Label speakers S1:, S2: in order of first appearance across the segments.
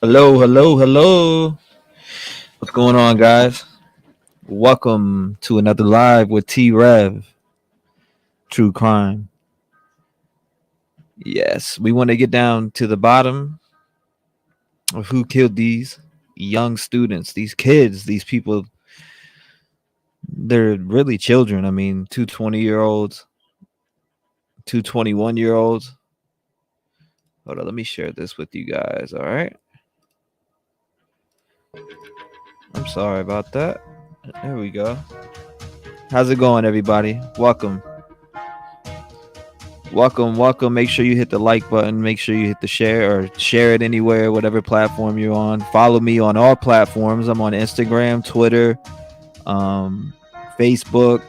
S1: Hello, hello, hello. What's going on, guys? Welcome to another live with T-REV, True Crime. Yes, we want to get down to the bottom of who killed these young students, these kids, these people. They're really children. I mean, two 20-year-olds, two 21-year-olds. Hold on, let me share this with you guys, all right? I'm sorry about that. There we go. How's it going, everybody? Welcome. Welcome. Make sure you hit the like button. Make sure you hit the share or share it anywhere, whatever platform you're on. Follow me on all platforms. I'm on Instagram, Twitter, Facebook,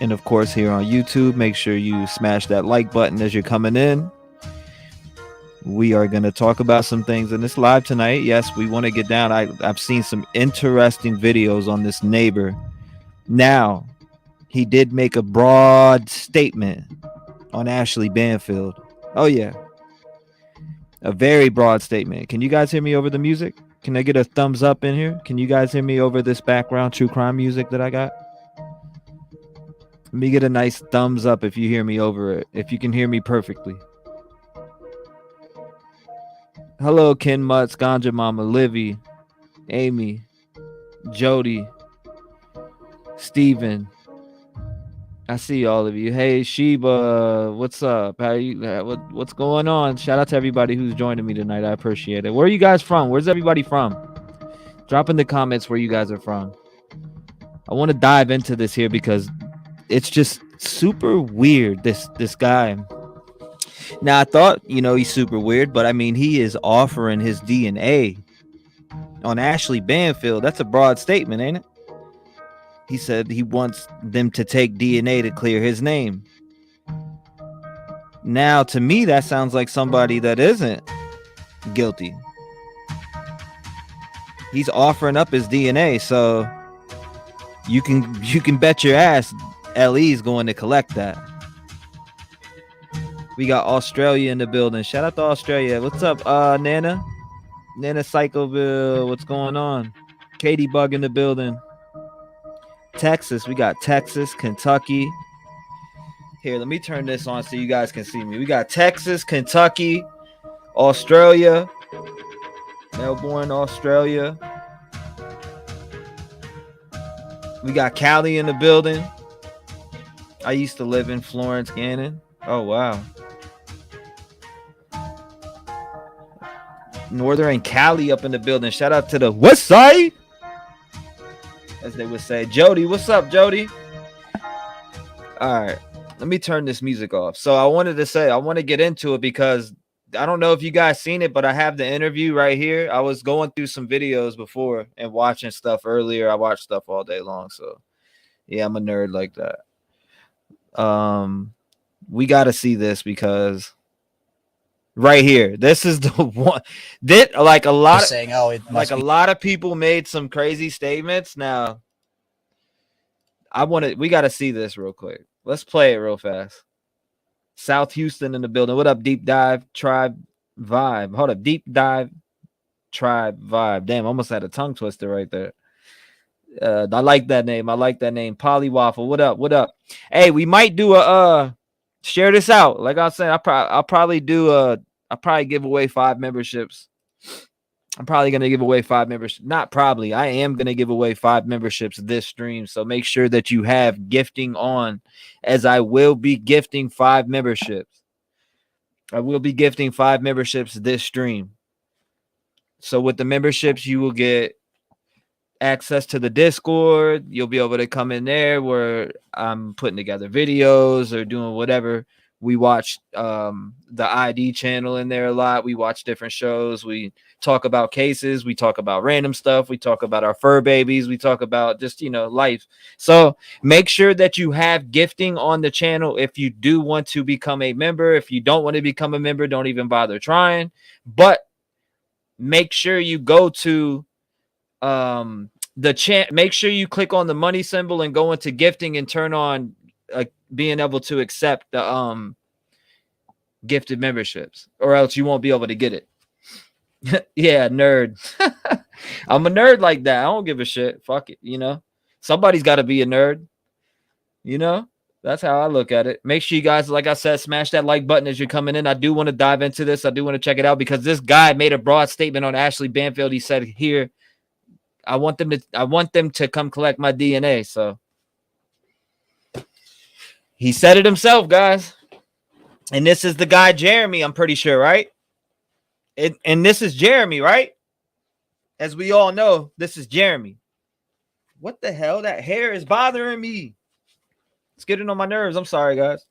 S1: and of course here on YouTube. Make sure you smash that like button as you're coming in. We are going to talk about some things in this live tonight. Yes, we want to get down. I've seen some interesting videos on this neighbor. Now, he did make a broad statement on Ashley Banfield. Oh, yeah. A very broad statement. Can you guys hear me over the music? Can I get a thumbs up in here? Can you guys hear me over this background true crime music that I got? Let me get a nice thumbs up if you hear me over it. If you can hear me perfectly. Hello, Ken Mutz, Ganja Mama, Livy, Amy, Jody, Steven. I see all of you. Hey, Sheba, what's up? How you? What's going on? Shout out to everybody who's joining me tonight. I appreciate it. Where are you guys from? Where's everybody from? Drop in the comments where you guys are from. I want to dive into this here because it's just super weird. This guy. Now I thought, he's super weird, but I mean, he is offering his DNA on Ashley Banfield. That's a broad statement, ain't it? He said he wants them to take DNA to clear his name. Now, to me, that sounds like somebody that isn't guilty. He's offering up his DNA, so you can bet your ass LE's going to collect that. We got Australia in the building. Shout out to Australia. What's up, Nana? Nana Psychoville. What's going on? Katie Bug in the building. Texas. We got Texas, Kentucky. Here, let me turn this on so you guys can see me. We got Texas, Kentucky, Australia, Melbourne, Australia. We got Cali in the building. I used to live in Florence, Gannon. Oh, wow. Northern Cali up in the building. Shout out to the West Side, as they would say. Jody, what's up, Jody? All right, let me turn this music off. So I want to get into it because I don't know if you guys seen it, but I have the interview right here. I was going through some videos before and watching stuff earlier. I watch stuff all day long, so yeah, I'm a nerd like that. We got to see this because right here, this is the one that like a lot of saying, a lot of people made some crazy statements. Now we got to see this real quick. Let's play it real fast. South Houston in the building. What up, Deep Dive Tribe Vibe? Hold up, Deep Dive Tribe Vibe. Damn, almost had a tongue twister right there. I like that name. Polly Waffle. What up? Hey, we might do a share this out. Like I said, I'll probably give away 5 memberships. I'm probably going to give away 5 memberships. Not probably. I am going to give away 5 memberships this stream. So make sure that you have gifting on, as I will be gifting 5 memberships. I will be gifting 5 memberships this stream. So with the memberships, you will get access to the Discord. You'll be able to come in there where I'm putting together videos or doing whatever. We watch the ID channel in there a lot. We watch different shows. We talk about cases. We talk about random stuff. We talk about our fur babies. We talk about just, life. So make sure that you have gifting on the channel if you do want to become a member. If you don't want to become a member, don't even bother trying. But make sure you go to make sure you click on the money symbol and go into gifting and turn on being able to accept the gifted memberships, or else you won't be able to get it. Yeah, nerd. I'm a nerd like that. I don't give a shit. Fuck it. Somebody's got to be a nerd. That's how I look at it. Make sure you guys, like I said, smash that like button as you're coming in. I do want to dive into this. I do want to check it out because this guy made a broad statement on Ashley Banfield. He said here, I want them to come collect my DNA. So he said it himself, guys. And this is the guy, Jeremy, I'm pretty sure, right? And this is Jeremy, right? As we all know, this is Jeremy. What the hell? That hair is bothering me. It's getting on my nerves. I'm sorry, guys.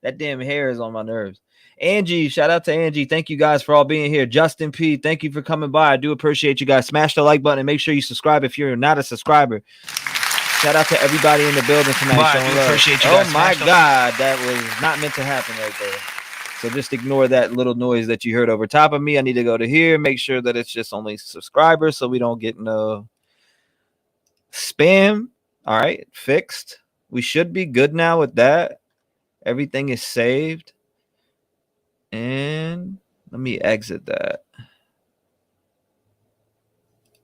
S1: That damn hair is on my nerves. Angie, shout out to Angie. Thank you guys for all being here. Justin P, thank you for coming by. I do appreciate you guys. Smash the like button and make sure you subscribe if you're not a subscriber. Shout out to everybody in the building tonight.
S2: I do appreciate you guys.
S1: Oh my God, that was not meant to happen right there. So just ignore that little noise that you heard over top of me. I need to go to here, make sure that it's just only subscribers so we don't get no spam. All right, fixed. We should be good now with that. Everything is saved. And let me exit that.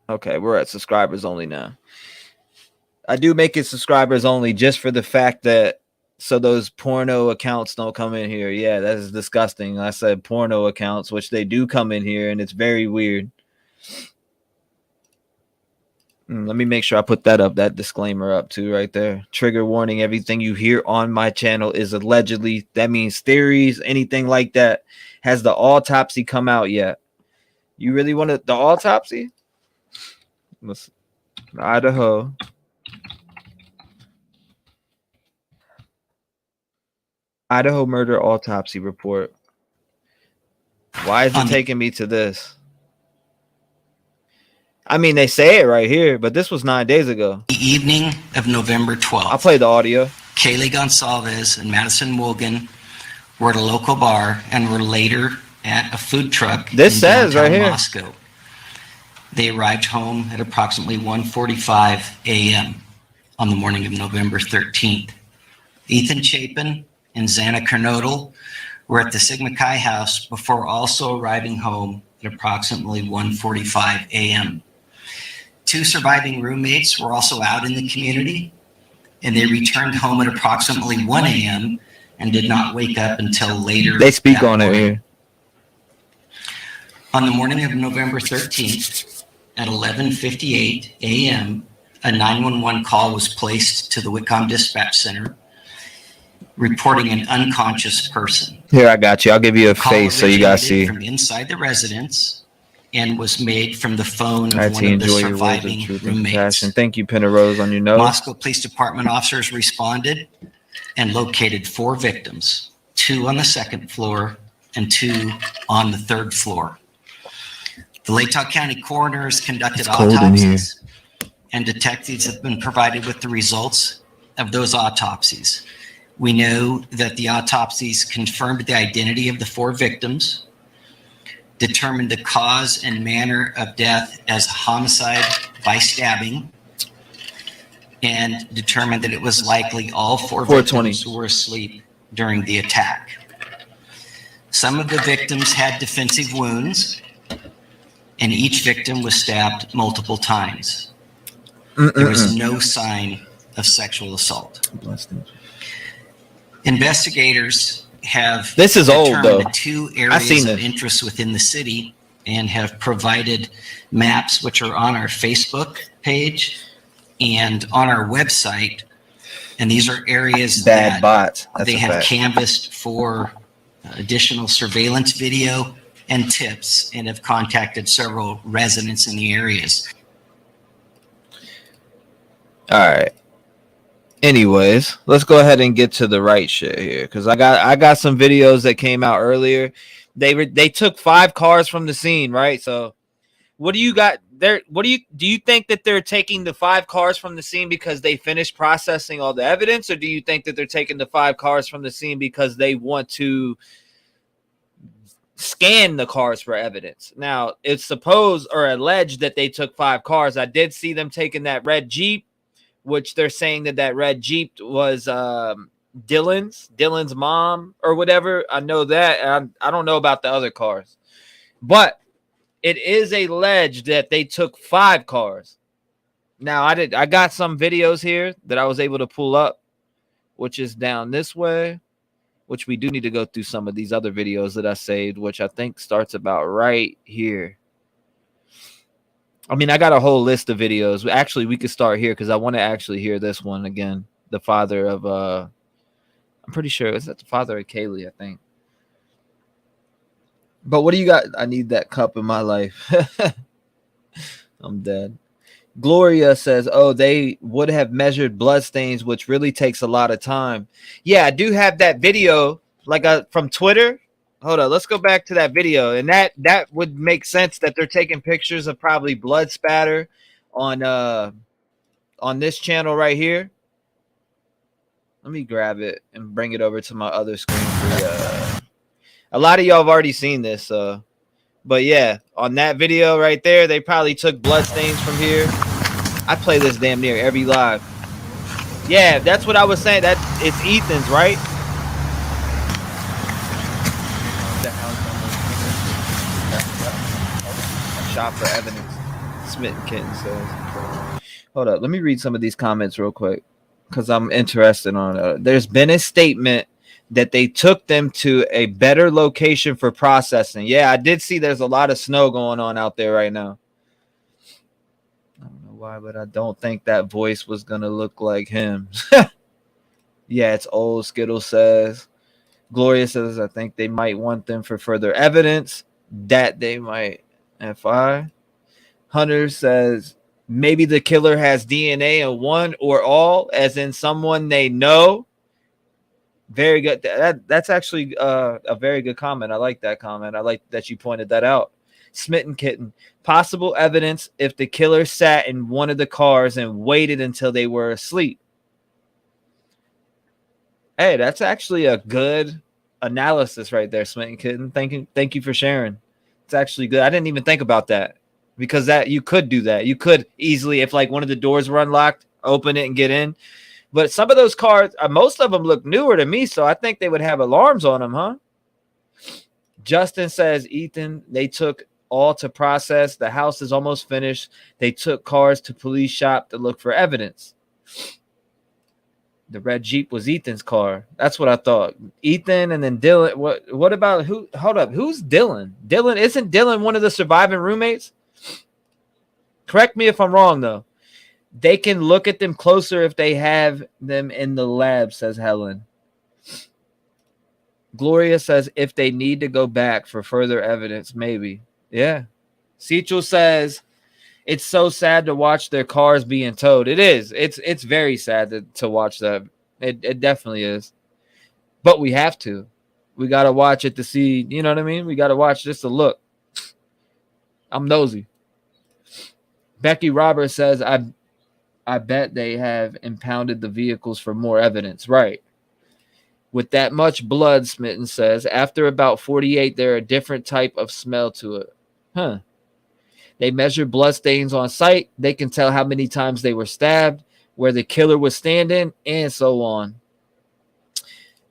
S1: Okay, we're at subscribers only now. I do make it subscribers only just for the fact that so those porno accounts don't come in here. Yeah, that is disgusting. I said porno accounts, which they do come in here, and it's very weird. Let me make sure I put that disclaimer up too right there. Trigger warning, everything you hear on my channel is allegedly, that means theories, anything like that. Has the autopsy come out yet? You really want the autopsy? Listen, Idaho. Idaho murder autopsy report. Why is it taking me to this? I mean, they say it right here, but this was 9 days ago.
S3: The evening of November 12th.
S1: I'll play the audio.
S3: Kaylee Gonsalves and Madison Morgan were at a local bar and were later at a food truck
S1: this
S3: in
S1: says
S3: downtown
S1: right here.
S3: Moscow. They arrived home at approximately 1:45 a.m. on the morning of November 13th. Ethan Chapin and Xana Kernodle were at the Sigma Chi house before also arriving home at approximately 1:45 a.m. Two surviving roommates were also out in the community, and they returned home at approximately 1 a.m. and did not wake up until later.
S1: They speak on it here.
S3: On the morning of November 13th at 11:58 a.m., a 911 call was placed to the Whitcomb Dispatch Center reporting an unconscious person.
S1: Here, I got you. I'll give you a face so you guys see.
S3: From inside the residence and was made from the phone of one of the surviving roommates.
S1: Thank you, Penrose, on your nose.
S3: Moscow Police Department officers responded and located 4 victims, 2 on the 2nd floor and 2 on the 3rd floor. The Latah County coroners conducted autopsies, and detectives have been provided with the results of those autopsies. We know that the autopsies confirmed the identity of the 4 victims, determined the cause and manner of death as homicide by stabbing, and determined that it was likely all 4 victims were asleep during the attack. Some of the victims had defensive wounds, and each victim was stabbed multiple times. There was no sign of sexual assault. Investigators have determined the 2 areas of interest within the city and have provided maps which are on our Facebook page and on our website. And these are areas that they have canvassed for additional surveillance video and tips, and have contacted several residents in the areas.
S1: All right. Anyways, let's go ahead and get to the right shit here, because I got some videos that came out earlier. They took 5 cars from the scene, right? So what do you got there? Do you think that they're taking the 5 cars from the scene because they finished processing all the evidence, or do you think that they're taking the 5 cars from the scene because they want to scan the cars for evidence? Now, it's supposed or alleged that they took 5 cars. I did see them taking that red Jeep, which they're saying that red Jeep was Dylan's mom or whatever. I know that. I don't know about the other cars. But it is alleged that they took 5 cars. Now, I got some videos here that I was able to pull up, which is down this way, which we do need to go through some of these other videos that I saved, which I think starts about right here. I mean, I got a whole list of videos. Actually, we could start here because I want to actually hear this one again. The father of, I'm pretty sure, is that the father of Kaylee, I think. But what do you got? I need that cup in my life. I'm dead. Gloria says, oh, they would have measured bloodstains, which really takes a lot of time. Yeah, I do have that video from Twitter. Hold on, let's go back to that video. And that would make sense that they're taking pictures of probably blood spatter on this channel right here. Let me grab it and bring it over to my other screen for a lot of y'all have already seen this. But yeah, on that video right there, they probably took blood stains from here. I play this damn near every live. Yeah, that's what I was saying. That it's Ethan's, right? Shot for evidence. Smitten Kitten says. Hold up, let me read some of these comments real quick because I'm interested on. There's been a statement that they took them to a better location for processing. Yeah, I did see there's a lot of snow going on out there right now. I don't know why, but I don't think that voice was going to look like him. Yeah, it's old, Skittle says. Gloria says, I think they might want them for further evidence that they might. FI. Hunter says, maybe the killer has DNA in one or all, as in someone they know. Very good. That's actually a very good comment. I like that comment. I like that you pointed that out. Smitten Kitten. Possible evidence if the killer sat in one of the cars and waited until they were asleep. Hey, that's actually a good analysis right there, Smitten Kitten. Thank you for sharing. It's actually good. I didn't even think about that because that you could do that. You could easily, if like one of the doors were unlocked, open it and get in. But some of those cars, most of them look newer to me, so I think they would have alarms on them, huh? Justin says, Ethan, they took all to process. The house is almost finished. They took cars to police shop to look for evidence. The red Jeep was Ethan's car. That's what I thought. Ethan and then Dylan. What about who? Hold up. Who's Dylan? Isn't Dylan one of the surviving roommates? Correct me if I'm wrong, though. They can look at them closer if they have them in the lab, says Helen. Gloria says if they need to go back for further evidence, maybe. Yeah. Sechel says it's so sad to watch their cars being towed. It is. It's very sad to watch that. It definitely is. But we have to. We got to watch it to see, you know what I mean? We got to watch just to look. I'm nosy. Becky Roberts says, I bet they have impounded the vehicles for more evidence. Right. With that much blood, Smitten says, after about 48, there are a different type of smell to it. Huh. They measure blood stains on site. They can tell how many times they were stabbed, where the killer was standing, and so on.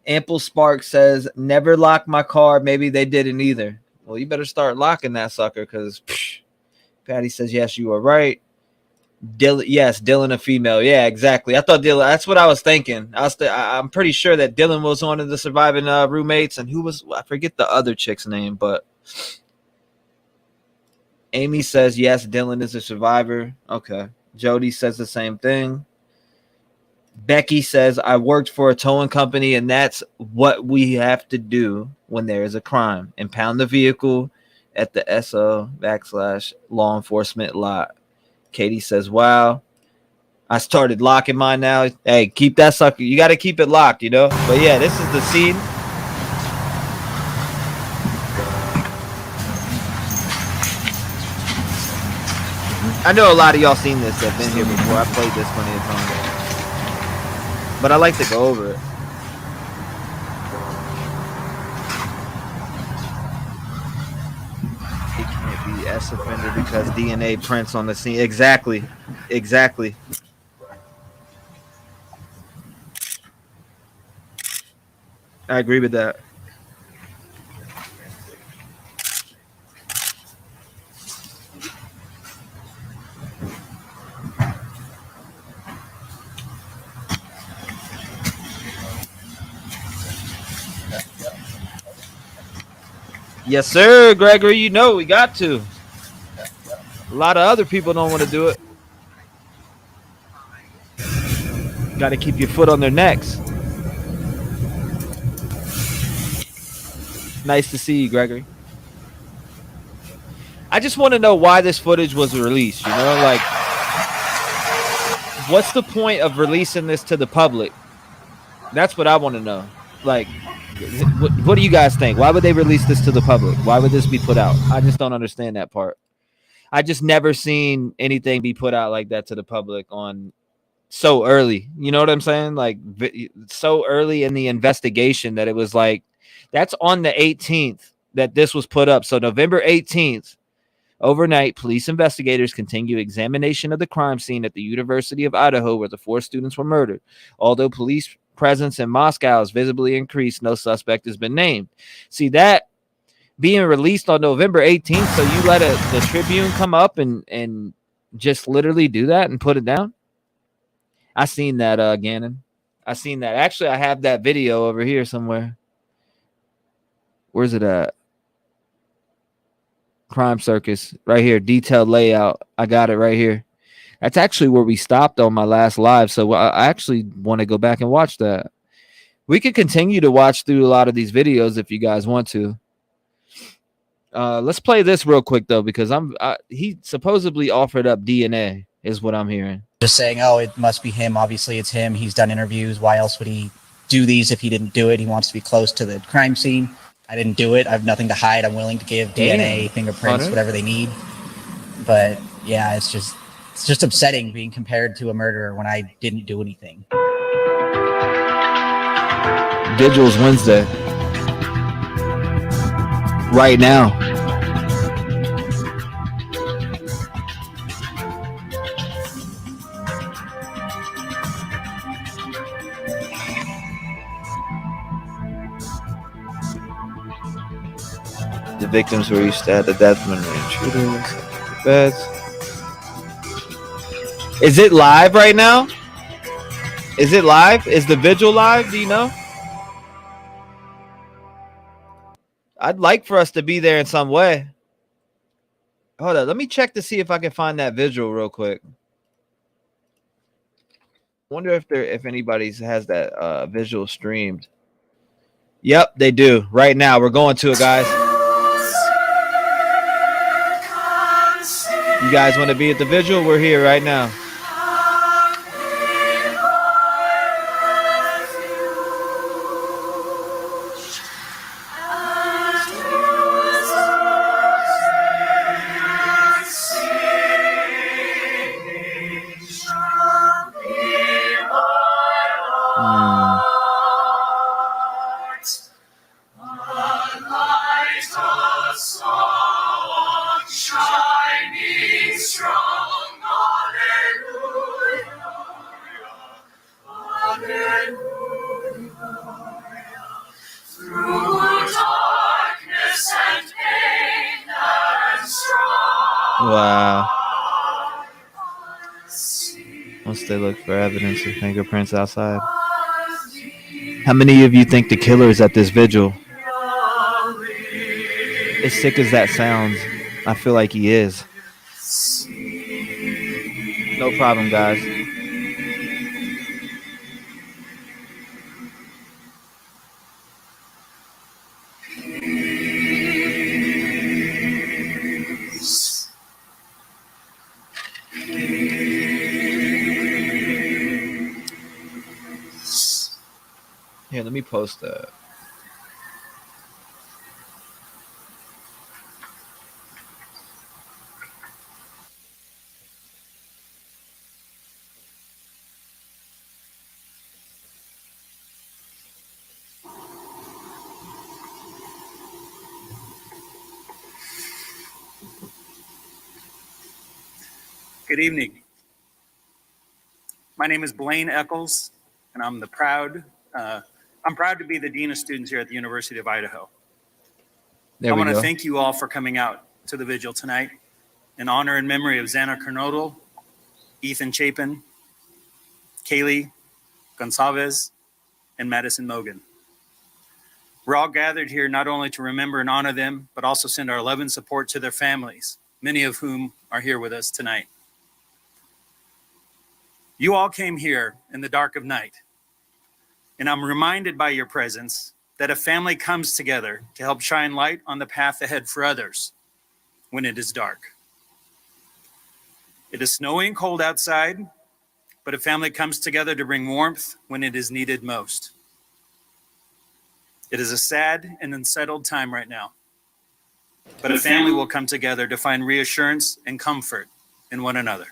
S1: Ample Spark says, never lock my car. Maybe they didn't either. Well, you better start locking that sucker because Patty says, yes, you are right. Dylan, a female. Yeah, exactly. I thought Dylan. That's what I was thinking. I'm pretty sure that Dylan was one of the surviving roommates, and who was? I forget the other chick's name, but Amy says yes. Dylan is a survivor. Okay. Jody says the same thing. Becky says I worked for a towing company, and that's what we have to do when there is a crime: impound the vehicle at the SO/law enforcement lot. Katie says, wow, I started locking mine now. Hey, keep that sucker. You got to keep it locked, you know? But yeah, this is the scene. I know a lot of y'all seen this. I've been here before. I played this plenty of times. But I like to go over it. It can't be S offender because DNA prints on the scene. Exactly. I agree with that. Yes, sir, Gregory. You know we got to. A lot of other people don't want to do it. Got to keep your foot on their necks. Nice to see you, Gregory. I just want to know why this footage was released. You know, like, what's the point of releasing this to the public? That's what I want to know. Like, what do you guys think? Why would they release this to the public? Why would this be put out? I just don't understand that part. I just never seen anything be put out like that to the public on so early. You know what I'm saying? Like, so early in the investigation that it was like, that's on the 18th that this was put up. So November 18th, overnight, police investigators continue examination of the crime scene at the University of Idaho where the 4 students were murdered. Although police presence in Moscow has visibly increased, no suspect has been named. See, that being released on November 18th, so you let the Tribune come up and just literally do that and put it down? I seen that, Gannon. I seen that. Actually, I have that video over here somewhere. Where's it at? Crime Circus. Right here. Detailed layout. I got it right here. That's actually where we stopped on my last live. So I actually want to go back and watch that. We could continue to watch through a lot of these videos if you guys want to. Let's play this real quick, though, because he supposedly offered up DNA, is what I'm hearing.
S2: Just saying, oh, it must be him. Obviously, it's him. He's done interviews. Why else would he do these if he didn't do it? He wants to be close to the crime scene. I didn't do it. I have nothing to hide. I'm willing to give DNA, fingerprints, whatever they need. But yeah, it's just upsetting being compared to a murderer when I didn't do anything.
S1: Vigil's Wednesday. Right now. The victims were each at the death range. Shooters, beds. Is it live right now? Is it live? Is the Vigil live? Do you know? I'd like for us to be there in some way. Hold on. Let me check to see if I can find that Vigil real quick. Wonder if anybody has that Vigil streamed. Yep, they do. Right now. We're going to it, guys. You guys want to be at the Vigil? We're here right now. Wow. Once they look for evidence of fingerprints outside. How many of you think the killer is at this Vigil? As sick as that sounds, I feel like he is. No problem, guys. Here, let me post that.
S4: Good evening. My name is Blaine Eccles, and I'm proud to be the Dean of Students here at the University of Idaho. I want to thank you all for coming out to the Vigil tonight in honor and memory of Xana Kernodle, Ethan Chapin, Kaylee Gonçalves, and Madison Mogan. We're all gathered here not only to remember and honor them, but also send our love and support to their families, many of whom are here with us tonight. You all came here in the dark of night, and I'm reminded by your presence that a family comes together to help shine light on the path ahead for others when it is dark. It is snowy and cold outside, but a family comes together to bring warmth when it is needed most. It is a sad and unsettled time right now, but a family will come together to find reassurance and comfort in one another.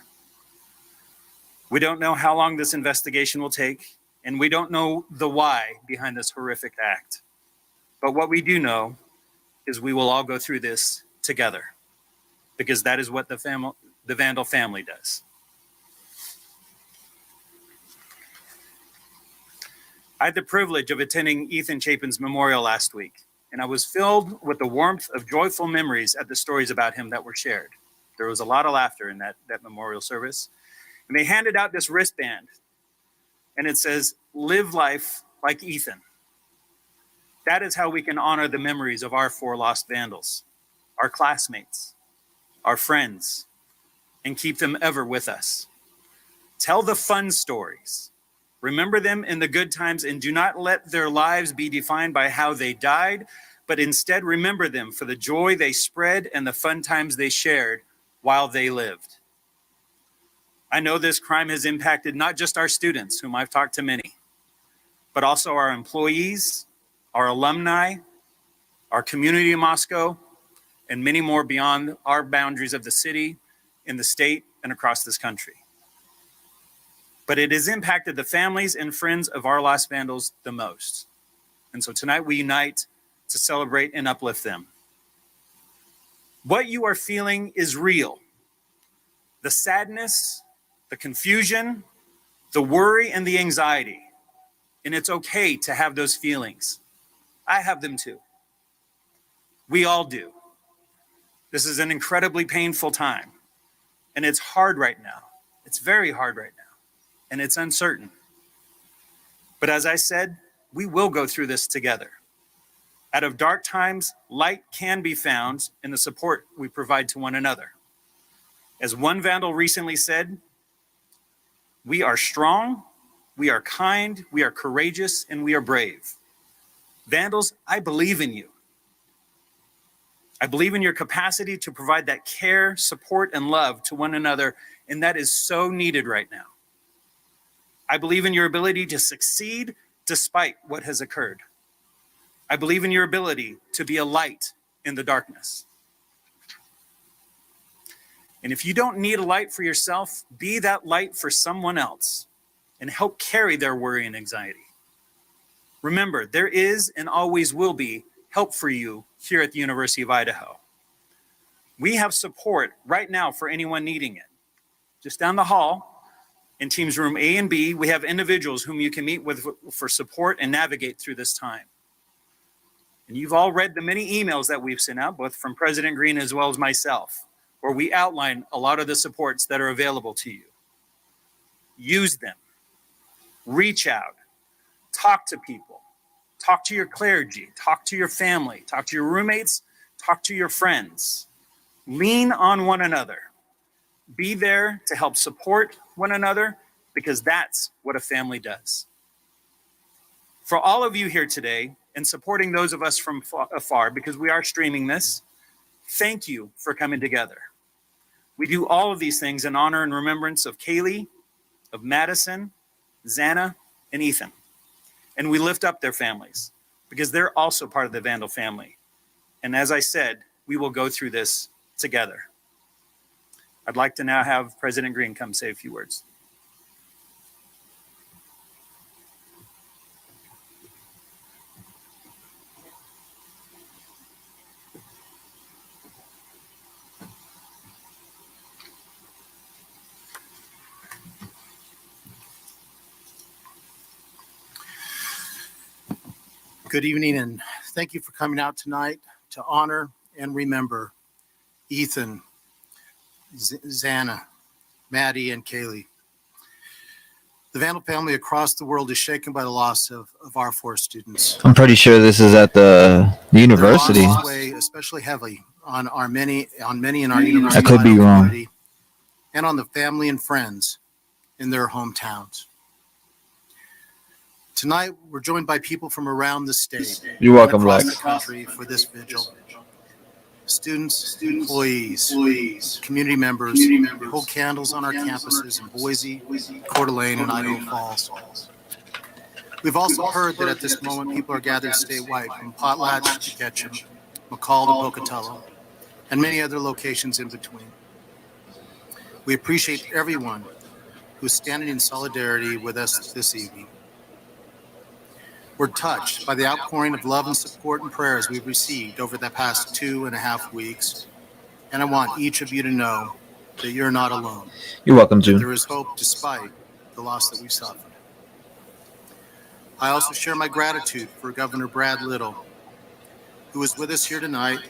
S4: We don't know how long this investigation will take, and we don't know the why behind this horrific act. But what we do know is we will all go through this together, because that is what the Vandal family does. I had the privilege of attending Ethan Chapin's memorial last week, and I was filled with the warmth of joyful memories at the stories about him that were shared. There was a lot of laughter in that memorial service. And they handed out this wristband, and it says, "Live life like Ethan." That is how we can honor the memories of our 4 lost Vandals, our classmates, our friends, and keep them ever with us. Tell the fun stories. Remember them in the good times, and do not let their lives be defined by how they died, but instead remember them for the joy they spread and the fun times they shared while they lived. I know this crime has impacted not just our students, whom I've talked to many, but also our employees, our alumni, our community in Moscow, and many more beyond our boundaries of the city, in the state, and across this country. But it has impacted the families and friends of our lost Vandals the most. And so tonight we unite to celebrate and uplift them. What you are feeling is real. The sadness, the confusion, the worry, and the anxiety. And it's okay to have those feelings. I have them too. We all do. This is an incredibly painful time. And it's hard right now. It's very hard right now. And it's uncertain. But as I said, we will go through this together. Out of dark times, light can be found in the support we provide to one another. As one Vandal recently said, we are strong, we are kind, we are courageous, and we are brave. Vandals, I believe in you. I believe in your capacity to provide that care, support, and love to one another, and that is so needed right now. I believe in your ability to succeed despite what has occurred. I believe in your ability to be a light in the darkness. And if you don't need a light for yourself, be that light for someone else and help carry their worry and anxiety. Remember, there is and always will be help for you here at the University of Idaho. We have support right now for anyone needing it. Just down the hall, in Teams Room A and B, we have individuals whom you can meet with for support and navigate through this time. And you've all read the many emails that we've sent out, both from President Green as well as myself, where we outline a lot of the supports that are available to you. Use them. Reach out. Talk to people. Talk to your clergy. Talk to your family. Talk to your roommates. Talk to your friends. Lean on one another. Be there to help support one another, because that's what a family does. For all of you here today, and supporting those of us from afar, because we are streaming this, thank you for coming together. We do all of these things in honor and remembrance of Kaylee, of Madison, Xana, and Ethan. And we lift up their families, because they're also part of the Vandal family. And as I said, we will go through this together. I'd like to now have President Green come say a few words.
S5: Good evening, and thank you for coming out tonight to honor and remember Ethan, Xana, Maddie, and Kaylee. The Vandal family across the world is shaken by the loss of our 4 students.
S1: I'm pretty sure this is at the university.
S5: Their losses weigh especially heavily on many in our University
S1: I could
S5: of
S1: be
S5: Idaho
S1: wrong.
S5: community and on the family and friends in their hometowns. Tonight, we're joined by people from around the state.
S1: You're welcome,
S5: and across
S1: Black.
S5: the country for this vigil. Students, employees, community members, we hold candles on our campuses in Boise, Coeur d'Alene, and Idaho Falls. We've also heard that at this moment, people are gathered statewide from Potlatch to Ketchum, McCall to Pocatello, and many other locations in between. We appreciate everyone who's standing in solidarity with us this evening. We're touched by the outpouring of love and support and prayers we've received over the past 2.5 weeks, and I want each of you to know that you're not alone.
S1: You're welcome, June.
S5: There is hope despite the loss that we've suffered. I also share my gratitude for Governor Brad Little, who is with us here tonight,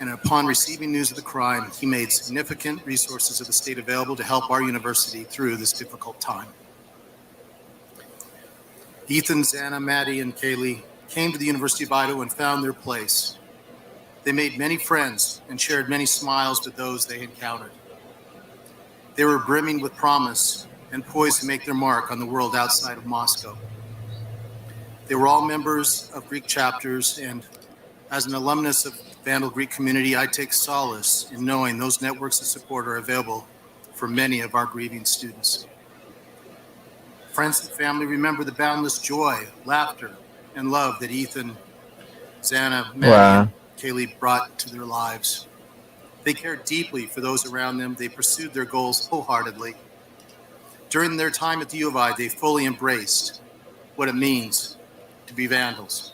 S5: and upon receiving news of the crime, he made significant resources of the state available to help our university through this difficult time. Ethan, Xana, Maddie, and Kaylee came to the University of Idaho and found their place. They made many friends and shared many smiles with those they encountered. They were brimming with promise and poised to make their mark on the world outside of Moscow. They were all members of Greek chapters, and as an alumnus of the Vandal Greek community, I take solace in knowing those networks of support are available for many of our grieving students. Friends and family remember the boundless joy, laughter, and love that Ethan, Xana, Maddie, and Kaylee brought to their lives. They cared deeply for those around them. They pursued their goals wholeheartedly. During their time at the U of I, they fully embraced what it means to be Vandals.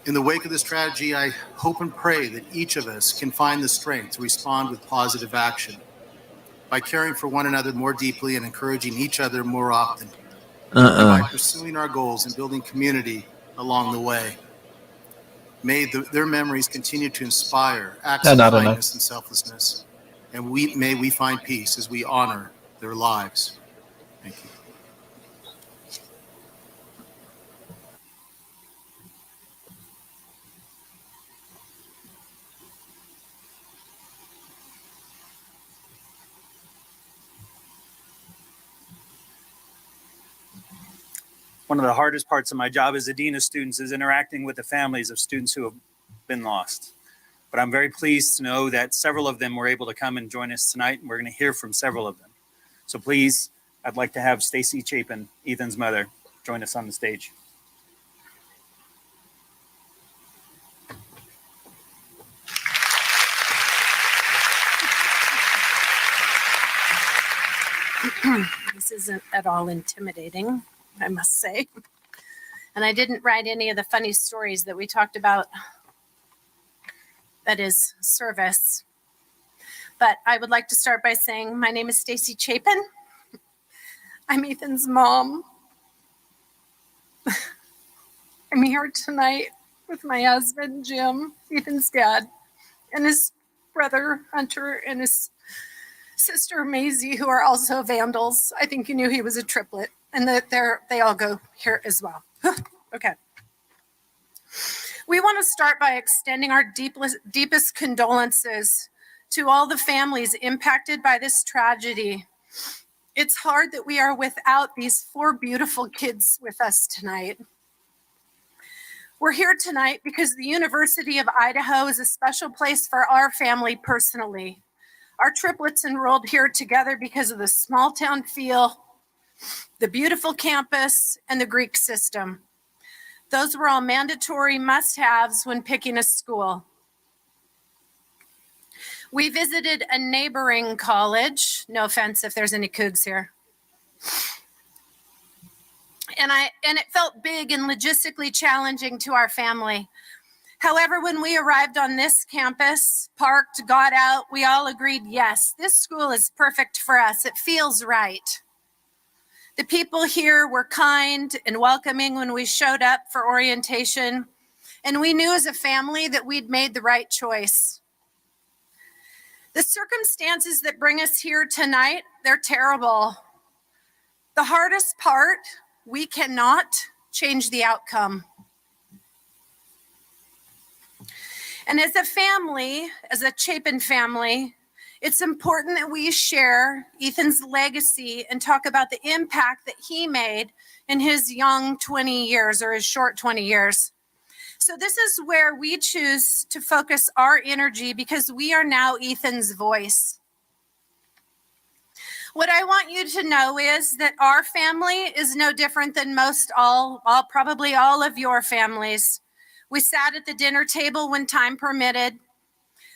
S5: In the wake of this tragedy, I hope and pray that each of us can find the strength to respond with positive action by caring for one another more deeply and encouraging each other more often, and by pursuing our goals and building community along the way. May their memories continue to inspire acts of kindness and selflessness, and may we find peace as we honor their lives. Thank you.
S4: One of the hardest parts of my job as a dean of students is interacting with the families of students who have been lost. But I'm very pleased to know that several of them were able to come and join us tonight, and we're going to hear from several of them. So please, I'd like to have Stacy Chapin, Ethan's mother, join us on the stage.
S6: This isn't at all intimidating, I must say. And I didn't write any of the funny stories that we talked about. That is service. But I would like to start by saying my name is Stacy Chapin. I'm Ethan's mom. I'm here tonight with my husband, Jim, Ethan's dad, and his brother, Hunter, and his sister, Maisie, who are also Vandals. I think you knew he was a triplet, and that they all go here as well. Okay. We want to start by extending our deepest condolences to all the families impacted by this tragedy. It's hard that we are without these 4 beautiful kids with us tonight. We're here tonight because the University of Idaho is a special place for our family personally. Our triplets enrolled here together because of the small town feel, the beautiful campus, and the Greek system. Those were all mandatory must-haves when picking a school. We visited a neighboring college. No offense if there's any cougs here. And it felt big and logistically challenging to our family. However, when we arrived on this campus, parked, got out, we all agreed, yes, this school is perfect for us. It feels right. The people here were kind and welcoming when we showed up for orientation, and we knew as a family that we'd made the right choice. The circumstances that bring us here tonight, they're terrible. The hardest part, we cannot change the outcome. And as a family, as a Chapin family, it's important that we share Ethan's legacy and talk about the impact that he made in his young 20 years or his short 20 years. So this is where we choose to focus our energy because we are now Ethan's voice. What I want you to know is that our family is no different than probably all of your families. We sat at the dinner table when time permitted.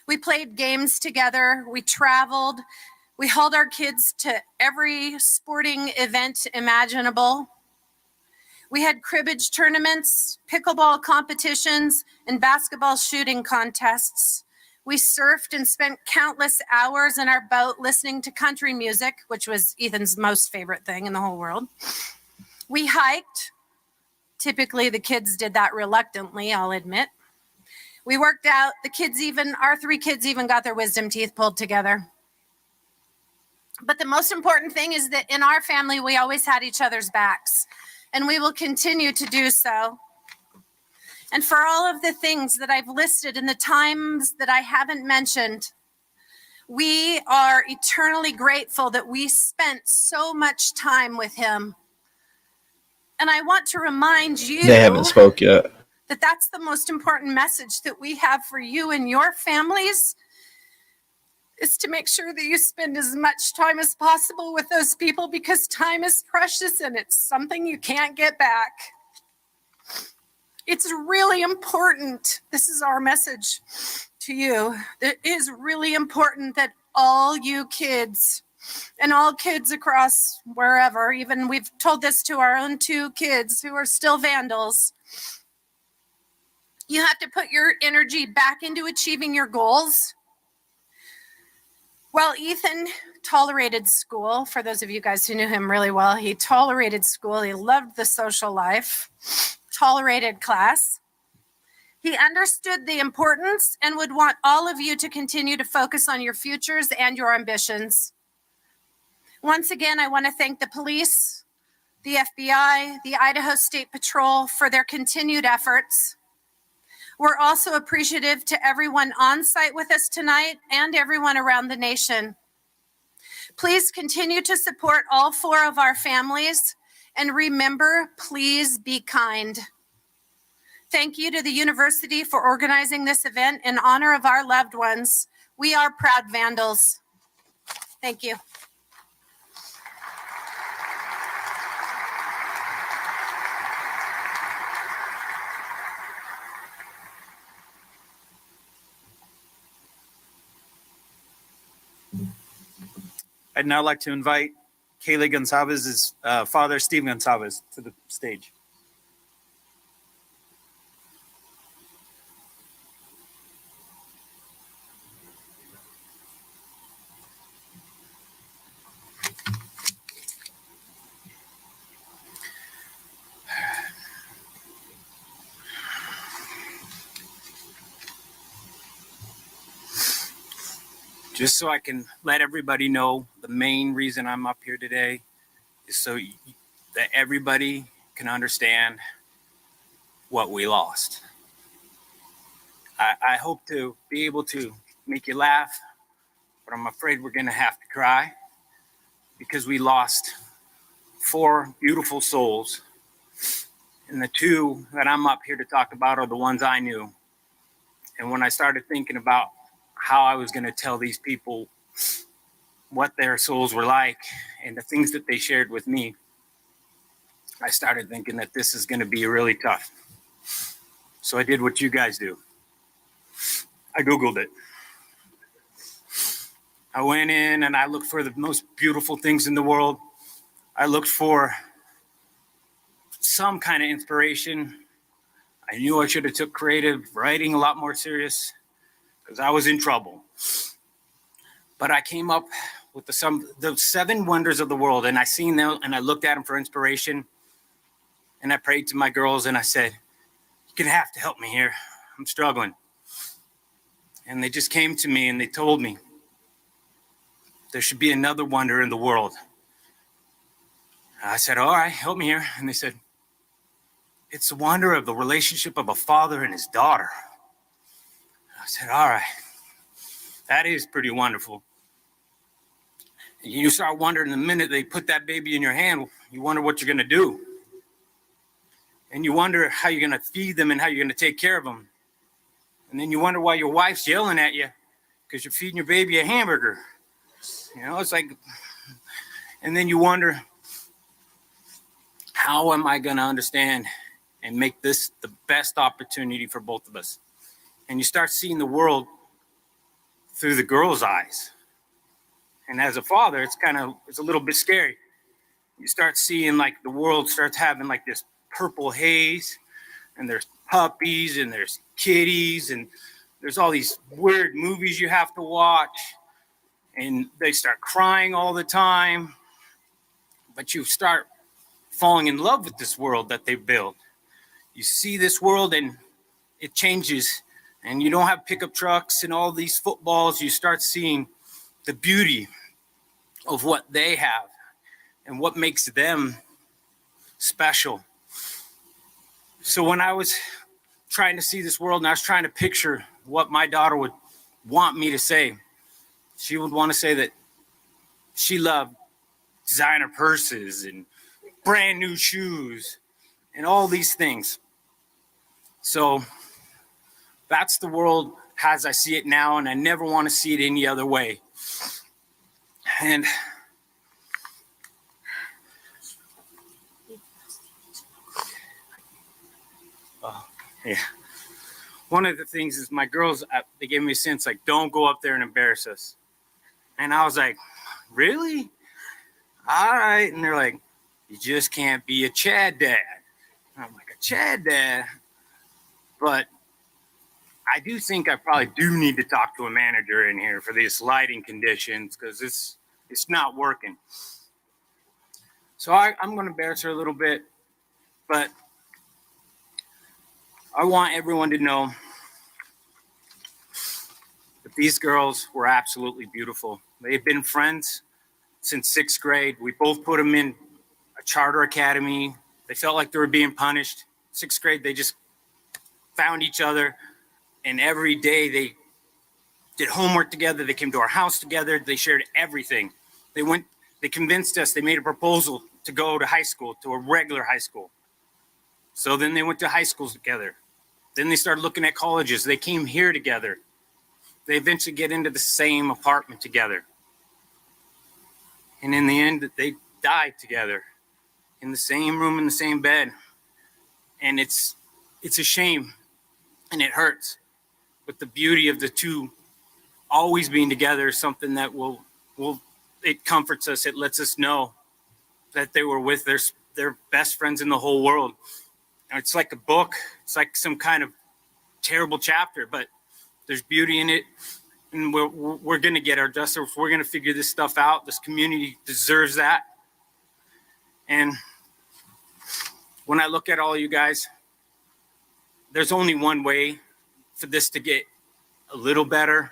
S6: We played games together. We traveled. We hauled our kids to every sporting event imaginable. We had cribbage tournaments, pickleball competitions, and basketball shooting contests. We surfed and spent countless hours in our boat listening to country music, which was Ethan's most favorite thing in the whole world. We hiked. Typically, the kids did that reluctantly, I'll admit. We worked out. Our 3 kids even got their wisdom teeth pulled together. But the most important thing is that in our family, we always had each other's backs, and we will continue to do so. And for all of the things that I've listed and the times that I haven't mentioned, we are eternally grateful that we spent so much time with him. And I want to remind you
S7: They haven't spoke yet.
S6: that that's the most important message that we have for you and your families, is to make sure that you spend as much time as possible with those people, because time is precious and it's something you can't get back. It's really important. This is our message to you. It is really important that all you kids and all kids across wherever, even we've told this to our own 2 kids who are still vandals, you have to put your energy back into achieving your goals. Well, Ethan tolerated school. For those of you guys who knew him really well, he tolerated school. He loved the social life, tolerated class. He understood the importance and would want all of you to continue to focus on your futures and your ambitions. Once again, I want to thank the police, the FBI, the Idaho State Patrol for their continued efforts. We're also appreciative to everyone on site with us tonight and everyone around the nation. Please continue to support all 4 of our families, and remember, please be kind. Thank you to the university for organizing this event in honor of our loved ones. We are proud Vandals. Thank you.
S4: I'd now like to invite Kaylee Gonçalvez's father, Steve Gonçalves, to the stage. Just so I can let everybody know, the main reason I'm up here today is so that everybody can understand what we lost. I hope to be able to make you laugh, but I'm afraid we're gonna have to cry, because we lost 4 beautiful souls. And the 2 that I'm up here to talk about are the ones I knew. And when I started thinking about how I was going to tell these people what their souls were like and the things that they shared with me, I started thinking that this is going to be really tough. So I did what you guys do. I Googled it. I went in and I looked for the most beautiful things in the world. I looked for some kind of inspiration. I knew I should have took creative writing a lot more serious, because I was in trouble. But I came up with the 7 wonders of the world, and I seen them and I looked at them for inspiration, and I prayed to my girls and I said, "You're gonna have to help me here. I'm struggling." And they just came to me and they told me there should be another wonder in the world. I said, all right, help me here. And they said, it's the wonder of the relationship of a father and his daughter. I said, all right, that is pretty wonderful. And you start wondering the minute they put that baby in your hand, you wonder what you're going to do. And you wonder how you're going to feed them and how you're going to take care of them. And then you wonder why your wife's yelling at you because you're feeding your baby a hamburger. You know, it's like, and then you wonder, how am I going to understand and make this the best opportunity for both of us? And you start seeing the world through the girl's eyes. And as a father, it's a little bit scary. You start seeing like the world starts having like this purple haze, and there's puppies and there's kitties and there's all these weird movies you have to watch, and they start crying all the time. But you start falling in love with this world that they built. You see this world and it changes, and you don't have pickup trucks and all these footballs. You start seeing the beauty of what they have and what makes them special. So when I was trying to see this world and I was trying to picture what my daughter would want me to say, she would want to say that she loved designer purses and brand new shoes and all these things. So that's the world as I see it now, and I never want to see it any other way. And yeah, one of the things is my girls, they gave me a sense like, don't go up there and embarrass us. And I was like, really? All right. And they're like, you just can't be a Chad dad. And I'm like, a Chad dad? But I do think I probably do need to talk to a manager in here for these lighting conditions, because it's not working. So I'm going to embarrass her a little bit, but I want everyone to know that these girls were absolutely beautiful. They've been friends since 6th grade. We both put them in a charter academy. They felt like they were being punished. 6th grade, they just found each other, and every day they did homework together. They came to our house together. They shared everything. They convinced us, they made a proposal to go to high school, to a regular high school. So then they went to high schools together. Then they started looking at colleges. They came here together. They eventually get into the same apartment together. And in the end, they died together in the same room, in the same bed. And it's a shame, and it hurts. But the beauty of the two always being together is something that it comforts us. It lets us know that they were with their best friends in the whole world. And it's like a book. It's like some kind of terrible chapter, but there's beauty in it. And we're going to get our justice. We're going to figure this stuff out. This community deserves that. And when I look at all you guys, there's only one way for this to get a little better,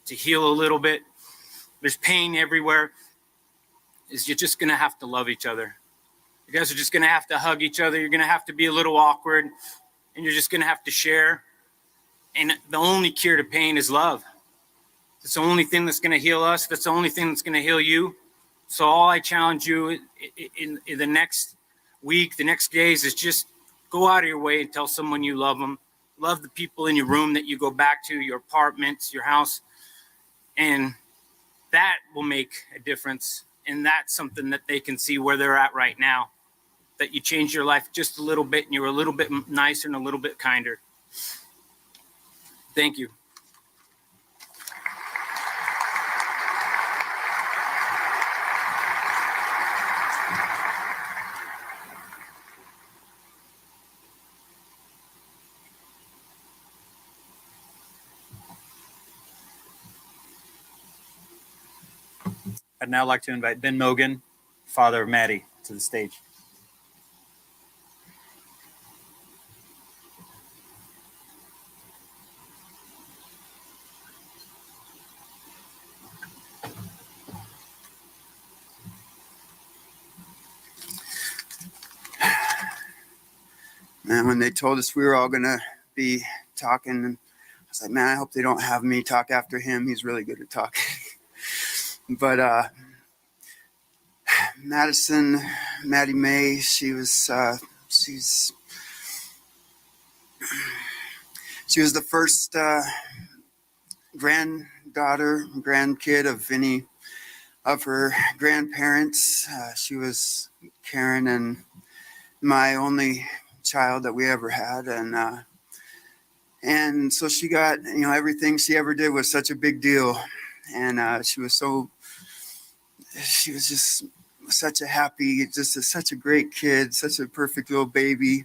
S4: to heal a little bit. There's pain everywhere. Is you're just going to have to love each other. You guys are just going to have to hug each other. You're going to have to be a little awkward, and you're just going to have to share. And the only cure to pain is love. It's the only thing that's going to heal us. That's the only thing that's going to heal you. So all I challenge you in the next week, the next days, is just go out of your way and tell someone you love them. Love the people in your room that you go back to, your apartments, your house. And that will make a difference. And that's something that they can see where they're at right now. That you changed your life just a little bit, and you're a little bit nicer and a little bit kinder. Thank you. I'd now like to invite Ben Mogan, father of Maddie, to the stage.
S7: when they told us we were all going to be talking, and I was like, man, I hope they don't have me talk after him. He's really good at talking. But Maddie Mae, she was the first grandkid of any of her grandparents. She was Karen and my only child that we ever had, and so she got, everything she ever did was such a big deal, and she was just such a happy, such a great kid, such a perfect little baby,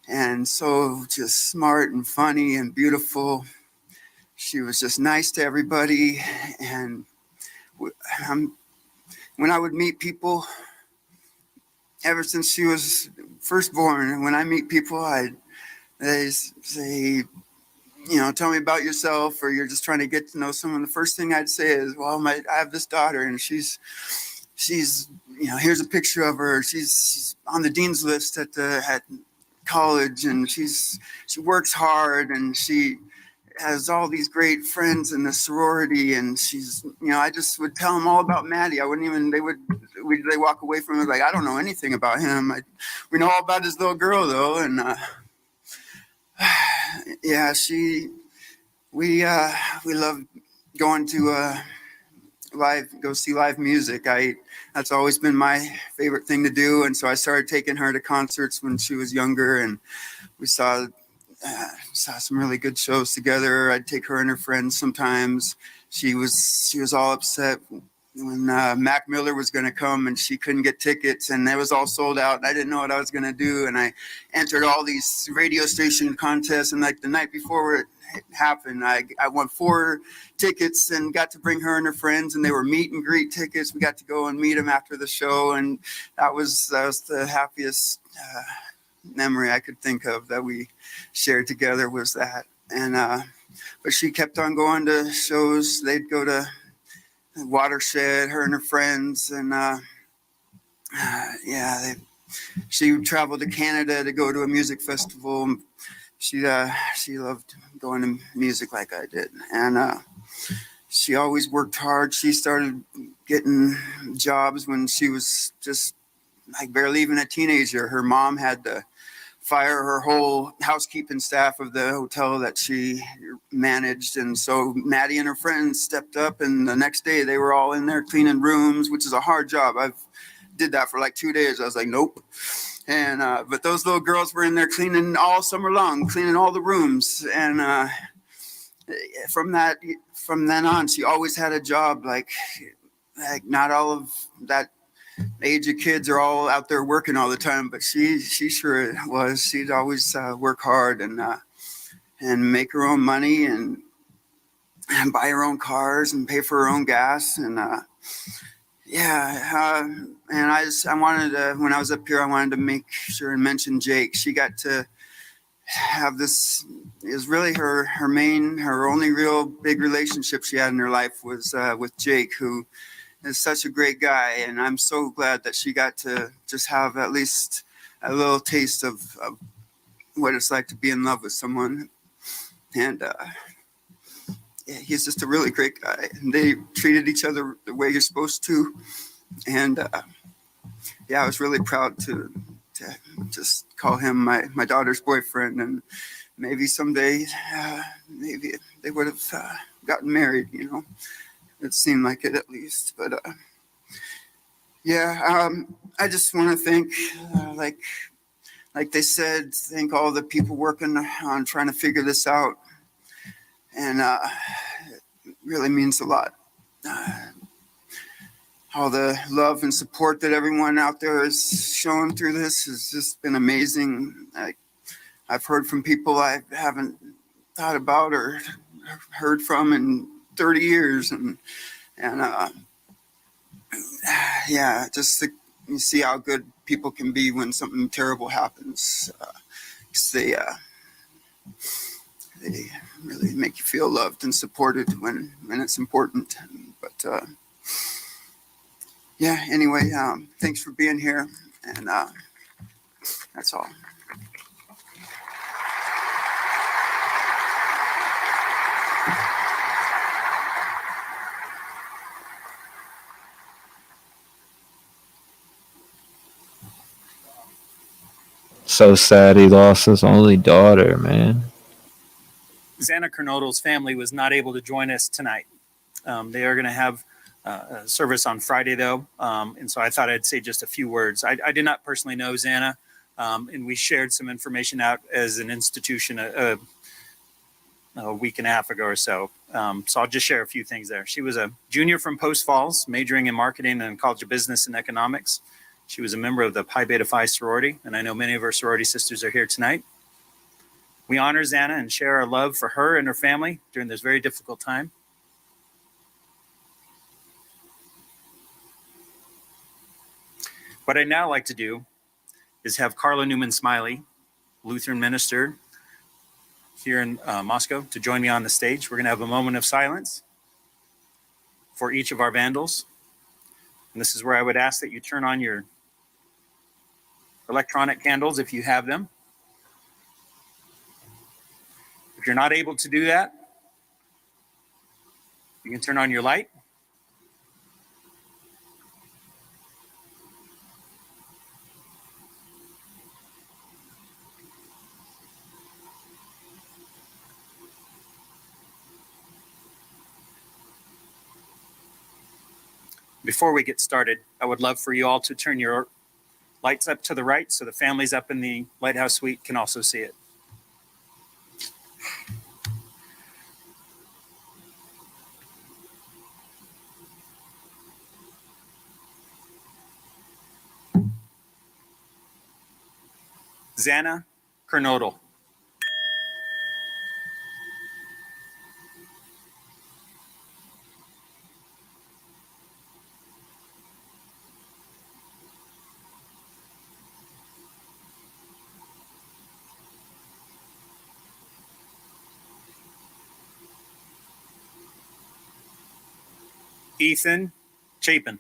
S7: and so just smart and funny and beautiful. She was just nice to everybody, and when I would meet people, ever since she was first born, when I meet people, they say, tell me about yourself, or you're just trying to get to know someone. The first thing I'd say is, well, I have this daughter, and she's here's a picture of her. She's on the dean's list at college, and she works hard, and she has all these great friends in the sorority, and she's, I just would tell them all about Maddie. I wouldn't even, they walk away from it like, I don't know anything about him. We know all about his little girl though. And yeah, we love going to go see live music. That's always been my favorite thing to do. And so I started taking her to concerts when she was younger, and we saw some really good shows together. I'd take her and her friends sometimes. She was all upset when Mac Miller was going to come, and she couldn't get tickets, and it was all sold out, and I didn't know what I was going to do. And I entered all these radio station contests, and like the night before it happened, I won 4 tickets and got to bring her and her friends, and they were meet and greet tickets. We got to go and meet them after the show, and that was the happiest memory I could think of that we shared together, was that. And but she kept on going to shows. They'd go to Watershed, her and her friends, and she traveled to Canada to go to a music festival. She loved going to music like I did, and she always worked hard. She started getting jobs when she was just like barely even a teenager. Her mom had to fire her whole housekeeping staff of the hotel that she managed. And so Maddie and her friends stepped up, and the next day they were all in there cleaning rooms, which is a hard job. I've did that for like 2 days. I was like, nope. And but those little girls were in there cleaning all summer long, cleaning all the rooms. And from then on, she always had a job. Like not all of that age of kids are all out there working all the time, but she sure was. She'd always work hard and make her own money and buy her own cars and pay for her own gas. And and I wanted to, when I was up here, I wanted to make sure and mention Jake. She got to have this, is really her only real big relationship she had in her life was with Jake, who is such a great guy, and I'm so glad that she got to just have at least a little taste of what it's like to be in love with someone. And he's just a really great guy, and they treated each other the way you're supposed to. And I was really proud to just call him my daughter's boyfriend, and maybe someday maybe they would have gotten married, It seemed like it, at least. But I just want to thank, like they said, thank all the people working on trying to figure this out. And it really means a lot. All the love and support that everyone out there is showing through this has just been amazing. I've heard from people I haven't thought about or heard from in 30 years, and you see how good people can be when something terrible happens. They really make you feel loved and supported when it's important. But anyway, thanks for being here, and that's all.
S1: So sad he lost his only daughter, man.
S4: Xana Kernodle's family was not able to join us tonight. They are going to have a service on Friday, though, and so I thought I'd say just a few words. I did not personally know Xana, and we shared some information out as an institution a week and a half ago or so. So I'll just share a few things there. She was a junior from Post Falls, majoring in marketing and College of Business and Economics. She was a member of the Pi Beta Phi sorority, and I know many of her sorority sisters are here tonight. We honor Xana and share our love for her and her family during this very difficult time. What I'd now like to do is have Carla Newman Smiley, Lutheran minister here in Moscow, to join me on the stage. We're going to have a moment of silence for each of our vandals. And this is where I would ask that you turn on your electronic candles if you have them. If you're not able to do that, you can turn on your light. Before we get started, I would love for you all to turn your lights up to the right so the families up in the Lighthouse Suite can also see it. Xana Kernodle. Ethan Chapin.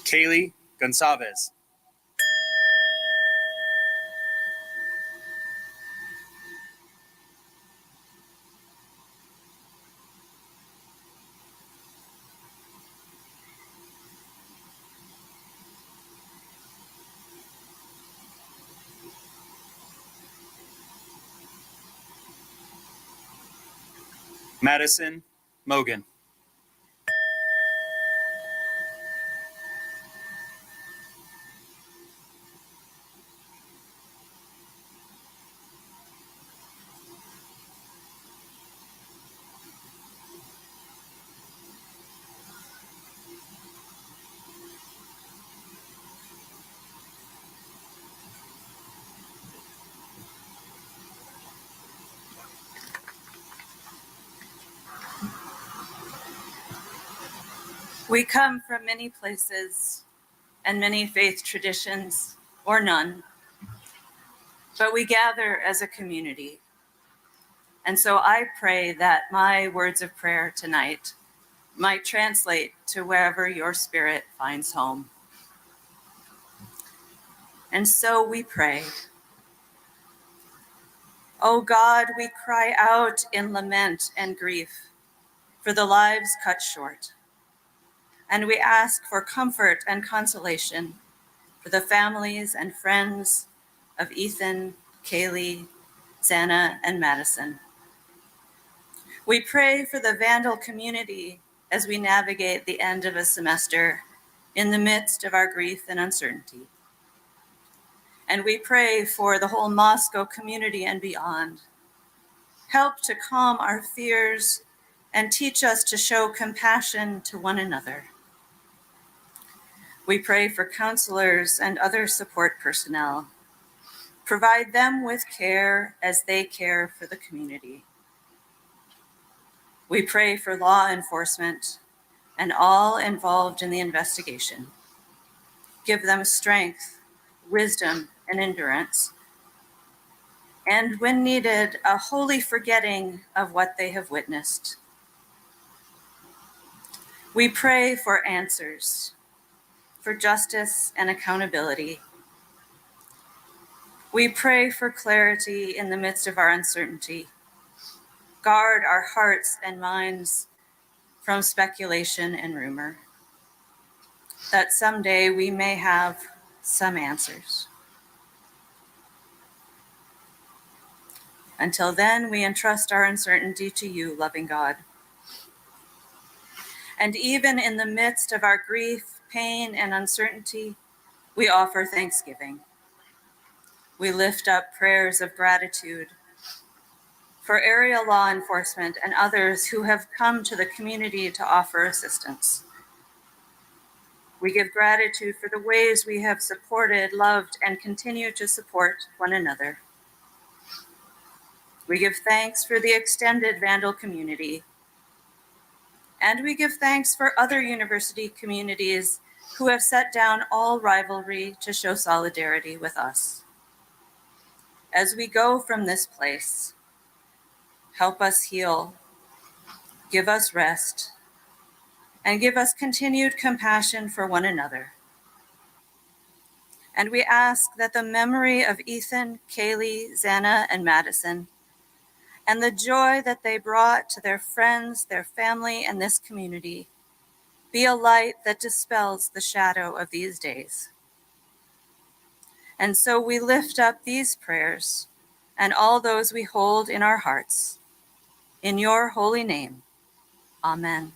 S4: Kaylee Gonçalves. Madison Mogan.
S8: We come from many places and many faith traditions, or none, but we gather as a community. And so I pray that my words of prayer tonight might translate to wherever your spirit finds home. And so we pray. Oh God, we cry out in lament and grief for the lives cut short. And we ask for comfort and consolation for the families and friends of Ethan, Kaylee, Xana, and Madison. We pray for the Vandal community as we navigate the end of a semester in the midst of our grief and uncertainty. And we pray for the whole Moscow community and beyond. Help to calm our fears and teach us to show compassion to one another. We pray for counselors and other support personnel. Provide them with care as they care for the community. We pray for law enforcement and all involved in the investigation. Give them strength, wisdom, and endurance. and when needed, a holy forgetting of what they have witnessed. We pray for answers, for justice and accountability. We pray for clarity in the midst of our uncertainty. Guard our hearts and minds from speculation and rumor, that someday we may have some answers. Until then, we entrust our uncertainty to you, loving God. And even in the midst of our grief, pain, and uncertainty, we offer thanksgiving. We lift up prayers of gratitude for area law enforcement and others who have come to the community to offer assistance. We give gratitude for the ways we have supported, loved, and continue to support one another. We give thanks for the extended Vandal community. And we give thanks for other university communities who have set down all rivalry to show solidarity with us. As we go from this place, help us heal, give us rest, and give us continued compassion for one another. And we ask that the memory of Ethan, Kaylee, Xana, and Madison, and the joy that they brought to their friends, their family, and this community, be a light that dispels the shadow of these days. And so we lift up these prayers and all those we hold in our hearts. In your holy name, amen.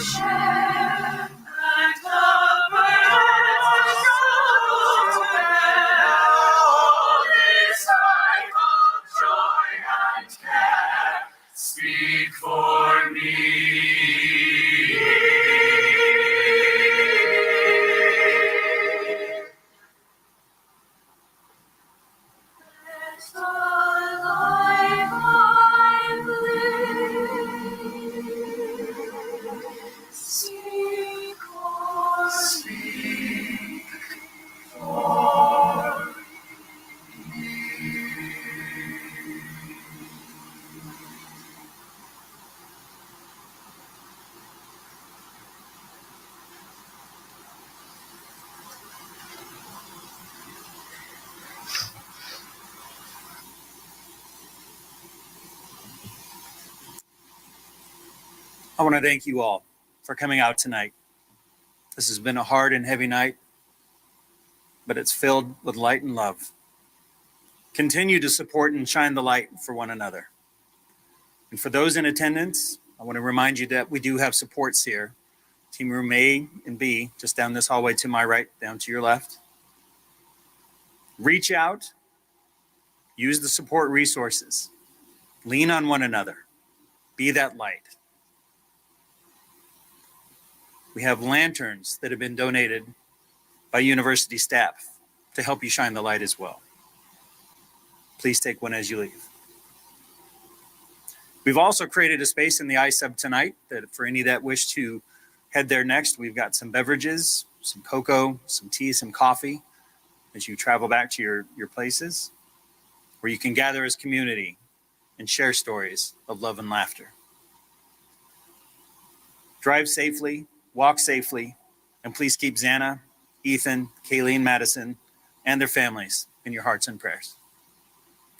S9: Share
S4: I want to thank you all for coming out tonight. This has been a hard and heavy night, but it's filled with light and love. Continue to support and shine the light for one another. And for those in attendance, I want to remind you that we do have supports here. Team room A and B, just down this hallway to my right, down to your left. Reach out, use the support resources, lean on one another, be that light. We have lanterns that have been donated by university staff to help you shine the light as well. Please take one as you leave. We've also created a space in the ISUB tonight that for any that wish to head there next, we've got some beverages, some cocoa, some tea, some coffee as you travel back to your places where you can gather as community and share stories of love and laughter. Drive safely, walk safely, and please keep Xana, Ethan, Kaylee, and Madison and their families in your hearts and prayers.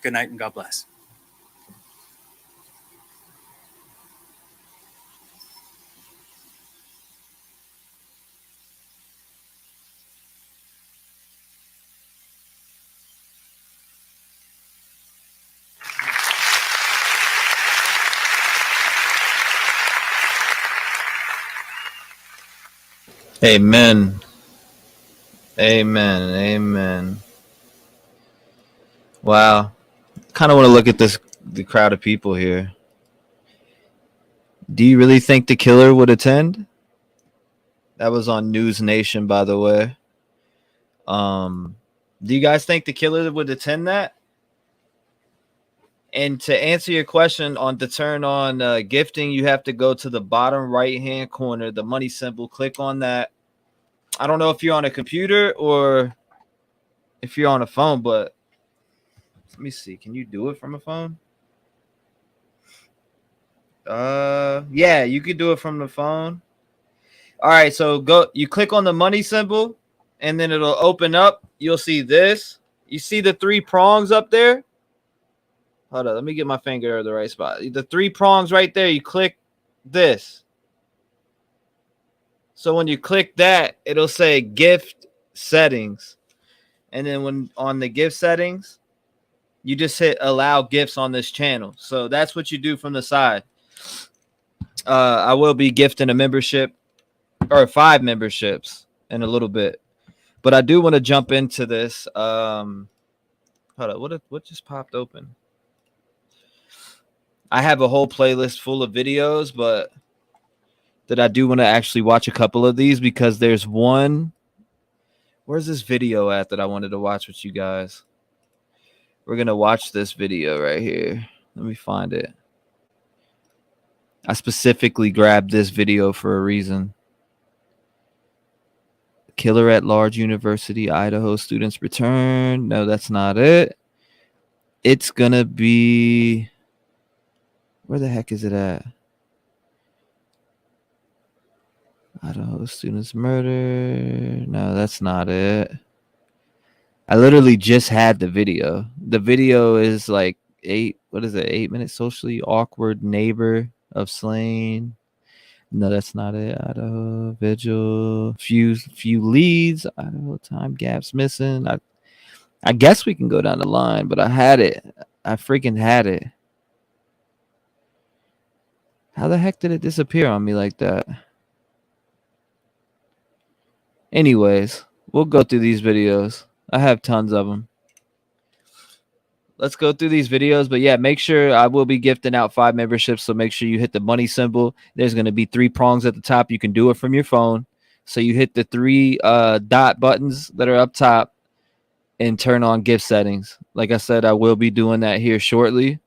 S4: Good night and God bless.
S1: Amen. Amen. Amen. Wow. Kind of want to look at the crowd of people here. Do you really think the killer would attend? That was on News Nation, by the way. Do you guys think the killer would attend that? And to answer your question on to turn on gifting, you have to go to the bottom right-hand corner, the money symbol, click on that. I don't know if you're on a computer or if you're on a phone, but let me see. Can you do it from a phone? Yeah, you could do it from the phone. All right, so you click on the money symbol and then it'll open up. You'll see this. You see the 3 prongs up there? Hold on, let me get my finger in the right spot. The 3 prongs right there, you click this. So when you click that, it'll say gift settings. And then when on the gift settings, you just hit allow gifts on this channel. So that's what you do from the side. I will be gifting a membership or 5 memberships in a little bit. But I do want to jump into this. Hold on, what just popped open? I have a whole playlist full of videos, but that I do want to actually watch a couple of these because there's one. Where's this video at that I wanted to watch with you guys? We're going to watch this video right here. Let me find it. I specifically grabbed this video for a reason. Killer at large University, Idaho students return. No, that's not it. It's going to be... Where the heck is it at? Idaho students murder. No, that's not it. I literally just had the video. The video is like 8 minutes socially awkward neighbor of slain. No, that's not it. Idaho Vigil. Few leads. Idaho time gaps missing. I guess we can go down the line, but I had it. I freaking had it. How the heck did it disappear on me like that? Anyways, we'll go through these videos. I have tons of them. Let's go through these videos. But yeah, make sure I will be gifting out 5 memberships. So make sure you hit the money symbol. There's going to be 3 prongs at the top. You can do it from your phone. So you hit the 3 dot buttons that are up top and turn on gift settings. Like I said, I will be doing that here shortly.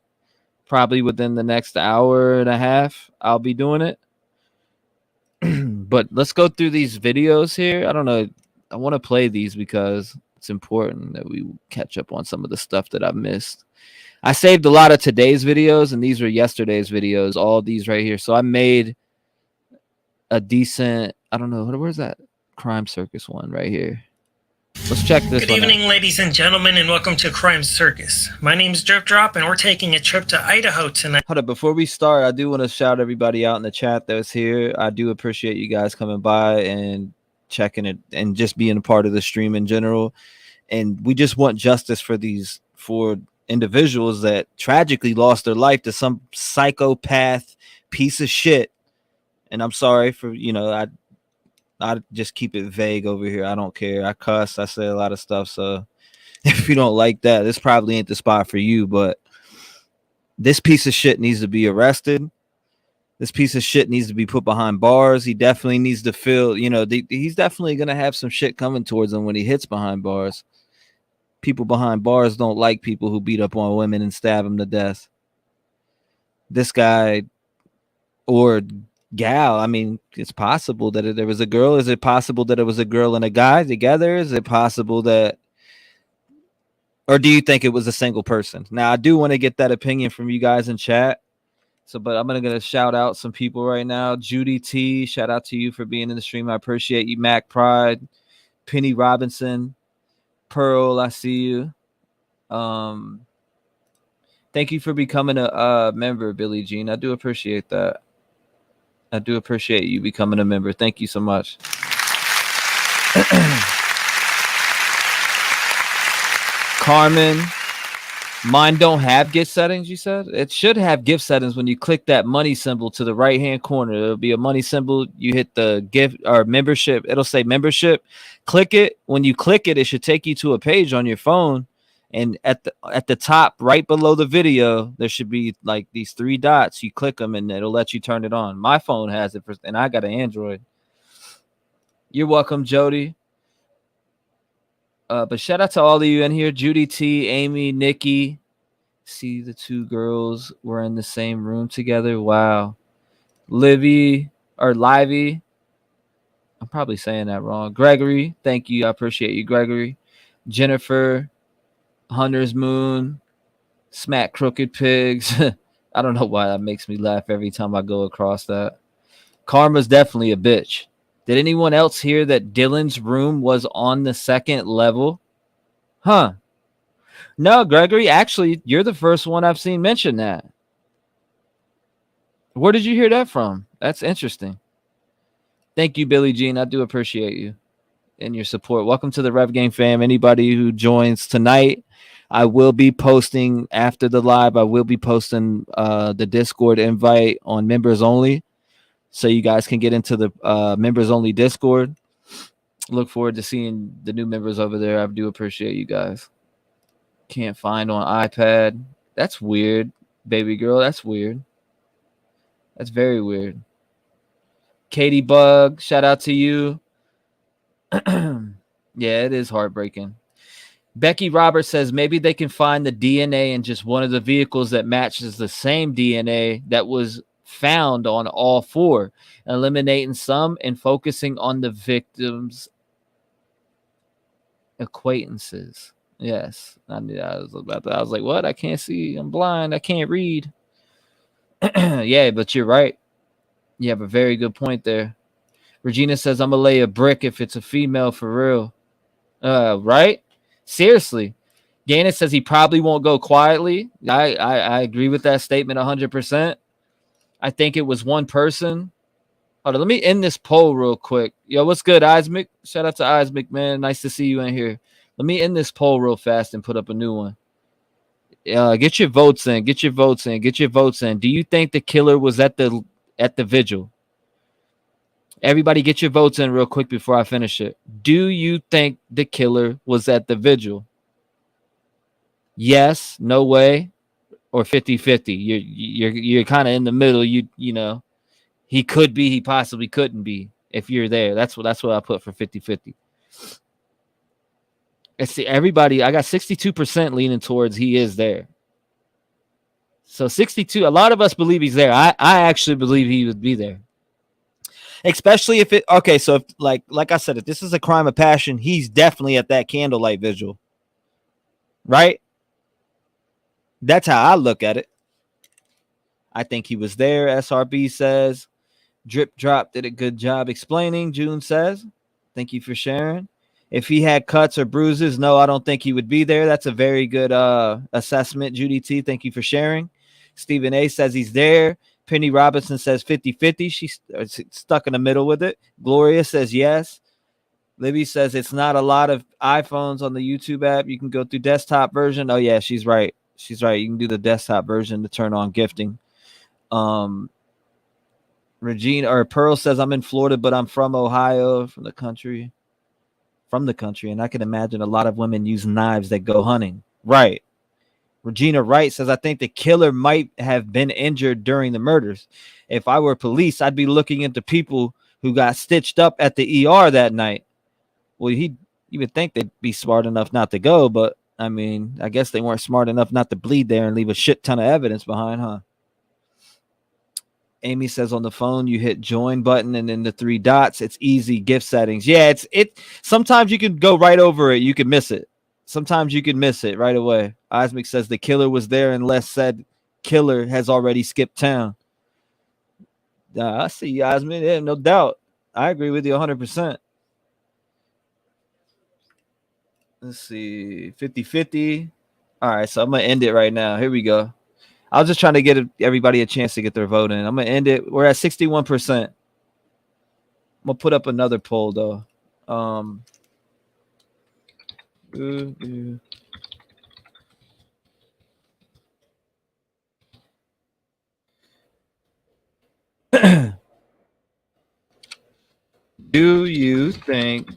S1: Probably within the next hour and a half, I'll be doing it. But let's go through these videos here. I don't know. I want to play these because it's important that we catch up on some of the stuff that I've missed. I saved a lot of today's videos, and these were yesterday's videos, all these right here. So I made a decent, I don't know, where's that Crime Circus one right here? Let's check this.
S9: Good evening, ladies and gentlemen, and welcome to Crime Circus. My name is Drip Drop, and we're taking a trip to Idaho tonight.
S1: Hold up, before we start, I do want to shout everybody out in the chat that was here. I do appreciate you guys coming by and checking it and just being a part of the stream in general. And we just want justice for these four individuals that tragically lost their life to some psychopath piece of shit. And I'm sorry for, I just keep it vague over here. I don't care. I cuss. I say a lot of stuff. So if you don't like that, this probably ain't the spot for you. But this piece of shit needs to be arrested. This piece of shit needs to be put behind bars. He definitely needs to feel, he's definitely going to have some shit coming towards him when he hits behind bars. People behind bars don't like people who beat up on women and stab them to death. This guy or gal, I mean, it's possible that there was a girl. Is it possible that it was a girl and a guy together? Is it possible that, or do you think it was a single person? Now, I do want to get that opinion from you guys in chat. So, but I'm going to shout out some people right now. Judy T, shout out to you for being in the stream. I appreciate you. Mac Pride, Penny Robinson, Pearl, I see you. Thank you for becoming a member, Billie Jean. I do appreciate that. I do appreciate you becoming a member. Thank you so much. Carmen, mine don't have gift settings, you said? It should have gift settings. When you click that money symbol to the right-hand corner, there'll be a money symbol. You hit the gift or membership. It'll say membership. Click it. When you click it, it should take you to a page on your phone. And at the top, right below the video, there should be like these 3 dots. You click them, and it'll let you turn it on. My phone has it, and I got an Android. You're welcome, Jody. But shout out to all of you in here. Judy T, Amy, Nikki. See, the 2 girls were in the same room together. Wow. Livy. I'm probably saying that wrong. Gregory, thank you. I appreciate you, Gregory. Jennifer. Hunter's Moon, Smack Crooked Pigs. I don't know why that makes me laugh every time I go across that. Karma's definitely a bitch. Did anyone else hear that Dylan's room was on the 2nd level? Huh. No, Gregory, actually, you're the first one I've seen mention that. Where did you hear that from? That's interesting. Thank you, Billie Jean. I do appreciate you and your support. Welcome to the Rev Game fam. Anybody who joins tonight, I will be posting after the live. I will be posting the Discord invite on members only, so you guys can get into the members only Discord. Look forward to seeing the new members over there. I do appreciate you guys. Can't find on iPad. That's weird, baby girl. That's weird. That's very weird. Katie Bug, shout out to you. Yeah, it is heartbreaking. Becky Roberts says maybe they can find the DNA in just one of the vehicles that matches the same DNA that was found on all 4, eliminating some and focusing on the victim's acquaintances. Yes, I knew I was about that. I was like, what? I can't see. I'm blind. I can't read. Yeah, but you're right. You have a very good point there. Regina says, I'm going to lay a brick if it's a female for real. Right? Seriously. Gannett says he probably won't go quietly. I agree with that statement 100%. I think it was one person. Hold on, let me end this poll real quick. Yo, what's good, Isaac? Shout out to Isaac, man. Nice to see you in here. Let me end this poll real fast and put up a new one. Get your votes in. Get your votes in. Get your votes in. Do you think the killer was at the vigil? Everybody get your votes in real quick before I finish it. Do you think the killer was at the vigil? Yes, no way, or 50-50. You're kind of in the middle. You know, he could be, he possibly couldn't be if you're there. That's what I put for 50-50. Let's see, everybody, I got 62% leaning towards he is there. So 62, a lot of us believe he's there. I actually believe he would be there. Especially if it, okay, so if, like I said, if this is a crime of passion, he's definitely at that candlelight vigil. Right? That's how I look at it. I think he was there, SRB says. Drip Drop did a good job explaining, June says. Thank you for sharing. If he had cuts or bruises, no, I don't think he would be there. That's a very good assessment, Judy T. Thank you for sharing. Stephen A. says he's there. Penny Robinson says 50-50. She's stuck in the middle with it. Gloria says yes. Libby says it's not a lot of iPhones on the YouTube app. You can go through desktop version. Oh, yeah, she's right. She's right. You can do the desktop version to turn on gifting. Regina or Pearl says I'm in Florida, but I'm from Ohio, from the country, and I can imagine a lot of women use knives that go hunting. Right. Regina Wright says I think the killer might have been injured during the murders. If I were police, I'd be looking into people who got stitched up at the ER that night. Well, you would think they'd be smart enough not to go, but I mean, I guess they weren't smart enough not to bleed there and leave a shit ton of evidence behind, huh? Amy says on the phone, you hit join button and then the 3 dots. It's easy gift settings. Yeah, it. Sometimes you can go right over it. You can miss it. Sometimes you can miss it right away. Osmic says the killer was there and Les said killer has already skipped town. I see you, Osmic. Yeah, no doubt. I agree with you 100%. Let's see. 50-50. All right, so I'm going to end it right now. Here we go. I was just trying to get everybody a chance to get their vote in. I'm going to end it. We're at 61%. I'm going to put up another poll, though. Do you think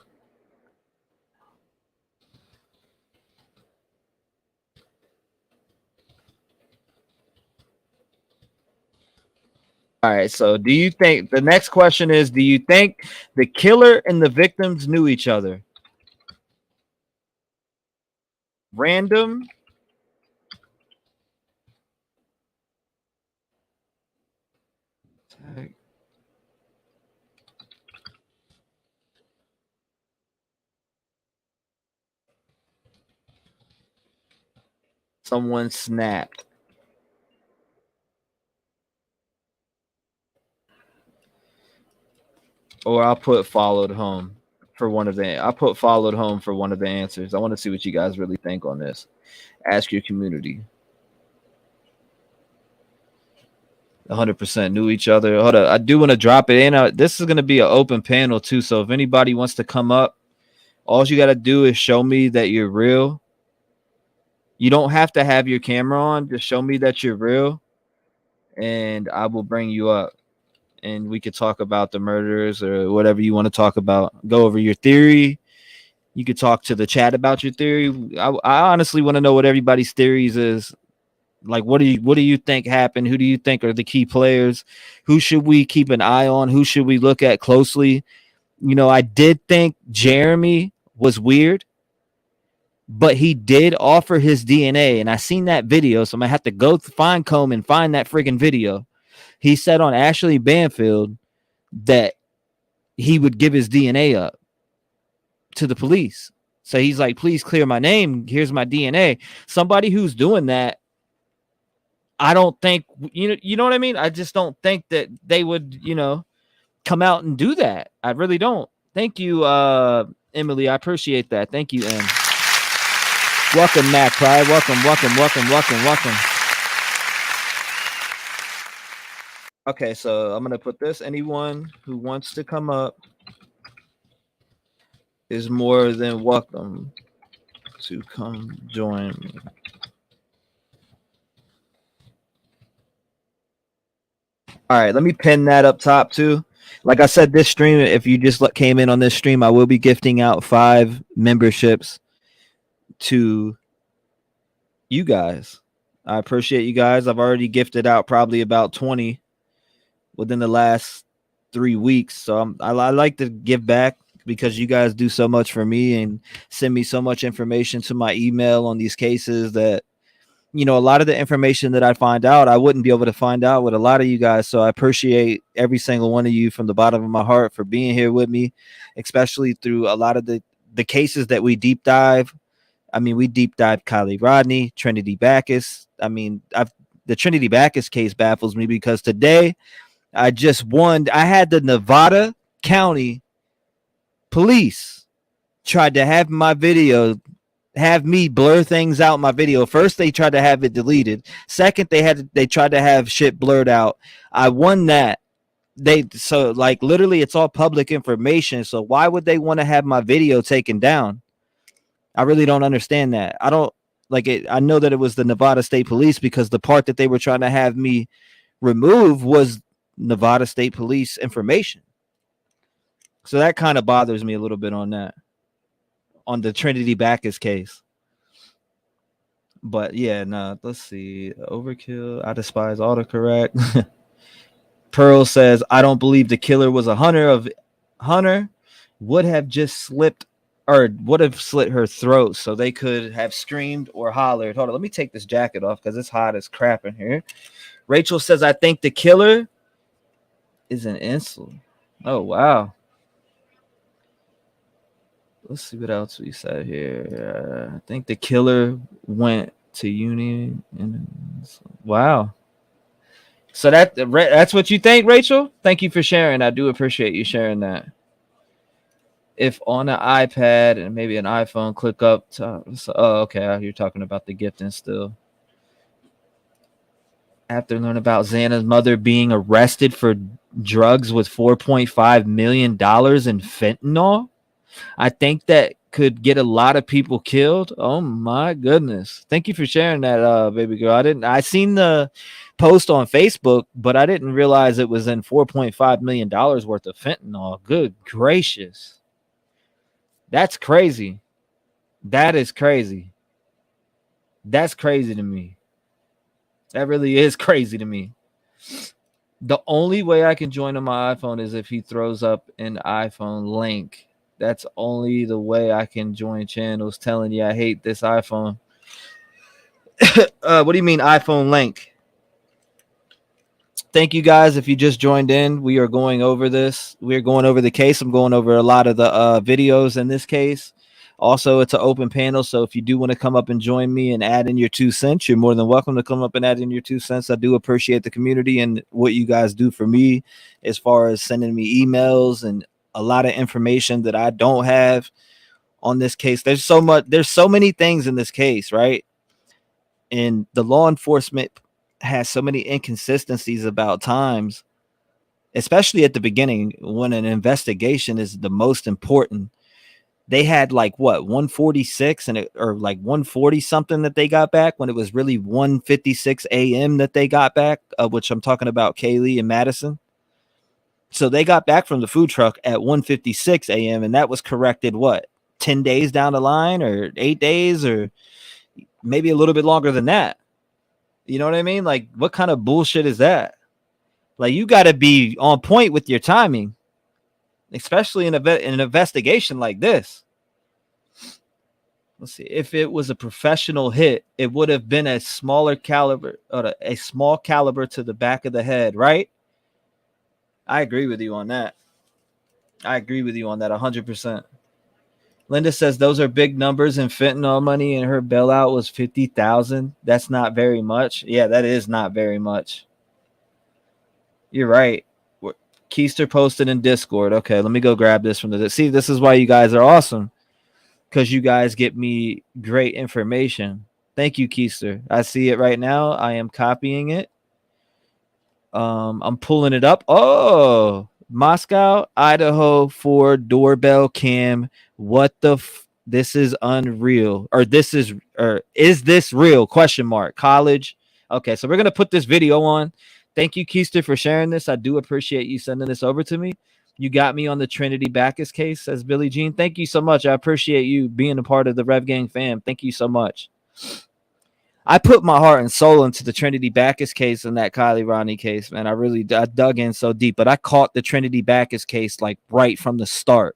S1: all right, so do you think the next question is, do you think the killer and the victims knew each other? Random. Someone snapped. Or I'll put followed home for one of the. I'll put followed home for one of the answers. I want to see what you guys really think on this. Ask your community. 100% knew each other. Hold up. I do want to drop it in. This is going to be an open panel too. So if anybody wants to come up, all you got to do is show me that you're real. You don't have to have your camera on. Just show me that you're real, and I will bring you up. And we could talk about the murders or whatever you want to talk about. Go over your theory. You could talk to the chat about your theory. I honestly want to know what everybody's theories is. Like, what do you think happened? Who do you think are the key players? Who should we keep an eye on? Who should we look at closely? You know, I did think Jeremy was weird, but he did offer his DNA, and I seen that video, so I'm gonna have to go find Comb and find that freaking video. He said on Ashley Banfield that he would give his DNA up to the police. So he's like, please clear my name. Here's my DNA. Somebody who's doing that, I don't think, you know what I mean? I just don't think that they would, come out and do that. I really don't. Thank you, Emily. I appreciate that. Thank you, Em. Welcome, Matt Pride. Welcome. Okay, so I'm going to put this. Anyone who wants to come up is more than welcome to come join me. All right, let me pin that up top too. Like I said, this stream, if you just came in on this stream, I will be gifting out 5 memberships to you guys. I appreciate you guys. I've already gifted out probably about 20 within the last 3 weeks. So I like to give back because you guys do so much for me and send me so much information to my email on these cases that, a lot of the information that I find out, I wouldn't be able to find out with a lot of you guys. So I appreciate every single one of you from the bottom of my heart for being here with me, especially through a lot of the cases that we deep dive. I mean, we deep dive Kylie Rodney, Trinity Backus. I mean, the Trinity Backus case baffles me because today I just won. I had the Nevada County Police tried to have my video, have me blur things out in my video. First, they tried to have it deleted. Second, they tried to have shit blurred out. I won that. So like literally it's all public information. So why would they want to have my video taken down? I really don't understand that. I don't like it. I know that it was the Nevada State Police because the part that they were trying to have me remove was Nevada State Police information. So that kind of bothers me a little bit on that, on the Trinity Bacchus case. But yeah, no, let's see. Overkill. I despise autocorrect. Pearl says, I don't believe the killer was a Hunter would have just slipped or would have slit her throat so they could have screamed or hollered. Hold on, let me take this jacket off because it's hot as crap in here. Rachel says, I think the killer is an insult. Oh, wow. Let's see what else we said here. I think the killer went to uni. Wow. So that's what you think, Rachel? Thank you for sharing. I do appreciate you sharing that. If on an iPad and maybe an iPhone, click up. Okay. You're talking about the gifting still. After learning about Xana's mother being arrested for drugs with $4.5 million in fentanyl, I think that could get a lot of people killed. Oh my goodness. Thank you for sharing that, baby girl. I seen the post on Facebook, but I didn't realize it was in $4.5 million worth of fentanyl. Good gracious. That's crazy. That is crazy. That's crazy to me. That really is crazy to me. The only way I can join on my iPhone is if he throws up an iPhone link. That's only the way I can join channels. Telling you I hate this iPhone. What do you mean iPhone link? Thank you guys. If you just joined in, we are going over this. We're going over the case. I'm going over a lot of the videos in this case. Also, it's an open panel, so if you do want to come up and join me and add in your 2 cents, you're more than welcome to come up and add in your 2 cents. I do appreciate the community and what you guys do for me as far as sending me emails and a lot of information that I don't have on this case. There's so many things in this case, right? And the law enforcement has so many inconsistencies about times, especially at the beginning when an investigation is the most important. They had like what 146 or like 140 something that they got back when it was really 1:56 a.m. that they got back, which I'm talking about Kaylee and Madison. So they got back from the food truck at 1:56 a.m. and that was corrected what 10 days down the line or 8 days or maybe a little bit longer than that. You know what I mean? Like what kind of bullshit is that? Like you got to be on point with your timing. Especially in an investigation like this. Let's see. If it was a professional hit, it would have been a smaller caliber or a small caliber to the back of the head, right? I agree with you on that. I agree with you on that 100%. Linda says those are big numbers in fentanyl money and her bailout was 50,000. That's not very much. Yeah, that is not very much. You're right. Keister posted in Discord. Okay, let me go grab this from the. See, this is why you guys are awesome, because you guys get me great information. Thank you, Keister. I see it right now. I am copying it. I'm pulling it up. Oh, Moscow, Idaho for doorbell cam. What the? This is unreal. Or is this real? Question mark. College. Okay, so we're gonna put this video on. Thank you, Keister, for sharing this. I do appreciate you sending this over to me. You got me on the Trinity Bacchus case, says Billie Jean. Thank you so much. I appreciate you being a part of the Rev Gang fam. Thank you so much. I put my heart and soul into the Trinity Bacchus case and that Kylie Ronnie case, man. I dug in so deep, but I caught the Trinity Bacchus case like right from the start.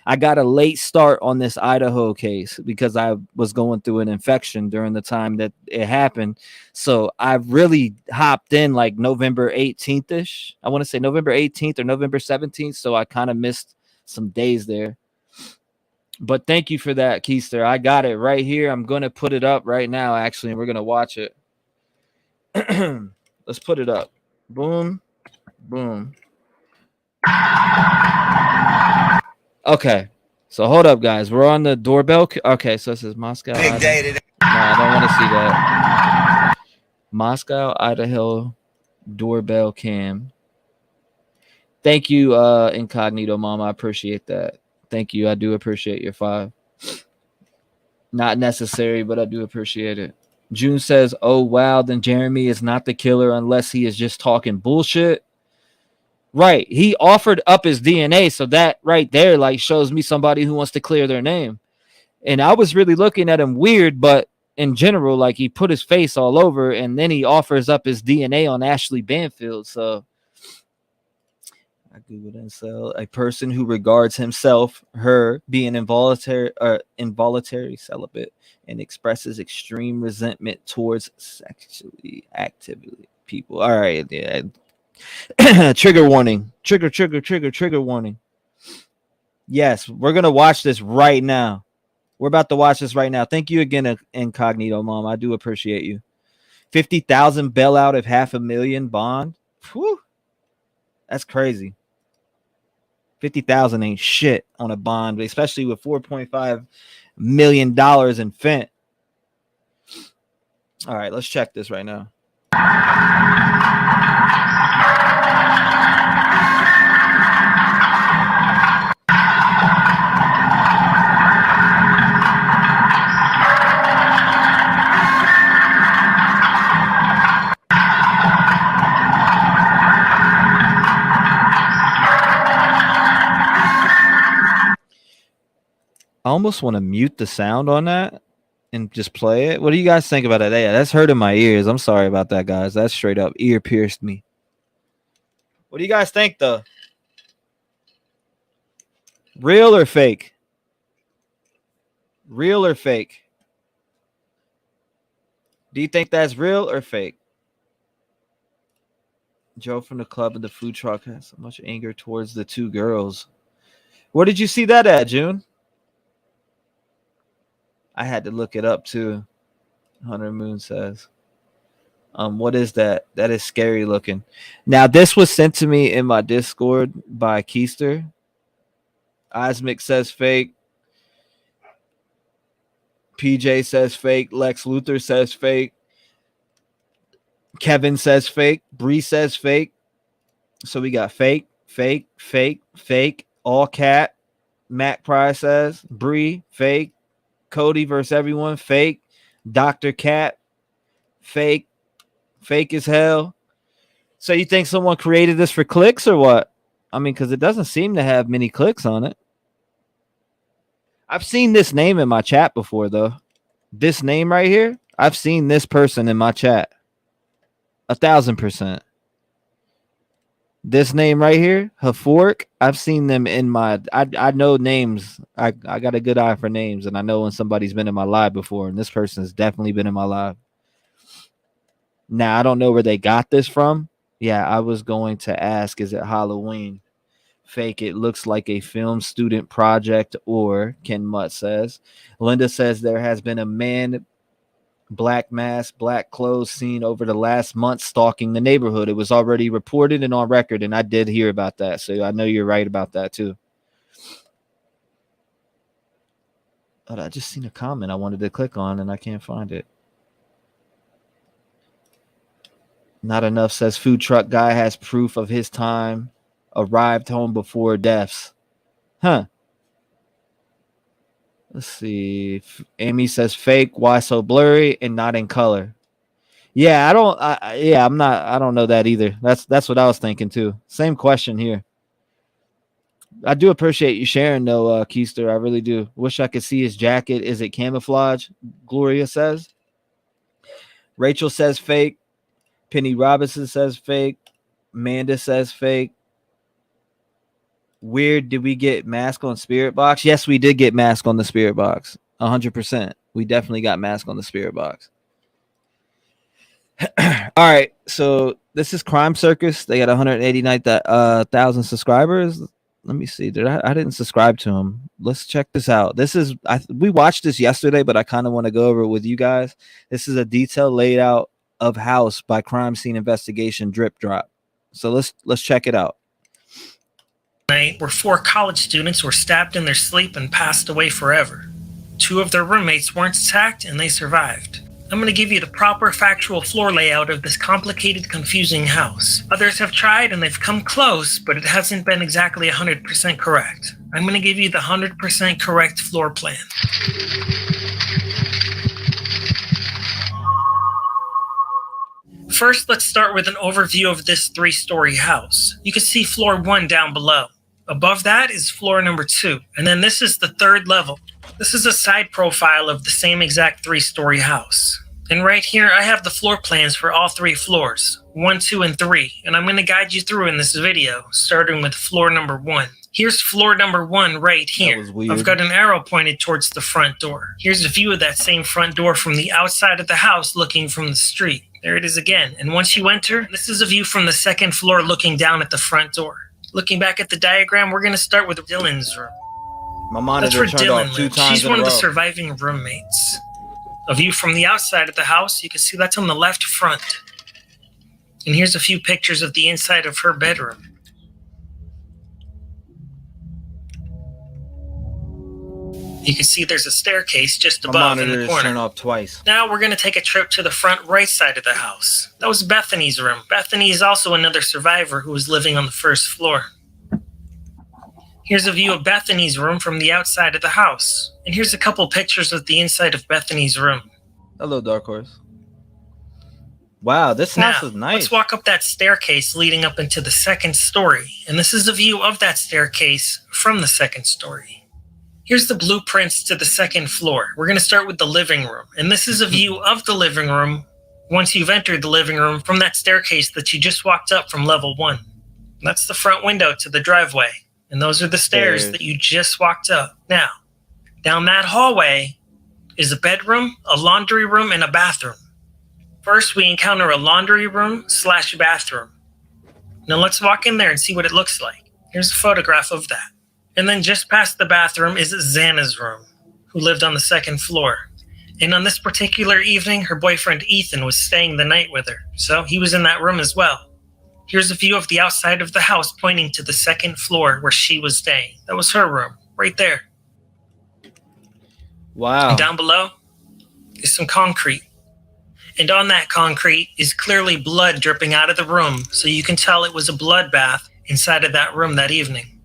S1: I got a late start on this Idaho case because I was going through an infection during the time that it happened. So I really hopped in like November 18th-ish. I want to say November 18th or November 17th. So I kind of missed some days there. But thank you for that, Keister. I got it right here. I'm going to put it up right now, actually, and we're going to watch it. Let's put it up. Boom, boom. Okay. So hold up, guys. We're on the doorbell. Okay, so it says Moscow.
S7: Big day today.
S1: No, I don't want to see that. Moscow, Idaho doorbell cam. Thank you, Incognito Mom. I appreciate that. Thank you. I do appreciate your 5. Not necessary, but I do appreciate it. June says, oh, wow, then Jeremy is not the killer unless he is just talking bullshit. Right. He offered up his DNA, so that right there like shows me somebody who wants to clear their name. And I was really looking at him weird, but in general, like he put his face all over and then he offers up his DNA on Ashley Banfield. So I Googled incel, a person who regards himself, her, being involuntary celibate and expresses extreme resentment towards sexually actively people. All right, yeah. Trigger warning. Trigger warning. Yes, we're gonna watch this right now. We're about to watch this right now. Thank you again, Incognito Mom. I do appreciate you. 50,000 bailout of $500,000 bond. Whew. That's crazy. 50,000 ain't shit on a bond, especially with $4.5 million in Fent. All right, let's check this right now. I almost want to mute the sound on that and just play it. What do you guys think about that? Yeah, that's hurting my ears. I'm sorry about that, guys. That straight up ear pierced me. What do you guys think, though? Real or fake? Real or fake? Do you think that's real or fake? Joe from the club and the food truck has so much anger towards the 2 girls. Where did you see that at, June? I had to look it up too. Hunter Moon says. What is that? That is scary looking. Now, this was sent to me in my Discord by Keister. Osmic says fake. PJ says fake. Lex Luthor says fake. Kevin says fake. Bree says fake. So we got fake, fake, fake, fake. All cat. Matt Price says Bree, fake. Cody versus everyone, fake. Dr. Cat, fake. Fake as hell. So you think someone created this for clicks or what? I mean, because it doesn't seem to have many clicks on it. I've seen this name in my chat before, though. This name right here, I've seen this person in my chat. 1,000%. This name right here, Hafork, I've seen them in my... I know names. I got a good eye for names, and I know when somebody's been in my live before, and this person's definitely been in my live. Now, I don't know where they got this from. Yeah, I was going to ask, is it Halloween? Fake, it looks like a film student project, or Ken Mutt says. Linda says there has been a man, black mask, black clothes seen over the last month stalking the neighborhood. It was already reported and on record, and I did hear about that. So I know you're right about that too. But I just seen a comment I wanted to click on and I can't find it. Not enough says food truck guy has proof of his time. Arrived home before deaths. Huh. Let's see. Amy says fake. Why so blurry and not in color? Yeah, I don't know that either. That's what I was thinking too. Same question here. I do appreciate you sharing though, Keister. I really do. Wish I could see his jacket. Is it camouflage? Gloria says. Rachel says fake. Penny Robinson says fake. Amanda says fake. Weird. Did we get mask on Spirit Box? Yes, we did get mask on the Spirit Box. 100%. We definitely got mask on the Spirit Box. All right. So this is Crime Circus. They got 189,000 subscribers. Let me see. I didn't subscribe to them. Let's check this out. We watched this yesterday, but I kind of want to go over it with you guys. This is a detailed layout of house by Crime Scene Investigation Drip Drop. So let's check it out.
S9: night where 4 college students were stabbed in their sleep and passed away forever. 2 of their roommates weren't attacked and they survived. I'm going to give you the proper factual floor layout of this complicated, confusing house. Others have tried and they've come close, but it hasn't been exactly 100% correct. I'm going to give you the 100% correct floor plan. First, let's start with an overview of this 3-story house. You can see floor 1 down below. Above that is floor number 2, and then this is the 3rd level. This is a side profile of the same exact 3-story house. And right here, I have the floor plans for all 3 floors, 1, 2, and 3, and I'm going to guide you through in this video, starting with floor number 1. Here's floor number 1 right here. I've got an arrow pointed towards the front door. Here's a view of that same front door from the outside of the house looking from the street. There it is again. And once you enter, this is a view from the 2nd floor looking down at the front door. Looking back at the diagram, we're going to start with Dylan's room.
S1: My monitor
S9: That's where
S1: turned
S9: Dylan
S1: off 2
S9: lives.
S1: times
S9: She's
S1: in
S9: one
S1: a
S9: of the
S1: row.
S9: surviving roommates. A view from the outside of the house, you can see that's on the left front. And here's a few pictures of the inside of her bedroom. You can see there's a staircase just
S1: My
S9: above in
S1: monitor
S9: the
S1: is
S9: corner.
S1: turned off twice.
S9: Now we're going to take a trip to the front right side of the house. That was Bethany's room. Bethany is also another survivor who was living on the 1st floor. Here's a view of Bethany's room from the outside of the house. And here's a couple pictures of the inside of Bethany's room.
S1: Hello, Dark Horse. Wow, this house is nice.
S9: Let's walk up that staircase leading up into the 2nd story. And this is a view of that staircase from the 2nd story. Here's the blueprints to the 2nd floor. We're going to start with the living room. And this is a view of the living room once you've entered the living room from that staircase that you just walked up from level 1. That's the front window to the driveway. And those are the stairs that you just walked up. Now, down that hallway is a bedroom, a laundry room, and a bathroom. First, we encounter a laundry room / bathroom. Now let's walk in there and see what it looks like. Here's a photograph of that. And then just past the bathroom is Xana's room, who lived on the 2nd floor. And on this particular evening, her boyfriend Ethan was staying the night with her. So he was in that room as well. Here's a view of the outside of the house pointing to the 2nd floor where she was staying. That was her room, right there.
S1: Wow.
S9: And down below is some concrete. And on that concrete is clearly blood dripping out of the room, so you can tell it was a bloodbath inside of that room that evening.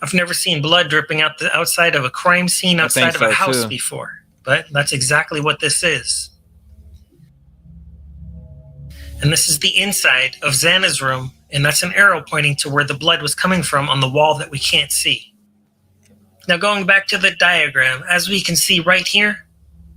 S9: I've never seen blood dripping out the outside of a crime scene outside of a house before, but that's exactly what this is. And this is the inside of Xana's room, and that's an arrow pointing to where the blood was coming from on the wall that we can't see. Now going back to the diagram, as we can see right here,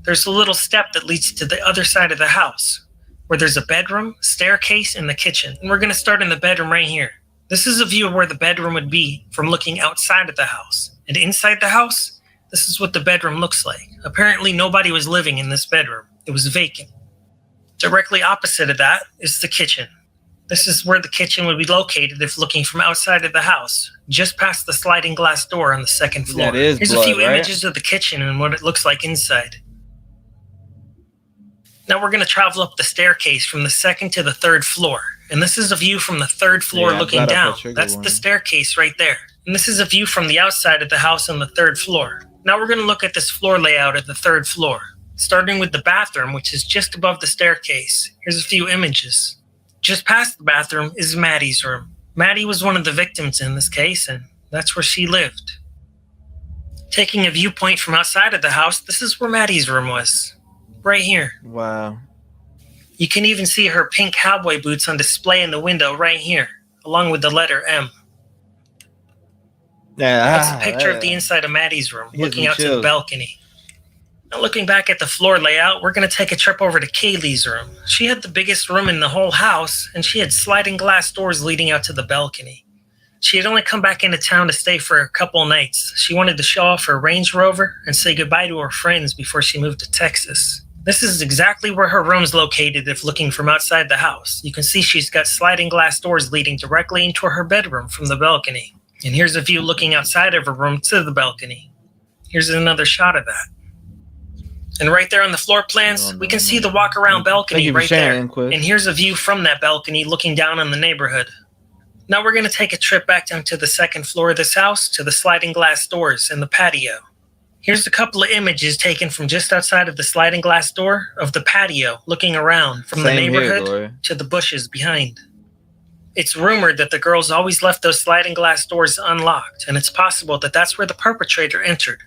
S9: there's a little step that leads to the other side of the house, where there's a bedroom, staircase, and the kitchen. And we're going to start in the bedroom right here. This is a view of where the bedroom would be from looking outside of the house. And inside the house, this is what the bedroom looks like. Apparently nobody was living in this bedroom. It was vacant. Directly opposite of that is the kitchen. This is where the kitchen would be located if looking from outside of the house, just past the sliding glass door on the 2nd floor. Here's a few images of the kitchen and what it looks like inside. Now we're going to travel up the staircase from the 2nd to the 3rd floor. And this is a view from the 3rd floor looking down. That's the staircase right there. And this is a view from the outside of the house on the 3rd floor. Now we're going to look at this floor layout at the 3rd floor, starting with the bathroom, which is just above the staircase. Here's a few images. Just past the bathroom is Maddie's room. Maddie was one of the victims in this case, and that's where she lived. Taking a viewpoint from outside of the house, this is where Maddie's room was. Right here.
S1: Wow.
S9: You can even see her pink cowboy boots on display in the window right here, along with the letter M. That's a picture of the inside of Maddie's room, looking out to the balcony. Now looking back at the floor layout, we're going to take a trip over to Kaylee's room. She had the biggest room in the whole house, and she had sliding glass doors leading out to the balcony. She had only come back into town to stay for a couple nights. She wanted to show off her Range Rover and say goodbye to her friends before she moved to Texas. This is exactly where her room's located if looking from outside the house. You can see she's got sliding glass doors leading directly into her bedroom from the balcony. And here's a view looking outside of her room to the balcony. Here's another shot of that. And right there on the floor plans, we can see the walk-around balcony right there. And here's a view from that balcony looking down on the neighborhood. Now we're going to take a trip back down to the second floor of this house to the sliding glass doors and the patio. Here's a couple of images taken from just outside of the sliding glass door of the patio, looking around from the neighborhood to the bushes behind. It's rumored that the girls always left those sliding glass doors unlocked, and it's possible that that's where the perpetrator entered.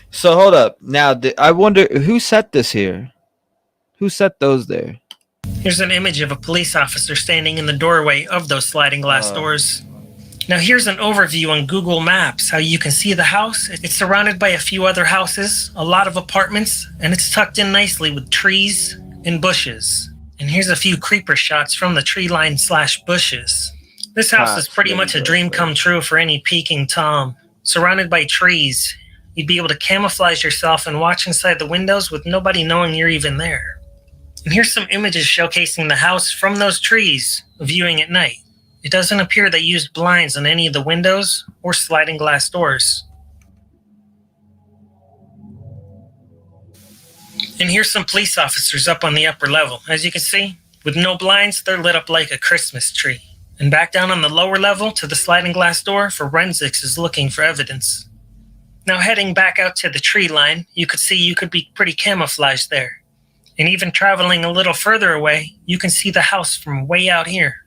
S1: So hold up. Now, I wonder who set this here? Who set those there?
S9: Here's an image of a police officer standing in the doorway of those sliding glass doors. Now here's an overview on Google Maps, how you can see the house. It's surrounded by a few other houses, a lot of apartments, and it's tucked in nicely with trees and bushes. And here's a few creeper shots from the tree line / bushes. This house is pretty much a dream come true for any Peking Tom. Surrounded by trees, you'd be able to camouflage yourself and watch inside the windows with nobody knowing you're even there. And here's some images showcasing the house from those trees, viewing at night. It doesn't appear they used blinds on any of the windows or sliding glass doors. And here's some police officers up on the upper level. As you can see, with no blinds, they're lit up like a Christmas tree. And back down on the lower level to the sliding glass door, forensics is looking for evidence. Now heading back out to the tree line, you could see you could be pretty camouflaged there. And even traveling a little further away, you can see the house from way out here.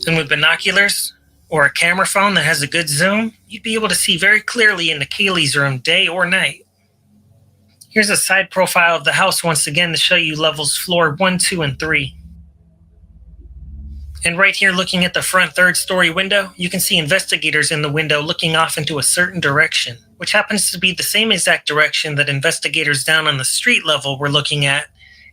S9: And with binoculars or a camera phone that has a good zoom, you'd be able to see very clearly into Kaylee's room day or night. Here's a side profile of the house once again to show you levels floor 1, 2, and 3. And right here looking at the front third-story window, you can see investigators in the window looking off into a certain direction, which happens to be the same exact direction that investigators down on the street level were looking at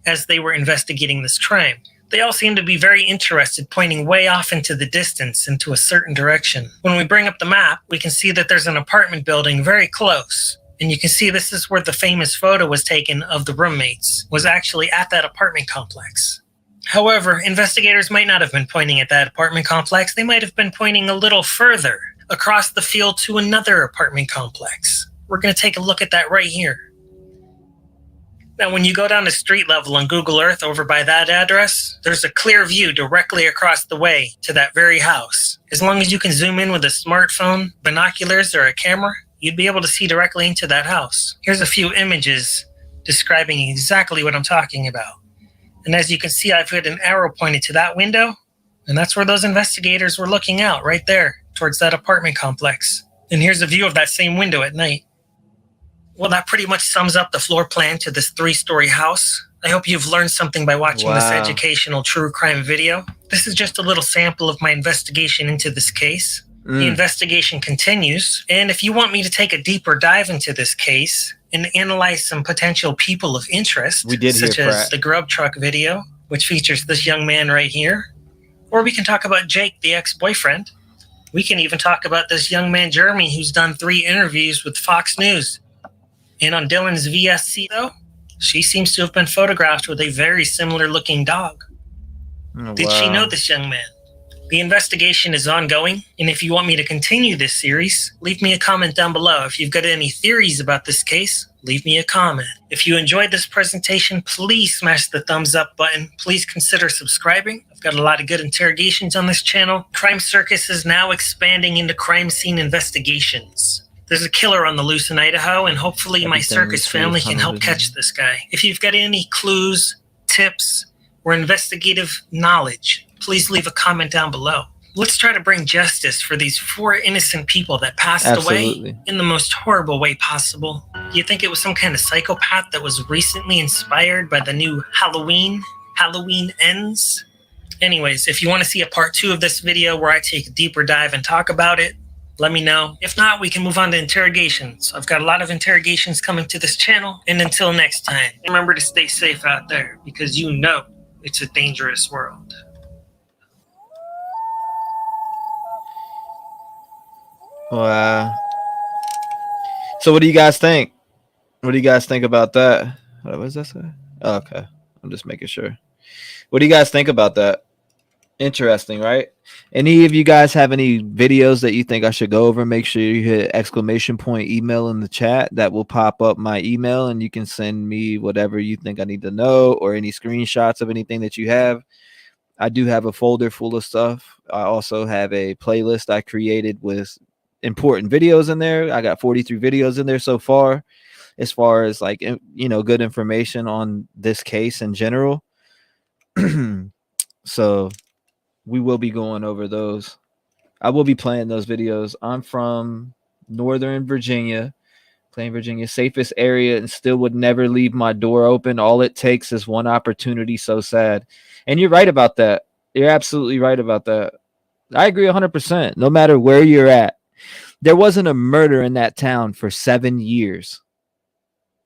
S9: as they were investigating this crime. They all seem to be very interested, pointing way off into the distance, into a certain direction. When we bring up the map, we can see that there's an apartment building very close. And you can see this is where the famous photo was taken of the roommates, was actually at that apartment complex. However, investigators might not have been pointing at that apartment complex. They might have been pointing a little further across the field to another apartment complex. We're going to take a look at that right here. Now, when you go down to street level on Google Earth over by that address, there's a clear view directly across the way to that very house. As long as you can zoom in with a smartphone, binoculars, or a camera, you'd be able to see directly into that house. Here's a few images describing exactly what I'm talking about. And as you can see, I've had an arrow pointed to that window, and that's where those investigators were looking out, right there, towards that apartment complex. And here's a view of that same window at night. Well, that pretty much sums up the floor plan to this 3-story house. I hope you've learned something by watching this educational true crime video. This is just a little sample of my investigation into this case. The investigation continues, and if you want me to take a deeper dive into this case and analyze some potential people of interest, such as the Grub Truck video, which features this young man right here, or we can talk about Jake, the ex-boyfriend. We can even talk about this young man, Jeremy, who's done 3 interviews with Fox News. And on Dylan's VSC, though, she seems to have been photographed with a very similar-looking dog. Did she know this young man? The investigation is ongoing, and if you want me to continue this series, leave me a comment down below. If you've got any theories about this case, leave me a comment. If you enjoyed this presentation, please smash the thumbs up button. Please consider subscribing. I've got a lot of good interrogations on this channel. Crime Circus is now expanding into crime scene investigations. There's a killer on the loose in Idaho, and hopefully my circus family can help catch this guy. If you've got any clues, tips, or investigative knowledge, please leave a comment down below. Let's try to bring justice for these 4 innocent people that passed away in the most horrible way possible. Do you think it was some kind of psychopath that was recently inspired by the new Halloween Ends? Anyways, if you want to see a part 2 of this video where I take a deeper dive and talk about it, let me know. If not, we can move on to interrogations. I've got a lot of interrogations coming to this channel. And until next time, remember to stay safe out there, because you know it's a dangerous world.
S1: Wow. So what do you guys think? What do you guys think about that? What does that say? Oh, okay. I'm just making sure. What do you guys think about that? Interesting, right? Any of you guys have any videos that you think I should go over? Make sure you hit !email in the chat. That will pop up my email, and you can send me whatever you think I need to know, or any screenshots of anything that you have. I do have a folder full of stuff. I also have a playlist I created with important videos in there. I got 43 videos in there so far, as far as like, you know, good information on this case in general. So we will be going over those. I will be playing those videos. I'm from Northern Virginia, Plain Virginia, safest area, and still would never leave my door open. All it takes is one opportunity. So sad. And you're right about that. You're absolutely right about that. I agree 100%. No matter where you're at, there wasn't a murder in that town for 7 years,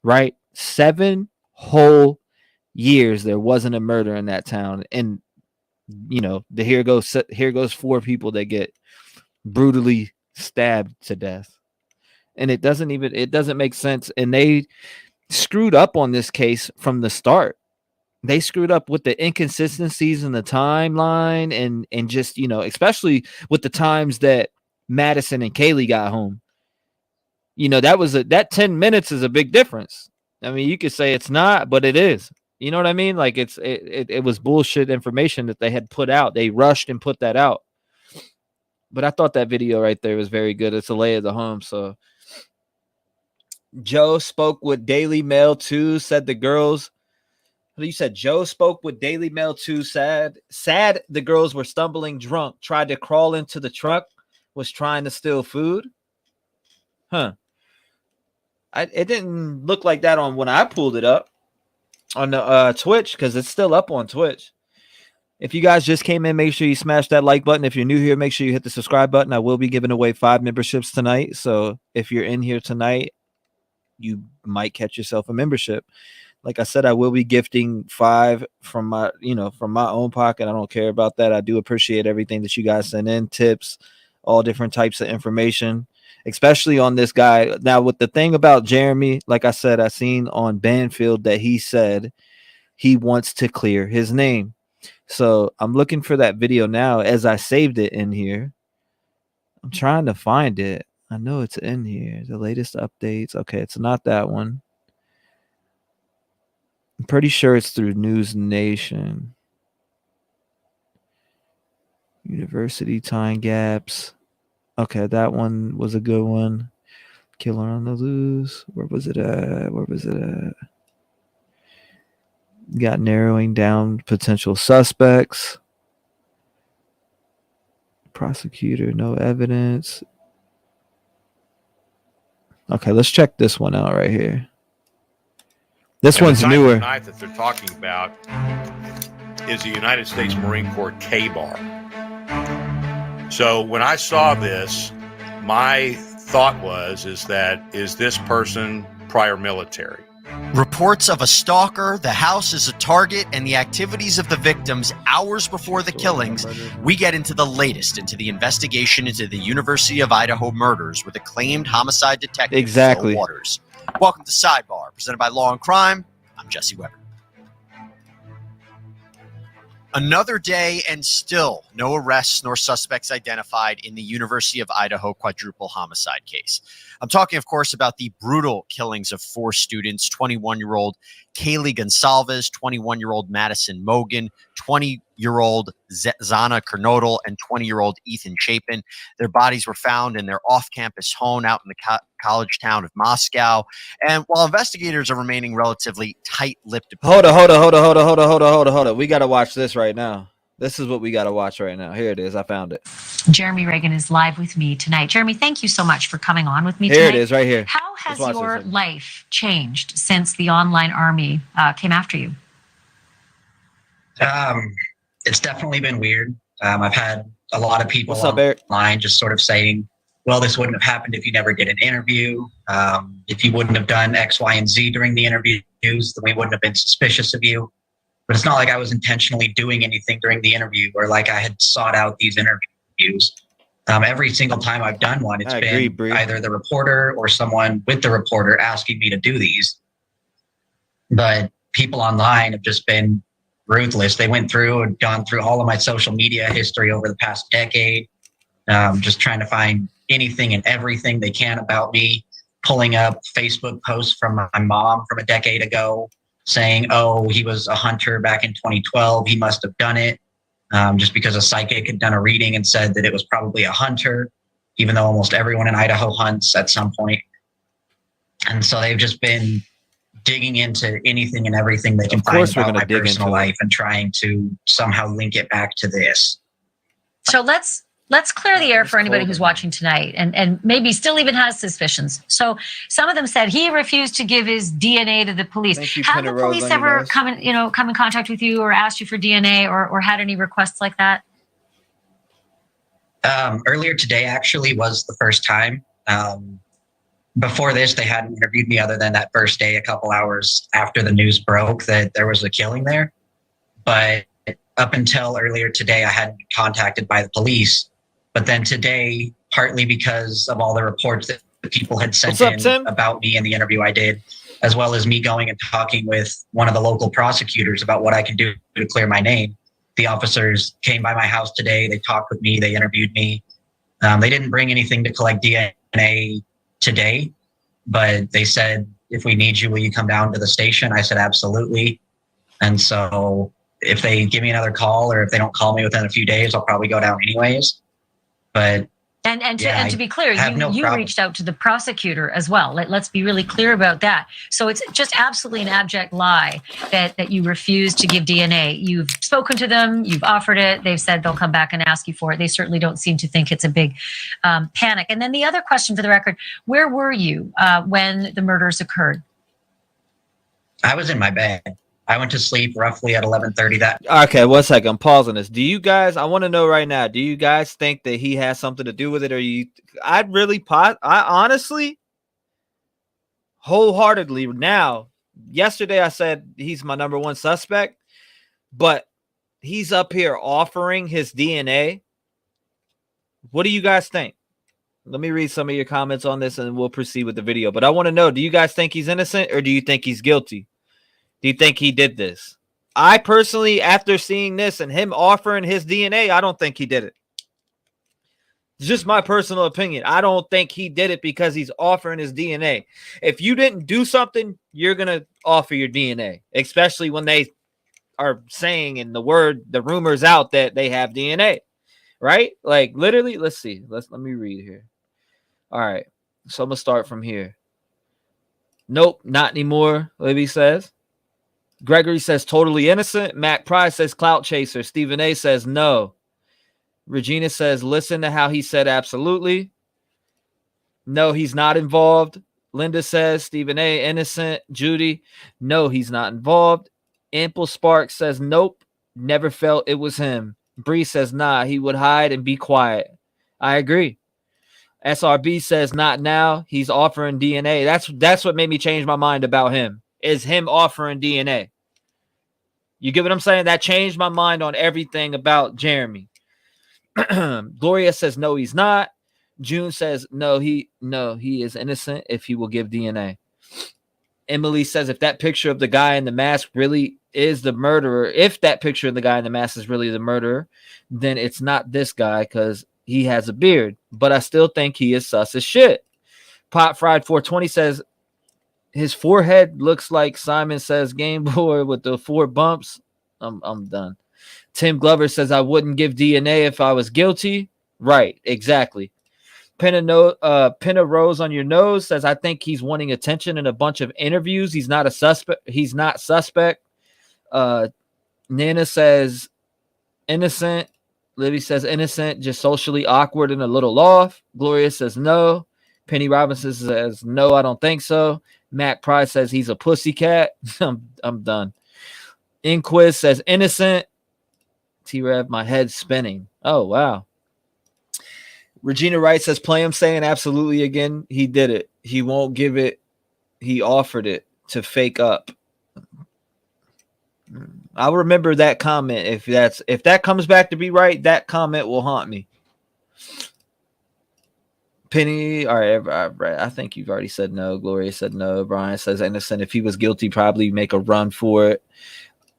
S1: right? 7 whole years there wasn't a murder in that town. And, you know, here goes 4 people that get brutally stabbed to death. And it doesn't make sense. And they screwed up on this case from the start. They screwed up with the inconsistencies in the timeline and just, you know, especially with the times that Madison and Kaylee got home. You know, that 10 minutes is a big difference. I mean, you could say it's not, but it is. You know what I mean? Like it was bullshit information that they had put out. They rushed and put that out. But I thought that video right there was very good. It's a lay of the home. So Joe spoke with Daily Mail 2, said the girls. You said Joe spoke with Daily Mail 2, sad the girls were stumbling drunk, tried to crawl into the truck, was trying to steal food. Huh. It didn't look like that on when I pulled it up on the Twitch, because it's still up on Twitch. If you guys just came in, make sure you smash that like button. If you're new here, make sure you hit the subscribe button. I will be giving away 5 memberships tonight. So if you're in here tonight, you might catch yourself a membership. Like I said, I will be gifting 5 from my own pocket. I don't care about that. I do appreciate everything that you guys send in, tips, all different types of information, especially on this guy. Now, with the thing about Jeremy, like I said, I seen on Banfield that he said he wants to clear his name. So I'm looking for that video now as I saved it in here. I'm trying to find it. I know it's in here. The latest updates. Okay, it's not that one. I'm pretty sure it's through News Nation. University time gaps. Okay, that one was a good one. Killer on the loose. Where was it at? Got narrowing down potential suspects. Prosecutor, no evidence. Okay, let's check this one out right here. This one's newer.
S10: The knife that they're talking about is the United States Marine Corps K-bar. So when I saw this, my thought is this person prior military?
S11: Reports of a stalker, the house is a target, and the activities of the victims hours before the killings. We get into the latest into the investigation into the University of Idaho murders with acclaimed homicide detective Phil Waters. Welcome to Sidebar, presented by Law and Crime. I'm Jesse Weber. Another day and still no arrests nor suspects identified in the University of Idaho quadruple homicide case. I'm talking, of course, about the brutal killings of 4 students, 21-year-old Kaylee Gonsalves, 21-year-old Madison Mogan, 20-year-old Zana Kernodle, and 20-year-old Ethan Chapin. Their bodies were found in their off-campus home out in the college town of Moscow. And while investigators are remaining relatively tight-lipped.
S1: Hold on. We got to watch this right now. This is what we got to watch right now. Here it is. I found it.
S12: Jeremy Reagan is live with me tonight. Jeremy, thank you so much for coming on with me tonight.
S1: Here it is right here.
S12: How has your life changed since the online army came after you?
S2: It's definitely been weird. I've had a lot of people
S1: Eric?
S2: online just sort of saying, well, this wouldn't have happened if you never did an interview. If you wouldn't have done X, Y, and Z during the interviews, then we wouldn't have been suspicious of you. But it's not like I was intentionally doing anything during the interview or like I had sought out these interviews. Every single time I've done one, it's been either the reporter or someone with the reporter asking me to do these. But people online have just been ruthless. They went through and gone through all of my social media history over the past decade, just trying to find anything and everything they can about me, pulling up Facebook posts from my mom from a decade ago saying, oh, he was a hunter back in 2012. He must have done it. just because a psychic had done a reading and said that it was probably a hunter, even though almost everyone in Idaho hunts at some point. And so they've just been digging into anything and everything they can find about my personal life and trying to somehow link it back to this.
S12: So let's clear the air for anybody who's watching tonight and maybe still even has suspicions. So some of them said he refused to give his DNA to the police. Have the police ever come in contact with you or asked you for DNA or had any requests like that?
S2: Earlier today actually was the first time. Before this, they hadn't interviewed me other than that first day, a couple hours after the news broke that there was a killing there. But up until earlier today, I hadn't been contacted by the police. But then today, partly because of all the reports that people had sent in about me and the interview I did, as well as me going and talking with one of the local prosecutors about what I can do to clear my name, the officers came by my house today. They talked with me. They interviewed me. They didn't bring anything to collect DNA today, but they said, if we need you, will you come down to the station? I said, absolutely. And so if they give me another call or if they don't call me within a few days, I'll probably go down anyways. But
S12: And to be clear, you reached out to the prosecutor as well. Let's be really clear about that. So it's just absolutely an abject lie that you refuse to give DNA. You've spoken to them, you've offered it. They've said they'll come back and ask you for it. They certainly don't seem to think it's a big panic. And then the other question for the record, where were you when the murders occurred?
S2: I was in my bed. I went to sleep roughly at 11:30 that.
S1: Okay, 1 second. I'm pausing this. Do you guys, I want to know right now, do you guys think that he has something to do with it? Or I honestly, wholeheartedly now, yesterday I said he's my number one suspect, but he's up here offering his DNA. What do you guys think? Let me read some of your comments on this and we'll proceed with the video. But I want to know, do you guys think he's innocent or do you think he's guilty? Do you think he did this? I personally, after seeing this and him offering his DNA, I don't think he did it. It's just my personal opinion. I don't think he did it because he's offering his DNA. If you didn't do something, you're going to offer your DNA, especially when they are saying in the rumors out that they have DNA, right? Like literally, let's see. Let me read here. All right. So I'm going to start from here. Nope, not anymore, Libby says. Gregory says totally innocent. Mac Price says clout chaser. Stephen A says no. Regina says listen to how he said absolutely. No, he's not involved. Linda says Stephen A innocent. Judy, no, he's not involved. Ample Spark says nope. Never felt it was him. Bree says nah, he would hide and be quiet. I agree. SRB says not now. He's offering DNA. That's what made me change my mind about him. Is him offering DNA. You get what I'm saying? That changed my mind on everything about Jeremy. Gloria says no, he's not. June says no, he is innocent if he will give DNA. Emily says if that picture of the guy in the mask really is the murderer, if that picture of the guy in the mask is really the murderer, then it's not this guy because he has a beard. But I still think he is sus as shit. Pot Fried 420 says his forehead looks like Simon Says Game Boy with the 4 bumps. I'm done. Tim Glover says I wouldn't give DNA if I was guilty. Right, exactly. Pinna Rose on your nose says I think he's wanting attention in a bunch of interviews. He's not a suspect. He's not suspect. Nana says innocent. Libby says innocent, just socially awkward and a little off. Gloria says no. Penny Robinson says no, I don't think so. Mac Price says he's a pussycat. I'm done. Inquiz says innocent. T-REV, my head's spinning. Oh, wow. Regina Wright says play him saying absolutely again. He did it. He won't give it. He offered it to fake up. I'll remember that comment. If that comes back to be right, that comment will haunt me. Penny, all right, I think you've already said no. Gloria said no. Brian says innocent. If he was guilty, probably make a run for it.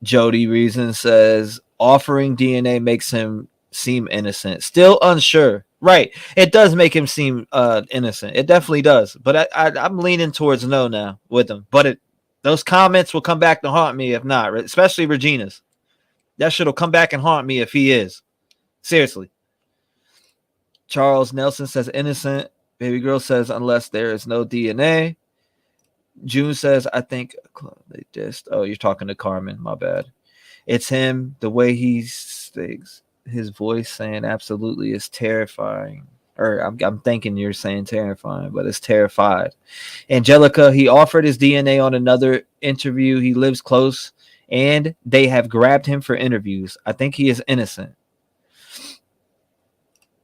S1: Jody Reason says offering DNA makes him seem innocent. Still unsure. Right. It does make him seem innocent. It definitely does. But I'm leaning towards no now with him. But those comments will come back to haunt me if not, especially Regina's. That shit will come back and haunt me if he is. Seriously. Charles Nelson says innocent. Baby girl says unless there is no DNA. June says, I think they just. Oh, you're talking to Carmen. My bad. It's him. The way he speaks, his voice saying absolutely is terrifying. Or I'm thinking you're saying terrifying, but it's terrified. Angelica, he offered his DNA on another interview. He lives close, and they have grabbed him for interviews. I think he is innocent.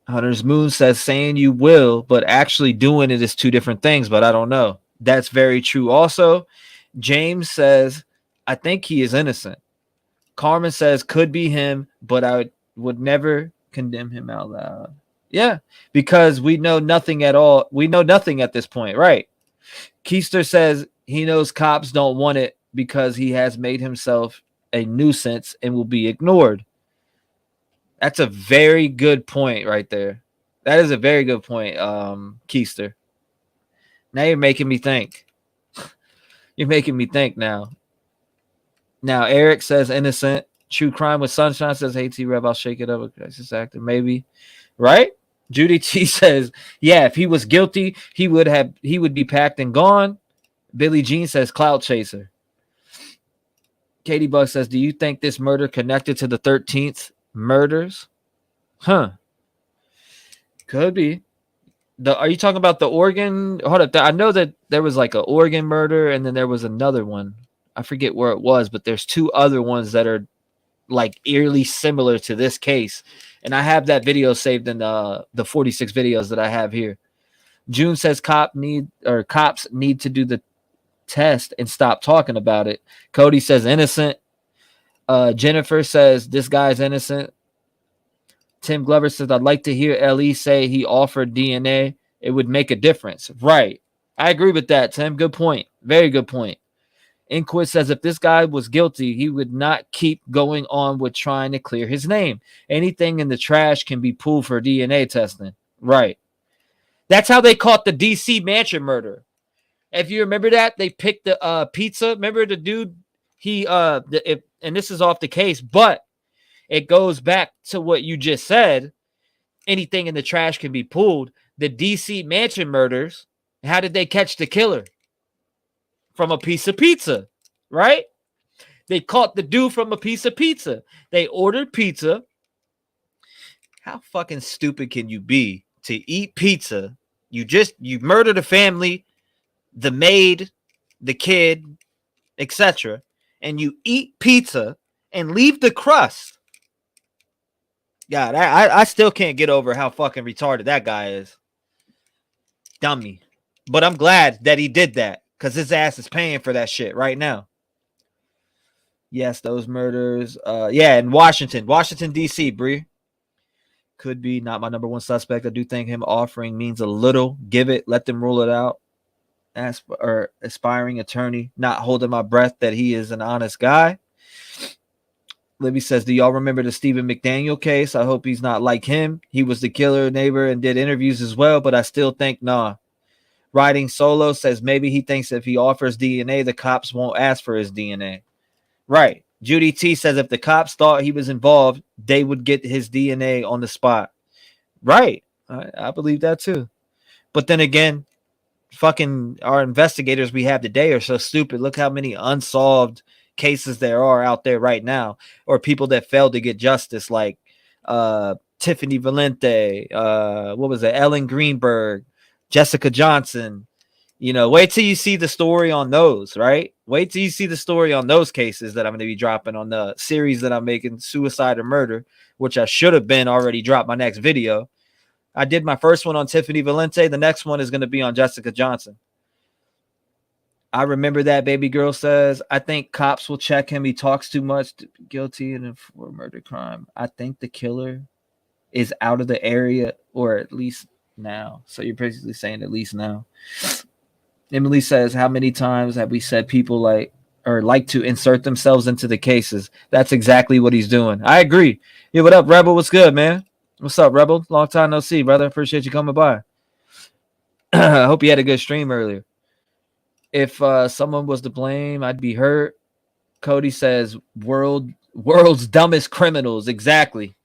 S1: Hunter's Moon says saying you will, but actually doing it is two different things, but I don't know. That's very true. Also, James says, I think he is innocent. Carmen says could be him, but I would never condemn him out loud. Yeah, because we know nothing at all. We know nothing at this point, right? Keister says he knows cops don't want it because he has made himself a nuisance and will be ignored. That's a very good point right there. That is a very good point, Keister. Now you're making me think. You're making me think now. Now, Eric says innocent. True Crime with Sunshine says, hey, T-REV, I'll shake it up. A crisis actor, maybe. Right? Judy T says, yeah, if he was guilty, he would be packed and gone. Billie Jean says, cloud chaser. Katie Buck says, do you think this murder connected to the 13th murders? Huh. Could be. Are you talking about the Oregon? Hold up. I know that there was like an Oregon murder, and then there was another one. I forget where it was, but there's two other ones that are like eerily similar to this case. And I have that video saved in the 46 videos that I have here. June says cops need to do the test and stop talking about it. Cody says innocent. Jennifer says this guy's innocent. Tim Glover says I'd like to hear Ellie say he offered DNA. It would make a difference. Right. I agree with that, Tim. Good point. Very good point. Inquit says if this guy was guilty, he would not keep going on with trying to clear his name. Anything in the trash can be pulled for DNA testing. Right. That's how they caught the DC Mansion murder. If you remember that, they picked the pizza. Remember the dude? And this is off the case, but it goes back to what you just said. Anything in the trash can be pulled. The DC Mansion murders. How did they catch the killer? From a piece of pizza, right? They caught the dude from a piece of pizza. They ordered pizza. How fucking stupid can you be to eat pizza? You murdered a family, the maid, the kid, etc., and you eat pizza and leave the crust. God, I still can't get over how fucking retarded that guy is. Dummy. But I'm glad that he did that. Because his ass is paying for that shit right now. Yes, those murders. Yeah, in Washington, D.C., Bree. Could be not my number one suspect. I do think him offering means a little. Give it. Let them rule it out. Aspiring attorney. Not holding my breath that he is an honest guy. Libby says, do y'all remember the Stephen McDaniel case? I hope he's not like him. He was the killer neighbor and did interviews as well, but I still think, nah. Riding Solo says maybe he thinks if he offers DNA, the cops won't ask for his DNA. Right. Judy T says if the cops thought he was involved, they would get his DNA on the spot. Right. I believe that too. But then again, fucking our investigators we have today are so stupid. Look how many unsolved cases there are out there right now, or people that failed to get justice, like Tiffany Valente, what was it, Ellen Greenberg, Jessica Johnson. You know, wait till you see the story on those, right? Wait till you see the story on those cases that I'm going to be dropping on the series that I'm making, Suicide or Murder, which I should have been already dropped my next video. I did my first one on Tiffany Valente. The next one is going to be on Jessica Johnson. I remember that, baby girl says. I think cops will check him. He talks too much. Guilty and for a murder crime. I think the killer is out of the area, or at least now. So you're basically saying at least now. Emily says, how many times have we said people like to insert themselves into the cases? That's exactly what he's doing. I agree. Yeah, what up, Rebel? What's good, man? What's up, Rebel? Long time no see, brother. Appreciate you coming by. I hope you had a good stream earlier. If someone was to blame, I'd be hurt. Cody says, world World's dumbest criminals. Exactly.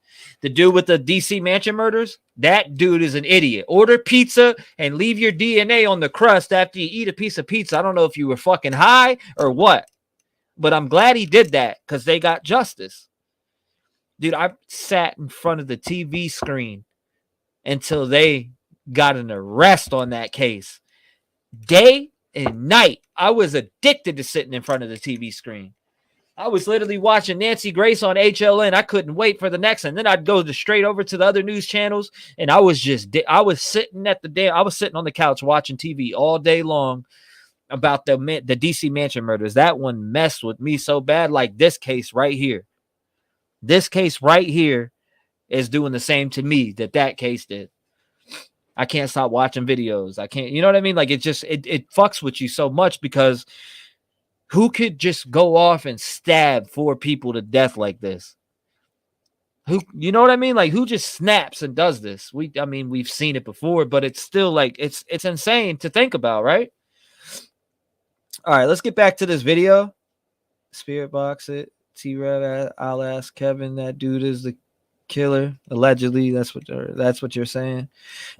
S1: The dude with the DC Mansion murders, that dude is an idiot. Order pizza and leave your DNA on the crust after you eat a piece of pizza. I don't know if you were fucking high or what, but I'm glad he did that because they got justice. Dude, I sat in front of the TV screen until they got an arrest on that case. Day and night, I was addicted to sitting in front of the TV screen. I was literally watching Nancy Grace on HLN. I couldn't wait for the next, and then I'd go straight over to the other news channels, and I was sitting I was sitting on the couch watching TV all day long about the DC Mansion murders. That one messed with me so bad, like this case right here. This case right here is doing the same to me that case did. I can't stop watching videos. I can't, you know what I mean? Like it fucks with you so much because who could just go off and stab 4 people to death like this? Who, you know what I mean? Like who just snaps and does this? We've seen it before, but it's still like, it's insane to think about, right? All right, let's get back to this video. Spirit box it. T-REV, I'll ask Kevin. That dude is the killer. Allegedly, that's what you're saying.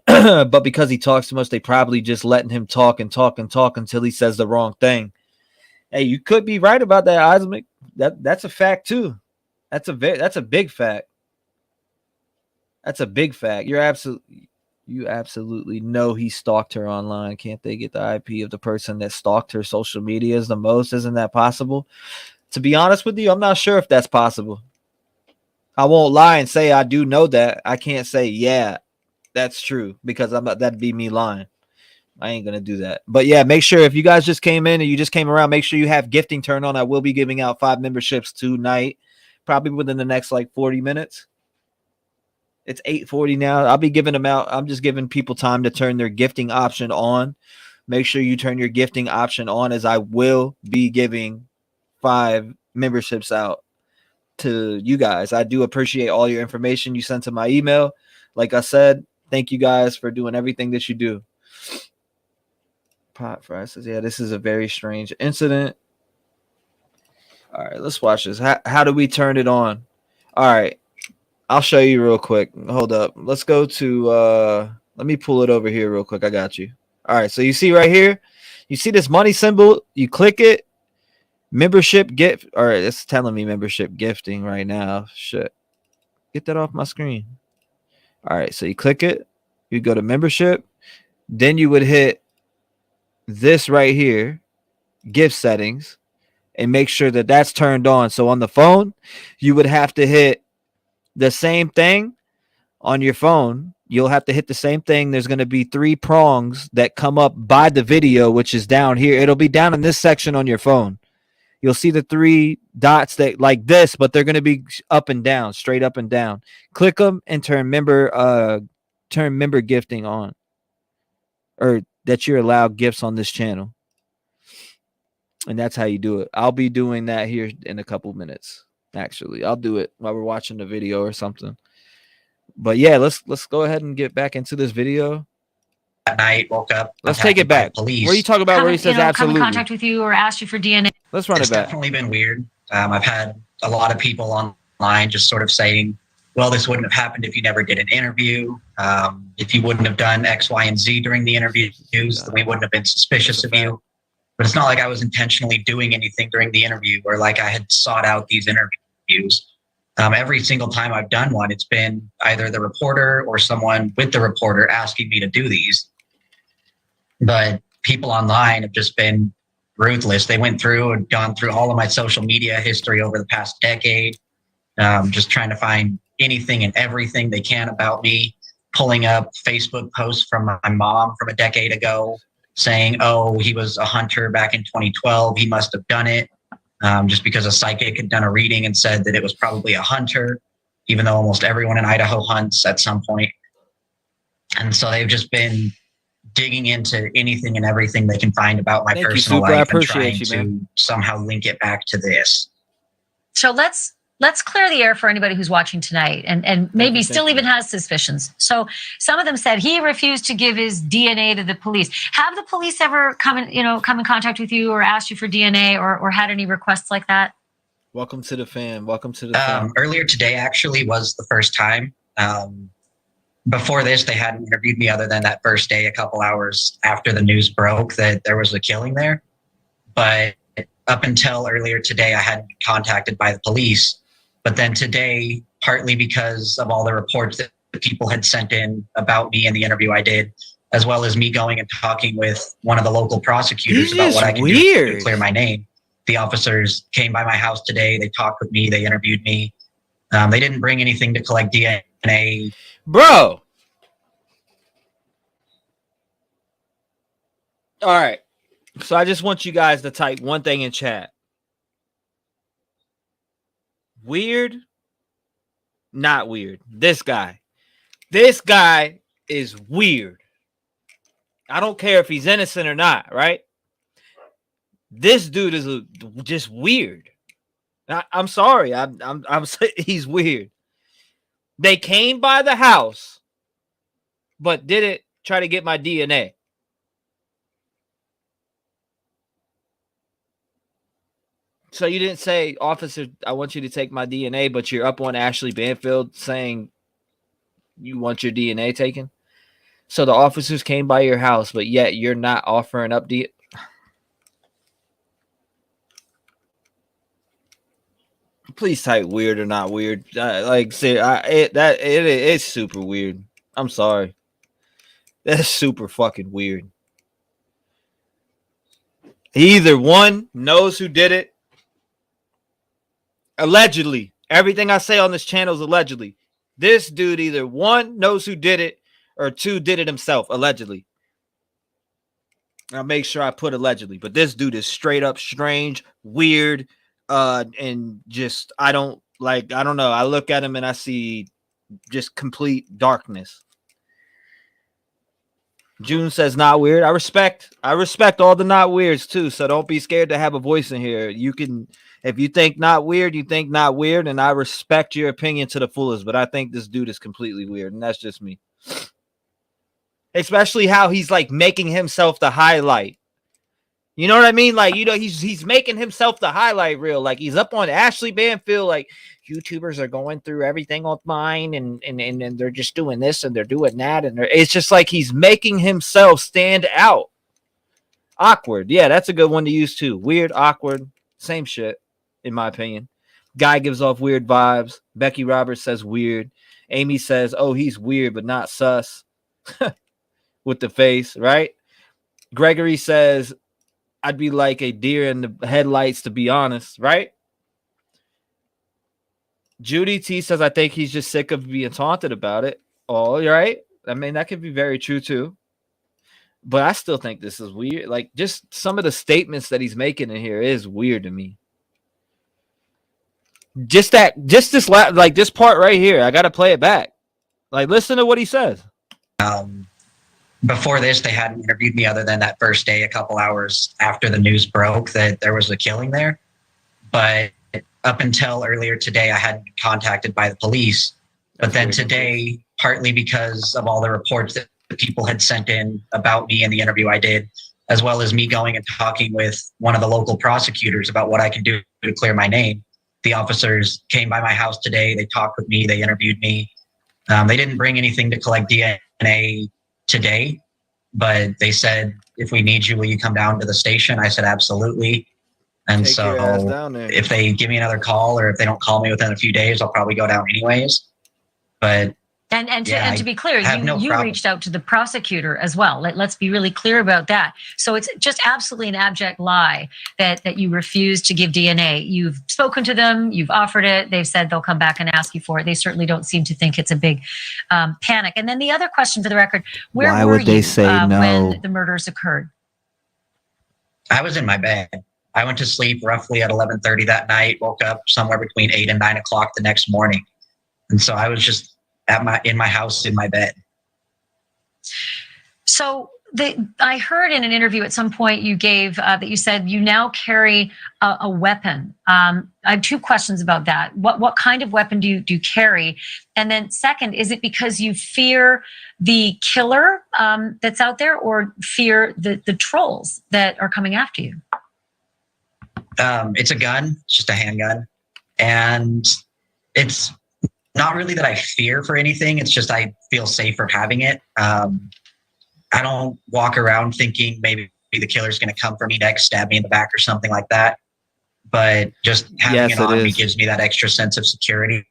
S1: But because he talks too much, they probably just letting him talk until he says the wrong thing. Hey, you could be right about that, Osmic. That's a fact too. That's a big fact. That's a big fact. You absolutely know he stalked her online. Can't they get the IP of the person that stalked her social medias the most? Isn't that possible? To be honest with you, I'm not sure if that's possible. I won't lie and say I do know that. I can't say, yeah, that's true, because that'd be me lying. I ain't going to do that. But yeah, make sure if you guys just came in and you just came around, make sure you have gifting turned on. I will be giving out 5 memberships tonight, probably within the next like 40 minutes. It's 8:40 now. I'll be giving them out. I'm just giving people time to turn their gifting option on. Make sure you turn your gifting option on, as I will be giving 5 memberships out to you guys. I do appreciate all your information you sent to my email. Like I said, thank you guys for doing everything that you do. Pot Fry says, yeah, this is a very strange incident. All right, let's watch this. How do we turn it on? All right, I'll show you real quick. Hold up. Let's go to, let me pull it over here real quick. I got you. All right, so you see right here, you see this money symbol? You click it. Membership gift. All right, it's telling me membership gifting right now. Shit. Get that off my screen. All right, so you click it. You go to membership. Then you would hit this right here, gift settings, and make sure that that's turned on. So on the phone, you would have to hit the same thing on your phone. You'll have to hit the same thing. There's going to be 3 prongs that come up by the video, which is down here. It'll be down in this section on your phone. You'll see the 3 dots that like this, but they're going to be up and down, straight up and down. Click them and turn member gifting on, or that you're allowed gifts on this channel. And that's how you do it. I'll be doing that here in a couple minutes. Actually, I'll do it while we're watching the video or something. But yeah, let's go ahead and get back into this video.
S13: That night, woke up.
S1: Let's take it back. Where you talk about where he says absolutely.
S12: Come in contact with you or asked you for DNA.
S1: Let's run it back.
S13: It's definitely been weird. I've had a lot of people online just sort of saying, well, this wouldn't have happened if you never did an interview. If you wouldn't have done X, Y, and Z during the interviews, then we wouldn't have been suspicious of you. But it's not like I was intentionally doing anything during the interview or like I had sought out these interviews. Every single time I've done one, it's been either the reporter or someone with the reporter asking me to do these. But people online have just been ruthless. They went through and gone through all of my social media history over the past decade, just trying to find anything and everything they can about me, pulling up Facebook posts from my mom from a decade ago saying, oh, he was a hunter back in 2012. He must have done it just because a psychic had done a reading and said that it was probably a hunter, even though almost everyone in Idaho hunts at some point. And so they've just been digging into anything and everything they can find about my personal life and trying to somehow link it back to this.
S12: So let's clear the air for anybody who's watching tonight and maybe still even has suspicions. So some of them said he refused to give his DNA to the police. Have the police ever come in contact with you or asked you for DNA or had any requests like that?
S1: Welcome to the fam. Welcome to the fam.
S13: Earlier today actually was the first time. Before this, they hadn't interviewed me other than that first day, a couple hours after the news broke that there was a killing there. But up until earlier today, I hadn't been contacted by the police. But then today, partly because of all the reports that people had sent in about me and the interview I did, as well as me going and talking with one of the local prosecutors about what I could do to clear my name. The officers came by my house today. They talked with me. They interviewed me. They didn't bring anything to collect DNA.
S1: Bro. All right. So I just want you guys to type one thing in chat. Weird, not weird. This guy is weird. I don't care if he's innocent or not, right? This dude is just weird. I'm sorry. I'm he's weird. They came by the house, but didn't try to get my DNA. So you didn't say, officer, I want you to take my DNA, but you're up on Ashley Banfield saying you want your DNA taken? So the officers came by your house, but yet you're not offering up DNA? Please type weird or not weird. It's super weird. I'm sorry. That's super fucking weird. He either one knows who did it. Allegedly. Everything I say on this channel is allegedly. This dude either one knows who did it or two did it himself. Allegedly. I'll make sure I put allegedly. But this dude is straight up strange, weird, and just I don't know. I look at him and I see just complete darkness. June says not weird. I respect all the not weirds too. So don't be scared to have a voice in here. You can, if you think not weird, you think not weird, and I respect your opinion to the fullest. But I think this dude is completely weird, and that's just me. Especially how he's like making himself the highlight. You know what I mean? Like, you know, he's making himself the highlight reel. Like he's up on Ashley Banfield. Like YouTubers are going through everything on mine, and they're just doing this and they're doing that, and it's just like he's making himself stand out. Awkward, yeah, that's a good one to use too. Weird, awkward, same shit, in my opinion. Guy gives off weird vibes. Becky Roberts says weird. Amy says, "Oh, he's weird, but not sus." With the face, right? Gregory says, I'd be like a deer in the headlights, to be honest, right? Judy T says, I think he's just sick of being taunted about it. Oh, you're right. I mean, that could be very true too. But I still think this is weird. Like, just some of the statements that he's making in here is weird to me. This part right here, I got to play it back. Like, listen to what he says.
S13: Before this, they hadn't interviewed me other than that first day, a couple hours after the news broke that there was a killing there. But up until earlier today, I hadn't been contacted by the police. But then today, partly because of all the reports that people had sent in about me and the interview I did, as well as me going and talking with one of the local prosecutors about what I could do to clear my name, the officers came by my house today. They talked with me. They interviewed me. They didn't bring anything to collect DNA today, but they said, if we need you, will you come down to the station? I said, absolutely. And so if they give me another call, or if they don't call me within a few days, I'll probably go down anyways. But
S12: And to be clear, you reached out to the prosecutor as well. Let's be really clear about that. So it's just absolutely an abject lie that you refused to give DNA. You've spoken to them, you've offered it. They've said they'll come back and ask you for it. They certainly don't seem to think it's a big panic. And then the other question for the record, where were you when the murders occurred?
S13: I was in my bed. I went to sleep roughly at 11:30 that night, woke up somewhere between 8 and 9 o'clock the next morning. And so I was just in my house, in my bed.
S12: So I heard in an interview at some point you gave that you said you now carry a weapon. I have two questions about that. What kind of weapon do you carry? And then second, is it because you fear the killer that's out there, or fear the trolls that are coming after you?
S13: It's a gun. It's just a handgun. And it's not really that I fear for anything. It's just I feel safer having it. I don't walk around thinking maybe the killer's going to come for me next, stab me in the back or something like that. But just having it on me gives me that extra sense of security,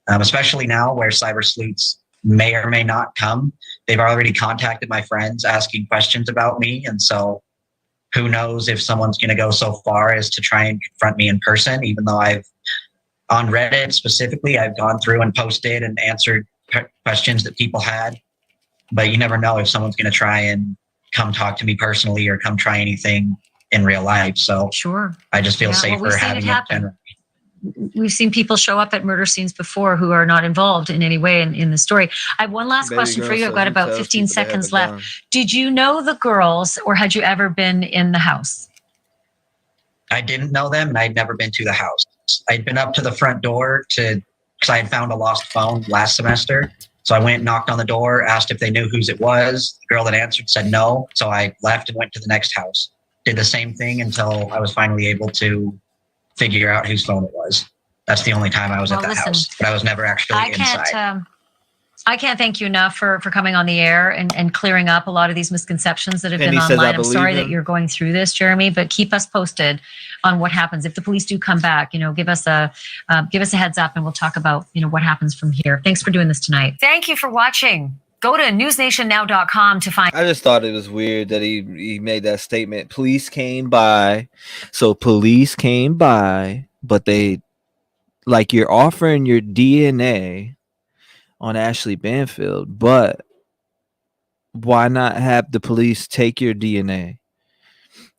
S13: especially now where cyber sleuths may or may not come. They've already contacted my friends asking questions about me. And so who knows if someone's going to go so far as to try and confront me in person, even though on Reddit specifically, I've gone through and posted and answered questions that people had. But you never know if someone's going to try and come talk to me personally or come try anything in real life. So
S12: sure,
S13: I just feel safer having it generally.
S12: We've seen people show up at murder scenes before who are not involved in any way in the story. I have one last question for you. I've got about 15 seconds left. Did you know the girls, or had you ever been in the house?
S13: I didn't know them, and I'd never been to the house. I'd been up to the front door because I had found a lost phone last semester. So I went, knocked on the door, asked if they knew whose it was. The girl that answered said no. So I left and went to the next house. Did the same thing until I was finally able to figure out whose phone it was. That's the only time I was at that house, but I was never actually inside.
S12: I can't thank you enough for coming on the air and clearing up a lot of these misconceptions that have been online. I'm sorry that you're going through this, Jeremy, but keep us posted on what happens. If the police do come back, give us a heads up and we'll talk about, what happens from here. Thanks for doing this tonight. Thank you for watching. Go to newsnationnow.com to find.
S1: I just thought it was weird that he made that statement. Police came by. So police came by, but they, like, you're offering your DNA on Ashley Banfield, but why not have the police take your DNA?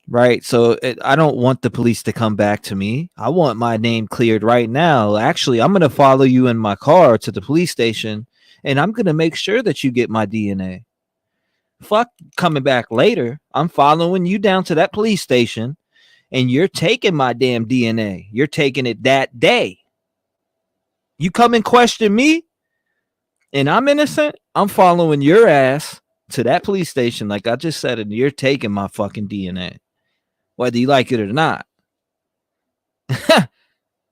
S1: Right? So I don't want the police to come back to me. I want my name cleared right now. Actually, I'm going to follow you in my car to the police station, and I'm going to make sure that you get my DNA. Fuck coming back later. I'm following you down to that police station, and you're taking my damn DNA. You're taking it that day. You come and question me, and I'm innocent, I'm following your ass to that police station, like I just said, and you're taking my fucking DNA, whether you like it or not.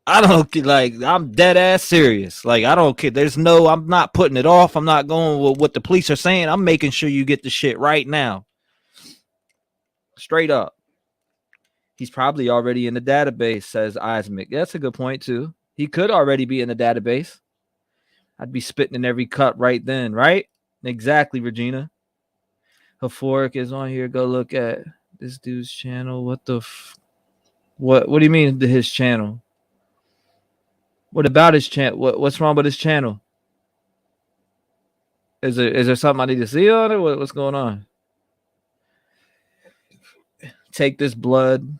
S1: I don't like. I'm dead ass serious. Like, I don't care. I'm not putting it off. I'm not going with what the police are saying. I'm making sure you get the shit right now. Straight up. He's probably already in the database, says Isaac. That's a good point too. He could already be in the database. I'd be spitting in every cut right then, right? Exactly, Regina. Euphoric is on here. Go look at this dude's channel. What do you mean to his channel? What about his channel? What's wrong with his channel? Is there something I need to see on it? What's going on? Take this blood,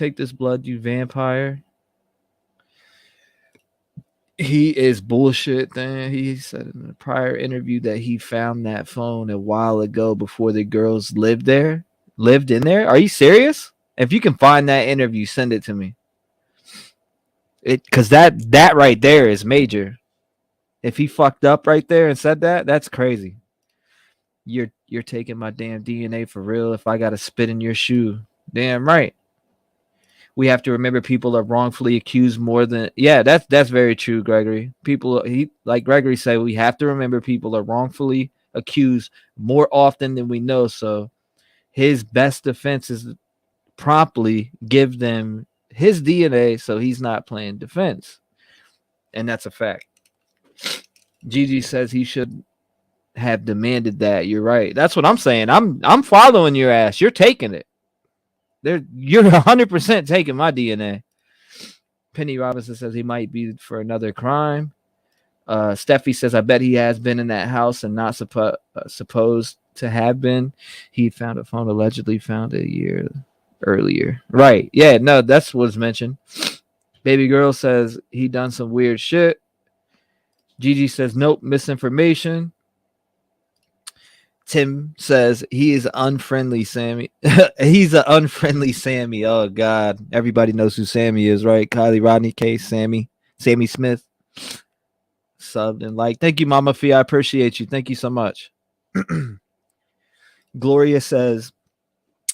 S1: you vampire. He is bullshit. Then he said in a prior interview that he found that phone a while ago before the girls lived in there. Are you serious? If you can find that interview, send it to me. Because that right there is major. If he fucked up right there and said that, that's crazy. You're taking my damn DNA for real. If I gotta spit in your shoe, damn right. We have to remember people are wrongfully accused more than that's very true, Gregory. Like Gregory said, we have to remember people are wrongfully accused more often than we know. So his best defense is promptly give them his DNA so he's not playing defense. And that's a fact. Gigi says he should have demanded that. You're right. That's what I'm saying. I'm following your ass. You're taking it. You're 100% taking my DNA. Penny Robinson says he might be for another crime. Steffi says, I bet he has been in that house and not supposed to have been. He found a phone allegedly found a year earlier. Right. Yeah, no, that's what's mentioned. Baby girl says he done some weird shit. Gigi says, nope, misinformation. Tim says he is unfriendly, Sammy. He's an unfriendly Sammy. Oh, God. Everybody knows who Sammy is, right? Kylie, Rodney, Case, Sammy Smith. Subbed and like. Thank you, Mama Fee. I appreciate you. Thank you so much. Gloria says,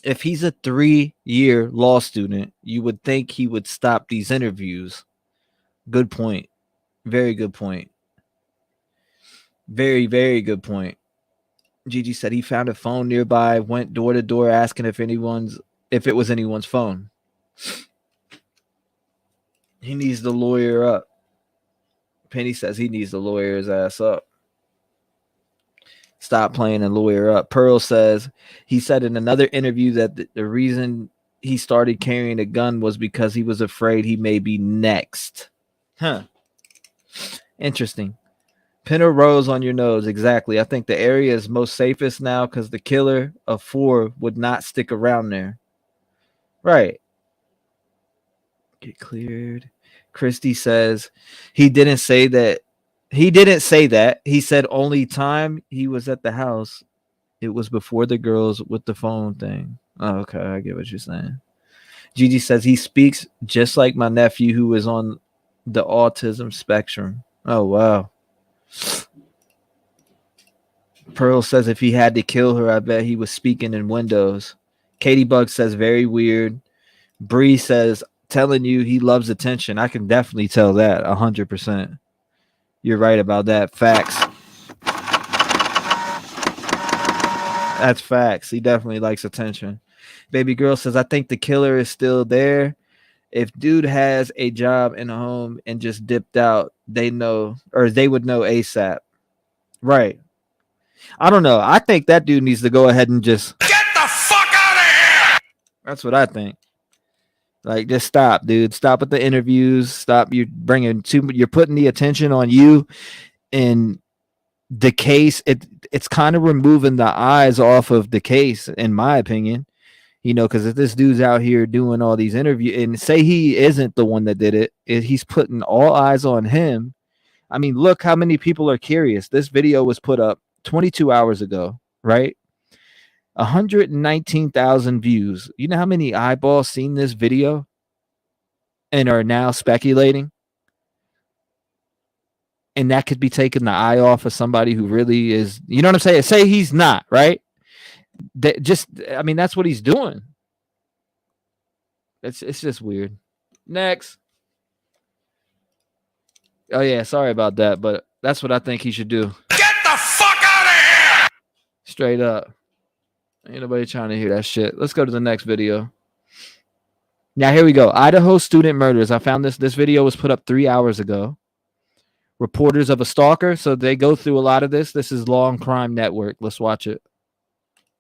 S1: if he's a 3-year law student, you would think he would stop these interviews. Good point. Very good point. Very, very good point. Gigi said he found a phone nearby, went door to door asking if it was anyone's phone. He needs the lawyer up. Penny says he needs to lawyer his ass up. Stop playing and lawyer up. Pearl says he said in another interview that the reason he started carrying a gun was because he was afraid he may be next. Huh. Interesting. Pin a rose on your nose. Exactly. I think the area is most safest now because the killer of 4 would not stick around there. Right. Get cleared. Christy says he didn't say that. He didn't say that. He said only time he was at the house, it was before the girls with the phone thing. Oh, okay. I get what you're saying. Gigi says he speaks just like my nephew who is on the autism spectrum. Oh, wow. Pearl says if he had to kill her, I bet he was speaking in Windows. Katie Bug says very weird. Bree says telling you he loves attention. I can definitely tell that 100%. You're right about that. Facts. That's facts. He definitely likes attention. Baby girl says, I think the killer is still there. If dude has a job in a home and just dipped out, they would know ASAP. Right. I don't know. I think that dude needs to go ahead and just get the fuck out of here. That's what I think. Like, just stop, dude. Stop with the interviews. Stop. You're putting the attention on you in the case. It's kind of removing the eyes off of the case, in my opinion. Because if this dude's out here doing all these interviews and say he isn't the one that did it, he's putting all eyes on him. I mean, look how many people are curious. This video was put up 22 hours ago, right? 119,000 views. You know how many eyeballs seen this video and are now speculating? And that could be taking the eye off of somebody who really is, you know what I'm saying? Say he's not, right? That's what he's doing. It's just weird. Next. Oh yeah, sorry about that, but that's what I think he should do. Get the fuck out of here! Straight up. Ain't nobody trying to hear that shit. Let's go to the next video. Now here we go. Idaho student murders. I found this. This video was put up 3 hours ago. Reporters of a stalker. So they go through a lot of this. This is Long Crime Network. Let's watch it.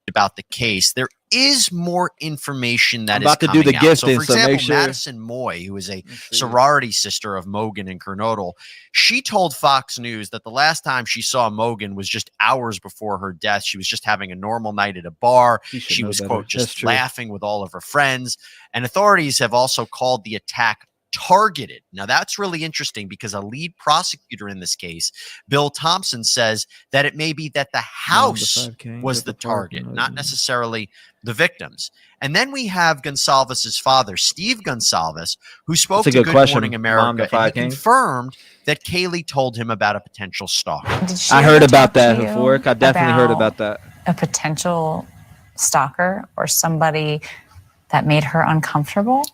S11: About the case, there is more information that
S1: I'm about
S11: is
S1: to do the
S11: coming out.
S1: gifting,
S11: So, for example,
S1: make sure.
S11: Madison Moy, who is a sorority sister of Mogan and Kernodle, she told Fox News that the last time she saw Mogan was just hours before her death. She was just having a normal night at a bar. She was, quote, just laughing with all of her friends. And authorities have also called the attack targeted. Now, that's really interesting because a lead prosecutor in this case, Bill Thompson, says that it may be that the house was the target, not necessarily the victims. And then we have Gonsalves's father, Steve Gonsalves, who spoke to Good Morning America and he confirmed that Kaylee told him about a potential stalker.
S1: I heard about that, Euphoric. I definitely heard about that.
S14: A potential stalker or somebody that made her uncomfortable?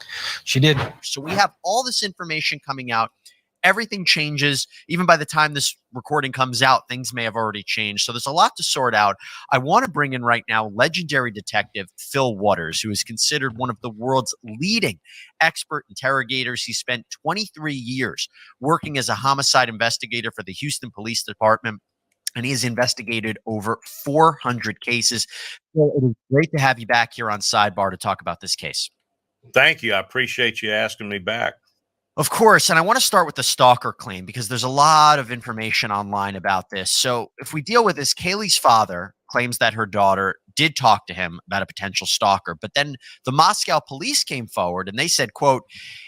S11: She did. So we have all this information coming out. Everything changes. Even by the time this recording comes out, things may have already changed. So there's a lot to sort out. I want to bring in right now legendary detective Phil Waters, who is considered one of the world's leading expert interrogators. He spent 23 years working as a homicide investigator for the Houston Police Department, and he has investigated over 400 cases. So it is great to have you back here on Sidebar to talk about this case.
S10: Thank you. I appreciate you asking me back.
S11: Of course, and I want to start with the stalker claim because there's a lot of information online about this. So if we deal with this, Kaylee's father claims that her daughter did talk to him about a potential stalker, but then the Moscow police came forward and they said, quote,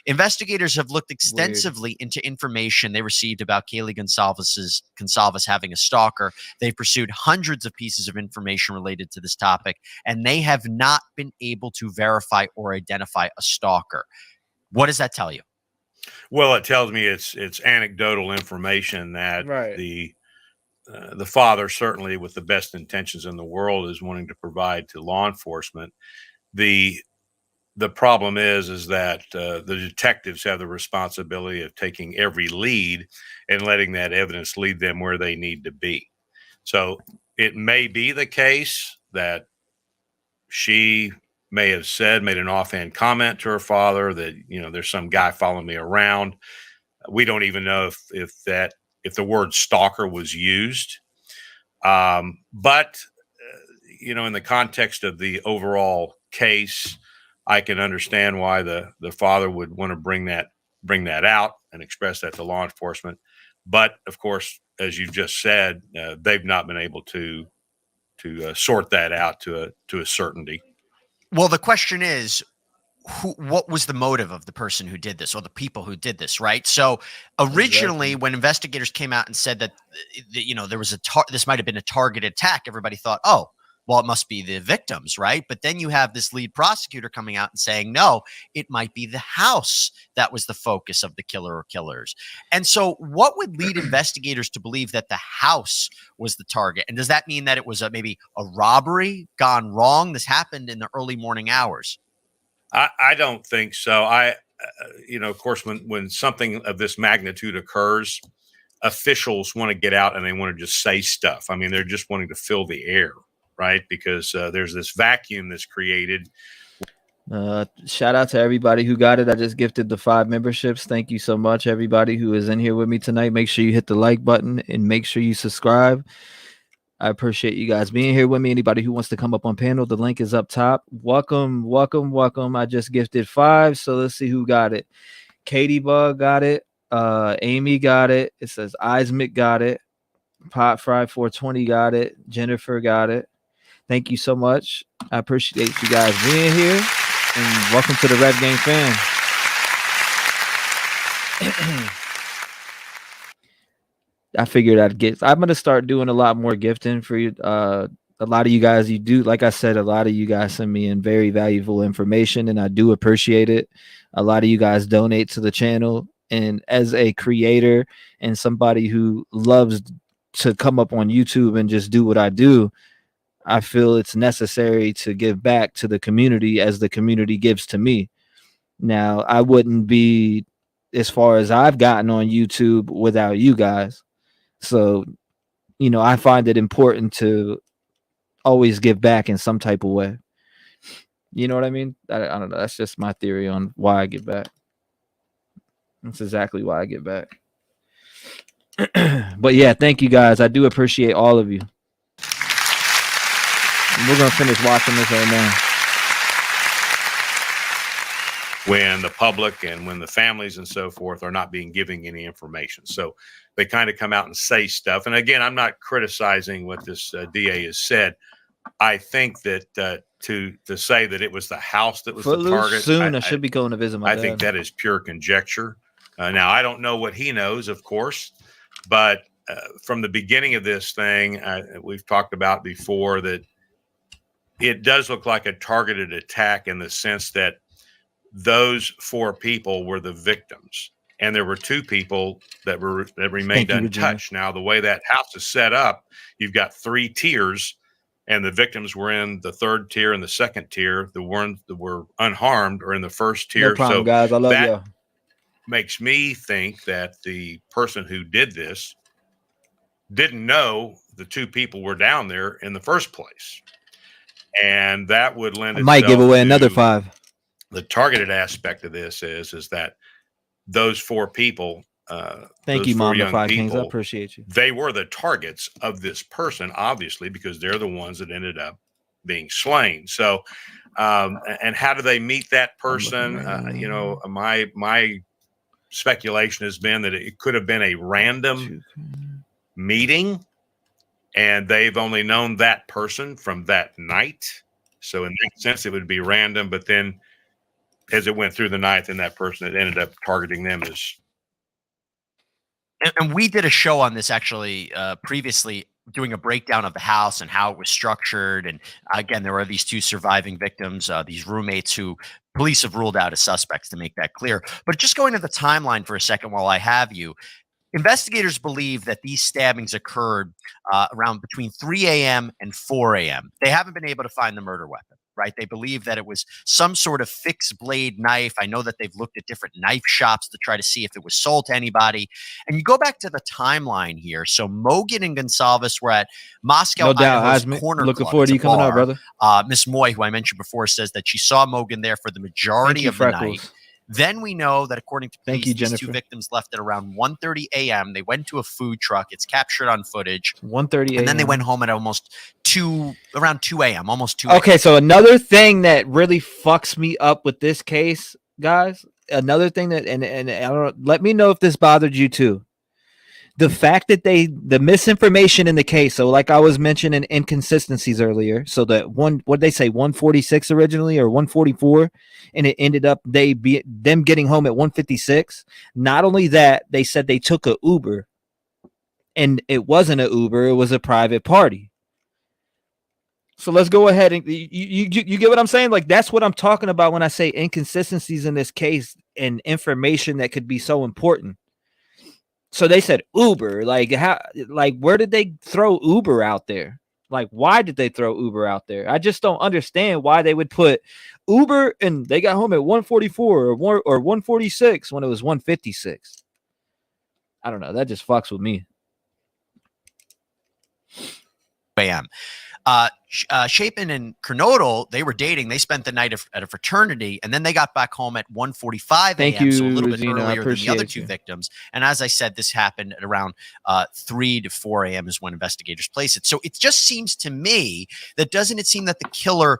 S11: investigators have looked extensively into information they received about Kaylee Gonsalves having a stalker. They've pursued hundreds of pieces of information related to this topic, and they have not been able to verify or identify a stalker. What does that tell you?
S10: Well, it tells me it's anecdotal information that the father, certainly with the best intentions in the world, is wanting to provide to law enforcement. The the problem is that the detectives have the responsibility of taking every lead and letting that evidence lead them where they need to be. So it may be the case that she may have made an offhand comment to her father that, there's some guy following me around. We don't even know if the word stalker was used. But in the context of the overall case, I can understand why the father would want to bring that out and express that to law enforcement. But of course, as you just said, they've not been able to sort that out to a certainty.
S11: Well, the question is, what was the motive of the person who did this, or the people who did this, right? So originally, when investigators came out and said that, there was this might have been a targeted attack, everybody thought, oh, well, it must be the victims, right? But then you have this lead prosecutor coming out and saying, no, it might be the house that was the focus of the killer or killers. And so what would lead investigators to believe that the house was the target? And does that mean that it was maybe a robbery gone wrong? This happened in the early morning hours.
S10: I don't think so. Of course, when something of this magnitude occurs, officials want to get out and they want to just say stuff. I mean, they're just wanting to fill the air, right? Because there's this vacuum that's created.
S1: Shout out to everybody who got it. I just gifted the 5 memberships. Thank you so much, everybody who is in here with me tonight. Make sure you hit the like button and make sure you subscribe. I appreciate you guys being here with me. Anybody who wants to come up on panel, the link is up top. Welcome, welcome, welcome. I just gifted 5, so let's see who got it. Katie Bug got it. Amy got it. It says Ismic got it. Pot Fry 420 got it. Jennifer got it. Thank you so much. I appreciate you guys being here, and welcome to the Rev Gang fam. I figured I'm going to start doing a lot more gifting for you. A lot of you guys, you do, like I said, a lot of you guys send me in very valuable information, and I do appreciate it. A lot of you guys donate to the channel, and as a creator and somebody who loves to come up on YouTube and just do what I do, I feel it's necessary to give back to the community as the community gives to me. Now, I wouldn't be as far as I've gotten on YouTube without you guys. So, I find it important to always give back in some type of way. You know what I mean? I don't know. That's just my theory on why I give back. That's exactly why I give back. But yeah, thank you guys. I do appreciate all of you. And we're going to finish watching this right now.
S10: When the public and when the families and so forth are not being given any information. So they kind of come out and say stuff. And again, I'm not criticizing what this DA has said. I think that to say that it was the house that was the target.
S1: Soon, I should be going to visit my dad.
S10: I think that is pure conjecture. Now, I don't know what he knows, of course, but from the beginning of this thing, we've talked about before that it does look like a targeted attack in the sense that those 4 people were the victims, and there were 2 people that remained untouched. Now, the way that house is set up, you've got 3 tiers, and the victims were in the 3rd tier and the 2nd tier. The ones that were unharmed are in the 1st tier.
S1: No problem, guys. I love you.
S10: Makes me think that the person who did this didn't know the 2 people were down there in the first place, and that would lend itself
S1: might give away another 5.
S10: The targeted aspect of this is that those 4 people,
S1: thank you, Mom, the 5 Kings. I appreciate you.
S10: They were the targets of this person, obviously, because they're the ones that ended up being slain. So, and how do they meet that person? My speculation has been that it could have been a random meeting, and they've only known that person from that night. So in that sense, it would be random, but then as it went through the night, then that person that ended up targeting them is.
S11: And we did a show on this actually previously, doing a breakdown of the house and how it was structured. And again, there were these 2 surviving victims, these roommates who police have ruled out as suspects, to make that clear. But just going to the timeline for a second while I have you, investigators believe that these stabbings occurred around between 3 a.m. and 4 a.m. They haven't been able to find the murder weapon. right? They believe that it was some sort of fixed blade knife. I know that they've looked at different knife shops to try to see if it was sold to anybody. And you go back to the timeline here. So Mogan and Gonsalves were at Moscow,
S1: No doubt,
S11: Idaho's
S1: Osmond.
S11: Corner
S1: Looking
S11: Club.
S1: forward to
S11: It's
S1: you
S11: a
S1: coming out,
S11: bar.
S1: brother.
S11: Miss Moy, who I mentioned before, says that she saw Mogan there for the majority of the night. Then we know that according to police, these two victims left at around 1:30 a.m. They went to a food truck. It's captured on footage.
S1: 1:30 a.m.
S11: And then they went home at almost around 2 a.m., almost 2 a.m.
S1: Okay, so another thing that really fucks me up with this case, guys, another thing that, and I don't, let me know if this bothered you too. The fact that the misinformation in the case, so like I was mentioning inconsistencies earlier, so that what they say 146 originally or 144, and it ended up them getting home at 156. Not only that, they said they took a Uber, and it wasn't an Uber, it was a private party. So let's go ahead and you get what I'm saying? Like, that's what I'm talking about when I say inconsistencies in this case and information that could be so important. So they said Uber, where did they throw Uber out there? Like, why did they throw Uber out there? I just don't understand why they would put Uber and they got home at 144 or 146 when it was 156. I don't know. That just fucks with me.
S11: Bam. Chapin and Kernodle, they were dating. They spent the night at a fraternity, and then they got back home at 1:45 a.m., so a little bit earlier than the other two victims. And as I said, this happened at around 3 to 4 a.m. is when investigators place it. So it just seems to me that doesn't it seem that the killer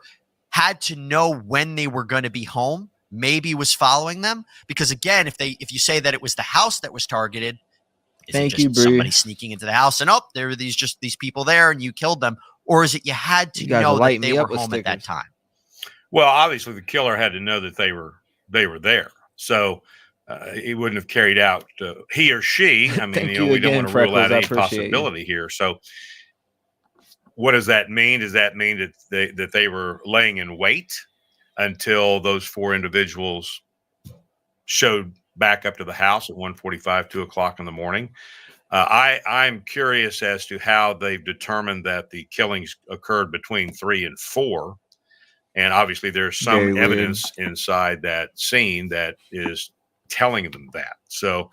S11: had to know when they were going to be home, maybe was following them? Because again, if you say that it was the house that was targeted, is it just somebody sneaking into the house and there were these people there and you killed them? Or is it you had to know that they were home at that time?
S10: Well, obviously the killer had to know that they were there. So he wouldn't have carried out he or she. I mean, we don't want to rule out any possibility here. So what does that mean? Does that mean that they were laying in wait until those four individuals showed back up to the house at 1:45, 2 o'clock in the morning? I'm curious as to how they've determined that the killings occurred between 3 and 4. And obviously there's some evidence inside that scene that is telling them that. So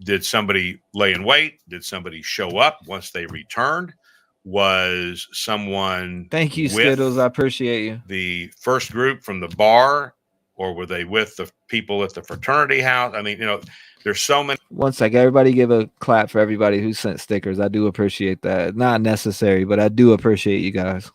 S10: did somebody lay in wait? Did somebody show up once they returned? Was someone
S1: Thank you, Skittles. I appreciate you.
S10: The first group from the bar, or were they with the people at the fraternity house? I mean, there's so many.
S1: One sec, everybody give a clap for everybody who sent stickers. I do appreciate that. Not necessary, but I do appreciate you guys.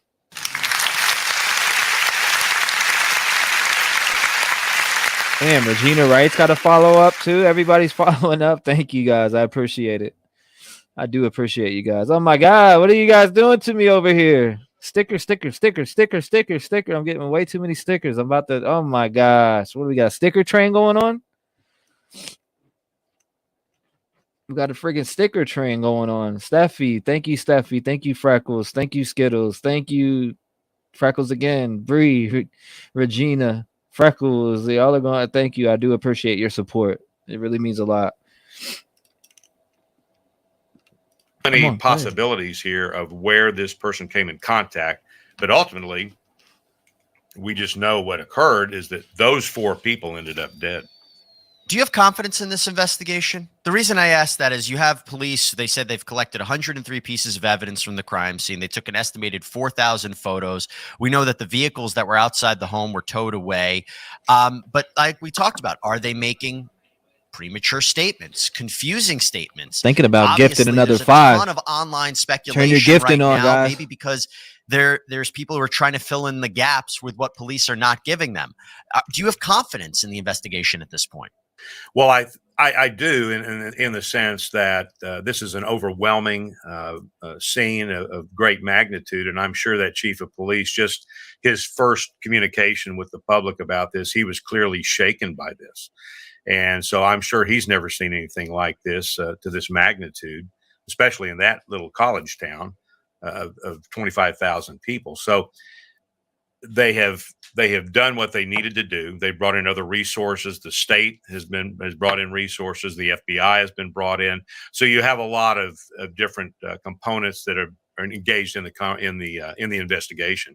S1: Damn, Regina Wright's got to follow up too. Everybody's following up. Thank you guys. I appreciate it. I do appreciate you guys. Oh my God, what are you guys doing to me over here? Sticker. I'm getting way too many stickers. I'm about to, oh my gosh. What do we got? Sticker train going on? We got a friggin' sticker train going on. Steffi, thank you, Steffi. Thank you, Freckles. Thank you, Skittles. Thank you, Freckles again. Bree, Regina, Freckles. Y'all are going to thank you. I do appreciate your support. It really means a lot.
S10: Many possibilities here of where this person came in contact, but ultimately, we just know what occurred is that those 4 people ended up dead.
S11: Do you have confidence in this investigation? The reason I ask that is you have police. They said they've collected 103 pieces of evidence from the crime scene. They took an estimated 4,000 photos. We know that the vehicles that were outside the home were towed away. But like we talked about, are they making premature statements, confusing statements?
S1: Thinking about
S11: Obviously,
S1: gifting another
S11: there's
S1: 5.
S11: a ton of online speculation.
S1: Turn your gifting
S11: right
S1: on,
S11: now,
S1: guys.
S11: maybe because there's people who are trying to fill in the gaps with what police are not giving them. Do you have confidence in the investigation at this point?
S10: Well, I do in the sense that this is an overwhelming scene of great magnitude, and I'm sure that chief of police, just his first communication with the public about this, he was clearly shaken by this. And so I'm sure he's never seen anything like this to this magnitude, especially in that little college town of 25,000 people. So they have done what they needed to do. They brought in other resources. The state has brought in resources. The FBI has been brought in. So you have a lot of different components that are engaged in the investigation.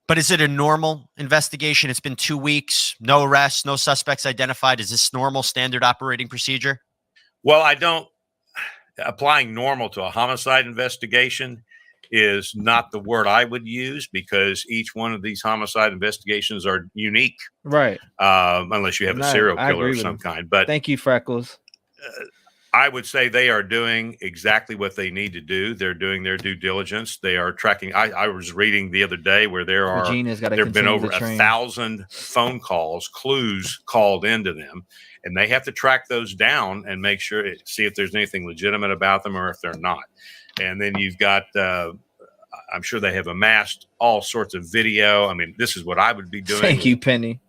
S11: But is it a normal investigation? It's been 2 weeks, no arrests, no suspects identified. Is this normal standard operating procedure?
S10: Well, I don't. Applying normal to a homicide investigation is not the word I would use, because each one of these homicide investigations are unique.
S1: Right.
S10: Unless you have a serial killer of some kind. But
S1: thank you, Freckles.
S10: I would say they are doing exactly what they need to do. They're doing their due diligence. They are tracking. I was reading the other day where there have been over 1,000 phone calls, clues called into them, and they have to track those down and make sure, see if there's anything legitimate about them or if they're not. And then you've got, I'm sure they have amassed all sorts of video. I mean, this is what I would be doing.
S1: Thank you, Penny.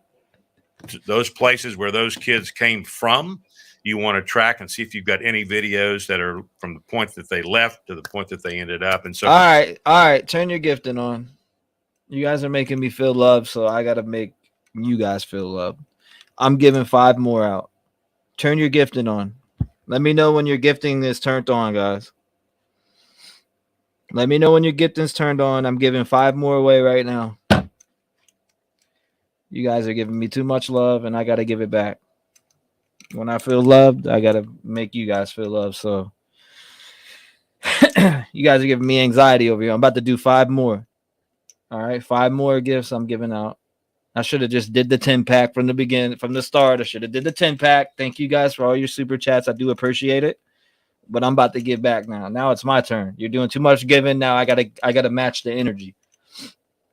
S10: Those places where those kids came from, you want to track and see if you've got any videos that are from the point that they left to the point that they ended up. And so,
S1: all right, turn your gifting on. You guys are making me feel loved, so I got to make you guys feel loved. I'm giving 5 more out. Turn your gifting on. Let me know when your gifting is turned on, guys. Let me know when your gifting's turned on. I'm giving 5 more away right now. You guys are giving me too much love, and I got to give it back. When I feel loved, I got to make you guys feel loved. So you guys are giving me anxiety over here. I'm about to do 5 more. All right, 5 more gifts I'm giving out. I should have just did the 10-pack from the beginning, from the start. I should have did the 10-pack. Thank you guys for all your super chats. I do appreciate it. But I'm about to give back now. Now it's my turn. You're doing too much giving. Now I gotta match the energy.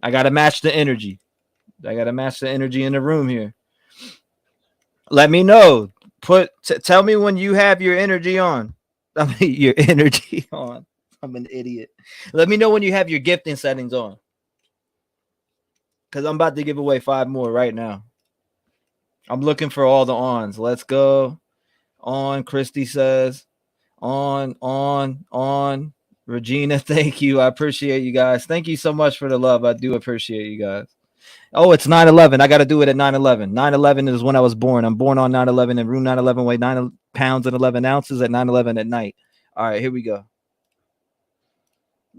S1: I gotta match the energy. I gotta match the energy in the room here. Let me know. Tell me when you have your energy on. I mean, your energy on. I'm an idiot. Let me know when you have your gifting settings on. Because I'm about to give away 5 more right now. I'm looking for all the ons. Let's go. On, Christy says. On. Regina, thank you. I appreciate you guys. Thank you so much for the love. I do appreciate you guys. Oh, it's 9/11. I got to do it at 9/11. 9/11 is when I was born. I'm born on 9/11, and room 9/11 weighed 9 pounds and 11 ounces at 9/11 at night. All right, here we go.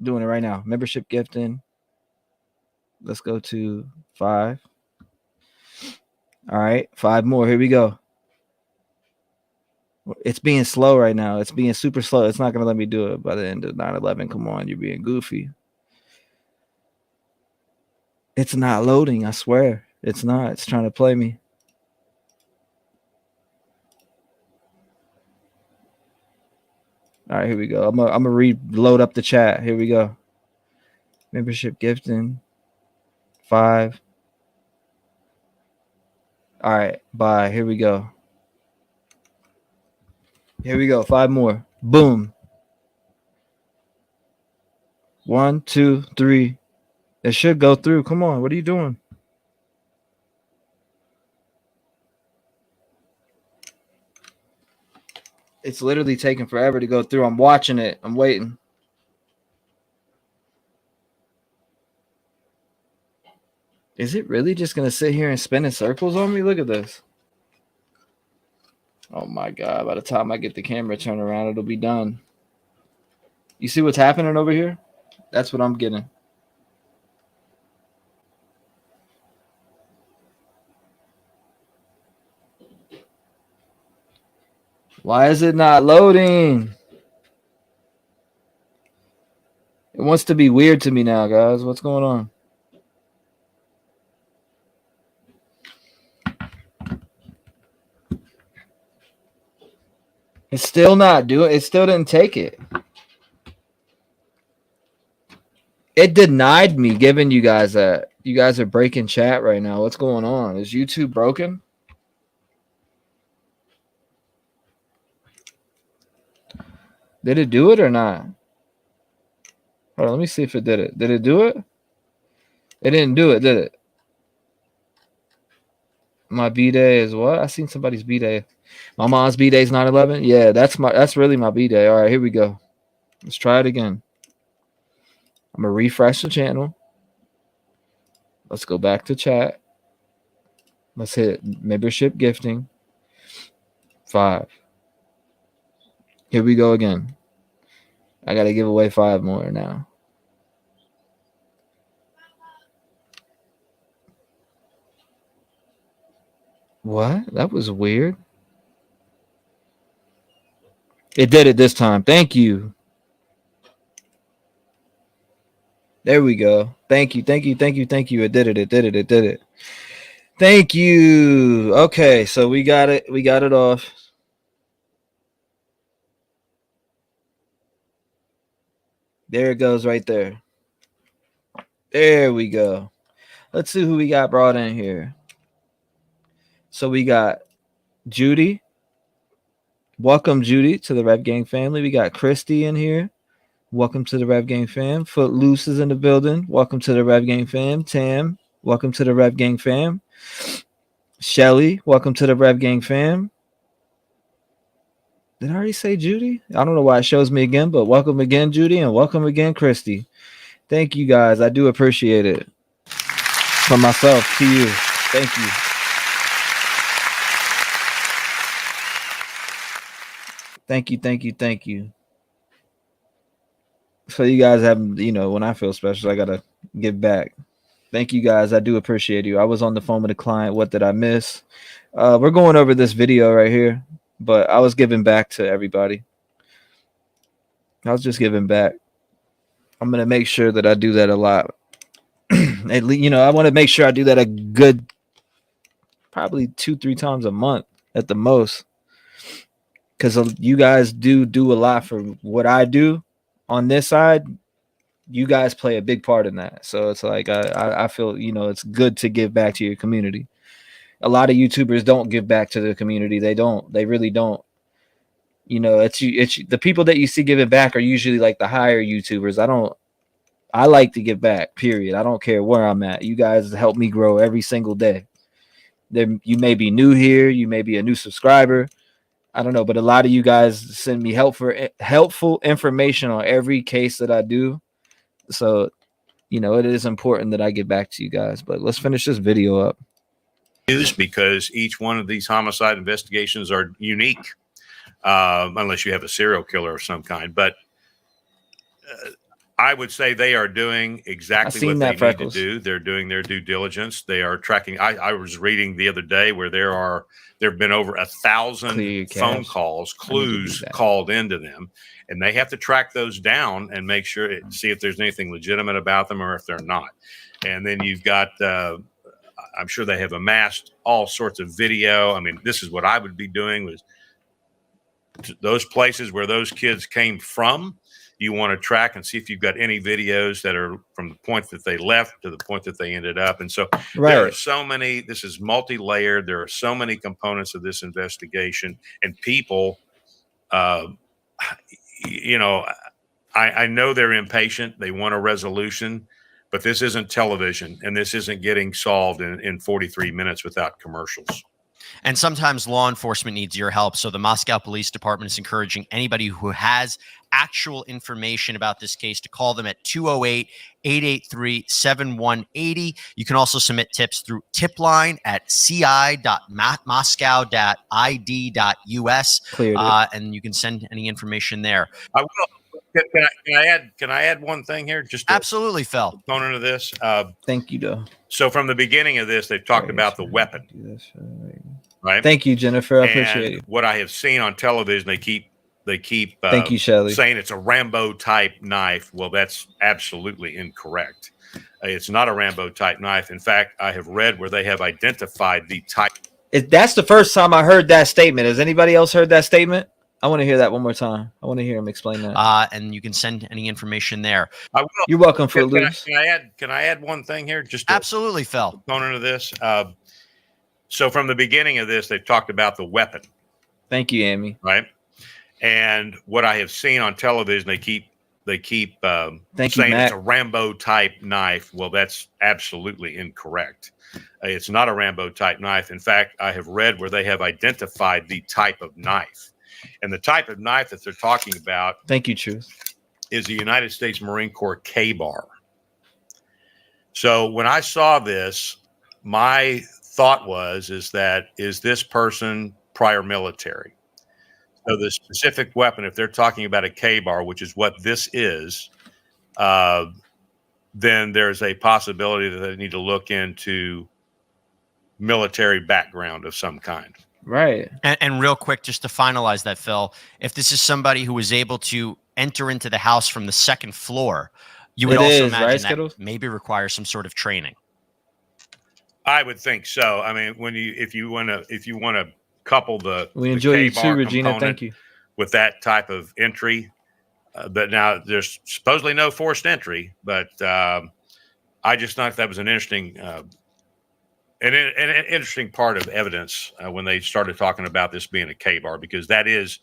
S1: Doing it right now. Membership gifting. Let's go to 5. All right, 5 more. Here we go. It's being slow right now. It's being super slow. It's not going to let me do it by the end of 9/11. Come on, you're being goofy. It's not loading, I swear. It's not. It's trying to play me. All right, here we go. I'm gonna reload up the chat. Here we go. Membership gifting. 5. All right, bye. Here we go. Here we go. 5 more. Boom. 1, 2, 3. It should go through. Come on. What are you doing? It's literally taking forever to go through. I'm watching it. I'm waiting. Is it really just going to sit here and spin in circles on me? Look at this. Oh, my God. By the time I get the camera turned around, it'll be done. You see what's happening over here? That's what I'm getting. Why is it not loading? It wants to be weird to me now, guys. What's going on? It's still not doing it. It still didn't take it. It denied me giving you guys that. You guys are breaking chat right now. What's going on? Is YouTube broken? Did it do it or not? Hold on, let me see if it did it. Did it do it? It didn't do it, did it? My B-Day is what? I seen somebody's B-Day. My mom's B-Day is 9/11. Yeah, that's really my B-Day. All right, here we go. Let's try it again. I'm gonna refresh the channel. Let's go back to chat. Let's hit membership gifting. 5. Here we go again. I gotta give away 5 more now. What? That was weird. It did it this time. Thank you. There we go. Thank you. Thank you. Thank you. Thank you. It did it. It did it. It did it. Thank you. Okay, so we got it. We got it off. There it goes right there. There we go. Let's see who we got brought in here. So we got Judy. Welcome, Judy, to the Rev Gang family. We got Christy in here. Welcome to the Rev Gang fam. Footloose is in the building. Welcome to the Rev Gang fam. Tam, welcome to the Rev Gang fam. Shelly, welcome to the Rev Gang fam. Did I already say Judy? I don't know why it shows me again, but welcome again, Judy, and welcome again, Christy. Thank you, guys. I do appreciate it. From myself to you. Thank you. Thank you, thank you, thank you. So you guys have, you know, when I feel special, I got to give back. Thank you, guys. I do appreciate you. I was on the phone with a client. What did I miss? We're going over this video right here, but I was giving back to everybody. I was just giving back. I'm going to make sure that I do that a lot. At least, you know, I want to make sure I do that a good, probably 2-3 times a month at the most. Because you guys do a lot for what I do on this side. You guys play a big part in that. So it's like, I feel, you know, it's good to give back to your community. A lot of YouTubers don't give back to the community. They really don't. You know, it's the people that you see giving back are usually like the higher YouTubers. I like to give back, period. I don't care where I'm at. You guys help me grow every single day. You may be new here. You may be a new subscriber. I don't know, but a lot of you guys send me helpful information on every case that I do. So, you know, it is important that I get back to you guys. But let's finish this video up.
S10: Because each one of these homicide investigations are unique, unless you have a serial killer of some kind. But I would say they are doing exactly what they need to do. They're doing their due diligence. They are tracking. I was reading the other day where there have been over 1,000 phone calls, clues called into them, and they have to track those down and make sure, see if there's anything legitimate about them or if they're not. And then you've got, I'm sure they have amassed all sorts of video. I mean, this is what I would be doing, was those places where those kids came from. You want to track and see if you've got any videos that are from the point that they left to the point that they ended up. And so there are so many, this is multi-layered. There are so many components of this investigation, and people, you know, I know they're impatient. They want a resolution, but this isn't television, and this isn't getting solved in 43 minutes without commercials.
S11: And sometimes law enforcement needs your help. So the Moscow Police Department is encouraging anybody who has actual information about this case to call them at 208-883-7180. You can also submit tips through tipline at ci.moscow.id.us. And you can send any information there.
S10: I will. Can I add one thing here? Just
S11: absolutely, Phil.
S10: Component of this.
S1: Thank you, though.
S10: So from the beginning of this, they've talked about the weapon. Right.
S1: Thank you, Jennifer. I appreciate it.
S10: What I have seen on television, they keep
S1: thank you, Shelly,
S10: saying it's a Rambo type knife. Well, that's absolutely incorrect. It's not a Rambo type knife. In fact, I have read where they have identified the type.
S1: That's the first time I heard that statement. Has anybody else heard that statement? I want to hear that one more time. I want to hear him explain that.
S11: And you can send any information there.
S10: I will.
S1: You're welcome, Footloose.
S10: Can I add one thing here? Just
S11: absolutely, Phil.
S10: Component of this. So from the beginning of this, they've talked about the weapon.
S1: Thank you, Amy.
S10: Right. And what I have seen on television, they keep saying it's a Rambo type knife. Well, that's absolutely incorrect. It's not a Rambo type knife. In fact, I have read where they have identified the type of knife. And the type of knife that they're talking about,
S1: thank you, Truth,
S10: is the United States Marine Corps K-bar. So when I saw this, my thought is this person prior military? So the specific weapon, if they're talking about a K-bar, which is what this is, then there's a possibility that they need to look into military background of some kind.
S1: Right.
S11: And real quick, just to finalize that, Phil, if this is somebody who was able to enter into the house from the second floor, you would also imagine that maybe requires some sort of training.
S10: I would think so. I mean, if you want to couple the
S1: enjoy you too, Regina.
S10: component
S1: Thank you.
S10: with that type of entry, but now there's supposedly no forced entry, but I just thought that was an interesting, an interesting part of evidence when they started talking about this being a K-bar, because that is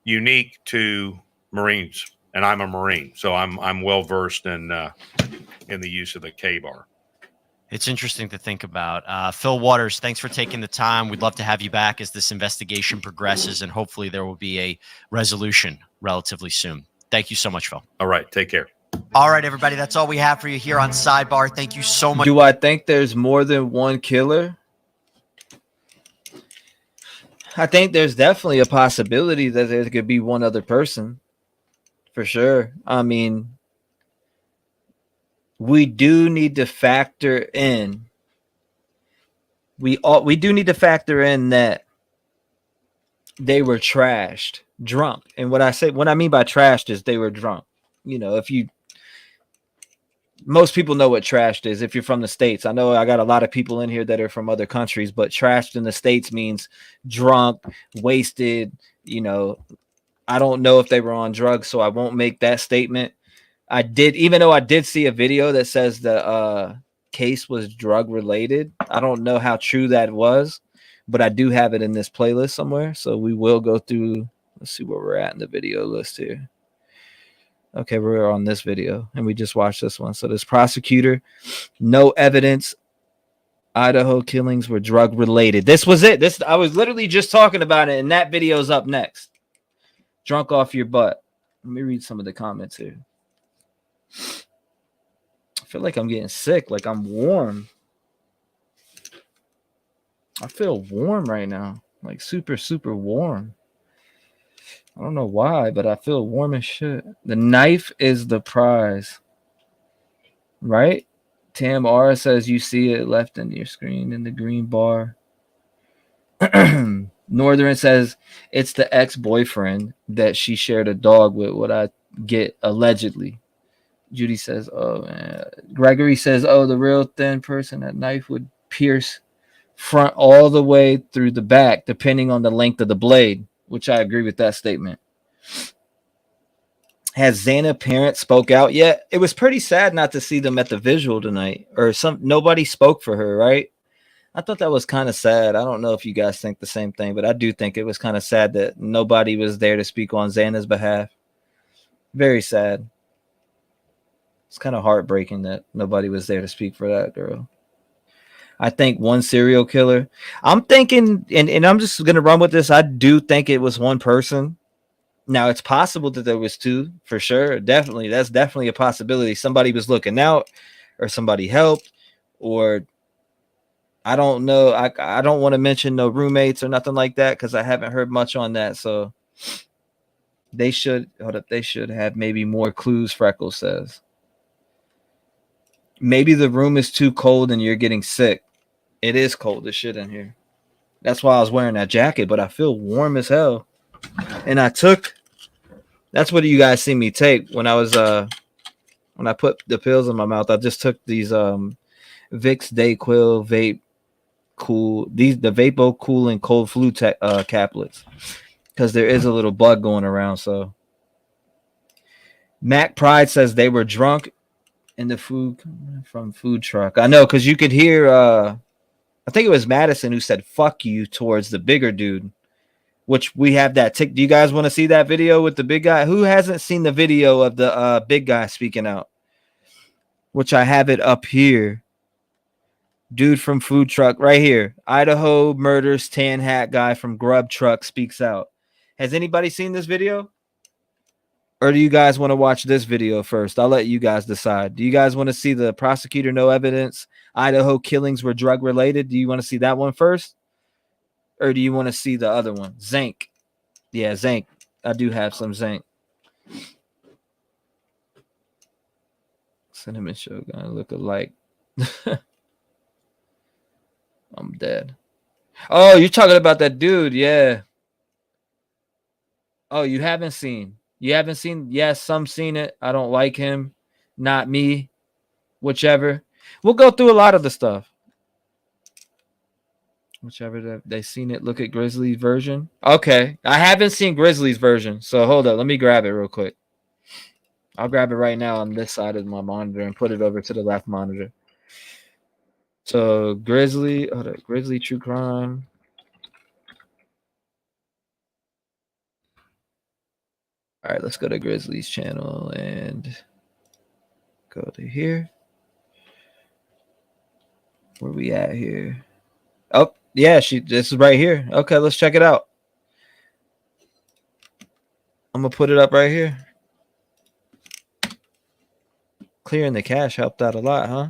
S10: unique to Marines, and I'm a Marine, so I'm well versed in the use of the K-bar.
S11: It's interesting to think about. Phil Waters, thanks for taking the time. We'd love to have you back as this investigation progresses, and hopefully there will be a resolution relatively soon. Thank you so much, Phil.
S10: All right. Take care.
S11: All right, everybody. That's all we have for you here on Sidebar. Thank you so much.
S1: Do I think there's more than one killer? I think there's definitely a possibility that there could be one other person. For sure. I mean, we do need to factor in. We do need to factor in that they were trashed, drunk. And what I mean by trashed is they were drunk. You know, most people know what trashed is if you're from the States. I know I got a lot of people in here that are from other countries, but trashed in the States means drunk, wasted. You know, I don't know if they were on drugs, so I won't make that statement. Even though I did see a video that says the case was drug related. I don't know how true that was, but I do have it in this playlist somewhere. So we will go through. Let's see where we're at in the video list here. Okay, we're on this video, and we just watched this one. So this prosecutor, no evidence. Idaho killings were drug related. This was it. I was literally just talking about it, and that video's up next. Drunk off your butt. Let me read some of the comments here. I feel like I'm getting sick. Like I'm warm. I feel warm right now. Like super, super warm. I don't know why, but I feel warm as shit. The knife is the prize. Right? Tam R says you see it left in your screen in the green bar. Northern says it's the ex-boyfriend that she shared a dog with, what I get allegedly. Judy says, oh, man. Gregory says, oh, the real thin person, that knife would pierce front all the way through the back, depending on the length of the blade, which I agree with that statement. Has Xana parents spoke out yet? It was pretty sad not to see them at the Vigil tonight, or nobody spoke for her, right? I thought that was kind of sad. I don't know if you guys think the same thing, but I do think it was kind of sad that nobody was there to speak on Xana's behalf. Very sad. It's kind of heartbreaking that nobody was there to speak for that girl. I think one serial killer. I'm thinking, and I'm just going to run with this. I do think it was one person. Now, it's possible that there was two, for sure. Definitely. That's definitely a possibility. Somebody was looking out, or somebody helped, or I don't know. I don't want to mention no roommates or nothing like that because I haven't heard much on that. So they should have maybe more clues, Freckles says. Maybe the room is too cold and you're getting sick. It is cold as shit in here. That's why I was wearing that jacket, but I feel warm as hell. And that's what you guys see me take when I was when I put the pills in my mouth. I just took these Vicks Dayquil Vape Cool, the Vapo Cool and Cold Flu caplets, because there is a little bug going around. So Mac Pride says they were drunk in the food truck. I know, because you could hear I think it was Madison who said fuck you towards the bigger dude, which we have that tick. Do you guys want to see that video with the big guy? Who hasn't seen the video of the big guy speaking out? Which I have it up here. Dude from food truck right here. Idaho murders tan hat guy from grub truck speaks out. Has anybody seen this video? Or do you guys want to watch this video first? I'll let you guys decide. Do you guys want to see the prosecutor, no evidence, Idaho killings were drug related? Do you want to see that one first? Or do you want to see the other one? Zinc. Yeah, zinc. I do have some zinc. Cinnamon Shogun look alike. I'm dead. Oh, you're talking about that dude. Yeah. Oh, you haven't seen. Yes, some seen it. I don't like him. Not me. Whichever. We'll go through a lot of the stuff. Whichever they seen it. Look at Grizzly's version. Okay. I haven't seen Grizzly's version. So hold up. Let me grab it real quick. I'll grab it right now on this side of my monitor and put it over to the left monitor. So Grizzly. Hold up. Grizzly True Crime. All right. Let's go to Grizzly's channel and go to here. Where we at here? Oh, yeah, this is right here. Okay, let's check it out. I'm gonna put it up right here. Clearing the cache helped out a lot, huh?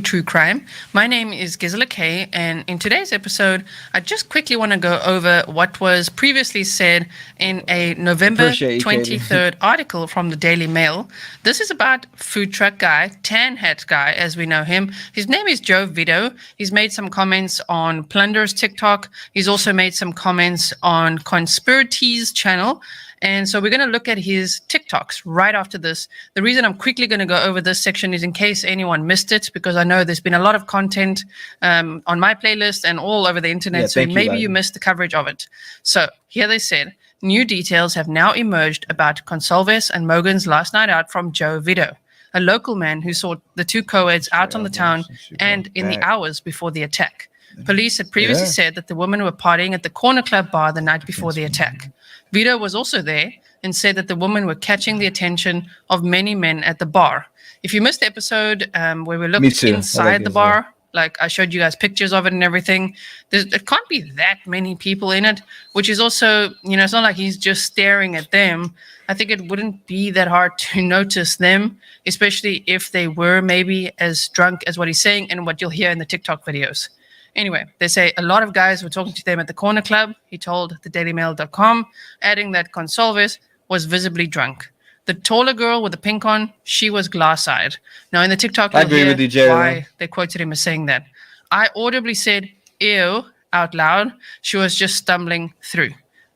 S15: True crime. My name is Gisela Kay, and in today's episode, I just quickly want to go over what was previously said in a November 23rd article from the Daily Mail. This is about food truck guy, tan hat guy, as we know him. His name is Joe Vito. He's made some comments on Plunder's TikTok. He's also made some comments on Conspiracy's channel. And so we're going to look at his TikToks right after this. The reason I'm quickly going to go over this section is in case anyone missed it, because I know there's been a lot of content on my playlist and all over the internet. So maybe you missed the coverage of it. So here they said, new details have now emerged about Consalves and Mogan's last night out from Joe Vito, a local man who saw the two co-eds out on the town and in the hours before the attack. Police had previously said that the women were partying at the Corner Club bar the night before the attack. Vito was also there and said that the women were catching the attention of many men at the bar. If you missed the episode where we looked inside the bar, like I showed you guys pictures of it and everything, there can't be that many people in it, which is also, it's not like he's just staring at them. I think it wouldn't be that hard to notice them, especially if they were maybe as drunk as what he's saying and what you'll hear in the TikTok videos. Anyway, they say a lot of guys were talking to them at the Corner Club, he told thedailymail.com, adding that Consalves was visibly drunk. The taller girl with the pink on, she was glass-eyed. Now, in the TikTok, you'll hear why they quoted him as saying that. I audibly said, ew, out loud. She was just stumbling through.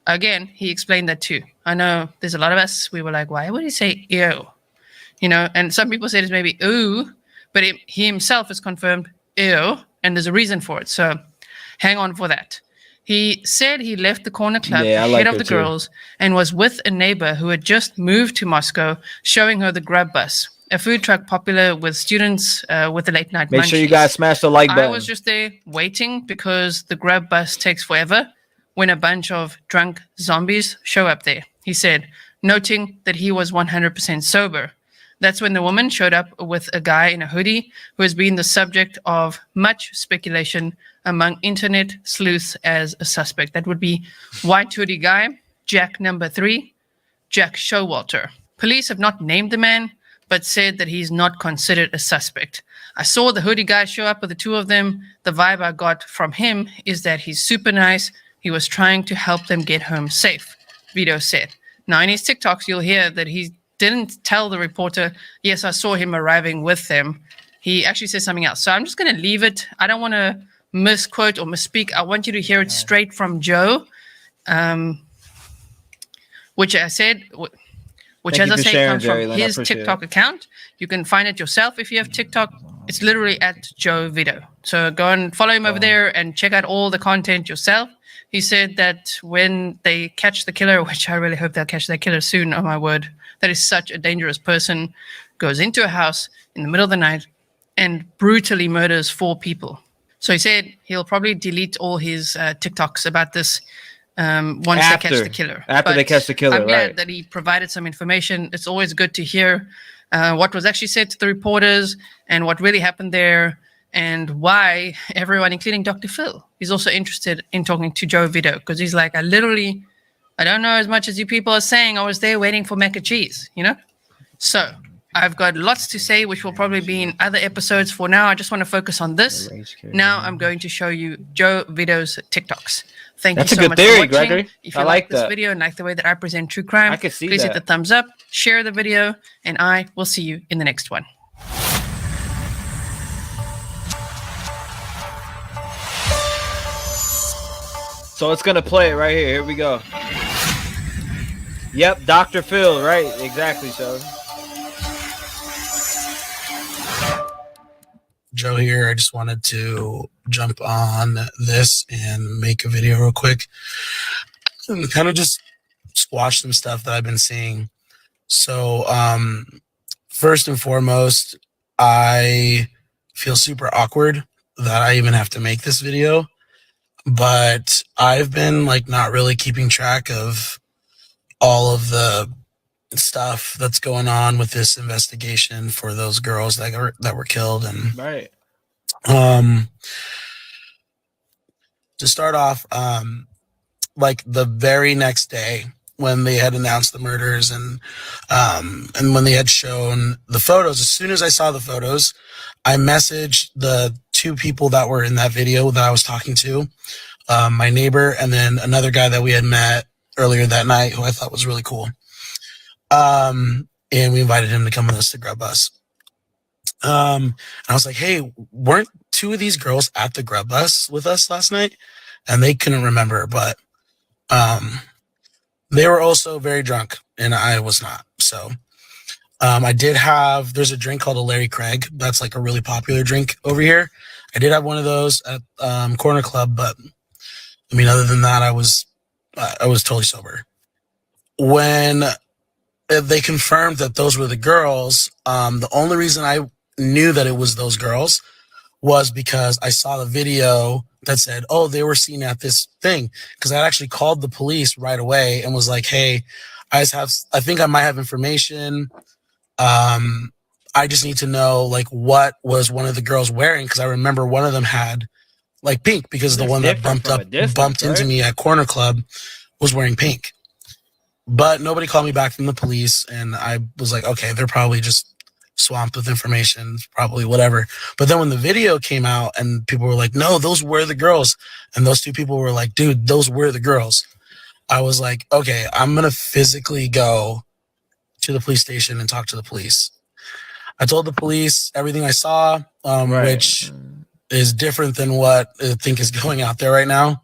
S15: Again, he explained that too. I know there's a lot of us, we were like, why would he say ew? And some people said it's maybe ooh, but he himself has confirmed ew. And there's a reason for it. So hang on for that. He said he left the Corner Club ahead of the girls and was with a neighbor who had just moved to Moscow, showing her the Grub Bus, a food truck popular with students with the late night munchies.
S1: Make sure you guys smash the like button.
S15: I was just there waiting because the Grub Bus takes forever when a bunch of drunk zombies show up there, he said, noting that he was 100% sober. That's when the woman showed up with a guy in a hoodie who has been the subject of much speculation among internet sleuths as a suspect. That would be white hoodie guy, Jack number 3, Jack Showalter. Police have not named the man, but said that he's not considered a suspect. I saw the hoodie guy show up with the two of them. The vibe I got from him is that he's super nice. He was trying to help them get home safe, Vito said. Now, in his TikToks, you'll hear that he didn't tell the reporter, yes, I saw him arriving with them. He actually said something else. So I'm just going to leave it. I don't want to misquote or misspeak. I want you to hear it straight from Joe, which I said, which as I say, comes from his TikTok account. You can find it yourself if you have TikTok. It's literally at Joe Vito. So go and follow him over there and check out all the content yourself. He said that when they catch the killer, which I really hope they'll catch that killer soon, oh my word, that is such a dangerous person, goes into a house in the middle of the night and brutally murders 4 people. So he said he'll probably delete all his TikToks about this once they catch the killer.
S1: After they catch the killer,
S15: I'm glad that he provided some information. It's always good to hear what was actually said to the reporters and what really happened there and why everyone, including Dr. Phil, is also interested in talking to Joe Vito, because he's like, I don't know as much as you people are saying. I was there waiting for mac and cheese, So I've got lots to say, which will probably be in other episodes. For now, I just want to focus on this. Now I'm going to show you Joe Vito's TikToks. Thank you so much for watching. Gregory. If you like this video and like the way that I present true crime, please hit the thumbs up, share the video, and I will see you in the next one.
S1: So it's gonna play it right here. Here we go. Yep, Dr. Phil, right? Exactly, so.
S16: Joe here. I just wanted to jump on this and make a video real quick and kind of just squash some stuff that I've been seeing. So, first and foremost, I feel super awkward that I even have to make this video, but I've been like not really keeping track of all of the stuff that's going on with this investigation for those girls that were killed. And
S1: right.
S16: To start off, like the very next day when they had announced the murders and when they had shown the photos, as soon as I saw the photos, I messaged the two people that were in that video that I was talking to, my neighbor and then another guy that we had met earlier that night who I thought was really cool. And we invited him to come with us to Grub Bus. And I was like, hey, weren't two of these girls at the Grub Bus with us last night? And they couldn't remember, but they were also very drunk and I was not. So I did have, there's a drink called a Larry Craig. That's like a really popular drink over here. I did have one of those at Corner Club, but I mean, other than that, I was totally sober. When they confirmed that those were the girls, the only reason I knew that it was those girls was because I saw the video that said, oh, they were seen at this thing. Because I actually called the police right away and was like, hey, I think I might have information. I just need to know like what was one of the girls wearing, because I remember one of them had like pink, because the one that bumped into me at Corner Club was wearing pink. But nobody called me back from the police, and I was like, okay, they're probably just swamped with information, probably whatever. But then when the video came out and people were like, no, those were the girls, and those two people were like, dude, those were the girls, I was like, okay, I'm gonna physically go to the police station and talk to the police. I told the police everything I saw, which is different than what I think is going out there right now.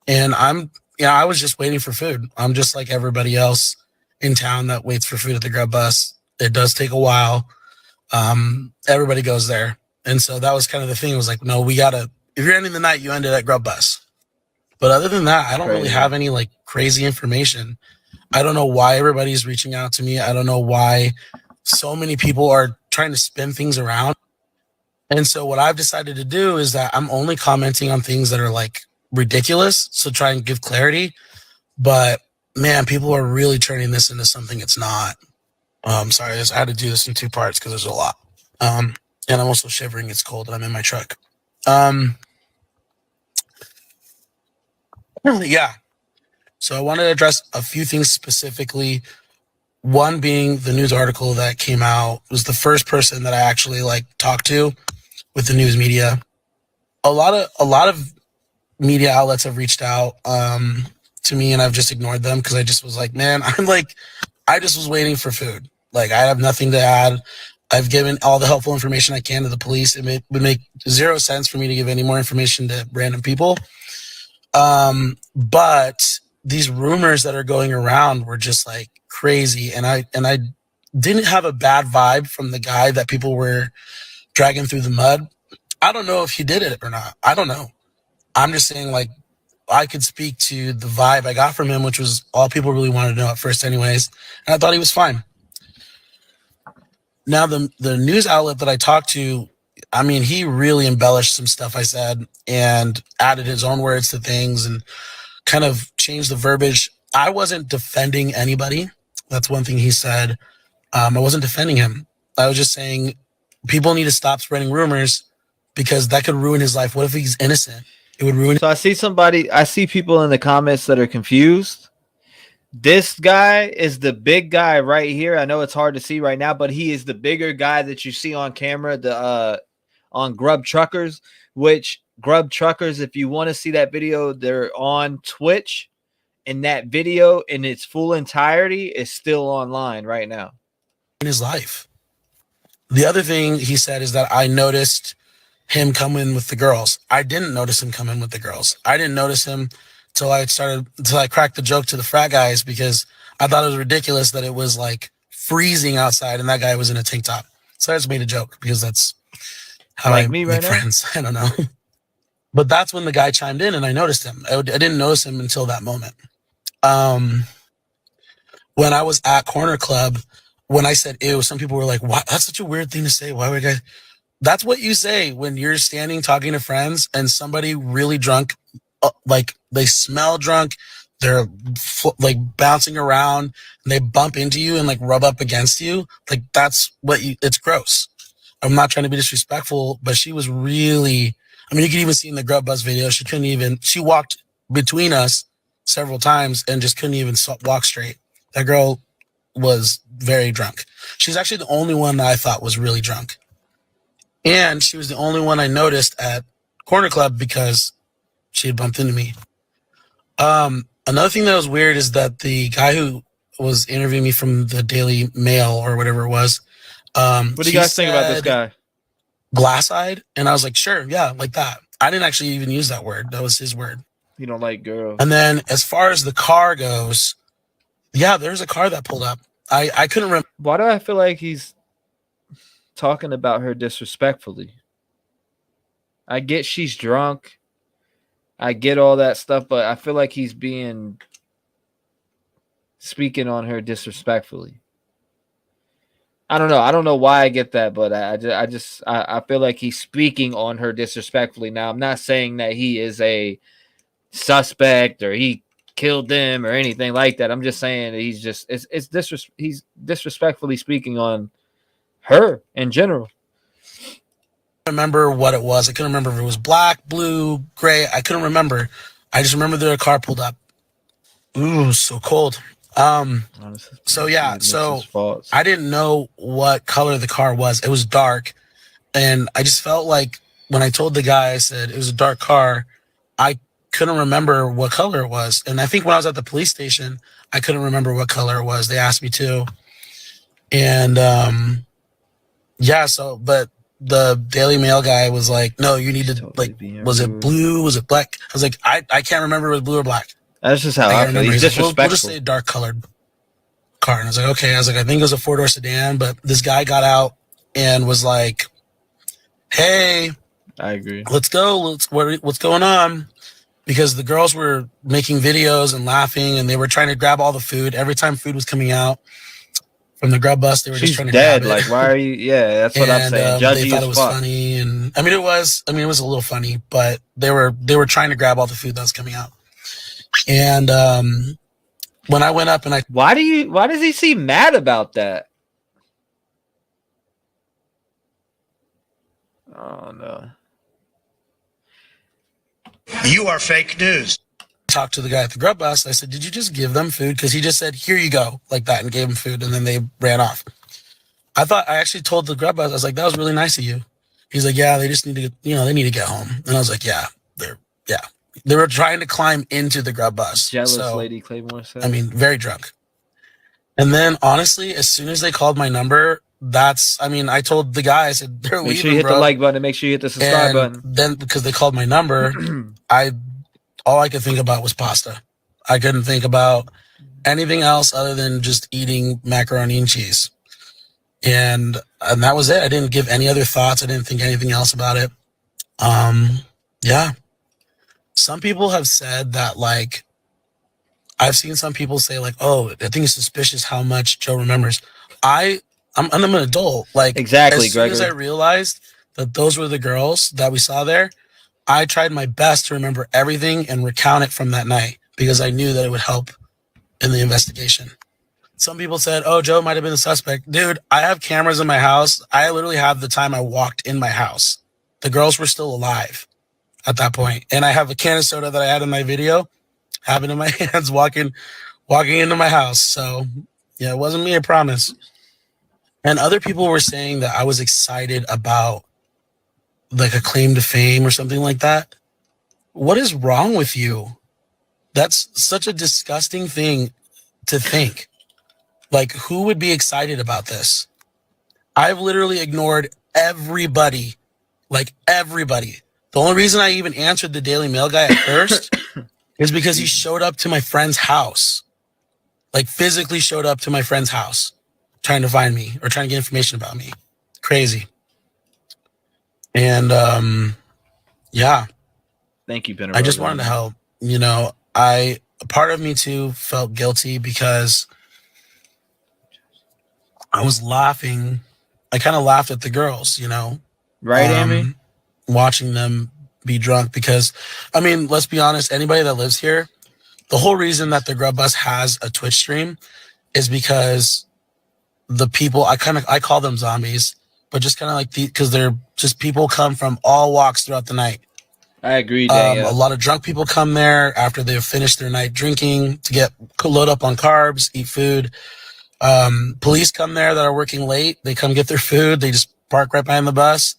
S16: And I was just waiting for food. I'm just like everybody else in town that waits for food at the Grub Bus. It does take a while. Everybody goes there. And so that was kind of the thing. It was like, no, if you're ending the night, you end it at Grub Bus. But other than that, I don't really have any like crazy information. I don't know why everybody's reaching out to me. I don't know why so many people are trying to spin things around. And so what I've decided to do is that I'm only commenting on things that are like ridiculous, so try and give clarity. But man, people are really turning this into something it's not. Sorry, I had to do this in two parts because there's a lot. And I'm also shivering. It's cold and I'm in my truck. Yeah. So I wanted to address a few things specifically. One being the news article that came out. It was the first person that I actually like talked to with the news media. A lot of media outlets have reached out to me, and I've just ignored them because I just was like, man, I just was waiting for food. Like, I have nothing to add. I've given all the helpful information I can to the police. It would make zero sense for me to give any more information to random people. But these rumors that are going around were just like crazy, and I didn't have a bad vibe from the guy that people were dragging through the mud. I don't know if he did it or not. I don't know. I'm just saying, like, I could speak to the vibe I got from him, which was all people really wanted to know at first anyways. And I thought he was fine. Now, the news outlet that I talked to, I mean, he really embellished some stuff I said and added his own words to things and kind of changed the verbiage. I wasn't defending anybody. That's one thing he said. I wasn't defending him. I was just saying people need to stop spreading rumors because that could ruin his life. What if he's innocent? It would ruin.
S1: So I see people in the comments that are confused. This guy is the big guy right here. I know it's hard to see right now, but he is the bigger guy that you see on camera, on Grub Truckers, which Grub Truckers, if you want to see that video, they're on Twitch, and that video in its full entirety is still online right now.
S16: In his life. The other thing he said is that I noticed him come in with the girls. I didn't notice him come in with the girls. I didn't notice him till I cracked the joke to the frat guys because I thought it was ridiculous that it was like freezing outside and that guy was in a tank top. So I just made a joke because that's how I make friends. I don't know. But that's when the guy chimed in and I noticed him. I didn't notice him until that moment. When I was at Corner Club, when I said ew, some people were like, "What? That's such a weird thing to say. Why would I?" That's what you say when you're standing talking to friends and somebody really drunk, like they smell drunk, they're like bouncing around and they bump into you and like rub up against you. Like that's it's gross. I'm not trying to be disrespectful, but she was really, I mean, you can even see in the Grub Buzz video, she walked between us several times and just couldn't even walk straight. That girl was very drunk. She's actually the only one that I thought was really drunk. And she was the only one I noticed at Corner Club because she had bumped into me. Another thing that was weird is that the guy who was interviewing me from the Daily Mail or whatever it was.
S1: What do you guys think about this guy?
S16: Glass-eyed? And I was like, sure, yeah, like that. I didn't actually even use that word. That was his word.
S1: You don't like girls.
S16: And then as far as the car goes, yeah, there's a car that pulled up. I couldn't remember.
S1: Why do I feel like he's talking about her disrespectfully? I get she's drunk. I get all that stuff, but I feel like he's speaking on her disrespectfully. I don't know. I don't know why I get that, but I feel like he's speaking on her disrespectfully. Now, I'm not saying that he is a suspect or he killed them or anything like that. I'm just saying that he's disrespectfully speaking on her in general.
S16: I remember what it was. I couldn't remember if it was black, blue, gray. I couldn't remember. I just remember that a car pulled up. Ooh, so cold. So yeah, so I didn't know what color the car was. It was dark. And I just felt like when I told the guy, I said it was a dark car, I couldn't remember what color it was. And I think when I was at the police station, I couldn't remember what color it was. They asked me to. And yeah, but the Daily Mail guy was like, no, you need to, like, was it blue? Was it black? I was like, I can't remember if it was blue or black.
S1: That's just how I feel. He's disrespectful.
S16: We'll just say dark colored car. And I was like, okay. I was like, I think it was a 4-door sedan, but this guy got out and was like, hey,
S1: I agree.
S16: Let's go. What's going on? Because the girls were making videos and laughing and they were trying to grab all the food. Every time food was coming out from the grub bus, they were just trying to grab it.
S1: Like, why are you? Yeah, that's what I'm saying.
S16: They thought it was funny. And I mean, it was a little funny, but they were trying to grab all the food that was coming out. And when I went up and
S1: why does he seem mad about that? Oh no.
S17: You are fake news.
S16: Talked to the guy at the grub bus. I said, did you just give them food? Because he just said, here you go, like that, and gave them food, and then they ran off. I actually told the grub bus, I was like, that was really nice of you. He's like, yeah, they just need to, they need to get home. And I was like, yeah. They were trying to climb into the grub bus.
S1: Jealous lady, Claymore said.
S16: I mean, very drunk. And then, honestly, as soon as they called my number, I told the guy, I said, they're leaving,
S1: make sure you hit the like button, make sure you hit the subscribe button.
S16: Then, because they called my number, all I could think about was pasta. I couldn't think about anything else other than just eating macaroni and cheese. And that was it. I didn't give any other thoughts. I didn't think anything else about it. Yeah. Some people have said that, like, I've seen some people say, like, oh, I think it's suspicious how much Joe remembers. I'm an adult. Like,
S1: exactly,
S16: as soon as I realized that those were the girls that we saw there, I tried my best to remember everything and recount it from that night because I knew that it would help in the investigation. Some people said, oh, Joe might have been the suspect. Dude, I have cameras in my house. I literally have the time I walked in my house. The girls were still alive at that point. And I have a can of soda that I had in my video, have it in my hands, walking into my house. So, yeah, it wasn't me, I promise. And other people were saying that I was excited about like a claim to fame or something like that. What is wrong with you? That's such a disgusting thing to think. Like, who would be excited about this? I've literally ignored everybody. Like, everybody. The only reason I even answered the Daily Mail guy at first is because he showed up to my friend's house, like physically showed up to my friend's house, trying to find me or trying to get information about me. Crazy. And yeah.
S1: Thank you, Penrose.
S16: I just wanted to help. You know, part of me too felt guilty because I was laughing. I kind of laughed at the girls, you know,
S1: right, Amy?
S16: Watching them be drunk because, I mean, let's be honest. Anybody that lives here, the whole reason that the Grub Bus has a Twitch stream is because the people, I call them zombies, but just kind of like because they're just people come from all walks throughout the night.
S1: I agree, Daniel.
S16: A lot of drunk people come there after they've finished their night drinking to load up on carbs, eat food. Police come there that are working late. They come get their food. They just park right behind the bus.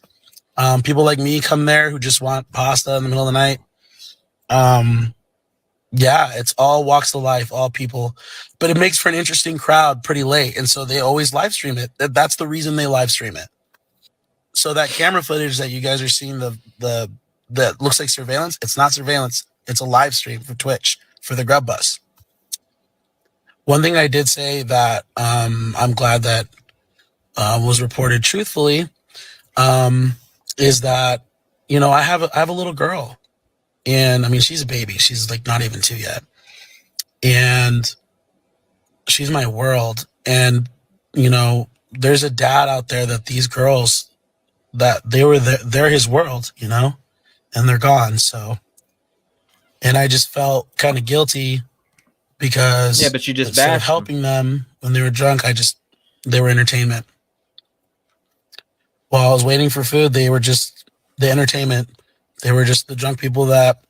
S16: People like me come there who just want pasta in the middle of the night. Yeah, it's all walks of life, all people. But it makes for an interesting crowd pretty late. And so they always live stream it. That's the reason they live stream it. So that camera footage that you guys are seeing, that looks like surveillance, it's not surveillance. It's a live stream for Twitch for the Grub Bus. One thing I did say that I'm glad that was reported truthfully is that, you know, I have a little girl, and I mean, she's a baby. She's like not even 2 yet, and she's my world. And you know, there's a dad out there that these girls that they're his world, you know. And they're gone. So, and I just felt kind of guilty because
S1: but you just
S16: instead of helping them when they were drunk, they were entertainment. While I was waiting for food, they were just the entertainment. They were just the drunk people that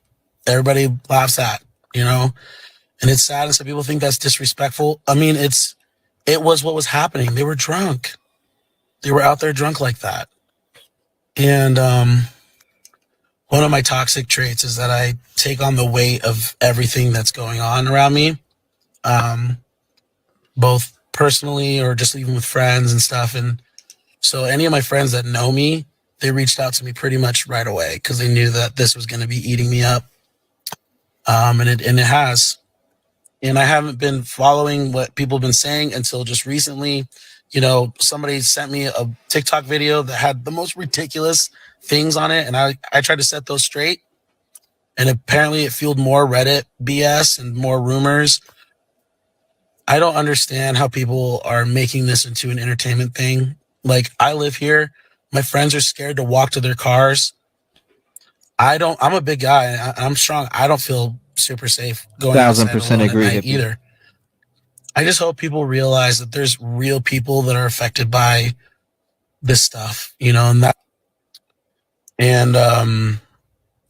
S16: everybody laughs at, you know. And it's sad, and some people think that's disrespectful. I mean, it was what was happening. They were drunk. They were out there drunk like that, and one of my toxic traits is that I take on the weight of everything that's going on around me, both personally or just even with friends and stuff. And so any of my friends that know me, they reached out to me pretty much right away because they knew that this was going to be eating me up. And it has. And I haven't been following what people have been saying until just recently. You know, somebody sent me a TikTok video that had the most ridiculous things on it, and I tried to set those straight, and apparently it fueled more Reddit BS and more rumors. I don't understand how people are making this into an entertainment thing. Like, I live here, my friends are scared to walk to their cars. I'm a big guy, I'm strong. I don't feel super safe going
S1: 1000% agree
S16: either. I just hope people realize that there's real people that are affected by this stuff, you know,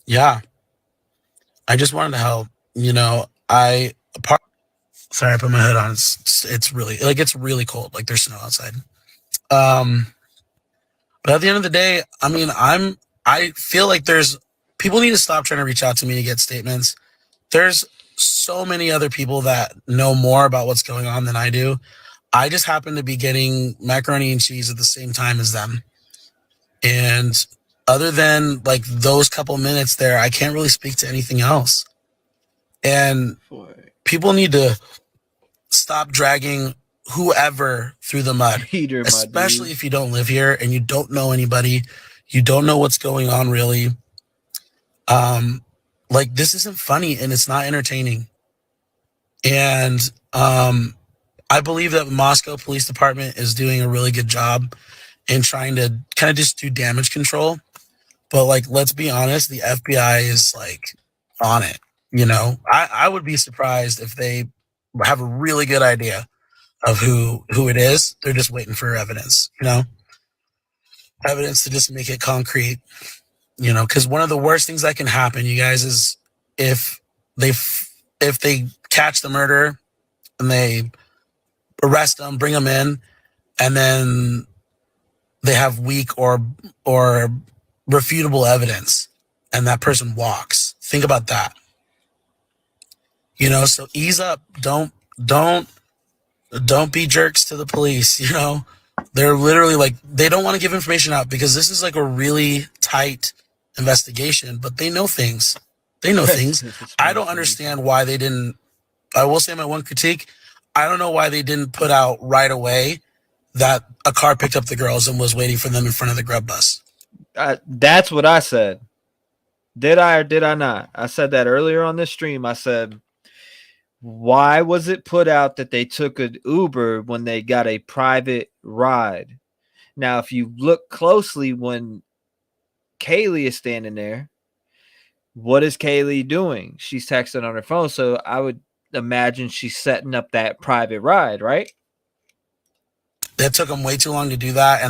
S16: yeah, I just wanted to help, you know. Sorry, I put my hood on. It's really cold. Like, there's snow outside. But at the end of the day, I mean, I feel like people need to stop trying to reach out to me to get statements. There's so many other people that know more about what's going on than I do. I just happen to be getting macaroni and cheese at the same time as them. And other than like those couple minutes there, I can't really speak to anything else. And people need to stop dragging whoever through the mud, especially if you don't live here and you don't know anybody, you don't know what's going on really. Like, this isn't funny and it's not entertaining. And I believe that Moscow Police Department is doing a really good job in trying to kind of just do damage control. But like, let's be honest, the FBI is like on it. You know, I would be surprised if they have a really good idea of who it is. They're just waiting for evidence, you know, evidence to just make it concrete, you know, because one of the worst things that can happen, you guys, is if they catch the murderer and they arrest them, bring them in, and then they have weak or refutable evidence and that person walks. Think about that. You know, so ease up. Don't be jerks to the police, you know. They're literally like, they don't want to give information out because this is like a really tight investigation, but they know things. They know things. I don't understand why they didn't. I will say my one critique. I don't know why they didn't put out right away that a car picked up the girls and was waiting for them in front of the grub bus.
S1: That's what I said. Did I or did I not? I said that earlier on this stream. I said, why was it put out that they took an Uber when they got a private ride? Now, if you look closely when Kaylee is standing there, what is Kaylee doing? She's texting on her phone. So I would imagine she's setting up that private ride, right?
S16: It took them way too long to do that.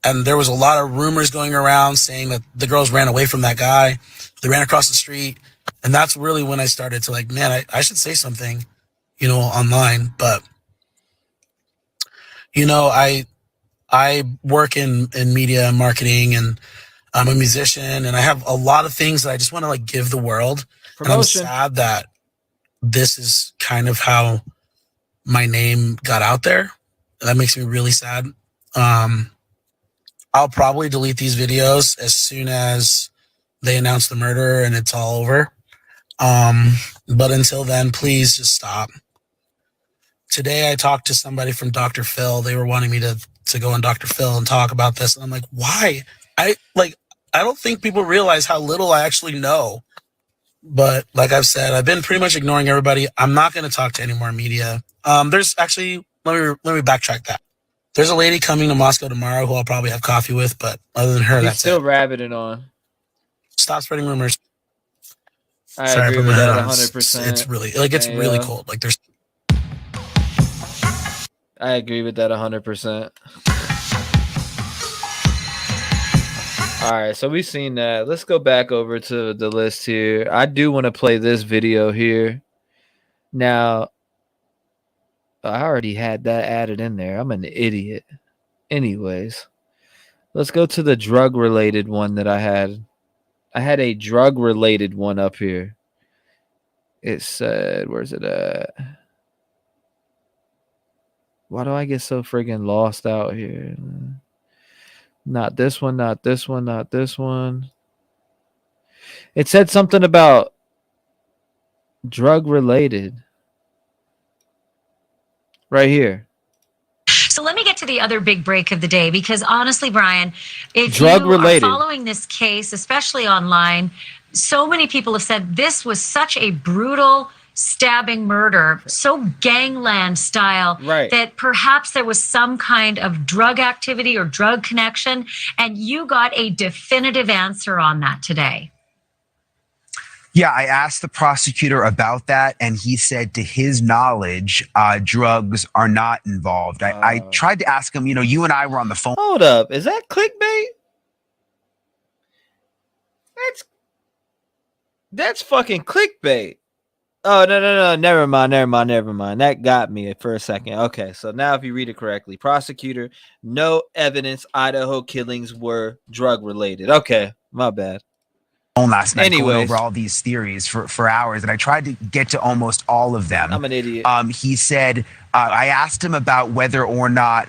S16: And there was a lot of rumors going around saying that the girls ran away from that guy. They ran across the street. And that's really when I started to like, man, I should say something, online. But, I work in media and marketing, and I'm a musician, and I have a lot of things that I just want to like give the world.
S1: Promotion.
S16: And I'm sad that this is kind of how my name got out there. That makes me really sad. I'll probably delete these videos as soon as they announce the murder and it's all over. But until then, please just stop. Today I talked to somebody from Dr. Phil. They were wanting me to go on Dr. Phil and talk about this. And I'm like, why? I don't think people realize how little I actually know. But like I've said, I've been pretty much ignoring everybody. I'm not going to talk to any more media. There's actually, let me backtrack that. There's a lady coming to Moscow tomorrow who I'll probably have coffee with, but other than her, that's
S1: still
S16: it.
S1: rabbiting on.
S16: Stop spreading rumors.
S1: I agree with that 100%.
S16: It's really it's really cold. Like there's.
S1: I agree with that 100%. All right, so we've seen that. Let's go back over to the list here. I do want to play this video here. Now, I already had that added in there. I'm an idiot. Anyways, let's go to the drug-related one that I had. I had a drug-related one up here. It said, where's it at? Why do I get so friggin' lost out here? Not this one, not this one, not this one. It said something about drug-related. Right here.
S12: So let me get to the other big break of the day, because honestly, Brian, if
S1: drug
S12: you
S1: related.
S12: are following this case, especially online, so many people have said this was such a brutal stabbing murder, so gangland style,
S1: right,
S12: that perhaps there was some kind of drug activity or drug connection, and you got a definitive answer on that today.
S18: Yeah, I asked the prosecutor about that, and he said to his knowledge, drugs are not involved. I tried to ask him, you and I were on the phone.
S1: Hold up. Is that clickbait? That's fucking clickbait. Oh, no. Never mind. That got me for a second. Okay, so now if you read it correctly, prosecutor, no evidence Idaho killings were drug related. Okay, my bad.
S18: Last night going over all these theories for hours, and I tried to get to almost all of them.
S1: I'm an idiot.
S18: He said, I asked him about whether or not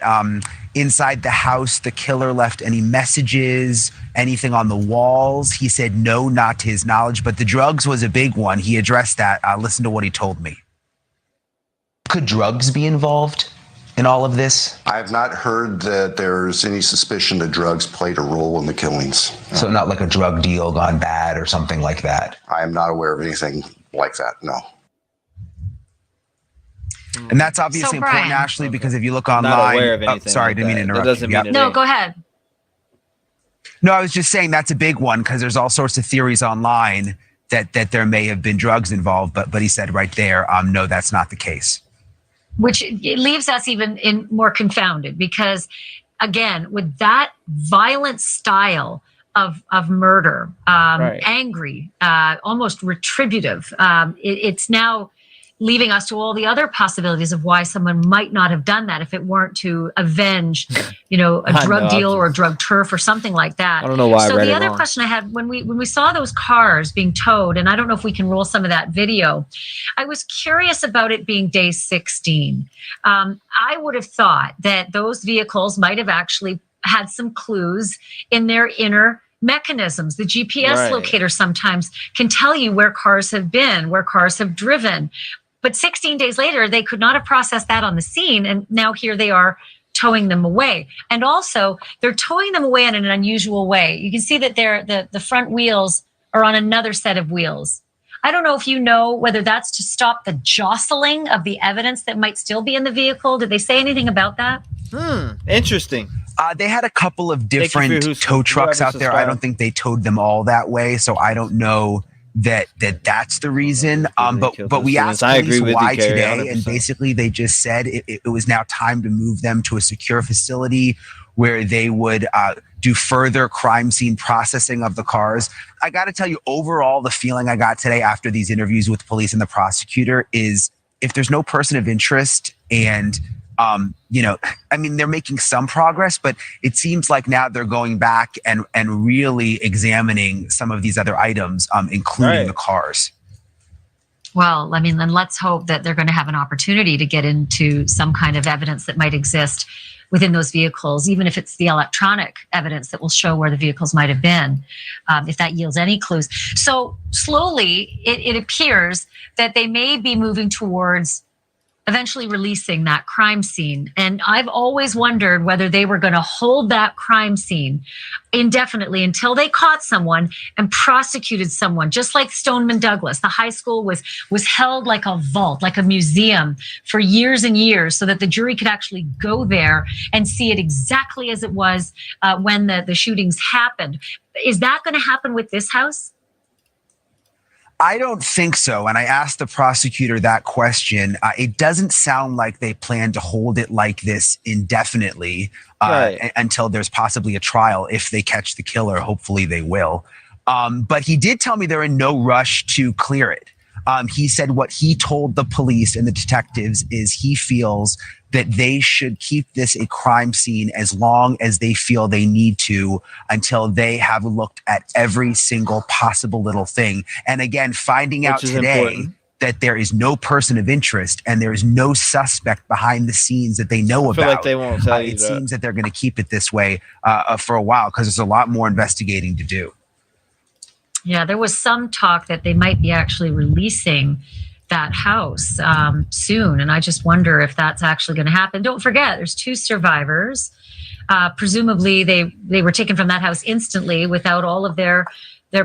S18: inside the house the killer left any messages, anything on the walls. He said no, not to his knowledge, but the drugs was a big one. He addressed that. Listen to what he told me. Could drugs be involved in all of this?
S19: I have not heard that there's any suspicion that drugs played a role in the killings.
S18: So not like a drug deal gone bad or something like that?
S19: I am not aware of anything like that, no.
S18: And that's obviously important, Ashley, because if you look online...
S1: Not aware of anything
S18: sorry,
S1: like
S18: didn't mean to interrupt.
S1: That doesn't mean
S12: No, go ahead.
S18: No, I was just saying that's a big one, because there's all sorts of theories online that there may have been drugs involved, but he said right there, no, that's not the case.
S12: Which it leaves us even more confounded, because, again, with that violent style of murder,
S1: right,
S12: angry, almost retributive, it's now leaving us to all the other possibilities of why someone might not have done that if it weren't to avenge, a drug deal or a drug turf or something like that.
S1: I don't know why.
S12: So the other question I had, when we saw those cars being towed, and I don't know if we can roll some of that video, I was curious about it being day 16. I would have thought that those vehicles might have actually had some clues in their inner mechanisms. The GPS locator sometimes can tell you where cars have been, where cars have driven. But 16 days later, they could not have processed that on the scene. And now here they are towing them away. And also, they're towing them away in an unusual way. You can see that the front wheels are on another set of wheels. I don't know if you know whether that's to stop the jostling of the evidence that might still be in the vehicle. Did they say anything about that?
S1: Interesting.
S18: They had a couple of different tow trucks out there. I don't think they towed them all that way, so I don't know that's the reason. But we asked police why today, and basically they just said it was now time to move them to a secure facility where they would do further crime scene processing of the cars. I got to tell you, overall, the feeling I got today after these interviews with the police and the prosecutor is if there's no person of interest and I mean, they're making some progress, but it seems like now they're going back and really examining some of these other items, including the cars.
S12: Well, I mean, then let's hope that they're going to have an opportunity to get into some kind of evidence that might exist within those vehicles, even if it's the electronic evidence that will show where the vehicles might have been, if that yields any clues. So slowly, it appears that they may be moving towards eventually releasing that crime scene. And I've always wondered whether they were going to hold that crime scene indefinitely until they caught someone and prosecuted someone, just like Stoneman Douglas. The high school was held like a vault, like a museum for years and years so that the jury could actually go there and see it exactly as it was when the shootings happened. Is that going to happen with this house?
S18: I don't think so. And I asked the prosecutor that question. It doesn't sound like they plan to hold it like this indefinitely until there's possibly a trial. If they catch the killer, hopefully they will. But he did tell me they're in no rush to clear it. He said what he told the police and the detectives is he feels that they should keep this a crime scene as long as they feel they need to until they have looked at every single possible little thing. And again, finding out today that there is no person of interest and there is no suspect behind the scenes that they know about.
S1: Like they won't tell you
S18: it seems that they're going to keep it this way for a while because there's a lot more investigating to do.
S12: Yeah, there was some talk that they might be actually releasing that house soon. And I just wonder if that's actually going to happen. Don't forget, there's 2 survivors. Presumably, they were taken from that house instantly without all of their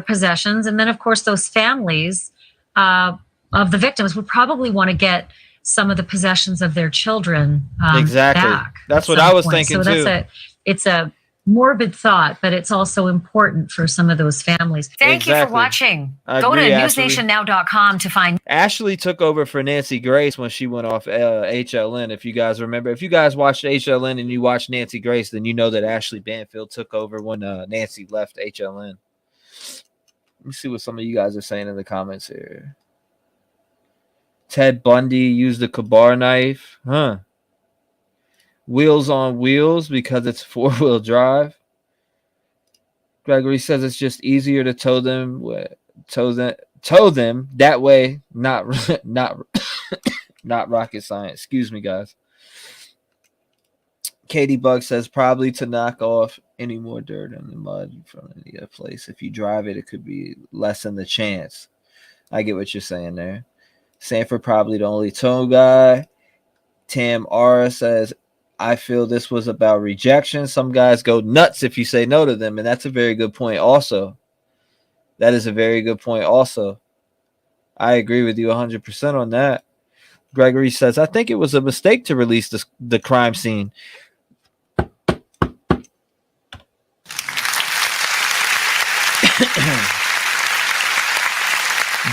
S12: possessions. And then, of course, those families of the victims would probably want to get some of the possessions of their children back.
S1: That's what I was thinking, too.
S12: It's a morbid thought, but it's also important for some of those families. Thank you for watching. Go to newsnationnow.com to find.
S1: Ashley took over for Nancy Grace when she went off HLN. If you guys remember, if you guys watched HLN and you watched Nancy Grace, then you know that Ashley Banfield took over when Nancy left HLN. Let me see what some of you guys are saying in the comments here. Ted Bundy used a Kabar knife. Wheels on wheels because it's 4-wheel drive. Gregory says it's just easier to tow them that way. Not rocket science. Excuse me, guys. Katie Bug says probably to knock off any more dirt in the mud from any other place. If you drive it, it could be lessen the chance. I get what you're saying there. Sanford probably the only tow guy. Tam Ara says, I feel this was about rejection. Some guys go nuts if you say no to them, and that's a very good point also. That is a very good point also. I agree with you 100% on that. Gregory says, I think it was a mistake to release the crime scene.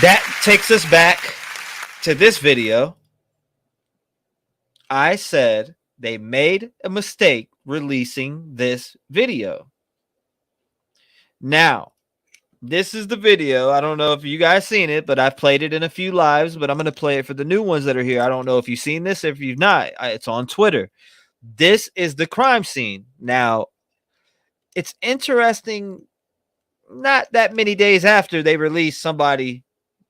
S1: That takes us back to this video. I said they made a mistake releasing this video. Now, this is the video. I don't know if you guys seen it, but I've played it in a few lives, but I'm going to play it for the new ones that are here. I don't know if you've seen this. If you've not, it's on Twitter. This is the crime scene. Now, it's interesting, not that many days after they released somebody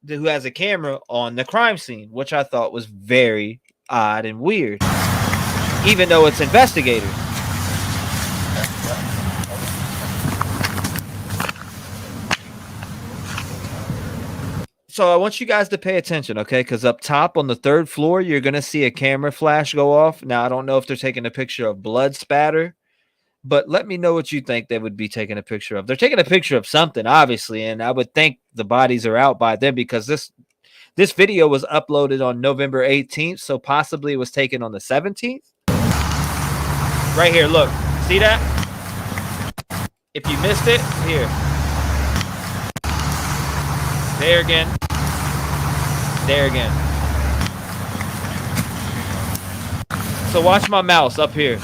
S1: who has a camera on the crime scene, which I thought was very odd and weird, even though it's investigators. So I want you guys to pay attention, okay? Because up top on the 3rd floor, you're going to see a camera flash go off. Now, I don't know if they're taking a picture of blood spatter, but let me know what you think they would be taking a picture of. They're taking a picture of something, obviously, and I would think the bodies are out by then because this video was uploaded on November 18th, so possibly it was taken on the 17th. Right here, look. See that? If you missed it, here. There again. There again. So watch my mouse up here.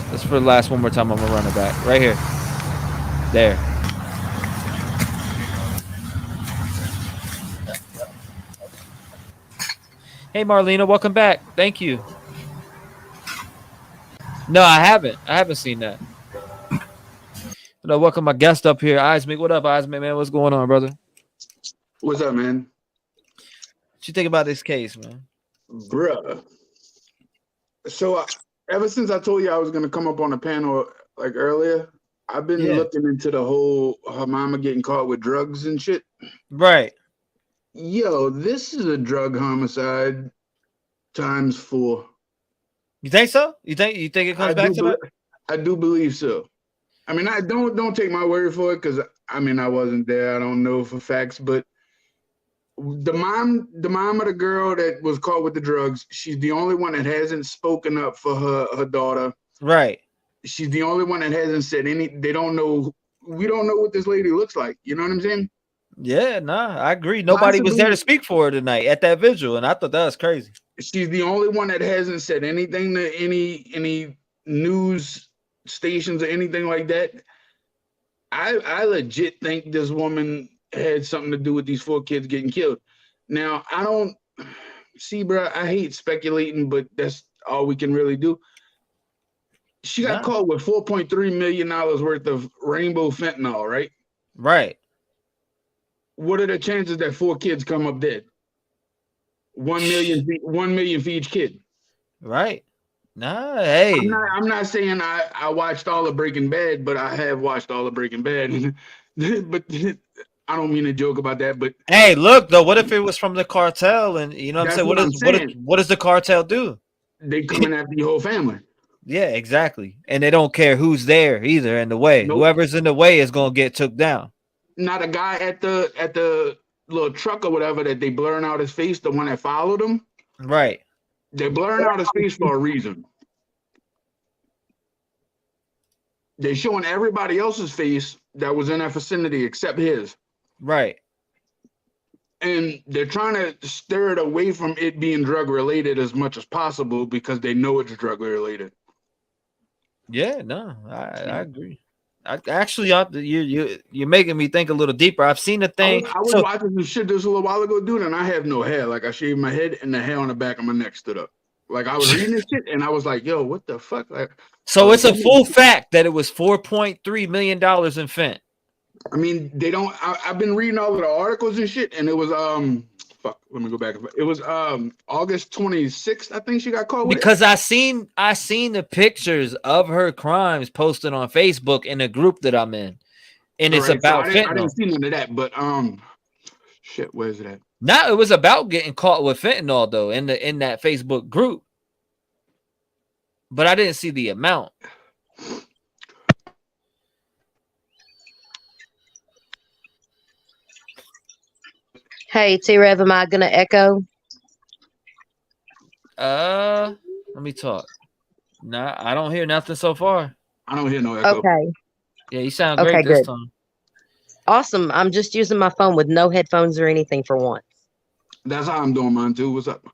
S1: This for the last one more time. I'm going to run it back. Right here. There. Hey, Marlena. Welcome back. Thank you. No, I haven't. I haven't seen that. Welcome my guest up here. Eismick. What up, Eismick, man? What's going on, brother?
S20: What's up, man?
S1: What you think about this case, man?
S20: Bruh. So ever since I told you I was going to come up on a panel like earlier, I've been looking into the whole her mama getting caught with drugs and shit.
S1: Right.
S20: Yo, this is a drug homicide times 4.
S1: You think so? You think it comes back to that?
S20: I do believe so. I mean, I don't take my word for it because I mean I wasn't there. I don't know for facts, but the mom of the girl that was caught with the drugs, she's the only one that hasn't spoken up for her daughter.
S1: Right.
S20: She's the only one that hasn't said any. They don't know. We don't know what this lady looks like. You know what I'm saying?
S1: Yeah, nah, I agree. Nobody was there to speak for her tonight at that vigil, and I thought that was crazy.
S20: She's the only one that hasn't said anything to any news stations or anything like that. I legit think this woman had something to do with these 4 kids getting killed. Now, I don't see, bro, I hate speculating, but that's all we can really do. She got caught with $4.3 million worth of rainbow fentanyl, right?
S1: Right.
S20: What are the chances that 4 kids come up dead? 1 million for each kid.
S1: Right. Nah, hey.
S20: I'm not saying I watched all of Breaking Bad, but I have watched all of Breaking Bad. But I don't mean to joke about that, but
S1: hey, look though, what if it was from the cartel? And you know what I'm saying? What does the cartel do?
S20: They coming after your whole family.
S1: Yeah, exactly. And they don't care who's there either in the way. Nope. Whoever's in the way is gonna get took down.
S20: Not a guy at the little truck or whatever that they blurring out his face, the one that followed him.
S1: Right.
S20: They're blurring out his face for a reason. They're showing everybody else's face that was in that vicinity except his.
S1: Right.
S20: And they're trying to steer it away from it being drug related as much as possible because they know it's drug related.
S1: Yeah, no, I agree. You're making me think a little deeper. I've seen the thing.
S20: I was watching some shit this a little while ago, dude, and I have no hair. Like I shaved my head and the hair on the back of my neck stood up. Like I was reading this shit and I was like, yo, what the fuck? Like,
S1: so it's a full fact that it was $4.3 million in fent.
S20: I mean, they don't. I've been reading all of the articles and shit, and it was fuck. Let me go back. It was August 26th. I think she got caught with
S1: because I seen the pictures of her crimes posted on Facebook in a group that I'm in, and it's about fentanyl.
S20: I didn't see none of that, but shit, where's it at?
S1: No, it was about getting caught with fentanyl though in that Facebook group, but I didn't see the amount.
S21: Hey, T-REV, am I gonna echo?
S1: Let me talk. Nah, I don't hear nothing so far.
S20: I don't hear no echo.
S21: Okay.
S1: Yeah, you sound great this time.
S21: Awesome. I'm just using my phone with no headphones or anything for once.
S20: That's how I'm doing mine too. What's up?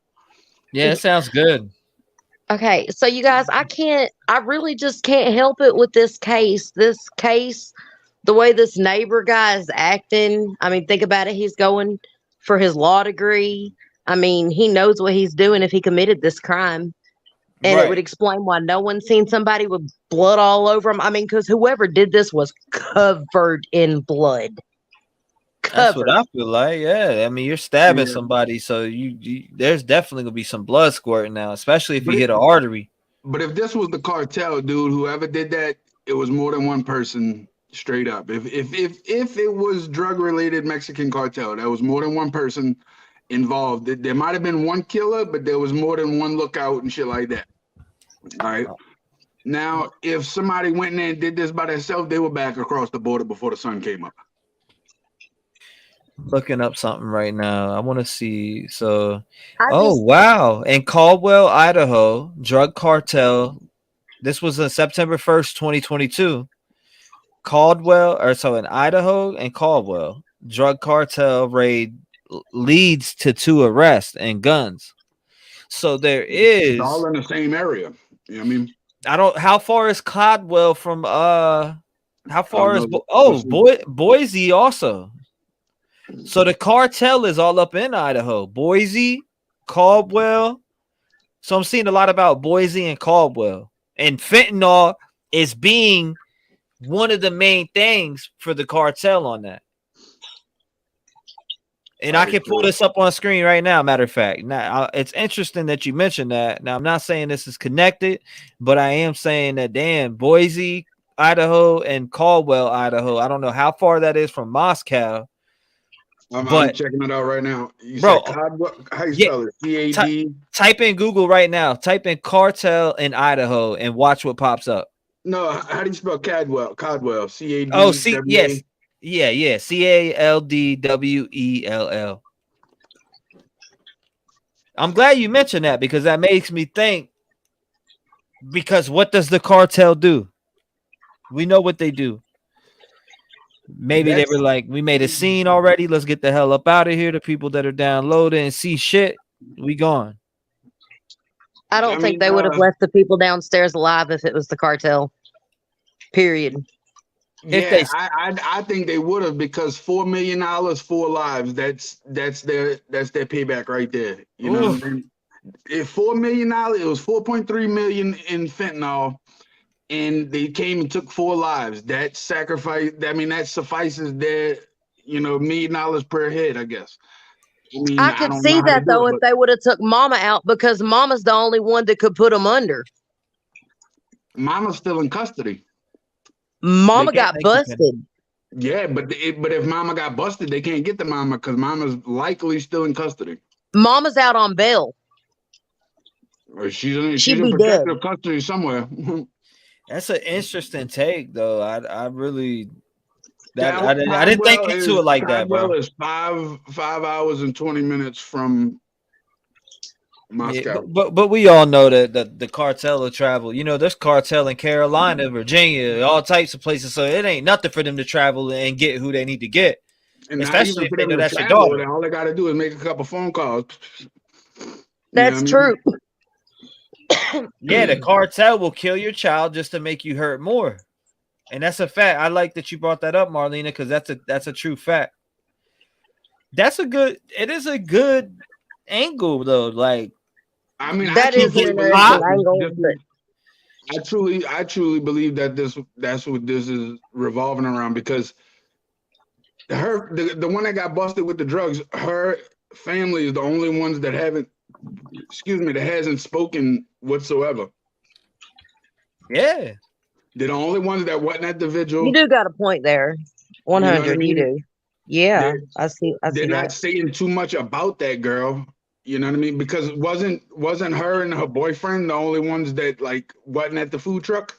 S1: Yeah, it sounds good.
S21: Okay, so you guys, I really just can't help it with this case. The way this neighbor guy is acting, I mean, think about it. He's going for his law degree. I mean, he knows what he's doing if he committed this crime. And it would explain why no one's seen somebody with blood all over him. I mean, because whoever did this was covered in blood.
S1: That's what I feel like. Yeah, I mean, you're stabbing somebody, so you there's definitely gonna be some blood squirting now, especially if you hit an artery.
S20: But if this was the cartel, dude, whoever did that, it was more than one person Straight up. If it was drug related Mexican cartel, there was more than one person involved. There might have been one killer, but there was more than one lookout and shit like that. All right. Now, if somebody went in there and did this by themselves, they were back across the border before the sun came up.
S1: Looking up something right now. I want to see. So, wow. In Caldwell, Idaho, drug cartel. This was on September 1st, 2022. In Idaho and Caldwell, drug cartel raid leads to 2 arrests and guns. So there is,
S20: it's all in the same area. You know what I mean?
S1: How far is Caldwell from how far is Boise also? So the cartel is all up in Idaho, Boise, Caldwell. So I'm seeing a lot about Boise and Caldwell, and fentanyl is being one of the main things for the cartel on that. And I can pull this up on screen right now. Matter of fact, now it's interesting that you mentioned that. Now I'm not saying this is connected, but I am saying that damn, Boise, Idaho, and Caldwell, Idaho. I don't know how far that is from Moscow.
S20: I'm checking it out right now.
S1: Bro,
S20: how you spell it? C-A-D.
S1: Type in Google right now. Type in cartel in Idaho and watch what pops up.
S20: No, how do you spell Caldwell? Caldwell, C-A-D.
S1: Oh, yes. Yeah. Caldwell. I'm glad you mentioned that because that makes me think. Because what does the cartel do? We know what they do. Maybe they were like, we made a scene already. Let's get the hell up out of here. The people that are downloading and see shit, we gone.
S21: I don't think they would have left the people downstairs alive if it was the cartel. Period.
S20: Yeah, I think they would have, because $4 million, 4 lives. That's their payback right there. You know what I mean? If $4 million, it was 4.3 million in fentanyl, and they came and took 4 lives. That sacrifice. I mean, that suffices their, $1 million per head, I guess.
S21: I could see that though if they would have took Mama out, because Mama's the only one that could put them under.
S20: Mama's still in custody.
S21: Mama got busted.
S20: Yeah, but if Mama got busted, they can't get the Mama because Mama's likely still in custody.
S21: Mama's out on bail.
S20: Or she's in protective custody somewhere.
S1: That's an interesting take, though. I really. I didn't think into it like that, bro.
S20: It's 5 hours and 20 minutes from Moscow.
S1: Yeah, but we all know that the cartel will travel. There's cartel in Carolina, Virginia, all types of places. So it ain't nothing for them to travel and get who they need to get. And especially if they know that's your daughter.
S20: All they got to do is make a couple phone calls.
S21: That's true.
S1: Yeah, the cartel will kill your child just to make you hurt more. And that's a fact. I like that you brought that up, Marlena, because that's a true fact. It is a good angle though. Like,
S20: I mean,
S21: that is an angle.
S20: I truly believe that that's what this is revolving around, because the one that got busted with the drugs, her family is the only ones that hasn't spoken whatsoever.
S1: Yeah.
S20: They're the only ones that wasn't at the vigil.
S21: You do got a point there. 100, you do. Yeah, I see.
S20: They're not saying too much about that girl. You know what I mean? Because wasn't her and her boyfriend the only ones that wasn't at the food truck?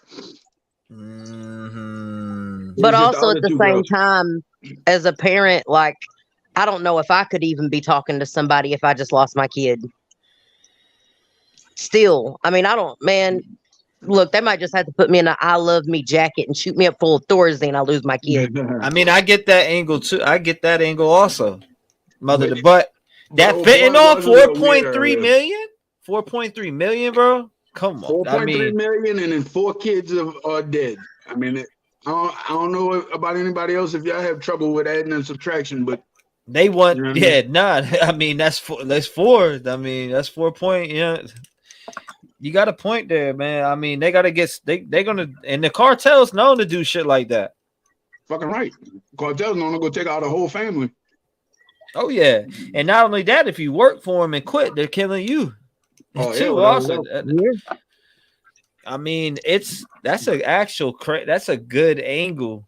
S1: Mm-hmm.
S21: But also at the same time, as a parent, I don't know if I could even be talking to somebody if I just lost my kid. Still, I mean, look, they might just have to put me in an I love me jacket and shoot me up full of Thorazine and I lose my kid.
S1: I mean, I get that angle too. I get that angle also. Mother to butt. That fentanyl, 4.3 million? 4.3 million, bro? Come on.
S20: 4.3 million, and then 4 kids are dead. I mean, I don't know about anybody else if y'all have trouble with adding and subtraction, but
S1: they want, I mean, that's 4. I mean, that's 4 point, You got a point there, man. I mean, they got to get, they're going to, and the cartel's known to do shit like that.
S20: Fucking right. Cartel's known to go take out a whole family.
S1: Oh, yeah. And not only that, if you work for them and quit, they're killing you. Too, also. I mean, that's a good angle.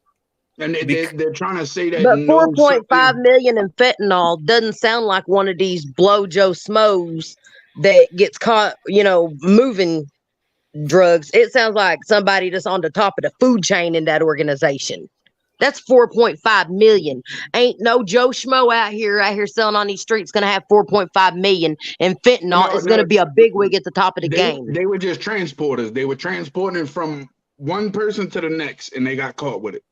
S20: And they're trying to say that.
S21: But 4.5 million in fentanyl doesn't sound like one of these blow Joe Smos that gets caught, moving drugs. It sounds like somebody that's on the top of the food chain in that organization. That's 4.5 million. Ain't no Joe Schmo out here selling on these streets gonna have 4.5 million in fentanyl. It's gonna be a big wig at the top of the game.
S20: They were just transporters. They were transporting it from one person to the next, and they got caught with it.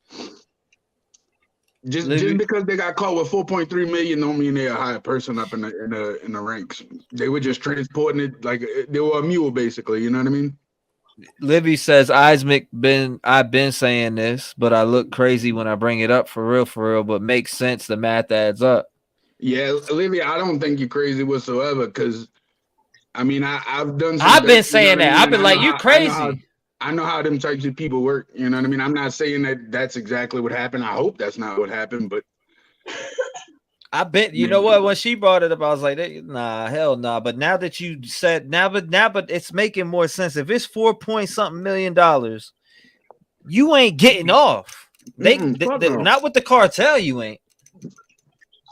S20: Just because they got caught with 4.3 million don't mean they're a higher person up in the ranks. They were just transporting it like they were a mule, basically. You know what I mean?
S1: Livy says, I've been saying this, but I look crazy when I bring it up for real, but makes sense. The math adds up.
S20: Yeah, Livy, I don't think you're crazy whatsoever, because I mean, I've done
S1: I've been saying that. I've been like, you crazy.
S20: I know how them types of people work. You know what I mean? I'm not saying that that's exactly what happened. I hope that's not what happened, but
S1: I bet you know what, when she brought it up, I was like, nah, hell nah. But now that you said but it's making more sense. If it's $4 million, you ain't getting off. Not with the cartel, you ain't.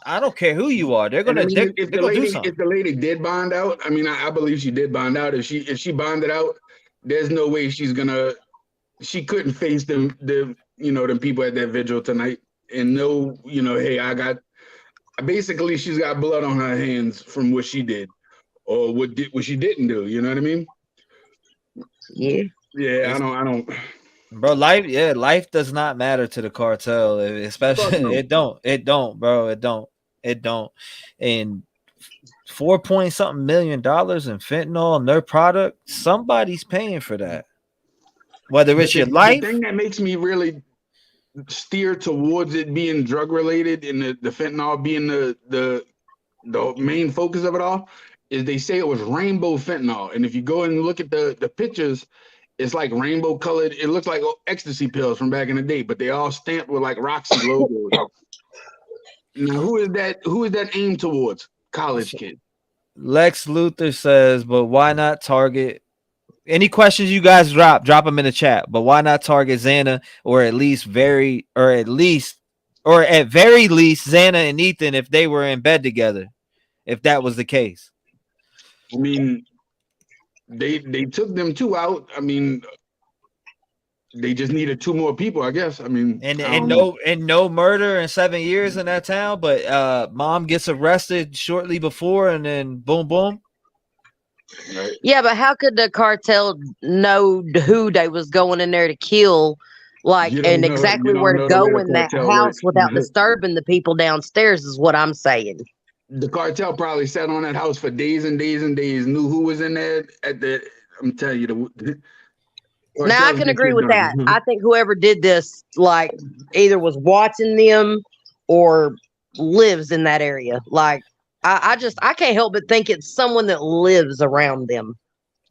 S1: I don't care who you are. They're gonna, do something.
S20: If the lady did bond out, I mean, I believe she did bond out. If she bonded out, there's no way she couldn't face them people at that vigil tonight and know, hey, basically she's got blood on her hands from what she did or what she didn't do. You know what I mean?
S21: Yeah.
S20: Yeah, I don't.
S1: Bro, life does not matter to the cartel, especially it don't, bro. It don't. And $4 million in fentanyl and their product, somebody's paying for that. Whether it's your life.
S20: The thing that makes me really steer towards it being drug related and the fentanyl being the main focus of it all is they say it was rainbow fentanyl. And if you go and look at the pictures, it's like rainbow colored. It looks like ecstasy pills from back in the day, but they all stamped with like Roxy logos. Now, who is that aimed towards? College kid.
S1: Lex Luthor says, but why not target? Any questions you guys drop them in the chat. But why not target Xana or at very least Xana and Ethan if they were in bed together? If that was the case.
S20: I mean, they took them two out. I mean, they just needed two more people, I guess. I mean,
S1: and no murder in 7 years in that town, but mom gets arrested shortly before, and then boom, boom.
S20: Right.
S21: Yeah, but how could the cartel know who they was going in there to kill, and exactly where to go in that house without disturbing the people downstairs? Is what I'm saying.
S20: The cartel probably sat on that house for days and days and days, knew who was in there I'm telling you.
S21: Now I can agree with that. I think whoever did this, either was watching them or lives in that area. I can't help but think it's someone that lives around them.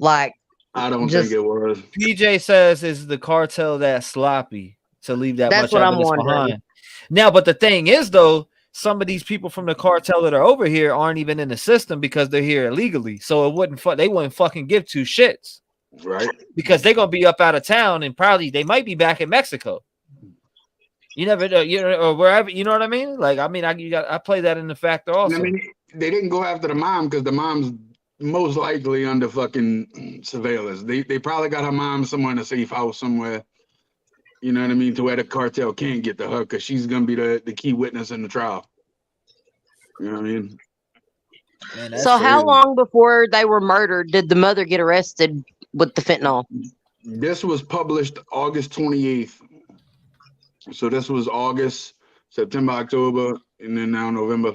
S20: I don't think it was.
S1: PJ says, is the cartel that sloppy to leave that much evidence behind? Now, but the thing is, though, some of these people from the cartel that are over here aren't even in the system because they're here illegally. So they wouldn't fucking give two shits.
S20: Right.
S1: Because they're gonna be up out of town and probably they might be back in Mexico. You never know, or wherever, you know what I mean? I play that in the factor also.
S20: I mean, they didn't go after the mom because the mom's most likely under fucking surveillance. They probably got her mom somewhere in a safe house somewhere. You know what I mean? To where the cartel can't get to her because she's gonna be the key witness in the trial. You know what I mean?
S21: Man, so crazy. How long before they were murdered did the mother get arrested with the fentanyl?
S20: This was published August 28th. So this was August, September, October, and then now November.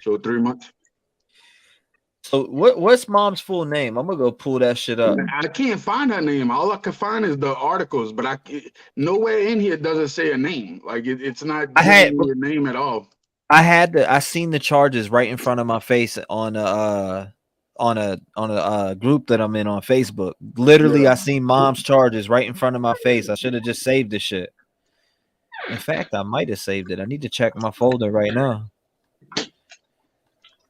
S20: So 3 months.
S1: So what's mom's full name? I'm gonna go pull that shit up.
S20: I can't find her name. All I can find is the articles, but nowhere in here does it say a name. It's not a name at all.
S1: I seen the charges right in front of my face on a group that I'm in on Facebook. Literally, yeah. I seen mom's charges right in front of my face. I should have just saved this shit. In fact, I might have saved it. I need to check my folder right now.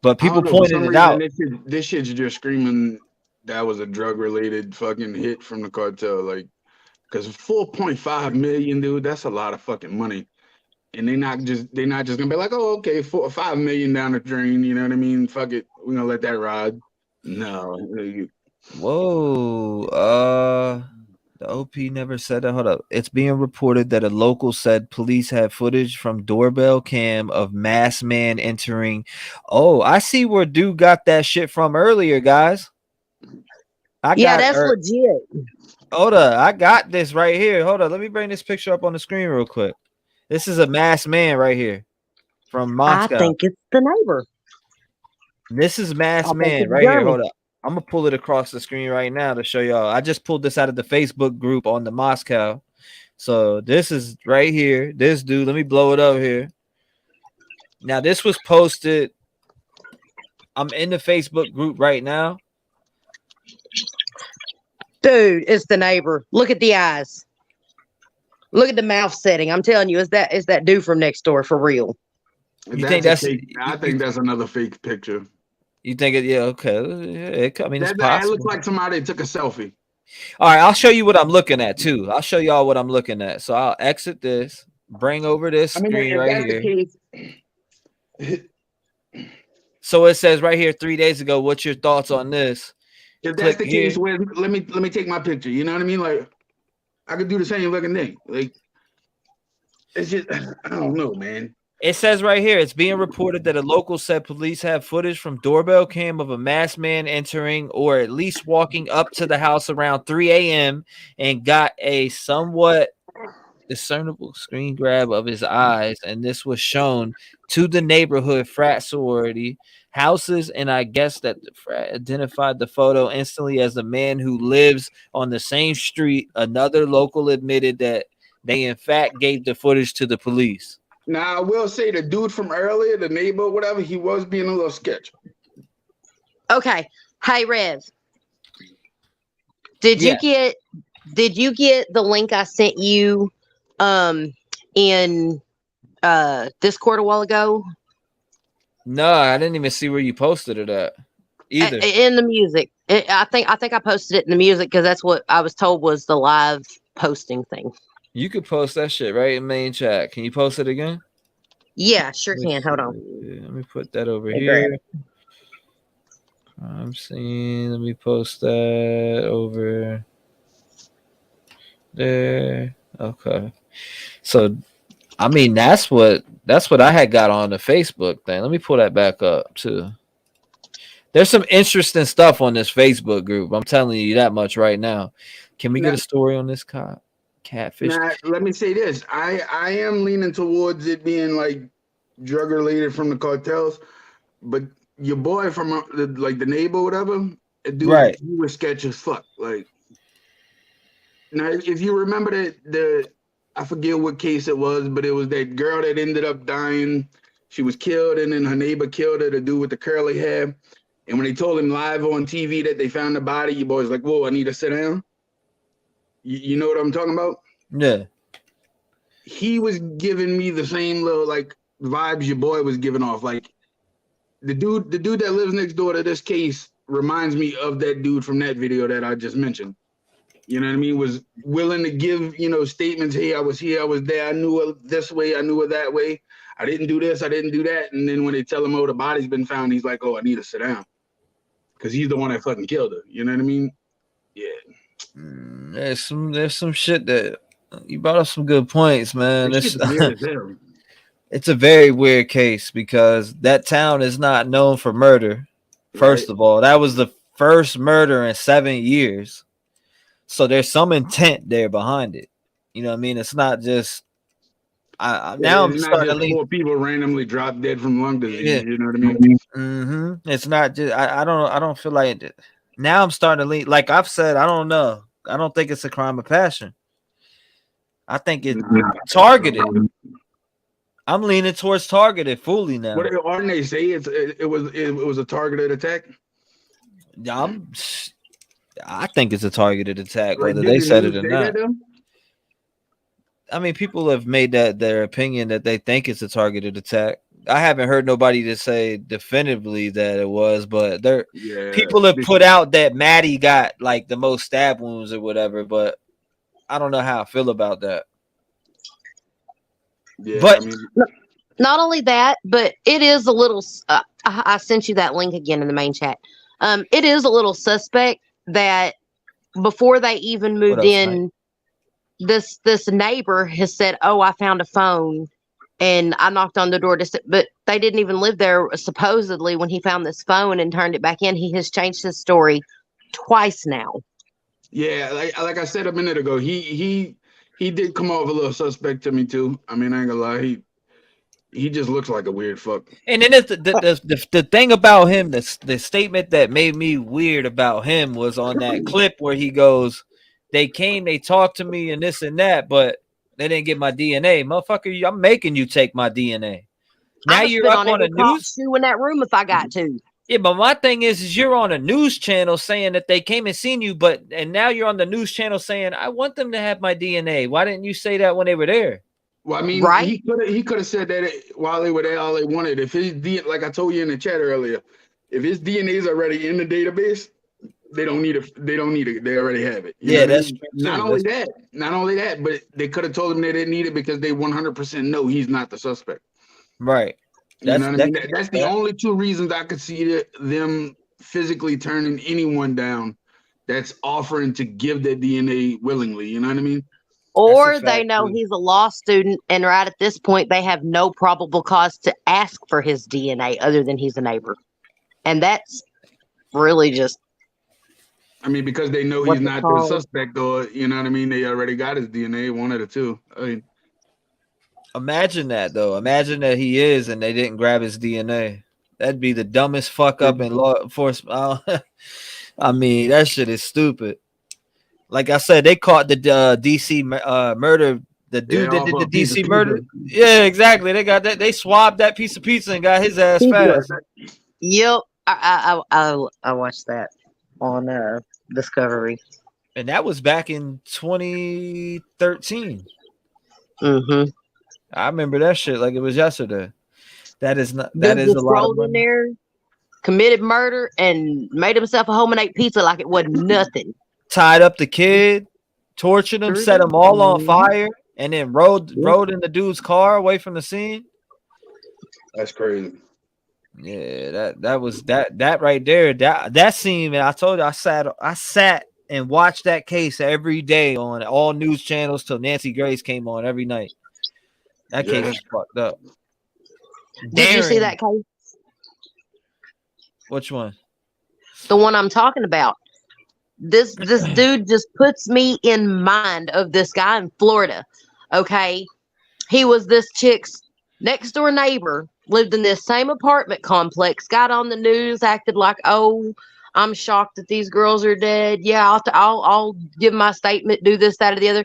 S1: But people pointed it out.
S20: This shit's just screaming that was a drug-related fucking hit from the cartel. Because 4.5 million, dude, that's a lot of fucking money. And they're not just gonna be like, oh, okay, 4 or 5 million down the drain. You know what I mean? Fuck it, we're gonna let that ride. No.
S1: Whoa. The OP never said that. Hold up. It's being reported that a local said police had footage from doorbell cam of masked man entering. Oh, I see where dude got that shit from earlier, guys.
S21: That's legit.
S1: Hold up. I got this right here. Hold up. Let me bring this picture up on the screen real quick. This is a masked man right here from Moscow.
S21: I think it's the neighbor.
S1: This is masked man right here. Hold up. I'm gonna pull it across the screen right now to show y'all. I just pulled this out of the Facebook group on the Moscow. So this is right here. This dude, let me blow it up here. Now this was posted. I'm in the Facebook group right now.
S21: Dude, it's the neighbor. Look at the eyes. Look at the mouth setting. I'm telling you, is that dude from next door for real?
S1: You think that's
S20: fake? I think that's another fake picture.
S1: You think it? Yeah, okay. I mean, it's possible.
S20: That looks like somebody took a selfie.
S1: All right, I'll show you what I'm looking at too. I'll show y'all what I'm looking at. So I'll exit this, bring over this screen right here. So it says right here, 3 days ago. What's your thoughts on this?
S20: If that's the case, let me take my picture. You know what I mean? Like, I could do the same fucking thing. Like, it's just, I don't know, man.
S1: It says right here, it's being reported that a local said police have footage from doorbell cam of a masked man entering or at least walking up to the house around 3 a.m. and got a somewhat discernible screen grab of his eyes. And this was shown to the neighborhood frat sorority houses. And I guess that the frat identified the photo instantly as the man who lives on the same street. Another local admitted that they in fact gave the footage to the police.
S20: Now, I will say the dude from earlier, the neighbor, whatever, he was being a little sketchy.
S21: Okay. Hey, Rev. Did you get the link I sent you in Discord a while ago?
S1: No, I didn't even see where you posted it at either.
S21: In the music. I think I posted it in the music because that's what I was told was the live posting thing.
S1: You could post that shit right in main chat. Can you post it again?
S21: Yeah, sure can. Hold on.
S1: Let me put that over here. I'm seeing. Let me post that over there. Okay. So, I mean, that's what I had got on the Facebook thing. Let me pull that back up too. There's some interesting stuff on this Facebook group. I'm telling you that much right now. Can we get a story on this cop? Catfish.
S20: Now, let me say this. I am leaning towards it being like drug related from the cartels, but your boy from the neighbor, whatever, dude,
S1: right?
S20: He was sketchy as fuck. Like, now, if you remember that I forget what case it was, but it was that girl that ended up dying. She was killed, and then her neighbor killed her. The dude with the curly hair. And when they told him live on TV that they found the body, your boy's like, "Whoa, I need to sit down." You know what I'm talking about?
S1: Yeah.
S20: He was giving me the same little like vibes your boy was giving off. Like the dude that lives next door to this case reminds me of that dude from that video that I just mentioned. You know what I mean? Was willing to give, statements. Hey, I was here, I was there. I knew it this way, I knew it that way. I didn't do this, I didn't do that. And then when they tell him, oh, the body's been found, he's like, oh, I need to sit down. Because he's the one that fucking killed her. You know what I mean? Yeah.
S1: There's some shit that you brought up some good points, man. It's a very weird case because that town is not known for murder. First of all, that was the first murder in 7 years. So there's some intent there behind it. You know what I mean? It's not just now I'm starting to lean.
S20: 4 people randomly drop dead from lung disease. Yeah. You know what I mean?
S1: Mm-hmm. It's not just I don't feel like it. Now I'm starting to lean. Like I've said, I don't know. I don't think it's a crime of passion. I think it's targeted. I'm leaning towards targeted fully now.
S20: What aren't they say? It was a targeted attack.
S1: I think it's a targeted attack, whether they said it or not. I mean, people have made that their opinion that they think it's a targeted attack. I haven't heard nobody to say definitively that it was, but people have put out that Maddie got like the most stab wounds or whatever. But I don't know how I feel about that.
S20: Yeah,
S1: but
S20: I mean,
S21: not only that, but it is a little. I sent you that link again in the main chat. It is a little suspect that before they even moved in, this neighbor has said, "Oh, I found a phone." And I knocked on the door but they didn't even live there. Supposedly, when he found this phone and turned it back in, he has changed his story twice now.
S20: Yeah, like I said a minute ago, he did come off a little suspect to me too. I mean, I ain't gonna lie, he just looks like a weird fuck.
S1: And then the thing about him, the statement that made me weird about him was on that clip where he goes, "They came, they talked to me, and this and that, but they didn't get my DNA, motherfucker. I'm making you take my DNA." Now you're up on a news
S21: shoe in that room if I got to.
S1: Yeah, but my thing is you're on a news channel saying that they came and seen you, and now you're on the news channel saying I want them to have my DNA. Why didn't you say that when they were there?
S20: Well, I mean, he could have said that while they were there, all they wanted. If his like I told you in the chat earlier, if his DNA is already in the database, they don't need it. They already have it.
S1: Yeah, that's true.
S20: Not only that, but they could have told him they didn't need it because they 100% know he's not the suspect.
S1: Right.
S20: You know what I mean? That's the only two reasons I could see them physically turning anyone down that's offering to give their DNA willingly. You know what I mean?
S21: Or they know he's a law student, and right at this point, they have no probable cause to ask for his DNA other than he's a neighbor. And that's really just.
S20: I mean, because they know he's not the suspect, or, you know what I mean? They already got his DNA, one of the two. I mean,
S1: imagine that, though. Imagine that he is, and they didn't grab his DNA. That'd be the dumbest fuck up in law enforcement. I mean, that shit is stupid. Like I said, they caught the DC murder. The dude that did the DC murder. Yeah, exactly. They got that. They swabbed that piece of pizza and got his ass fast.
S21: Yep, I watched that on Discovery,
S1: and that was back in 2013.
S21: Mm-hmm.
S1: I remember that shit like it was yesterday. That is not. That is a lot of money.
S21: In there, committed murder, and made himself a home and ate pizza like it wasn't nothing.
S1: Tied up the kid, tortured him, set them all on fire, and then rode in the dude's car away from the scene.
S20: That's crazy.
S1: Yeah, that was that right there. That scene, man. I told you, I sat and watched that case every day on all news channels till Nancy Grace came on every night. That case was fucked up.
S21: Did you see that case?
S1: Which one?
S21: The one I'm talking about. This dude just puts me in mind of this guy in Florida. Okay, he was this chick's next door neighbor, lived in this same apartment complex, got on the news, acted like, "Oh, I'm shocked that these girls are dead. Yeah, I'll give my statement, do this, that, or the other,"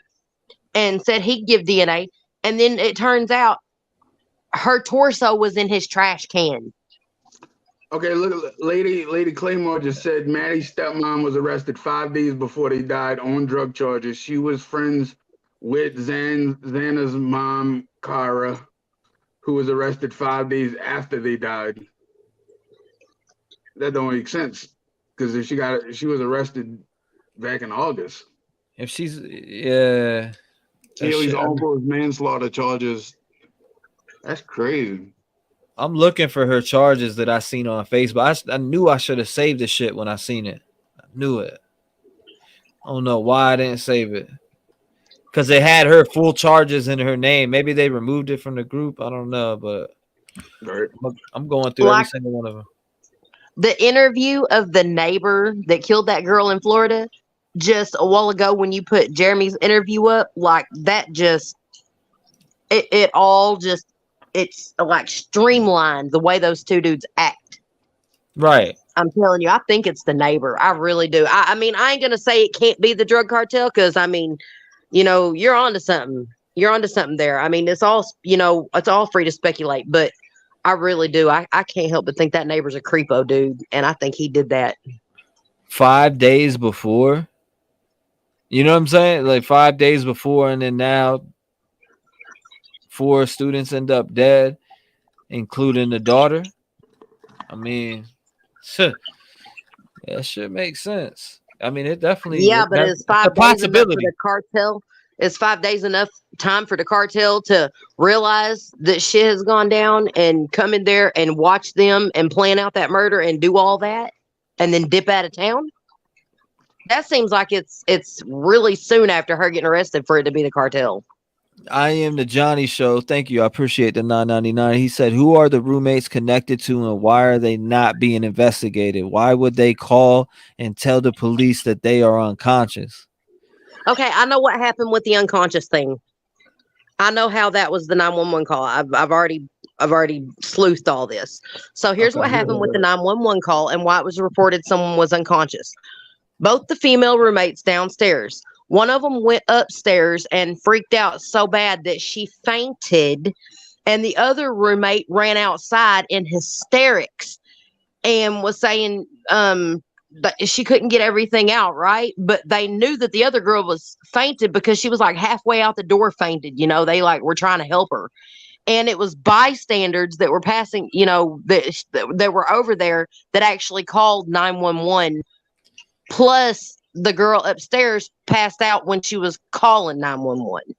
S21: and said he'd give DNA. And then it turns out her torso was in his trash can.
S20: Okay, look, Lady Claymore just said Maddie's stepmom was arrested 5 days before they died on drug charges. She was friends with Xana's mom, Cara, who was arrested 5 days after they died. That don't make sense because if she was arrested back in August.
S1: If she's
S20: Haley's uncle's manslaughter charges. That's crazy.
S1: I'm looking for her charges that I seen on Facebook. I knew I should have saved the shit when I seen it. I knew it. I don't know why I didn't save it. Because they had her full charges in her name. Maybe they removed it from the group. I don't know, but I'm going through every single one of them.
S21: The interview of the neighbor that killed that girl in Florida just a while ago when you put Jeremy's interview up, like that just it all just it's like streamlined the way those two dudes act.
S1: Right.
S21: I'm telling you, I think it's the neighbor. I really do. I mean, I ain't gonna say it can't be the drug cartel because I mean, you know, you're onto something. You're onto something there. I mean, it's all it's all free to speculate, but I really do. I can't help but think that neighbor's a creepo dude, and I think he did that
S1: 5 days before. You know what I'm saying? Like 5 days before, and then now 4 students end up dead, including the daughter. I mean, that should make sense. I mean, it definitely.
S21: Yeah, but it's 5 days enough for the cartel. Is 5 days enough time for the cartel to realize that shit has gone down and come in there and watch them and plan out that murder and do all that and then dip out of town? That seems like it's really soon after her getting arrested for it to be the cartel.
S1: I am the Johnny Show. Thank you. I appreciate the $9.99. He said, who are the roommates connected to and why are they not being investigated? Why would they call and tell the police that they are unconscious?
S21: Okay, I know what happened with the unconscious thing. I know how that was the 911 call. I've already sleuthed all this. So here's what happened with the 911 call and why it was reported someone was unconscious. Both the female roommates downstairs. One of them went upstairs and freaked out so bad that she fainted, and the other roommate ran outside in hysterics and was saying that she couldn't get everything out right. But they knew that the other girl was fainted because she was like halfway out the door fainted. You know, they like were trying to help her, and it was bystanders that were passing. You know, that were over there that actually called 911. Plus, the girl upstairs passed out when she was calling 911.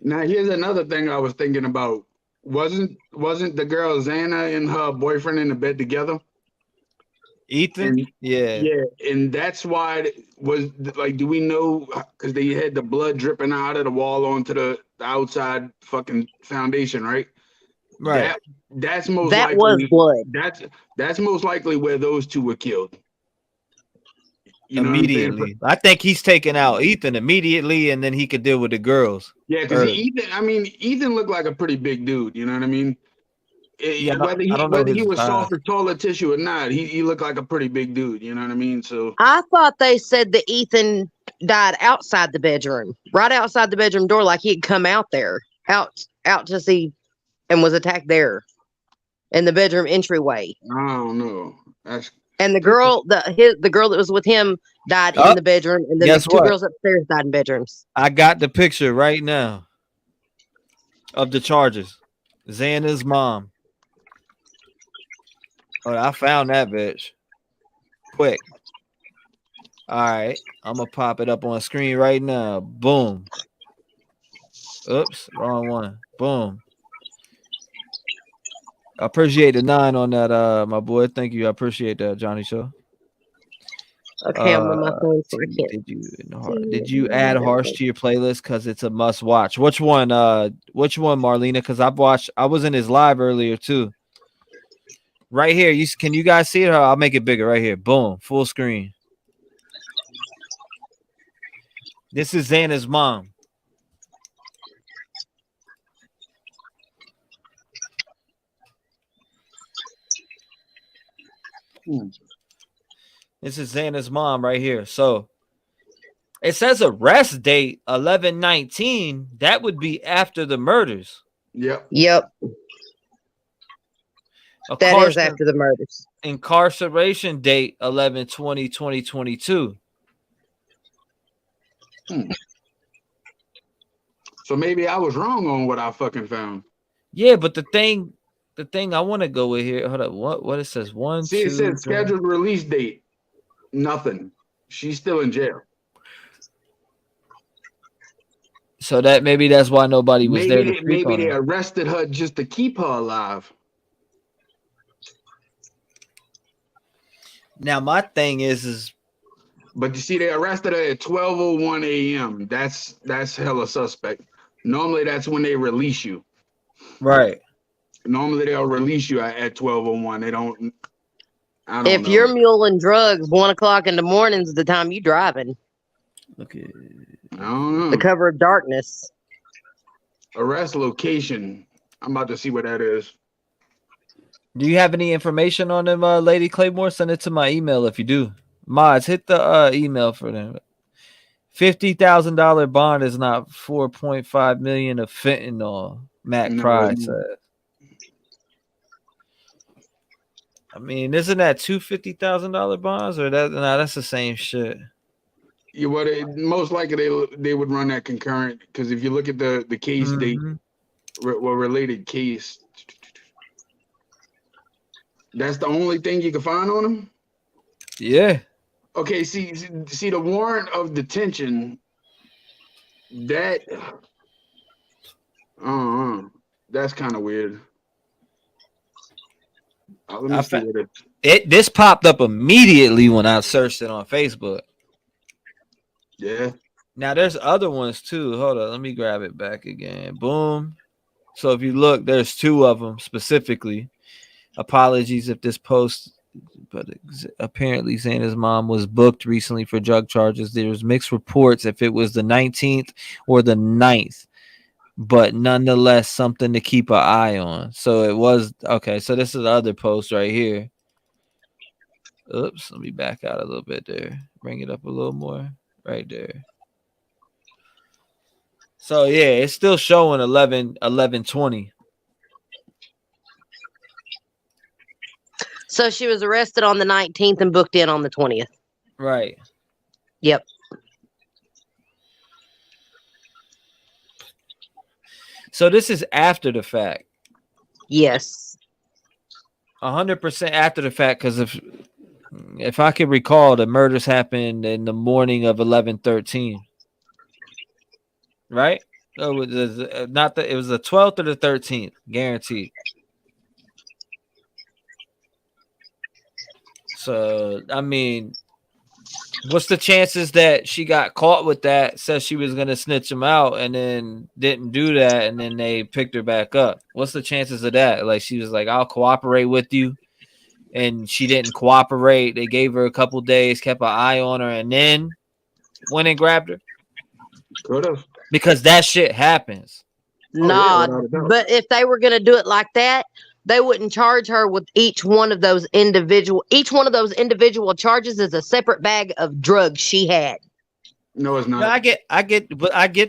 S20: Now, here's another thing I was thinking about. Wasn't the girl Xana and her boyfriend in the bed together?
S1: Ethan?
S20: Yeah, and that's why it was like, do we know? Because they had the blood dripping out of the wall onto the outside fucking foundation, right?
S1: Right.
S20: That's most
S21: that
S20: likely,
S21: was blood.
S20: That's most likely where those two were killed. You know
S1: immediately. I think he's taking out Ethan immediately, and then he could deal with the girls.
S20: Yeah, because Ethan looked like a pretty big dude. You know what I mean?
S1: Yeah,
S20: whether he was soft or taller tissue or not, he looked like a pretty big dude. You know what I mean? So
S21: I thought they said that Ethan died outside the bedroom, right outside the bedroom door, like he'd come out there, out to see, and was attacked there in the bedroom entryway.
S20: I don't know.
S21: And the girl, the girl that was with him died in the bedroom, and then the two girls upstairs died in bedrooms.
S1: I got the picture right now of the charges. Xana's mom. Oh, I found that bitch. Quick. All right, I'm gonna pop it up on screen right now. Boom. Oops, wrong one. Boom. I appreciate the 9 on that, my boy. Thank you. I appreciate that, Johnny Show.
S21: Okay, I'm on my phone. So
S1: did you add Harsh to your playlist? Because it's a must watch. Which one, Marlena? Because I was in his live earlier too. Right here. Can you guys see it? I'll make it bigger right here. Boom, full screen. This is Xana's mom. This is Xana's mom right here. So it says arrest date 11/19. That would be after the murders.
S20: Yep.
S21: That is after the murders.
S1: Incarceration date 11/20/2022.
S20: So maybe I was wrong on what I fucking found.
S1: Yeah, but the thing I want to go with here. Hold up. What it says?
S20: It said scheduled release date. Nothing. She's still in jail.
S1: So maybe that's why nobody was there.
S20: Maybe they arrested her just to keep her alive.
S1: Now my thing is,
S20: but you see, they arrested her at 12:01 a.m. That's hella suspect. Normally, that's when they release you.
S1: Right.
S20: Normally, they'll release you at 12:01. They don't.
S21: If you're muling drugs, 1 o'clock in the morning is the time you driving.
S1: Okay.
S20: I don't know.
S21: The cover of darkness.
S20: Arrest location. I'm about to see what that is.
S1: Do you have any information on them, Lady Claymore? Send it to my email if you do. Mods, hit the email for them. $50,000 bond is not 4.5 million of fentanyl. Matt Pride said. I mean, isn't that two $50,000 bonds, or that? Nah, that's the same shit.
S20: Yeah, well, most likely they would run that concurrent, because if you look at the case date, related case, that's the only thing you can find on them.
S1: Yeah.
S20: Okay. See the warrant of detention That that's kind of weird. Let me see what
S1: this popped up immediately when I searched it on Facebook.
S20: Yeah.
S1: Now there's other ones too. Hold on, let me grab it back again. Boom. So if you look, there's two of them specifically. Apologies if this post, but apparently saying his mom was booked recently for drug charges. There's mixed reports if it was the 19th or the 9th, but nonetheless something to keep an eye on. So it was okay. So this is the other post right here. Oops, let me back out a little bit there. Bring it up a little more right there. So yeah, it's still showing 11:20.
S21: So she was arrested on the 19th and booked in on the 20th.
S1: Right.
S21: Yep.
S1: So this is after the fact.
S21: Yes.
S1: 100% after the fact, because if I can recall, the murders happened in the morning of 11/13. Right? So it was it was the 12th or the 13th, guaranteed. So I mean, what's the chances that she got caught with that, said she was gonna snitch him out, and then didn't do that, and then they picked her back up? What's the chances of that? Like, she was like, I'll cooperate with you, and she didn't cooperate. They gave her a couple days, kept an eye on her, and then went and grabbed her.
S20: Could have.
S1: Because that shit happens.
S21: Nah, but if they were going to do it like that, they wouldn't charge her with each one of those individual. Each one of those individual charges is a separate bag of drugs she had.
S20: No, it's not.
S1: No, I get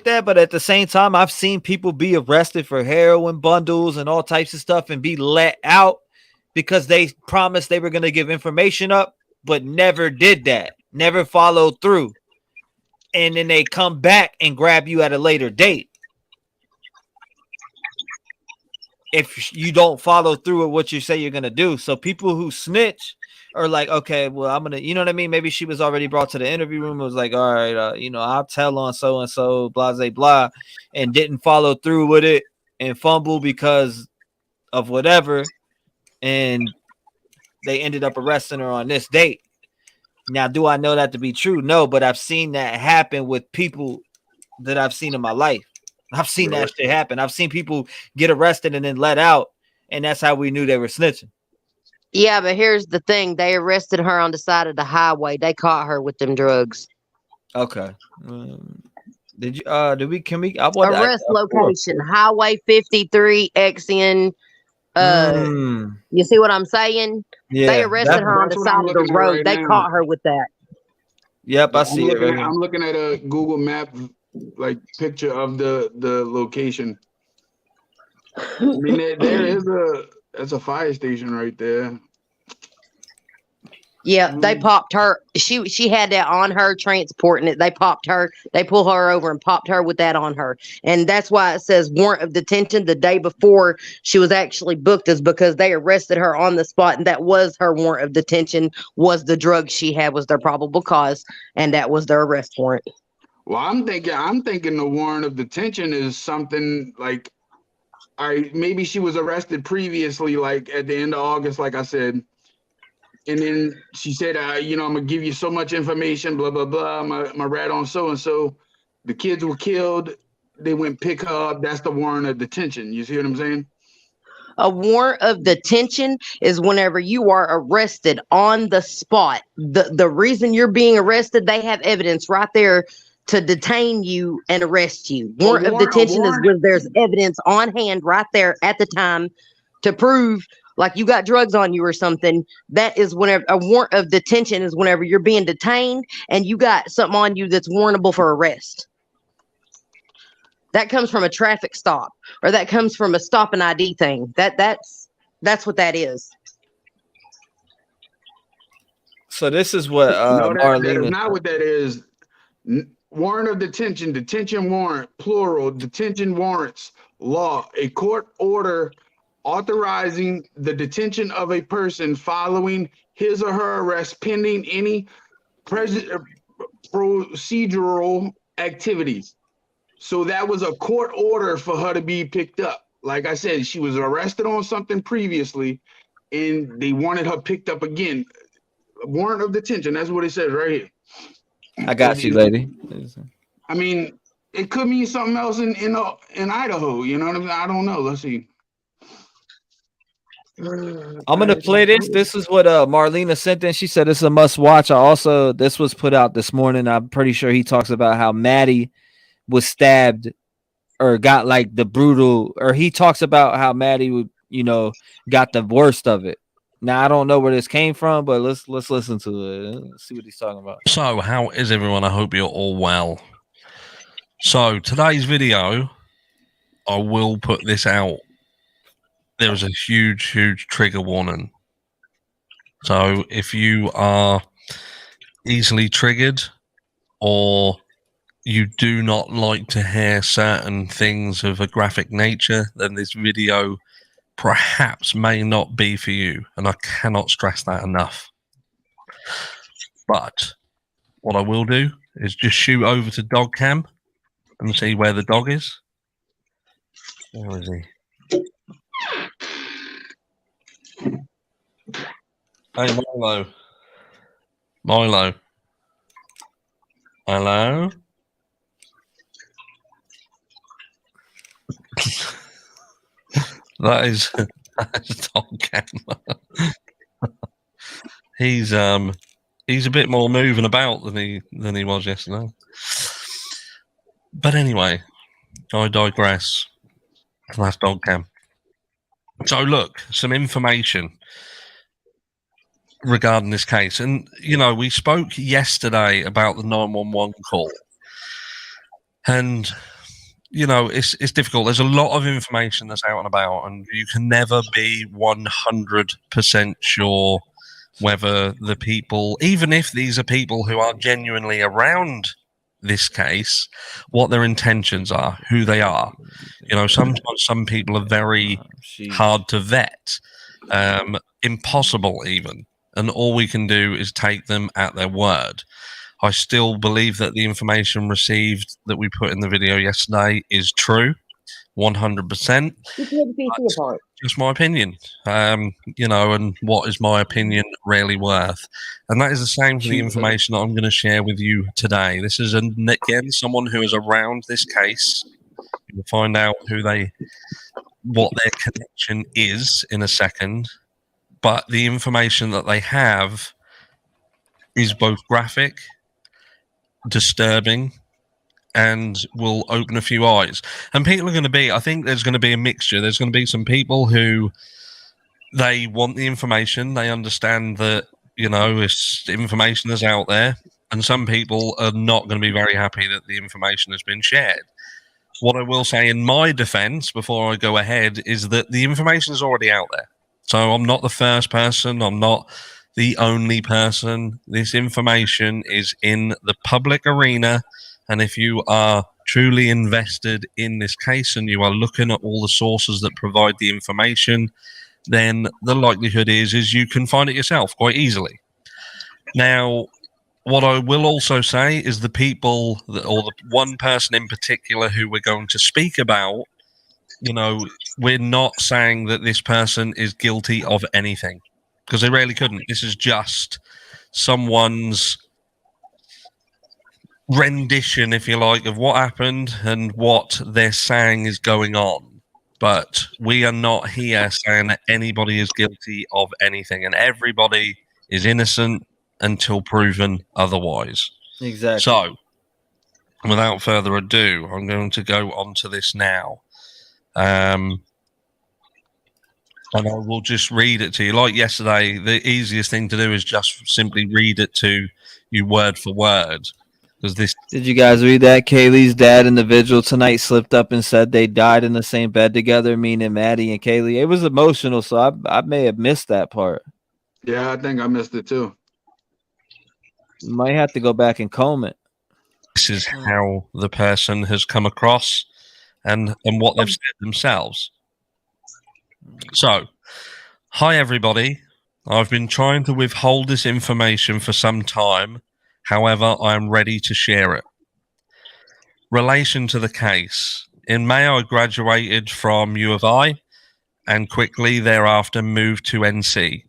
S1: that, but at the same time, I've seen people be arrested for heroin bundles and all types of stuff and be let out because they promised they were going to give information up, but never did that, never followed through. And then they come back and grab you at a later date. If you don't follow through with what you say you're going to do. So people who snitch are like, okay, well, I'm going to, you know what I mean? Maybe she was already brought to the interview room. It was like, all right, I'll tell on so-and-so, blah, blah, and didn't follow through with it and fumble because of whatever. And they ended up arresting her on this date. Now, do I know that to be true? No, but I've seen that happen with people that I've seen in my life. I've seen that shit happen. I've seen people get arrested and then let out, and that's how we knew they were snitching.
S21: Yeah, but here's the thing. They arrested her on the side of the highway. They caught her with them drugs.
S1: Okay. Did you
S21: arrest location, Highway 53 XN. You see what I'm saying?
S1: Yeah,
S21: they arrested her on the side of the road. They caught her with that.
S1: Yep, I see it.
S20: I'm looking at a Google map like picture of the location. I mean, there's a fire station right there.
S21: Yeah, they popped her. She had that on her, transporting it. They popped her. They pulled her over and popped her with that on her. And that's why it says warrant of detention the day before she was actually booked, is because they arrested her on the spot. And that was her warrant of detention, was the drugs she had was their probable cause. And that was their arrest warrant.
S20: Well, I'm thinking the warrant of detention is something like, maybe she was arrested previously, like at the end of August, like I said. And then she said, I'm going to give you so much information, blah, blah, blah. My rat on so-and-so. The kids were killed. They went pick her up. That's the warrant of detention. You see what I'm saying?
S21: A warrant of detention is whenever you are arrested on the spot. The reason you're being arrested, they have evidence right there to detain you and arrest you. Warrant of detention is when there's evidence on hand right there at the time to prove like you got drugs on you or something. That is whenever a warrant of detention is whenever you're being detained and you got something on you that's warrantable for arrest. That comes from a traffic stop, or that comes from a stop and ID thing. That's what that is.
S1: So this is what
S20: that is not what that is. Warrant of detention, detention warrant, plural, detention warrants, law, a court order authorizing the detention of a person following his or her arrest pending any procedural activities. So that was a court order for her to be picked up. Like I said, she was arrested on something previously, and they wanted her picked up again. A warrant of detention. That's what it says right here.
S1: I got you, lady.
S20: I mean, it could mean something else in Idaho. You know what I mean? I don't know. Let's see.
S1: I'm gonna play this. This is what Marlena sent in. She said it's a must watch. This was put out this morning. I'm pretty sure he talks about how Maddie was stabbed or got like the brutal, or he talks about how Maddie would, got the worst of it. Now I don't know where this came from, but let's listen to it. Let's see what he's talking about.
S3: So, how is everyone? I hope you're all well. So, today's video, I will put this out. There is a huge trigger warning. So, if you are easily triggered or you do not like to hear certain things of a graphic nature, then this video perhaps may not be for you, and I cannot stress that enough. But what I will do is just shoot over to dog cam and see where the dog is. Where is he? Hey, Milo. Hello? That's dog camera. He's a bit more moving about than he was yesterday. But anyway, I digress. That's dog cam. So look, some information regarding this case. And, we spoke yesterday about the 911 call. And, it's difficult. There's a lot of information that's out and about, and you can never be 100% sure whether the people, even if these are people who are genuinely around this case, what their intentions are, who they are. Sometimes some people are very hard to vet, impossible even, and all we can do is take them at their word. I still believe that the information received that we put in the video yesterday is true, 100%. Just my opinion, and what is my opinion really worth? And that is the same for the information that I'm going to share with you today. This is, again, someone who is around this case. You'll find out what their connection is in a second. But the information that they have is both graphic, disturbing, and will open a few eyes. And people are going to be, I think there's going to be a mixture. There's going to be some people who, they want the information. They understand that, it's information that's out there. And some people are not going to be very happy that the information has been shared. What I will say in my defense, before I go ahead, is that the information is already out there. So I'm not the first person. I'm not the only person. This information is in the public arena. And if you are truly invested in this case and you are looking at all the sources that provide the information, then the likelihood is you can find it yourself quite easily. Now, what I will also say is the people, or the one person in particular who we're going to speak about, we're not saying that this person is guilty of anything, because they really couldn't. This is just someone's rendition, if you like, of what happened and what they're saying is going on. But we are not here saying that anybody is guilty of anything, and everybody is innocent until proven otherwise.
S1: Exactly.
S3: So, without further ado, I'm going to go on to this now. And I will just read it to you. Like yesterday, the easiest thing to do is just simply read it to you word for word.
S1: Did you guys read that? Kaylee's dad in the vigil tonight slipped up and said they died in the same bed together, meaning Maddie and Kaylee. It was emotional, so I may have missed that part.
S20: Yeah, I think I missed it too.
S1: You might have to go back and comb it.
S3: This is how the person has come across and what they've said themselves. So, hi everybody. I've been trying to withhold this information for some time. However, I am ready to share it. relation to the case, in May I graduated from U of I and quickly thereafter moved to NC.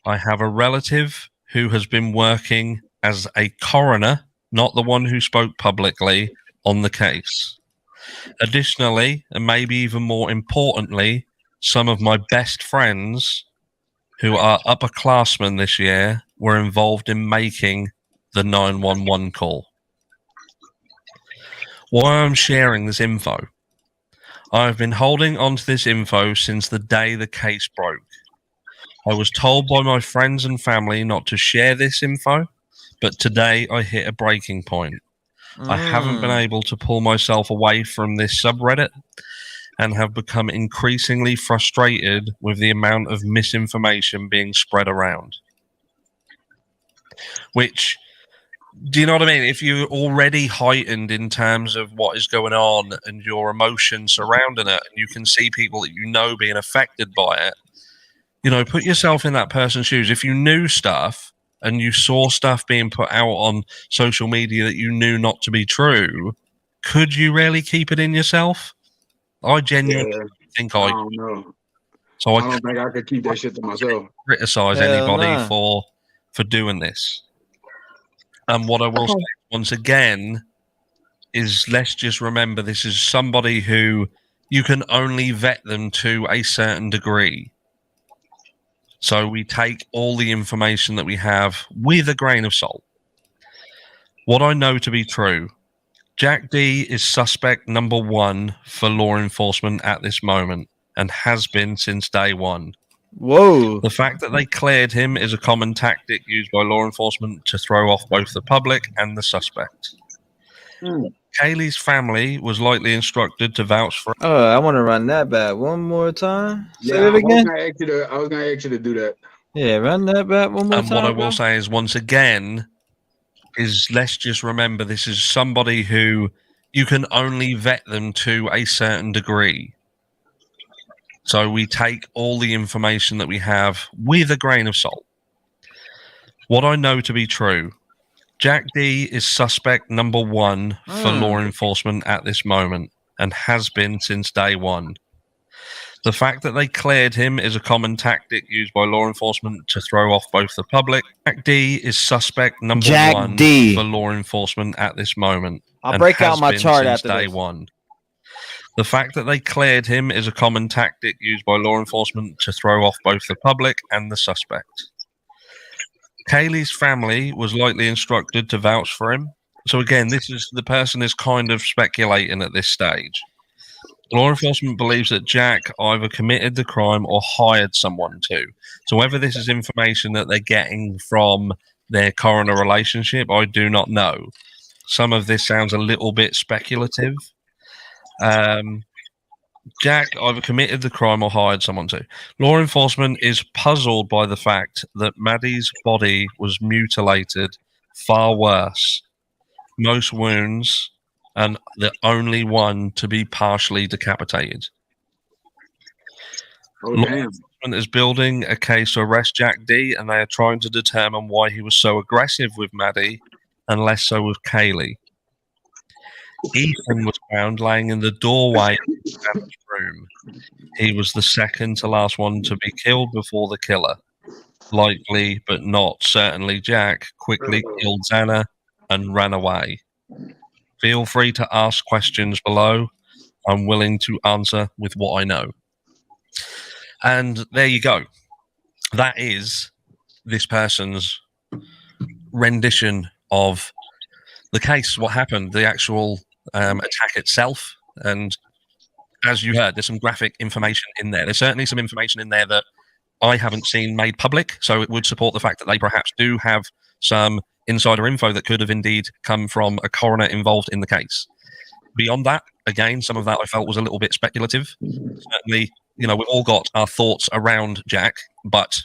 S3: I have a relative who has been working as a coroner, not the one who spoke publicly, on the case. Additionally, and maybe even more importantly, some of my best friends who are upperclassmen this year were involved in making the 911 call. Why I'm sharing this info? I've been holding on to this info since the day the case broke. I was told by my friends and family not to share this info, but today I hit a breaking point. I haven't been able to pull myself away from this subreddit and have become increasingly frustrated with the amount of misinformation being spread around. Which, do you know what I mean? If you're already heightened in terms of what is going on and your emotions surrounding it, and you can see people that you know being affected by it, you know, put yourself in that person's shoes. If you knew stuff and you saw stuff being put out on social media that you knew not to be true, could you really keep it in yourself? I genuinely think I
S20: don't know.
S3: So
S20: I don't think I could keep that shit to myself.
S3: Criticize anybody for doing this. And what I will say once again is, let's just remember this is somebody who you can only vet them to a certain degree. So we take all the information that we have with a grain of salt. What I know to be true, Jack D is suspect number 1 for law enforcement at this moment and has been since day one.
S1: Whoa.
S3: The fact that they cleared him is a common tactic used by law enforcement to throw off both the public and the suspect. Kaylee's family was likely instructed to vouch for.
S1: Oh, I want to run that back one more time.
S20: Yeah,
S1: Say it again.
S20: I was gonna ask you to do that.
S1: Yeah, run that back one more time.
S3: And what I will
S1: bro.
S3: say is, once again, is let's just remember this is somebody who you can only vet them to a certain degree. So we take all the information that we have with a grain of salt. What I know to be true, Jack D is suspect number 1 for law enforcement at this moment and has been since day one. The fact that they cleared him is a common tactic used by law enforcement to throw off both the public. Jack D is suspect number 1 for law enforcement at this moment.
S1: I'll break out my chart after
S3: day
S1: this.
S3: one. The fact that they cleared him is a common tactic used by law enforcement to throw off both the public and the suspect. Kaylee's family was likely instructed to vouch for him. So again, the person is kind of speculating at this stage. Law enforcement believes that Jack either committed the crime or hired someone to. So whether this is information that they're getting from their coroner relationship, I do not know. Some of this sounds a little bit speculative. Jack either committed the crime or hired someone to. Law enforcement is puzzled by the fact that Maddie's body was mutilated far worse. Most wounds, and the only one to be partially decapitated. Law enforcement is building a case to arrest Jack D, and they are trying to determine why he was so aggressive with Maddie and less so with Kaylee. Ethan was found laying in the doorway of the room. He was the second to last one to be killed before the killer. Likely, but not certainly, Jack quickly killed Xana and ran away. Feel free to ask questions below. I'm willing to answer with what I know. And there you go. That is this person's rendition of the case, what happened, the actual attack itself. And as you heard, there's some graphic information in there. There's certainly some information in there that I haven't seen made public, so it would support the fact that they perhaps do have some insider info that could have indeed come from a coroner involved in the case. Beyond that, again, some of that I felt was a little bit speculative. Certainly, we've all got our thoughts around Jack, but,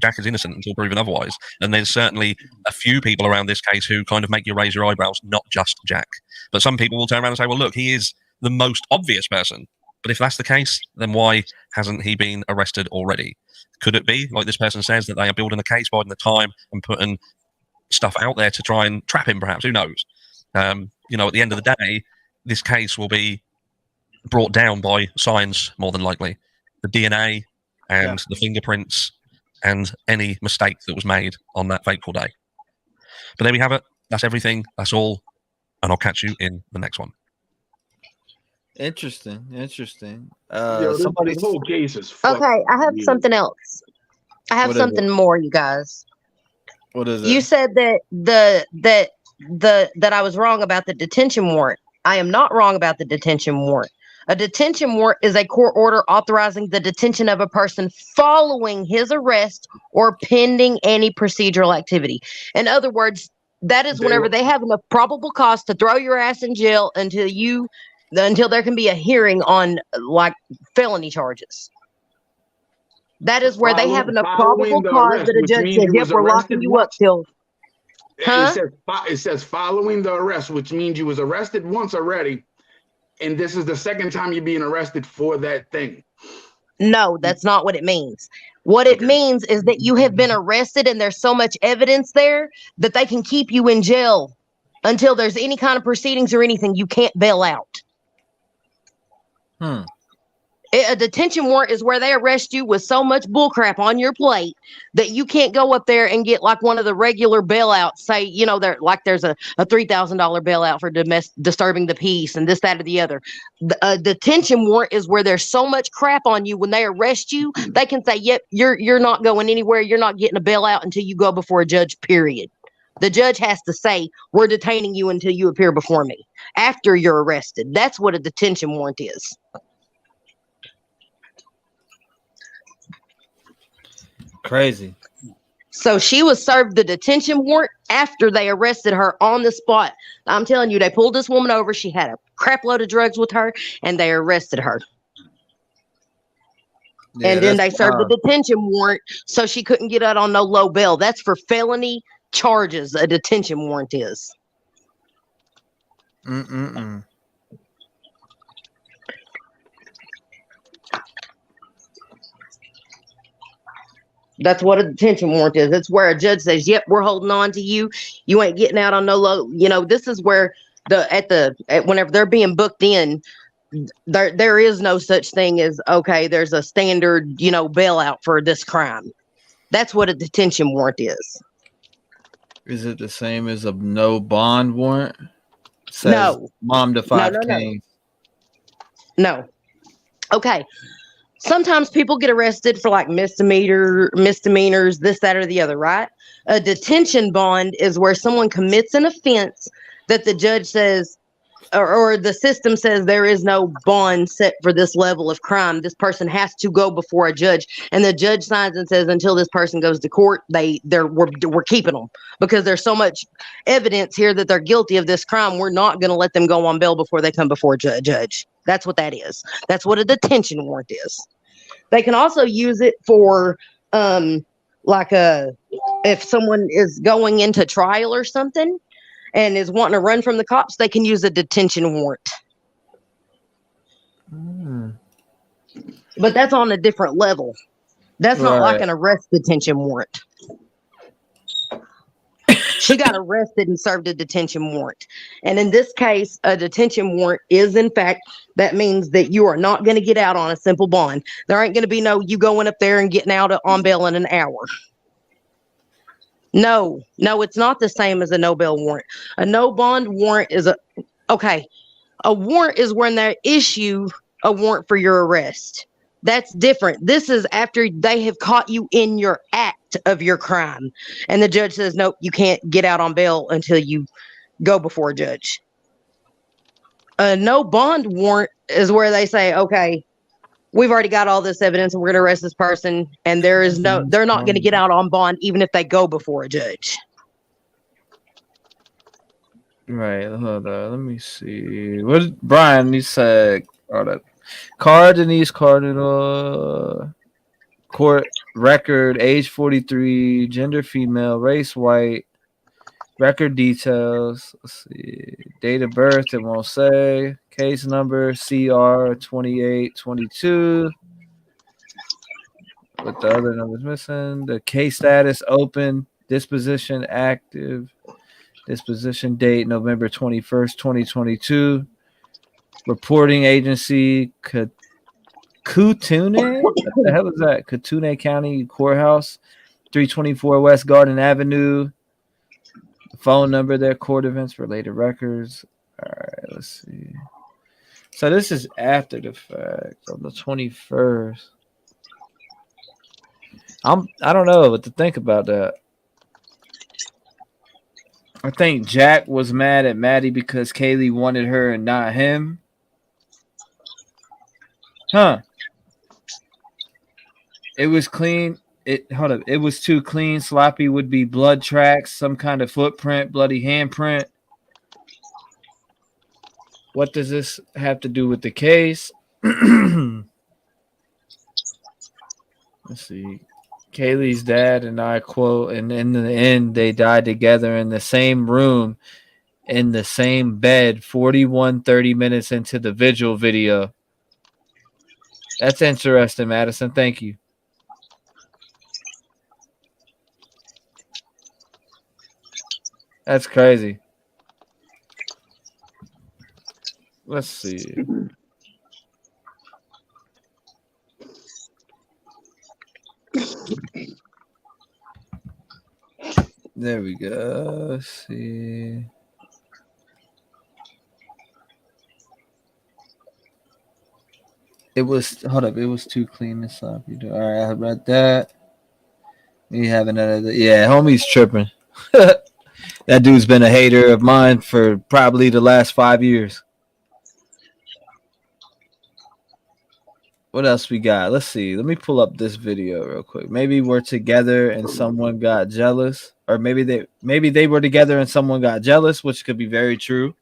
S3: Jack is innocent until proven otherwise. And there's certainly a few people around this case who kind of make you raise your eyebrows, not just Jack. But some people will turn around and say, well, look, he is the most obvious person. But if that's the case, then why hasn't he been arrested already? Could it be, like this person says, that they are building a case, biding the time and putting stuff out there to try and trap him, perhaps? Who knows? You know, at the end of the day, this case will be brought down by science, more than likely. The DNA and the fingerprints and any mistake that was made on that fateful day. But there we have it. That's everything. That's all. And I'll catch you in the next one.
S1: Interesting.
S20: This whole case is fucked.
S21: Okay, I have something else. I have something more, you guys.
S1: What is it?
S21: You said that that I was wrong about the detention warrant. I am not wrong about the detention warrant. A detention warrant is a court order authorizing the detention of a person following his arrest or pending any procedural activity. In other words, that is whenever they have enough probable cause to throw your ass in jail until there can be a hearing on like felony charges. That is where they have enough probable cause that a judge says, "Yep, we're locking you up till."
S20: It says following the arrest, which means you was arrested once already, and this is the second time you're being arrested for that thing.
S21: No, that's not what it means. What it means is that you have been arrested and there's so much evidence there that they can keep you in jail until there's any kind of proceedings or anything. You can't bail out. A detention warrant is where they arrest you with so much bullcrap on your plate that you can't go up there and get like one of the regular bailouts. Say, you know, there's a $3,000 bailout for disturbing the peace and this, that, or the other. A detention warrant is where there's so much crap on you when they arrest you, they can say, "Yep, you're not going anywhere. You're not getting a bailout until you go before a judge, period." The judge has to say, "We're detaining you until you appear before me," after you're arrested. That's what a detention warrant is.
S1: Crazy.
S21: So she was served the detention warrant after they arrested her on the spot. I'm telling you, they pulled this woman over. She had a crap load of drugs with her, and they arrested her.
S1: Yeah,
S21: and then they served the detention warrant, so she couldn't get out on no low bail. That's for felony charges. A detention warrant is. That's what a detention warrant is. It's where a judge says, "Yep, we're holding on to you. You ain't getting out on no low." You know, this is where whenever they're being booked in, there is no such thing as, okay, there's a standard, you know, bailout for this crime. That's what a detention warrant is.
S1: Is it the same as a no bond warrant? Says
S21: no.
S1: Mom to 5 Kings.
S21: No. Okay. Sometimes people get arrested for like misdemeanors, this, that, or the other, right? A detention bond is where someone commits an offense that the judge says, or the system says there is no bond set for this level of crime. This person has to go before a judge, and the judge signs and says, until this person goes to court, we're keeping them because there's so much evidence here that they're guilty of this crime. We're not going to let them go on bail before they come before a judge. That's what that is. That's what a detention warrant is. They can also use it for if someone is going into trial or something and is wanting to run from the cops, they can use a detention warrant. But that's on a different level. That's not like an arrest detention warrant. She got arrested and served a detention warrant. And in this case, a detention warrant is, in fact, that means that you are not going to get out on a simple bond. There ain't going to be no you going up there and getting out on bail in an hour. No, it's not the same as a no bail warrant. A no bond warrant is a warrant is when they issue a warrant for your arrest. That's different. This is after they have caught you in your act of your crime. And the judge says, nope, you can't get out on bail until you go before a judge. A no bond warrant is where they say, okay, we've already got all this evidence and we're going to arrest this person. And they're not going to get out on bond even if they go before a judge.
S1: Right. Hold on. Let me see. What did Brian, you said, Denise Cardinal, court record, age 43, gender female, race white, record details. Let's see, date of birth, it won't say. Case number CR 2822. With the other numbers missing. The case status open, disposition active. Disposition date November 21st, 2022. Reporting agency Coutune. What the hell is that? Coutune County Courthouse, 324 West Garden Avenue. Phone number there, court events, related records. All right, let's see. So this is after the fact on the 21st. I don't know what to think about that. I think Jack was mad at Maddie because Kaylee wanted her and not him. Huh. It was clean. It was too clean. Sloppy would be blood tracks, some kind of footprint, bloody handprint. What does this have to do with the case? Let's see. Kaylee's dad and I quote, and in the end, they died together in the same room, in the same bed, 30 minutes into the Vigil video. That's interesting, Madison. Thank you. That's crazy. Let's see. There we go. Let's see. It was too clean and sloppy. All right, I read that. We have another. Yeah, homie's tripping. That dude's been a hater of mine for probably the last 5 years. What else we got? Let's see. Let me pull up this video real quick. Maybe we're together and someone got jealous, or maybe they were together and someone got jealous, which could be very true.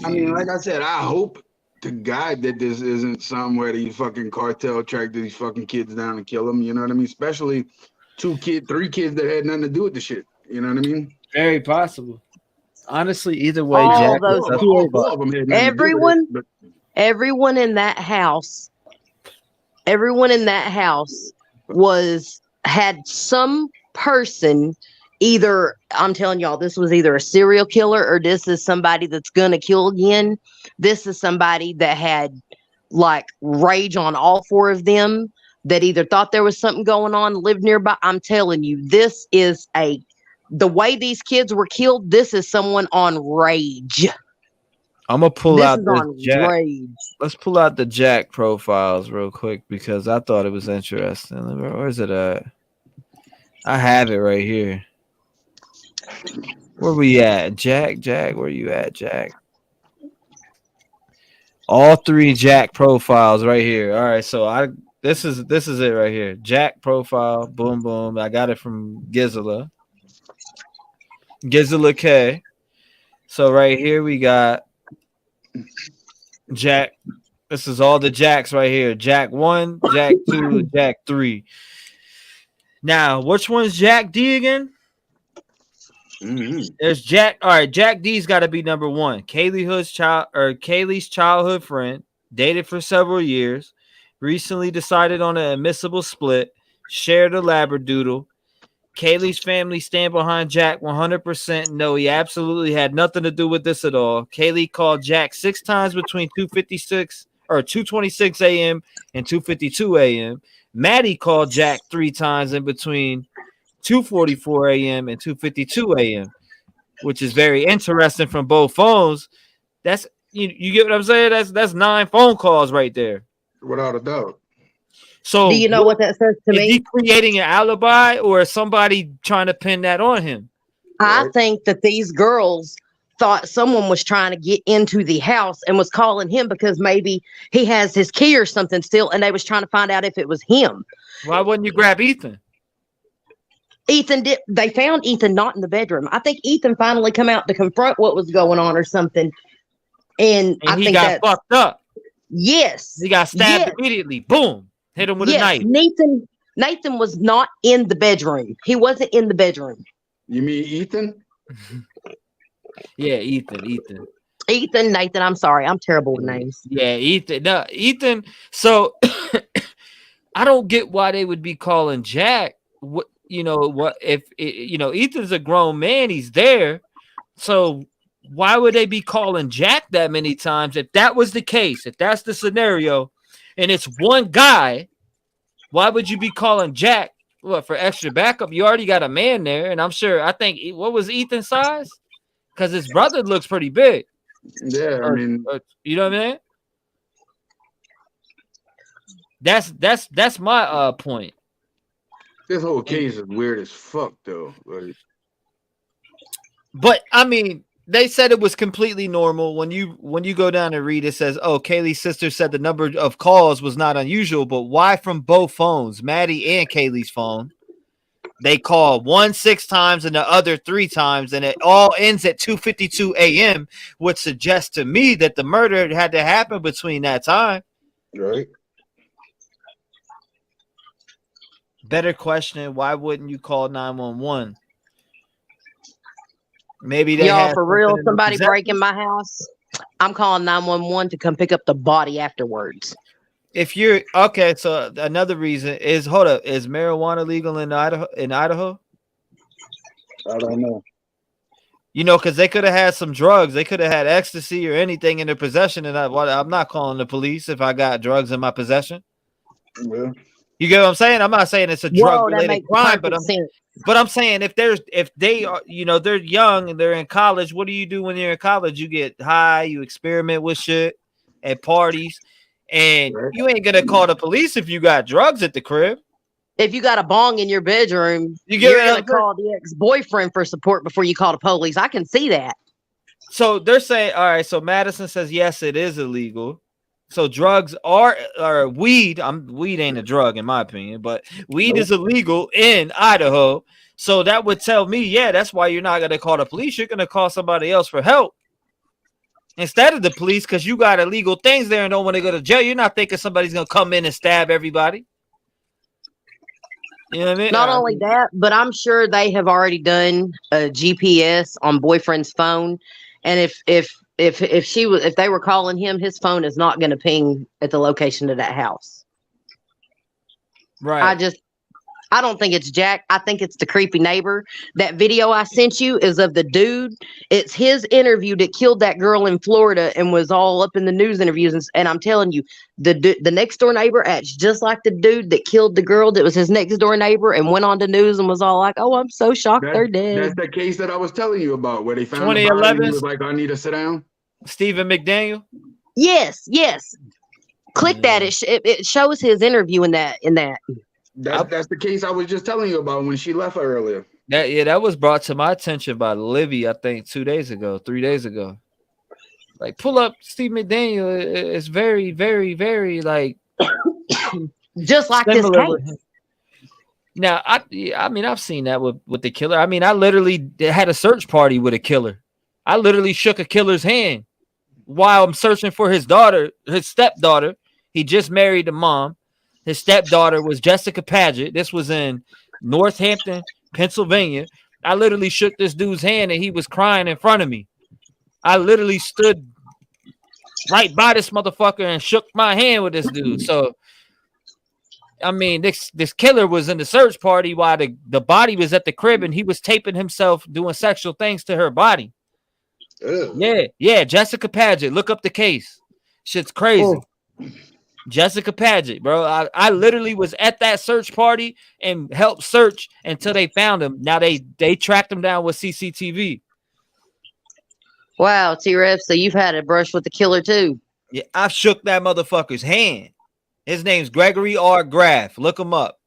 S20: I mean, like I said, I hope to God that this isn't somewhere these fucking cartel track these fucking kids down and kill them. You know what I mean? Especially 3 kids that had nothing to do with the shit. You know what I mean?
S1: Very possible. Honestly, either way,
S21: all
S1: Jack,
S21: those kids, everyone in that house had some person. Either, I'm telling y'all, this was either a serial killer or this is somebody that's gonna kill again. This is somebody that had like rage on all 4 of them, that either thought there was something going on, lived nearby. I'm telling you, this is the way these kids were killed, this is someone on rage.
S1: I'm gonna pull out this Jack.
S21: Rage.
S1: Let's pull out the Jack profiles real quick because I thought it was interesting. Where is it at? I have it right here. Where we at? Jack, where you at, Jack? All 3 Jack profiles right here. All right, so this is it right here. Jack profile, boom, boom. I got it from Gizella K. So right here we got Jack. This is all the Jacks right here. Jack 1, Jack 2, Jack 3. Now, which one's Jack D again? There's Jack. All right, Jack D's got to be number 1. Kaylee's childhood friend, dated for several years, recently decided on an admissible split, shared a labradoodle. Kaylee's family stand behind Jack 100%. No, he absolutely had nothing to do with this at all. Kaylee called Jack 6 times between 2:26 a.m. and 2:52 a.m. Maddie called Jack 3 times in between 2:44 a.m. and 2:52 a.m., which is very interesting from both phones. That's you get what I'm saying? That's 9 phone calls right there.
S20: Without a doubt.
S21: So do you know what that says to me?
S1: Is he creating an alibi or is somebody trying to pin that on him?
S21: I think that these girls thought someone was trying to get into the house and was calling him because maybe he has his key or something still, and they was trying to find out if it was him.
S1: Why wouldn't you grab Ethan?
S21: They found Ethan not in the bedroom. I think Ethan finally come out to confront what was going on or something. And I
S1: he
S21: think
S1: got fucked up.
S21: Yes.
S1: He got stabbed immediately. Boom. Hit him with a knife.
S21: Nathan was not in the bedroom. He wasn't in the bedroom.
S20: You mean Ethan?
S1: Yeah, Ethan.
S21: Ethan, Nathan. I'm sorry. I'm terrible with names.
S1: Yeah, Ethan. No, Ethan. So I don't get why they would be calling Jack. you know what? If you know, Ethan's a grown man, he's there. So why would they be calling Jack that many times? If that was the case, if that's the scenario, and it's one guy, why would you be calling Jack? What, for extra backup? You already got a man there, and I'm sure. I think what was Ethan's size? Because his brother looks pretty big.
S20: Yeah, I mean,
S1: you know what I mean? That's my point.
S20: This whole case is weird as fuck, though. Like,
S1: but I mean, they said it was completely normal. When you go down and read, it says, "Oh, Kaylee's sister said the number of calls was not unusual, but why from both phones, Maddie and Kaylee's phone? They call one 6 times and the other 3 times, and it all ends at 2:52 a.m., which suggests to me that the murder had to happen between that time."
S20: Right.
S1: Better question: why wouldn't you call 911? Maybe they
S21: y'all for real. Somebody breaking my house. I'm calling 911 to come pick up the body afterwards.
S1: If you're okay, so another reason is is marijuana legal in Idaho?
S20: I don't know.
S1: You know, because they could have had some drugs. They could have had ecstasy or anything in their possession, and I'm not calling the police if I got drugs in my possession.
S20: Yeah.
S1: You get what I'm saying? I'm not saying it's a drug-related crime, but I'm saying if they are, you know, they're young and they're in college. What do you do when you're in college? You get high, you experiment with shit at parties, and you ain't gonna call the police if you got drugs at the crib.
S21: If you got a bong in your bedroom, you're gonna call the ex-boyfriend for support before you call the police. I can see that.
S1: So they're saying, all right. So Madison says yes, it is illegal. So drugs are weed. Weed ain't a drug in my opinion, but weed is illegal in Idaho. So that would tell me, yeah, that's why you're not gonna call the police. You're gonna call somebody else for help instead of the police, because you got illegal things there and don't want to go to jail. You're not thinking somebody's gonna come in and stab everybody. You know what I mean?
S21: Not only that, but I'm sure they have already done a GPS on boyfriend's phone, and if they were calling him, his phone is not going to ping at the location of that house.
S1: Right.
S21: I don't think it's Jack. I think it's the creepy neighbor. That video I sent you is of the dude. It's his interview that killed that girl in Florida and was all up in the news interviews. And I'm telling you, the next door neighbor acts just like the dude that killed the girl that was his next door neighbor and went on the news and was all like, "Oh, I'm so shocked they're dead."
S20: That's the case that I was telling you about, where they found
S1: 2011.
S20: He was like, "I need to sit down."
S1: Stephen McDaniel.
S21: Yes. Click that. It shows his interview in that.
S20: That's the case I was just telling you about when she left earlier.
S1: That was brought to my attention by Livy, I think 3 days ago. Like, pull up Steve McDaniel. It's very, very, very like
S21: just like this case.
S1: Now, I mean, I've seen that with the killer. I mean, I literally had a search party with a killer. I literally shook a killer's hand while I'm searching for his daughter, his stepdaughter. He just married the mom. His stepdaughter was Jessica Paget. This was in Northampton, Pennsylvania. I literally shook this dude's hand and he was crying in front of me. I literally stood right by this motherfucker and shook my hand with this dude. So, I mean, this killer was in the search party while the body was at the crib and he was taping himself doing sexual things to her body. Ew. Yeah, Jessica Paget. Look up the case. Shit's crazy. Oh. Jessica Paget, bro. I literally was at that search party and helped search until they found him. Now they tracked him down with CCTV.
S21: Wow, T-REV, so you've had a brush with the killer too.
S1: Yeah, I shook that motherfucker's hand. His name's Gregory R. Graff. Look him up.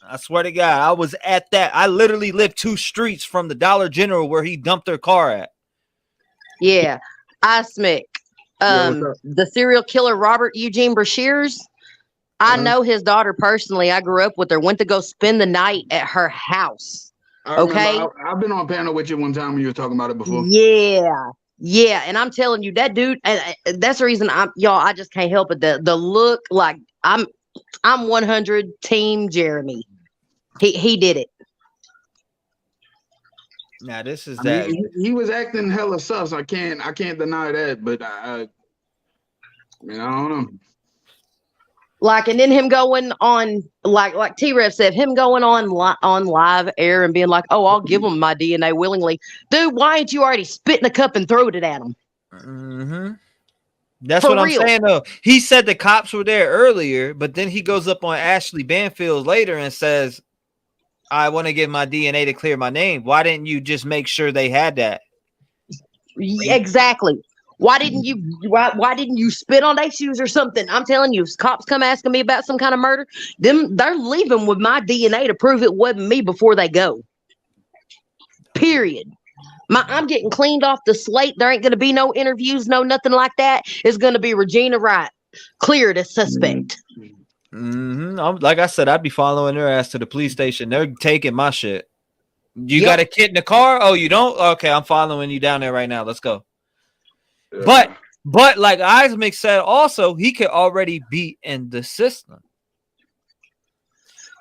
S1: I swear to God, I was at that. I literally lived 2 streets from the Dollar General where he dumped their car at.
S21: Yeah, Smick. The serial killer Robert Eugene Brashears. I know his daughter personally. I grew up with her. Went to go spend the night at her house. Okay,
S20: I've been on a panel with you one time when you were talking about it before.
S21: Yeah, and I'm telling you, that dude. That's the reason I just can't help it. The look, like I'm 100 team Jeremy. He did it.
S1: Now this is
S20: he was acting hella sus. I can't deny that, but I mean, I don't know.
S21: Like, and then him going on, like T-REV said, him going on live air and being like, "Oh, I'll give him my DNA willingly." Dude, why ain't you already spit in a cup and throwed it at him?
S1: Mm-hmm. That's
S21: For
S1: what
S21: real.
S1: I'm saying, though. He said the cops were there earlier, but then he goes up on Ashley Banfield later and says, "I want to give my DNA to clear my name." Why didn't you just make sure they had that?
S21: Exactly. Why didn't you spit on their shoes or something? I'm telling you, cops come asking me about some kind of murder, they're leaving with my DNA to prove it wasn't me before they go. Period. I'm getting cleaned off the slate. There ain't going to be no interviews, no nothing like that. It's going to be Regina Wright cleared as suspect.
S1: Like I said, I'd be following their ass to the police station. They're taking my shit. You got a kid in the car? Oh, you don't? Okay, I'm following you down there right now. Let's go. But like Isaac said, also he could already be in the system.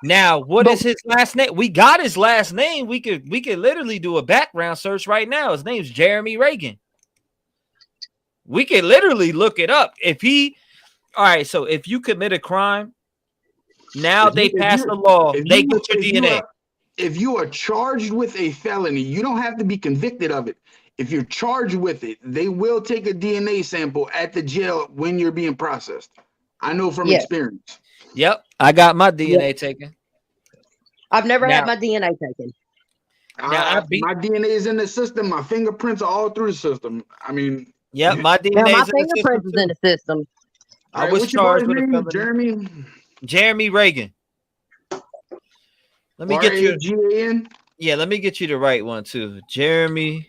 S1: Now, what is his last name? We got his last name. We could literally do a background search right now. His name's Jeremy Reagan. We could literally look it up. All right, so if you commit a crime, now they pass the law. They get your DNA.
S20: If you are charged with a felony, you don't have to be convicted of it. If you're charged with it, they will take a DNA sample at the jail when you're being processed. I know from experience.
S1: Yep, I got my DNA taken.
S21: I've never had my DNA taken.
S20: My DNA is in the system. My fingerprints are all through the system. I mean,
S1: my DNA.
S21: My fingerprints is in the system.
S1: I was charged with a felony. Jeremy Reagan. Let me get you. Yeah, let me get you the right one too. Jeremy.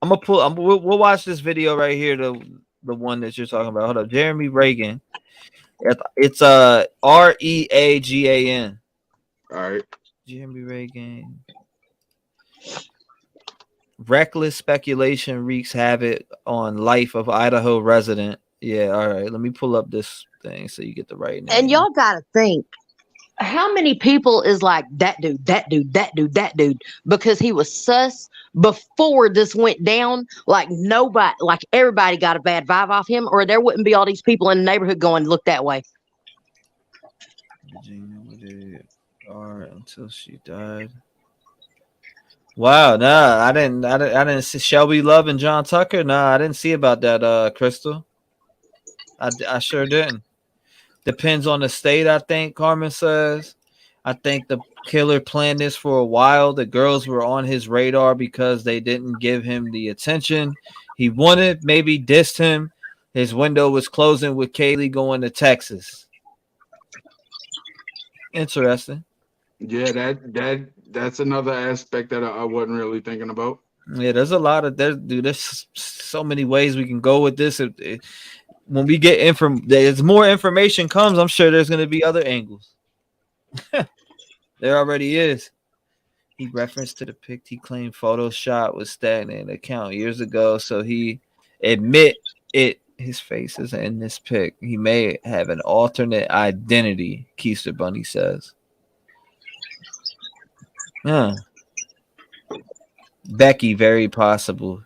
S1: We'll watch this video right here. The one that you're talking about. Hold up, Jeremy Reagan. It's Reagan.
S20: All right.
S1: Jeremy Reagan. Reckless speculation wreaks havoc on life of Idaho resident. Yeah, all right. Let me pull up this thing so you get the right name.
S21: And y'all gotta think, how many people is like that dude, because he was sus before this went down? Like nobody, like everybody got a bad vibe off him, or there wouldn't be all these people in the neighborhood going, "Look that way."
S1: Until she died. Wow, nah, I didn't see Shelby Love and John Tucker. Nah, I didn't see about that, Crystal. I sure didn't. Depends on the state, I think, Carmen says. I think the killer planned this for a while. The girls were on his radar because they didn't give him the attention he wanted, maybe dissed him. His window was closing with Kaylee going to Texas. Interesting.
S20: Yeah, that's another aspect that I wasn't really thinking about.
S1: Yeah, there's a lot of there's so many ways we can go with this. When we get as more information comes, I'm sure there's going to be other angles. There already is. He referenced to the pic he claimed Photoshop was stagnant account years ago, so he admit it. His face is in this pic. He may have an alternate identity, Keister Bunny says. Yeah. Becky, very possible.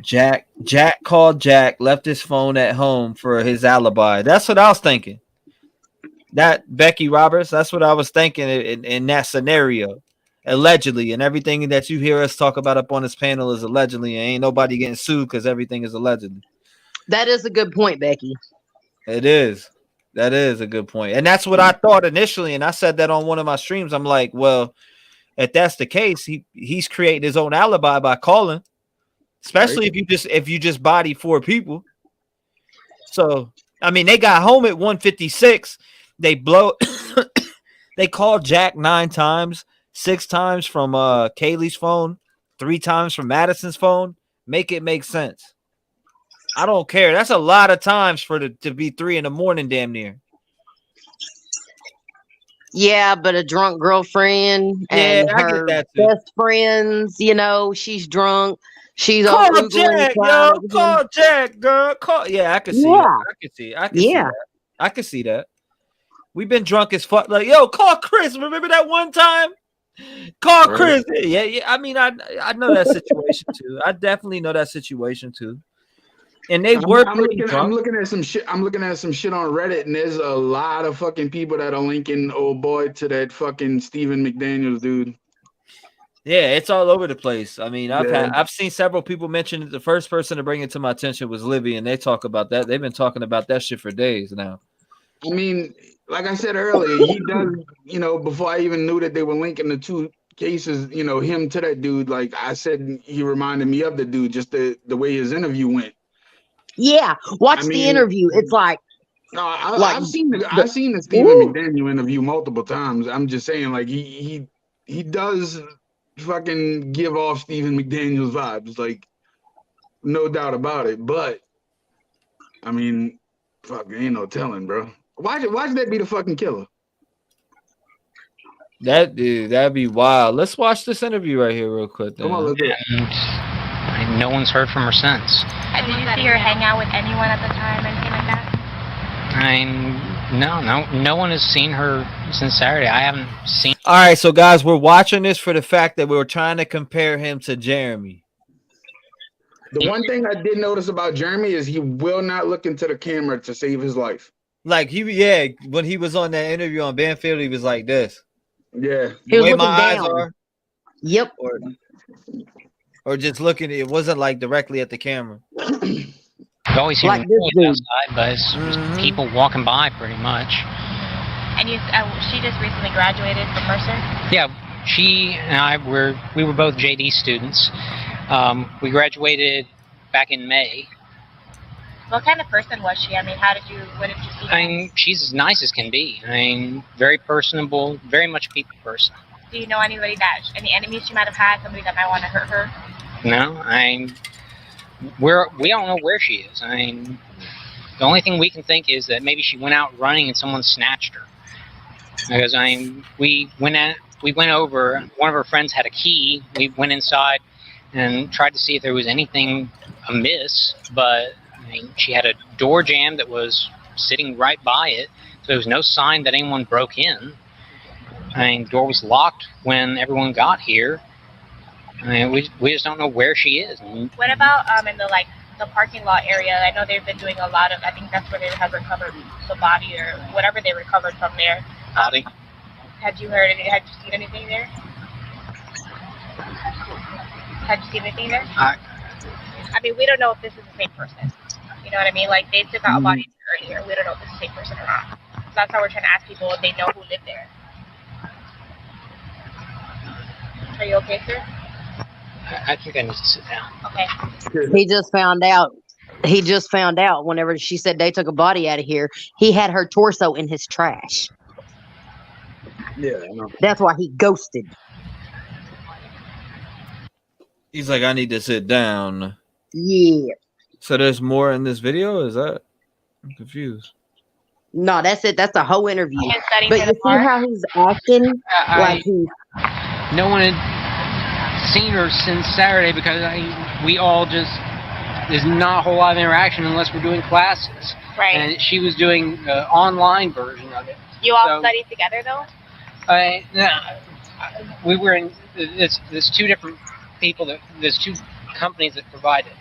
S1: Jack called Jack, left his phone at home for his alibi. That's what I was thinking. That Becky Roberts, that's what I was thinking in that scenario. Allegedly, and everything that you hear us talk about up on this panel is allegedly, and ain't nobody getting sued because everything is allegedly.
S21: That is a good point, Becky.
S1: It is. That is a good point. And that's what I thought initially. And I said that on one of my streams. I'm like, well, if that's the case, he's creating his own alibi by calling. Especially if you just body 4 people. So I mean, they got home at 1:56. They they called Jack 9 times, 6 times from Kaylee's phone, 3 times from Madison's phone. Make it make sense. I don't care. That's a lot of times to be 3 a.m, damn near.
S21: Yeah, but a drunk girlfriend and her best friends, she's drunk. She's
S1: call Jack, yo. Call Jack, girl. Call. Yeah, I can see it. I can see it. I can see that. We've been drunk as fuck. Like, yo, call Chris. Remember that one time? Call Chris. Yeah. I mean, I know that situation too. I definitely know that situation too. And they were pretty
S20: I'm
S1: drunk.
S20: looking at some shit. I'm looking at some shit on Reddit, and there's a lot of fucking people that are linking old boy to that fucking Stephen McDaniels dude.
S1: Yeah, it's all over the place. I mean,
S20: Yeah.
S1: I've seen several people mention it. The first person to bring it to my attention was Livy, and they talk about that. They've been talking about that shit for days now.
S20: I mean, like I said earlier, he does, you know, before I even knew that they were linking the two cases, you know, him to that dude, like I said, he reminded me of the dude, just the way his interview went.
S21: Yeah, watch the interview. It's like,
S20: no, I've seen the Stephen McDaniel interview multiple times. I'm just saying, like he does fucking give off Stephen McDaniel's vibes, like no doubt about it. But I mean, fuck, ain't no telling, bro. Why should that be the fucking killer?
S1: That dude, that'd be wild. Let's watch this interview right here real quick.
S20: Come on, let's do it.
S5: And no one's heard from her since.
S22: Did you see her hang out with anyone at the time, anything like that?
S5: No one has seen her since Saturday. I haven't seen.
S1: All right, so guys, we're watching this for the fact that we were trying to compare him to Jeremy.
S20: The one thing I did notice about Jeremy is he will not look into the camera to save his life.
S1: Like when he was on that interview on Banfield, he was like this.
S20: Yeah,
S1: the way my eyes are.
S21: Yep.
S1: Or just looking. It wasn't like directly at the camera.
S5: You always hear outside, but it's people walking by pretty much.
S22: And she just recently graduated from Mercer?
S5: Yeah, she and I were both JD students. We graduated back in May.
S22: What kind of person was she? I mean, what did you see?
S5: I mean, she's as nice as can be. I mean, very personable, very much a people person.
S22: Do you know any enemies she might have had, somebody that might want to hurt her?
S5: No, we don't know where she is. I mean, the only thing we can think is that maybe she went out running and someone snatched her. Because we went over. One of her friends had a key. We went inside and tried to see if there was anything amiss, but she had a door jamb that was sitting right by it, so there was no sign that anyone broke in. The door was locked when everyone got here. We just don't know where she is.
S22: What about in the parking lot area? I know they've been doing a lot of. I think that's where they have recovered the body or whatever they recovered from there.
S5: Body.
S22: Had you seen anything there? Had you seen anything there? I mean, we don't know if this is the same person. You know what I mean? Like, they took out bodies earlier. We don't know if it's the same person or not. So that's how we're trying to ask people if they know who lived there. Are you okay, sir?
S5: I think I need to sit down.
S22: Okay.
S21: He just found out whenever she said they took a body out of here, he had her torso in his trash.
S20: Yeah, I know.
S21: That's why he ghosted.
S1: He's like, I need to sit down.
S21: Yeah.
S1: So there's more in this video? Is that? I'm confused.
S21: No, that's it. That's a whole interview. But you see how he's acting?
S5: No one had seen her since Saturday because we all just, there's not a whole lot of interaction unless we're doing classes.
S22: Right.
S5: And she was doing the online version of it.
S22: You all studied together, though?
S5: We were in, there's two different people, there's two companies that provide it.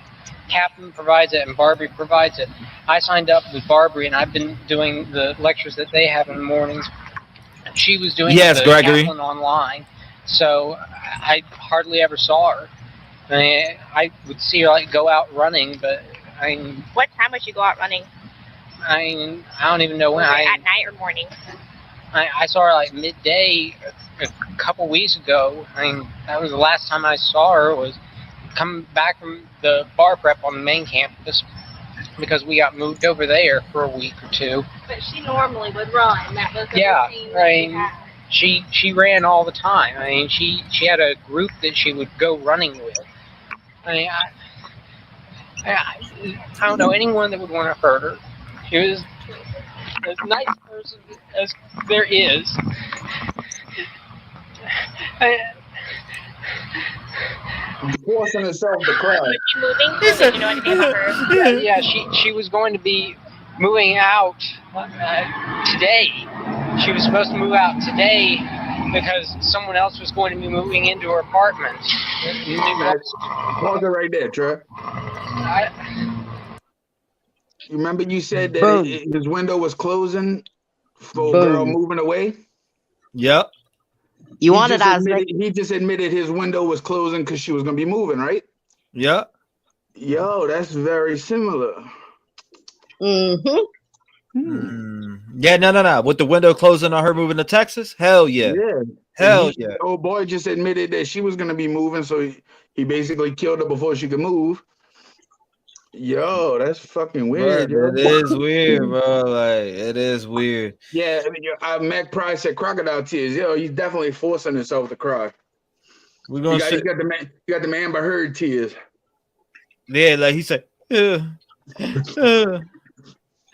S5: Kaplan provides it and Barbary provides it. I signed up with Barbary and I've been doing the lectures that they have in the mornings. She was doing
S1: Gregory.
S5: Kaplan online, so I hardly ever saw her. I would see her go out running, but
S22: what time would you go out running?
S5: I don't even know when.
S22: At night or morning?
S5: I saw her midday a couple weeks ago. That was the last time I saw her, was coming back from the bar prep on the main campus because we got moved over there for a week or two.
S22: But she normally would run. That was
S5: she ran all the time. She had a group that she would go running with. I don't know anyone that would want to hurt her. She was as nice a person as there is.
S20: Forcing herself to cry.
S22: Did you know anything about her?
S5: Yeah, she was going to be moving out today. She was supposed to move out today because someone else was going to be moving into her apartment.
S20: Pause it right there, Trev. Remember you said that his window was closing for a girl moving away?
S1: Yep.
S21: You wanted
S20: he just admitted his window was closing because she was gonna be moving, right?
S1: Yep.
S20: Yo, that's very similar.
S1: Yeah, no. With the window closing on her moving to Texas? Hell yeah.
S20: Yeah.
S1: Hell yeah.
S20: Old boy just admitted that she was gonna be moving, so he basically killed her before she could move. Yo, that's fucking weird, yo.
S1: It is weird, bro. Like, it is weird.
S20: Yeah, I mean, Mac Price said crocodile tears. Yo, he's definitely forcing himself to cry.
S1: We're gonna
S20: you got the Amber Heard tears.
S1: Yeah, like he said, yeah,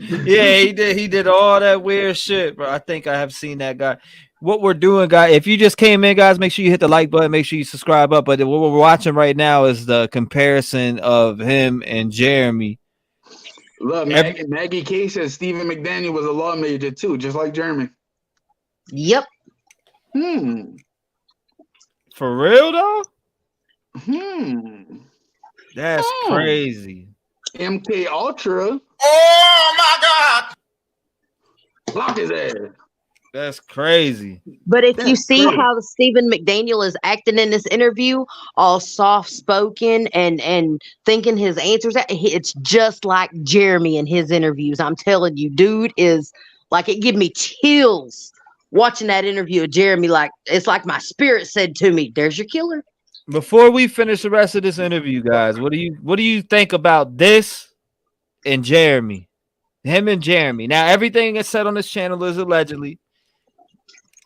S1: he did all that weird shit, bro. I think I have seen that guy. What we're doing, guys, if you just came in, guys, make sure you hit the like button, make sure you subscribe up. But what we're watching right now is the comparison of him and Jeremy.
S20: Look, Maggie K says Stephen McDaniel was a law major too, just like Jeremy.
S21: Yep.
S1: For real though? That's crazy.
S20: MK Ultra.
S17: Oh my God!
S20: Block his ass.
S1: That's crazy.
S21: But if you see how Stephen McDaniel is acting in this interview, all soft-spoken and thinking his answers, it's just like Jeremy in his interviews. I'm telling you, dude is like, it give me chills watching that interview of Jeremy. Like, it's like my spirit said to me, "There's your killer."
S1: Before we finish the rest of this interview, guys, what do you think about this and Jeremy? Him and Jeremy. Now, everything that's said on this channel is allegedly.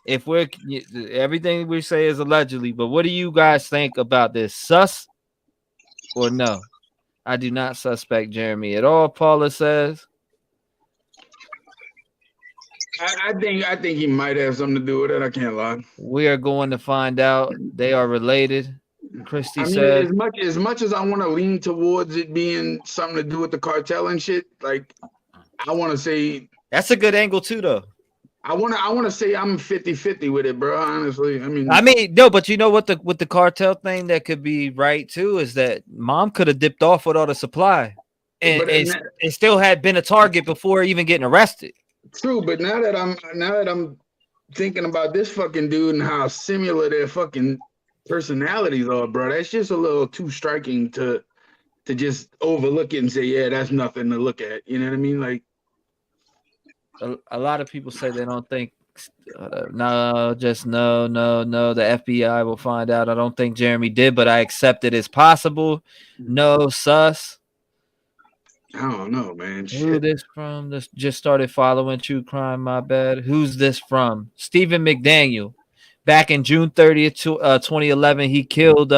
S1: Everything we say is allegedly, but what do you guys think about this? Sus or no? I do not suspect Jeremy at all, Paula says.
S20: I think he might have something to do with it. I can't lie.
S1: We are going to find out. They are related. Christy
S20: said,
S1: said,
S20: as much as I want to lean towards it being something to do with the cartel and shit, like I want to say
S1: that's a good angle too, though.
S20: I want to say I'm 50-50 with it, bro. Honestly, I mean,
S1: no, but you know what the cartel thing that could be right too is that mom could have dipped off with all the supply, and it still had been a target before even getting arrested.
S20: True, but now that I'm thinking about this fucking dude and how similar their fucking personalities are, bro, that's just a little too striking to just overlook it and say, yeah, that's nothing to look at. You know what I mean? Like.
S1: A lot of people say they don't think no. The FBI will find out. I don't think Jeremy did, but I accept it as possible. No, sus.
S20: I don't know, man.
S1: Who this from? This just started following true crime. My bad. Who's this from? Stephen McDaniel. Back in June 30th, 2011, he killed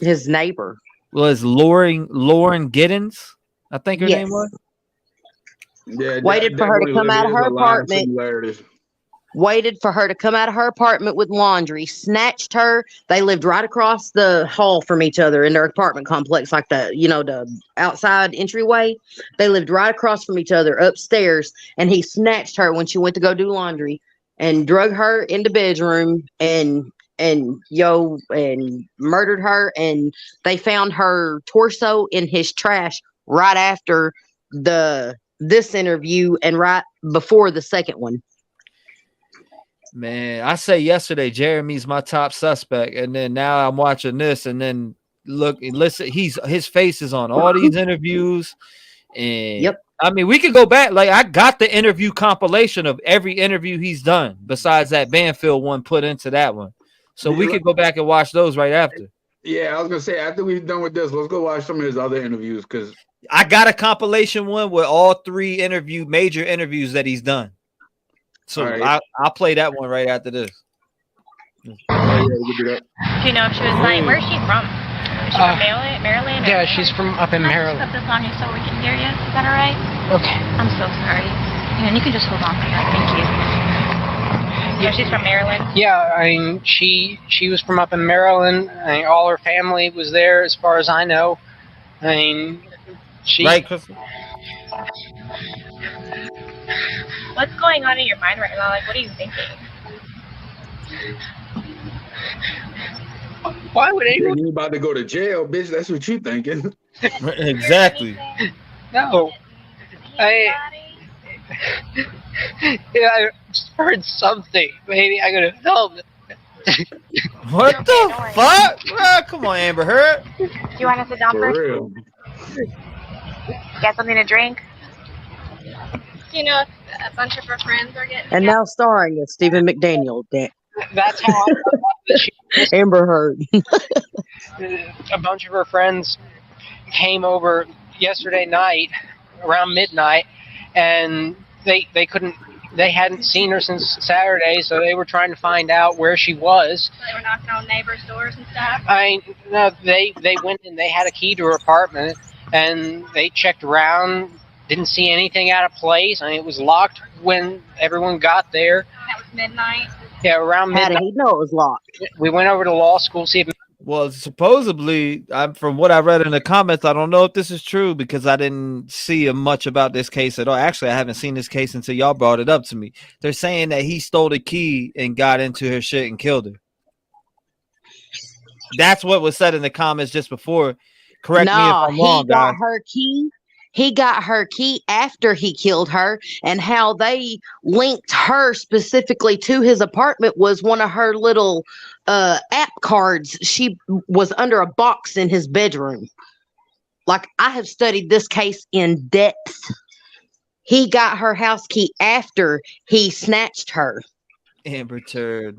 S21: his neighbor.
S1: Was Lauren Giddens, I think her name was.
S20: Yeah,
S21: waited for her to come out of her apartment. Waited for her to come out of her apartment with laundry, snatched her. They lived right across the hall from each other in their apartment complex, like the outside entryway. They lived right across from each other upstairs, and he snatched her when she went to go do laundry and drug her into bedroom and murdered her. And they found her torso in his trash right after this interview and right before the second one.
S1: Man, I say yesterday Jeremy's my top suspect, and then now I'm watching this, and then listen, his face is on all these interviews, and I mean, we could go back. Like, I got the interview compilation of every interview he's done besides that Banfield one put into that one, so we could go back and watch those right after.
S20: Yeah, I was gonna say after we're done with this, let's go watch some of his other interviews, because
S1: I got a compilation one with all three major interviews that he's done. So I'll play that one right after this.
S22: Do you know if she was like, where's she from? Is she from Maryland?
S5: Yeah, she's from up in Maryland.
S22: Can I just put this on you so we can hear you? Is that all right?
S5: Okay.
S22: I'm so sorry. And you can just hold on for that. Thank you. Yeah, she's from Maryland.
S5: Yeah, I mean, she was from up in Maryland. I mean, all her family was there, as far as I know. I mean,
S1: right, Crystal?
S22: What's going on in your mind right now? Like, what are you thinking?
S5: Why would anyone?
S20: You about to go to jail, bitch? That's what you thinking.
S1: Exactly.
S5: No. I just heard something. Maybe I could have filmed it.
S1: What the fuck? Bro, come on, Amber Heard.
S22: Do you want to sit down
S20: For
S22: first?
S20: real.
S22: Get something to drink? Do you know if a bunch of her friends are getting
S21: And now starring as Stephen McDaniel.
S5: That's how I thought that she
S21: Amber Heard.
S5: a bunch of her friends came over yesterday night around midnight, and they hadn't seen her since Saturday, so they were trying to find out where she was.
S22: They were knocking on neighbors' doors and stuff?
S5: They went and they had a key to her apartment, and they checked around, didn't see anything out of place. It was locked when everyone got there.
S22: That was midnight?
S5: Yeah, around midnight.
S21: How did he know it was locked?
S5: We went over to law school, see if...
S1: Well, supposedly, from what I read in the comments, I don't know if this is true because I didn't see much about this case at all. Actually, I haven't seen this case until y'all brought it up to me. They're saying that he stole the key and got into her shit and killed her. That's what was said in the comments just before. Correct me if I'm wrong,
S21: he got
S1: guys.
S21: her key. He got her key after he killed her, and how they linked her specifically to his apartment was one of her little app cards. She was under a box in his bedroom. Like, I have studied this case in depth. He got her house key after he snatched her.
S1: Amber Turd.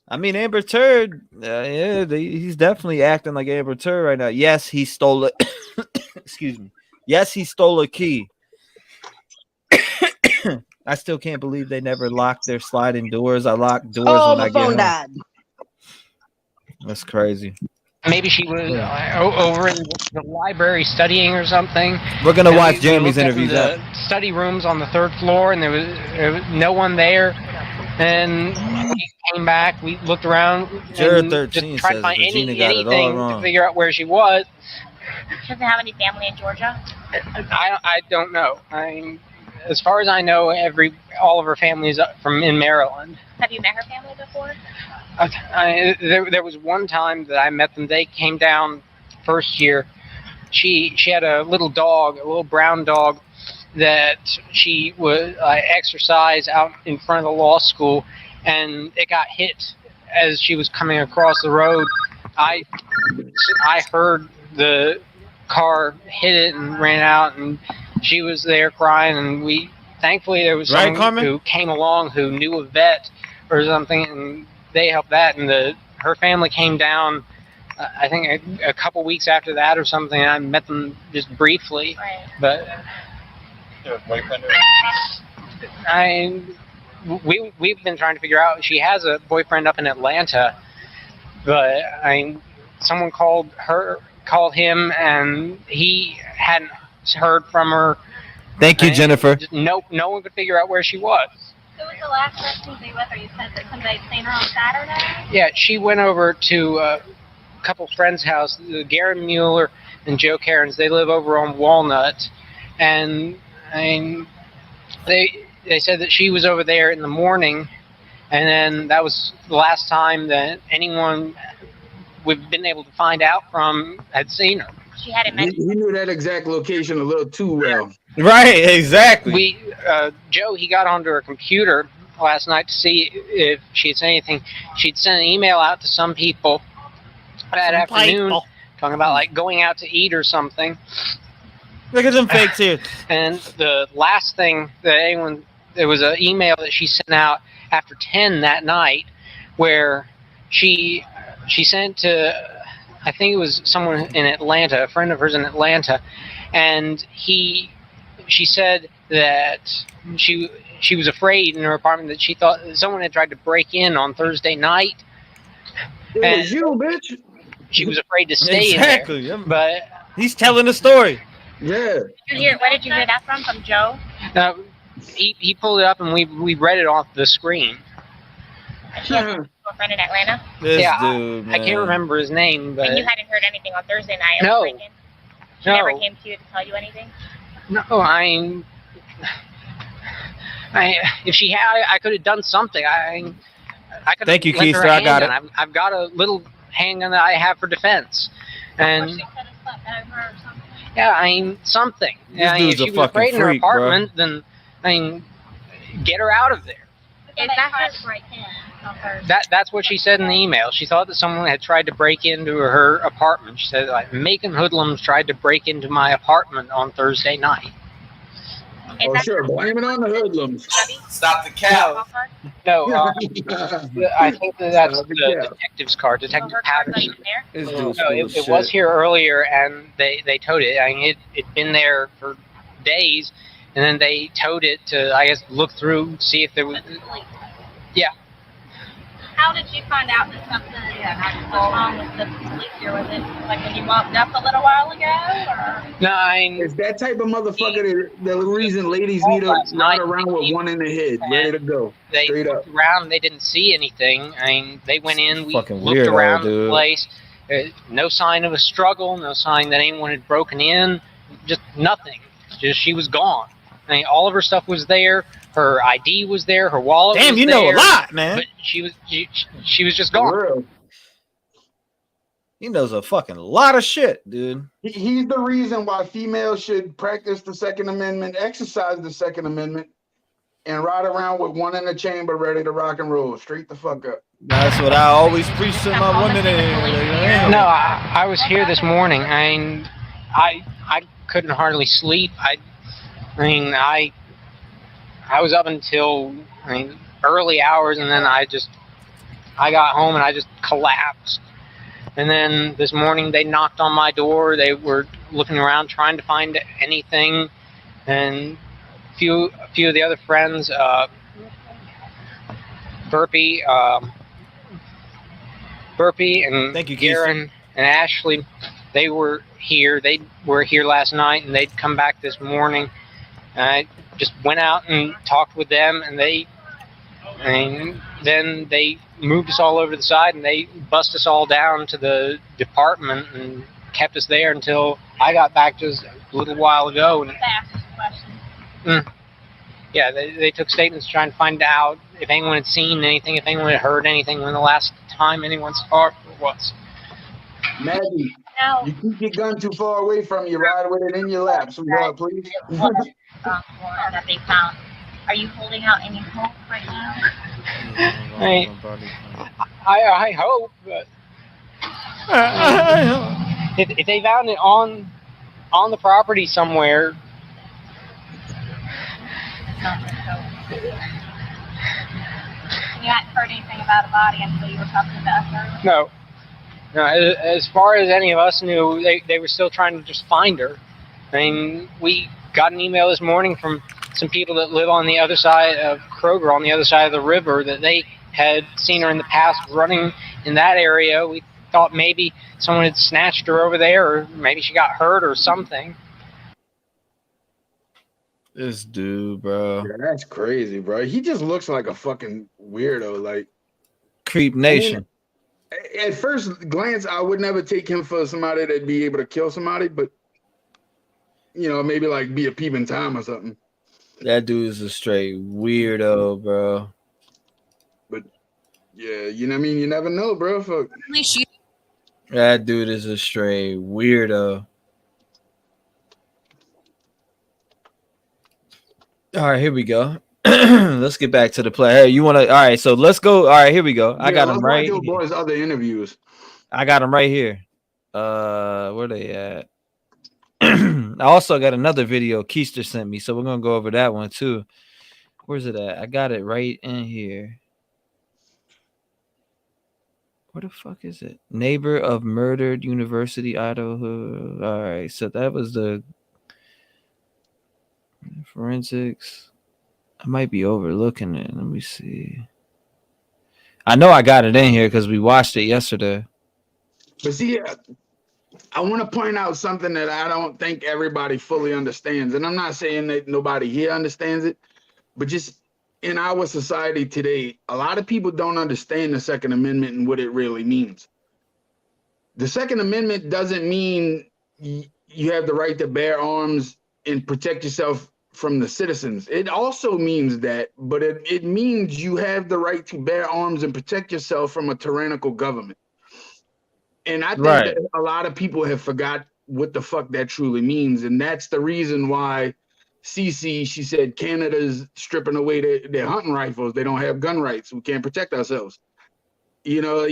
S1: I mean, Amber Turd, he's definitely acting like Amber Turd right now. Yes, he stole it. Excuse me. Yes, he stole a key. I still can't believe they never locked their sliding doors. I lock doors when I get home.
S21: Died.
S1: That's crazy.
S5: Maybe she was over in the library studying or something.
S1: We're going to watch Jeremy's interviews.
S5: The study rooms on the 3rd floor, and there was no one there. And we came back, we looked around, and just tried to find anything to figure out where she was.
S22: She doesn't have any family in Georgia?
S5: I don't know. As far as I know, all of her family is in Maryland.
S22: Have you met her family before?
S5: There was one time that I met them. They came down first year. She had a little dog, a little brown dog, that she would exercise out in front of the law school, and it got hit as she was coming across the road. I heard the car hit it and ran out, and she was there crying, and thankfully there was someone who came along who knew a vet or something, and they helped that, and her family came down I think a couple weeks after that or something. I met them just briefly, but we've been trying to figure out. She has a boyfriend up in Atlanta, but someone called him, and he hadn't heard from her.
S1: Thank you, Jennifer.
S5: No one could figure out where she was.
S22: Who was the last person to be with her? You said that somebody had seen her on Saturday?
S5: Yeah, she went over to a couple friends' house, Garen Mueller and Joe Cairns. They live over on Walnut, and they said that she was over there in the morning, and then that was the last time that anyone we've been able to find out from had seen her.
S22: She hadn't mentioned.
S20: He knew that exact location a little too well.
S1: Right, exactly.
S5: Joe, he got onto her computer last night to see if she had sent anything. She'd sent an email out to some people that afternoon talking about like going out to eat or something.
S1: Look at them fakes here.
S5: And the last thing that there was an email that she sent out after 10 that night where she sent to, I think it was someone in Atlanta, a friend of hers in Atlanta, and she said that she was afraid in her apartment that she thought someone had tried to break in on Thursday night.
S20: It was you, bitch.
S5: She was afraid to stay in there. But
S1: he's telling the story.
S20: Yeah.
S22: Where did you hear that from? From Joe?
S5: He pulled it up and we read it off the screen.
S22: She has a girlfriend in Atlanta?
S1: This
S5: dude, I can't remember his name, but
S22: And you hadn't heard anything on Thursday night?
S5: No.
S22: She never came to you to tell you anything?
S5: No, if she had, I could have done something. I could.
S1: Thank you, Keister. I got it.
S5: I've got a little handgun that I have for defense, and Yeah, I mean, something.
S1: This
S5: I mean,
S1: dude's
S5: if
S1: a
S5: she was
S1: fucking
S5: afraid in her
S1: freak, bro.
S5: apartment, then, I mean, get her out of there.
S22: Is that her break in on Thursday?
S5: That's what she said in the email. She thought that someone had tried to break into her apartment. She said, like, Macon hoodlums tried to break into my apartment on Thursday night.
S20: Oh, sure. Blame it on the hoodlums.
S6: Stop the cap.
S5: No, I think that's the detective's car, Detective Patterson.
S1: This
S5: No,
S1: dude's full of
S5: it was
S1: shit.
S5: here earlier, and they towed it. I mean, it'd been there for days, and then they towed it to, I guess, look through, see if there was. Yeah.
S22: How did you find out that something was wrong with the police here? Was it like when you walked up a little while ago, or?
S5: No,
S20: it's that type of motherfucker the reason ladies need to ride around with one in the head, ready to go.
S5: They
S20: Straight
S5: looked
S20: up.
S5: around. They didn't see anything. I mean, they went in. We
S1: Fucking
S5: looked
S1: weirdo,
S5: around the
S1: dude.
S5: place. No sign of a struggle. No sign that anyone had broken in. Just nothing. Just she was gone. I mean, all of her stuff was there. Her ID was there. Her wallet.
S1: Damn,
S5: was
S1: you know
S5: there,
S1: a lot, man.
S5: But she was just gone.
S1: He knows a fucking lot of shit, dude.
S20: He's the reason why females should practice the Second Amendment, exercise the Second Amendment, and ride around with one in the chamber ready to rock and roll. Straight the fuck up.
S1: That's what I always preach to my women.
S5: No, I was here this morning. I mean, I couldn't hardly sleep. I was up until early hours, and then I got home and I just collapsed. And then this morning they knocked on my door. They were looking around trying to find anything, and a few of the other friends, Burpee and
S1: thank you,
S5: Garen and Ashley, they were here. They were here last night, and they'd come back this morning. I just went out and talked with them, and then they moved us all over the side, and they bussed us all down to the department and kept us there until I got back just a little while ago. And, yeah, they took statements trying to find out if anyone had seen anything, if anyone had heard anything, when the last time anyone saw it was.
S20: Maggie, you keep your gun too far away from you. Ride with it in your lap, sweetheart, please.
S22: That they found. Are you holding out any hope right now?
S5: I hope, but if they found it on the property somewhere.
S22: You hadn't heard anything about a body until you were talking to us earlier?
S5: No. As far as any of us knew, they were still trying to just find her. I mean, we got an email this morning from some people that live on the other side of Kroger, on the other side of the river, that they had seen her in the past running in that area. We thought maybe someone had snatched her over there, or maybe she got hurt or something.
S1: This dude, bro.
S20: Yeah, that's crazy, bro. He just looks like a fucking weirdo. Like
S1: Creep Nation.
S20: I mean, at first glance, I would never take him for somebody that'd be able to kill somebody, but maybe like be a peeping Tom or something.
S1: That dude is a straight weirdo, bro.
S20: But yeah, you know what I mean? You never know, bro. Fuck.
S1: That dude is a straight weirdo. All right, here we go. Let's get back to the play. Hey, you want to? All right, so let's go. All right, here we go. I got him right.
S20: Boys, other interviews.
S1: I got him right here. Where they at? I also got another video Keister sent me, so we're gonna go over that one too. Where's it at? I got it right in here. Where the fuck is it? Neighbor of murdered University Idaho. All right, so that was the forensics. I might be overlooking it. Let me see. I know I got it in here because we watched it yesterday.
S20: But see, I want to point out something that I don't think everybody fully understands. And I'm not saying that nobody here understands it, but just in our society today, a lot of people don't understand the Second Amendment and what it really means. The Second Amendment doesn't mean you have the right to bear arms and protect yourself from the citizens. It also means that, but it means you have the right to bear arms and protect yourself from a tyrannical government. And I think that a lot of people have forgot what the fuck that truly means. And that's the reason why Cece, she said Canada's stripping away their hunting rifles. They don't have gun rights. We can't protect ourselves. You know,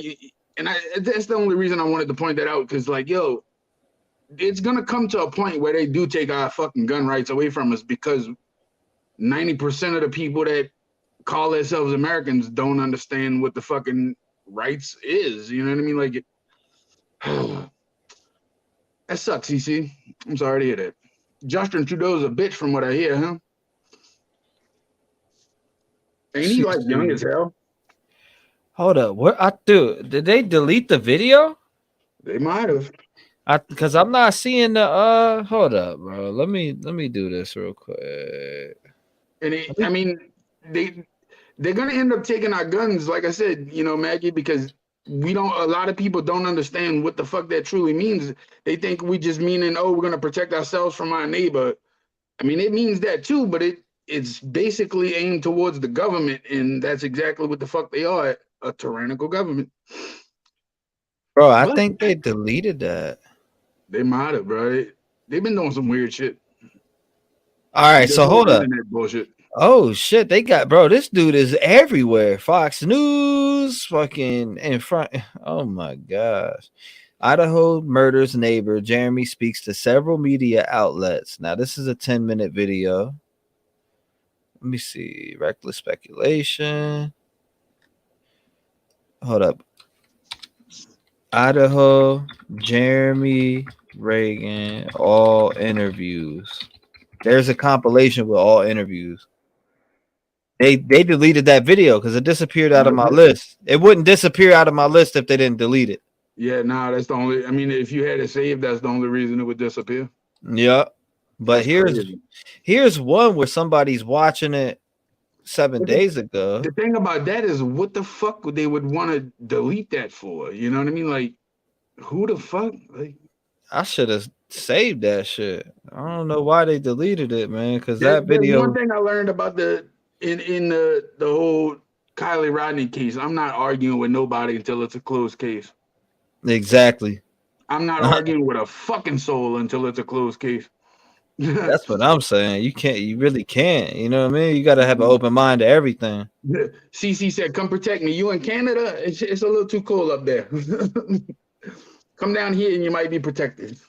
S20: and that's the only reason I wanted to point that out, because like, yo, it's gonna come to a point where they do take our fucking gun rights away from us, because 90% of the people that call themselves Americans don't understand what the fucking rights is. You know what I mean? Like, that sucks, CC. I'm sorry to hear that. Justin Trudeau's a bitch from what I hear, huh? Ain't he like young as hell?
S1: Hold up, what did they delete the video?
S20: They might have.
S1: Because I'm not seeing the hold up, bro. Let me do this real quick.
S20: And I mean, they're gonna end up taking our guns, like I said, you know, Maggie, because a lot of people don't understand what the fuck that truly means. They think we just meaning, oh, we're gonna protect ourselves from our neighbor. I mean, it means that too, but it's basically aimed towards the government, and that's exactly what the fuck they are, a tyrannical government.
S1: Bro, I think they deleted that.
S20: They might have, bro. They've been doing some weird shit.
S1: All right, so hold up.
S20: Bullshit.
S1: Oh shit, they got, bro, this dude is everywhere. Fox News, fucking in front. Oh my gosh. Idaho murders neighbor. Jeremy speaks to several media outlets. Now, this is a 10-minute video. Let me see. Reckless speculation. Hold up. Idaho, Jeremy Reagan, all interviews. There's a compilation with all interviews. They deleted that video because it disappeared out of my list. It wouldn't disappear out of my list if they didn't delete it.
S20: Yeah, nah, that's the only. I mean, if you had it saved, that's the only reason it would disappear.
S1: Yeah, but here's one where somebody's watching it 7 days ago.
S20: The thing about that is, what the fuck would they would want to delete that for? You know what I mean? Like, who the fuck? Like,
S1: I should have saved that shit. I don't know why they deleted it, man. Because that video.
S20: One thing I learned about the whole Kylie Rodney case, I'm not arguing with nobody until it's a closed case.
S1: Exactly.
S20: I'm not arguing with a fucking soul until it's a closed case.
S1: That's what I'm saying. You really can't. You know what I mean? You got to have an open mind to everything.
S20: CC said, come protect me. You in Canada? It's a little too cold up there. Come down here and you might be protected.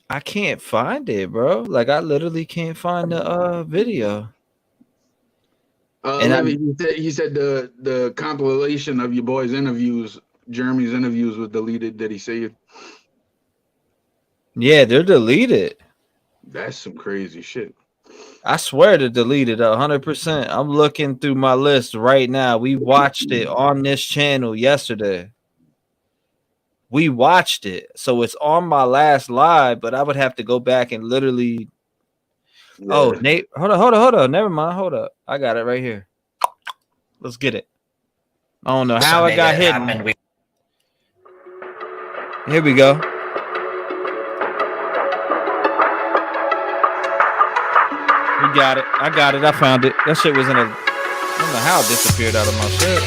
S1: I can't find it, bro. Like, I literally can't find the video.
S20: And he said the compilation of your boy's interviews, Jeremy's interviews, was deleted. Did he say it?
S1: Yeah, they're deleted.
S20: That's some crazy shit.
S1: I swear to delete it 100%. I'm looking through my list right now. We watched it on this channel yesterday. We watched it. So it's on my last live, but I would have to go back and literally. Yeah. Oh, Nate, hold on. Never mind. Hold up. I got it right here. Let's get it. I don't know how it got hidden. Here we go. We got it. I got it. I found it. That shit was in a. I don't know how it disappeared out of my shit.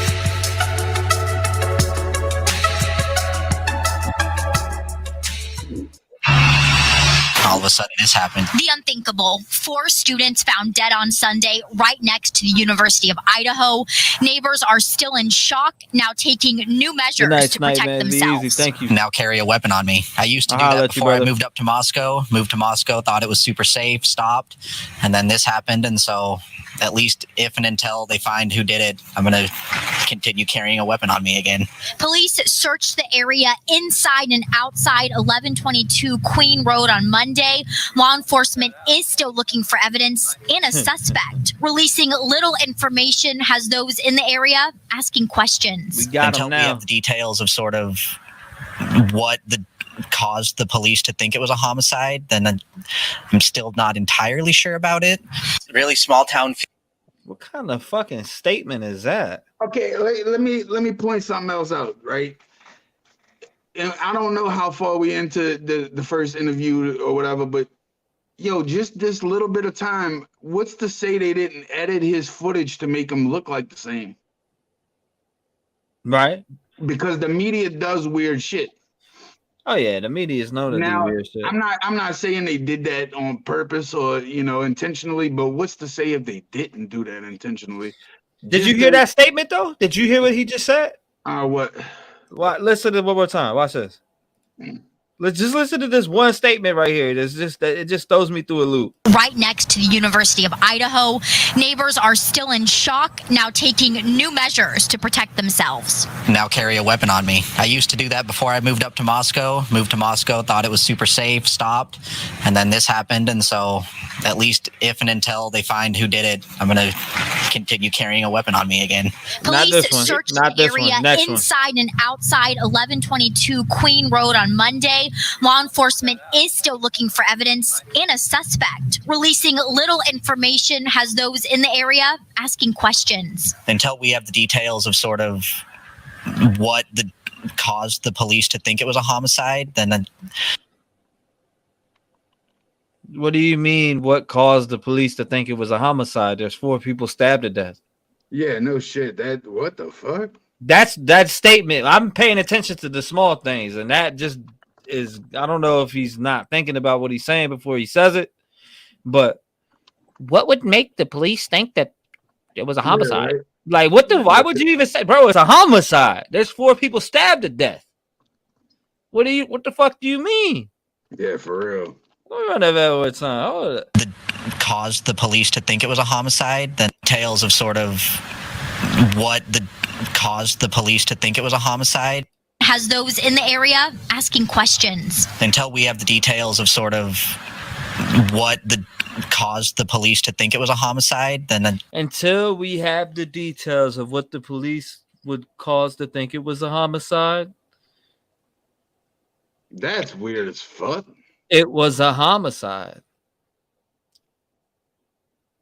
S2: All of a sudden this happened.
S6: The unthinkable. 4 students found dead on Sunday right next to the University of Idaho. Neighbors are still in shock, now taking new measures to protect themselves.
S1: Easy. Thank you.
S2: Now carry a weapon on me. I used to do that before I moved up to Moscow. Moved to Moscow, thought it was super safe, stopped. And then this happened. And so at least if and until they find who did it, I'm going to continue carrying a weapon on me again.
S6: Police searched the area inside and outside 1122 Queen Road on Monday. Law enforcement is still looking for evidence and a suspect. Releasing little information has those in the area asking questions.
S2: We got until we have the details of sort of what caused the police to think it was a homicide, then I'm still not entirely sure about it. Really small town.
S1: What kind of fucking statement is that?
S20: Okay, let me point something else out, right? And I don't know how far we into the first interview or whatever, but yo, just this little bit of time, what's to say they didn't edit his footage to make him look like the same?
S1: Right.
S20: Because the media does weird shit.
S1: Oh yeah, the media is known to do
S20: Now,
S1: weird shit.
S20: I'm not saying they did that on purpose or intentionally, but what's to say if they didn't do that intentionally?
S1: Did you hear that statement though? Did you hear what he just said?
S20: What?
S1: Listen to it one more time. Watch this. Let's just listen to this one statement right here. It just throws me through a loop.
S6: Right next to the University of Idaho, neighbors are still in shock, now taking new measures to protect themselves.
S2: Now carry a weapon on me. I used to do that before I moved up to Moscow. Moved to Moscow, thought it was super safe, stopped, and then this happened. And so, at least if and until they find who did it, I'm going to continue carrying a weapon on me again.
S6: Police searched the area inside and outside 1122 Queen Road on Monday. Law enforcement is still looking for evidence and a suspect. Releasing little information has those in the area asking questions.
S2: Until we have the details of sort of what caused the police to think it was a homicide, then.
S1: What do you mean? What caused the police to think it was a homicide? There's 4 people stabbed to death.
S20: Yeah, no shit. What the fuck?
S1: That's that statement. I'm paying attention to the small things, and that just is. I don't know if he's not thinking about what he's saying before he says it, but what would make the police think that it was a homicide?
S20: Yeah, right.
S1: Like, what the? Why would you even say, bro? It's a homicide. There's 4 people stabbed to death. What the fuck do you mean?
S20: Yeah, for real.
S2: That caused the police to think it was a homicide. Then tales of sort of what caused the police to think it was a homicide.
S6: Has those in the area asking questions.
S2: Until we have the details of sort of what caused the police to think it was a homicide, then
S1: until we have the details of what the police would cause to think it was a homicide.
S20: That's weird as fuck.
S1: It was a homicide.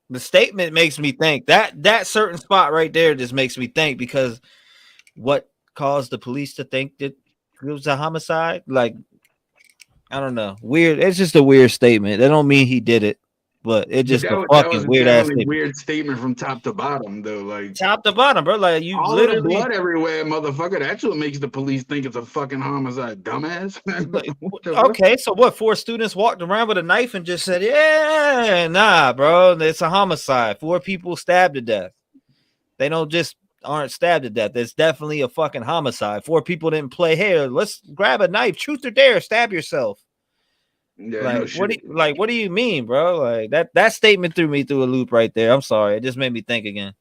S1: The statement makes me think that certain spot right there just makes me think, because what caused the police to think that it was a homicide? Like, I don't know. Weird. It's just a weird statement. That don't mean he did it, but it just a fucking weird ass statement.
S20: Weird statement from top to bottom, though. Like
S1: top to bottom, bro. Like you
S20: all
S1: literally
S20: the blood everywhere, motherfucker. That's what makes the police think it's a fucking homicide, dumbass.
S1: Okay, so what? 4 students walked around with a knife and just said, "Yeah, nah, bro, it's a homicide. 4 people stabbed to death. They aren't stabbed to death. It's definitely a fucking homicide. 4 people didn't play. Hey, let's grab a knife. Truth or dare, stab yourself." Yeah, like, what do you mean, bro? Like that statement threw me through a loop right there. I'm sorry. It just made me think again.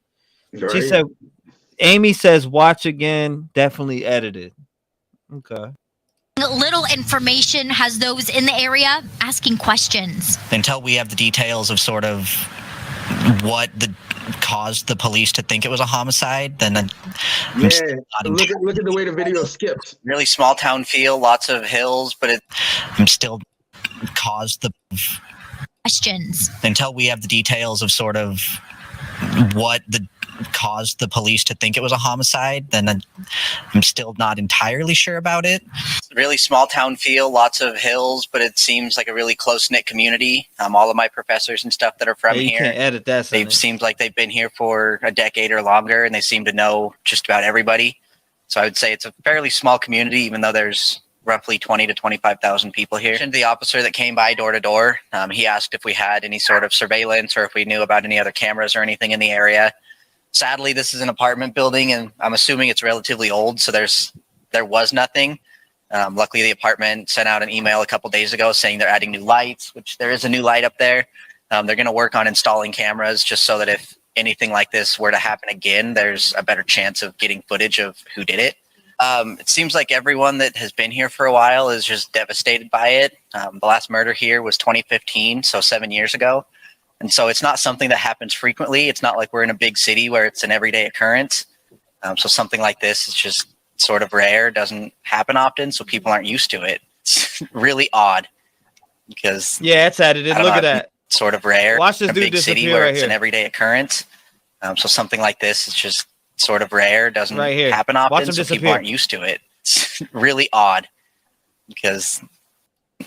S1: Right. She said, Amy says, watch again. Definitely edited. Okay.
S6: Little information has those in the area asking questions.
S2: Until we have the details of sort of what caused the police to think it was a homicide, then
S20: look at the way the video skips.
S2: Really small town feel, lots of hills, but I'm still caused the
S6: questions.
S2: Until we have the details of sort of what caused the police to think it was a homicide, then I'm still not entirely sure about it. Really small town feel, lots of hills, but it seems like a really close-knit community. All of my professors and stuff that are from here,
S1: can't edit that.
S2: They've seemed like they've been here for a decade or longer, and they seem to know just about everybody. So I would say it's a fairly small community, even though there's roughly 20 to 25,000 people here. The officer that came by door to door, he asked if we had any sort of surveillance or if we knew about any other cameras or anything in the area. Sadly, this is an apartment building, and I'm assuming it's relatively old, so there was nothing. Luckily, the apartment sent out an email a couple days ago saying they're adding new lights, which there is a new light up there. They're going to work on installing cameras just so that if anything like this were to happen again, there's a better chance of getting footage of who did it. It seems like everyone that has been here for a while is just devastated by it. The last murder here was 2015, so 7 years ago. And so it's not something that happens frequently. It's not like we're in a big city where it's an everyday occurrence. So something like this is just sort of rare, doesn't happen often, so people aren't used to it. It's really odd because
S1: it's edited. Look at that.
S2: Sort of rare.
S1: Watch this
S2: in a
S1: dude
S2: big city
S1: disappear
S2: where
S1: right
S2: it's
S1: here.
S2: an everyday occurrence. So something like this is just sort of rare, doesn't
S1: right here.
S2: happen
S1: Watch
S2: often,
S1: him
S2: so
S1: disappear.
S2: people aren't used to it. It's really odd because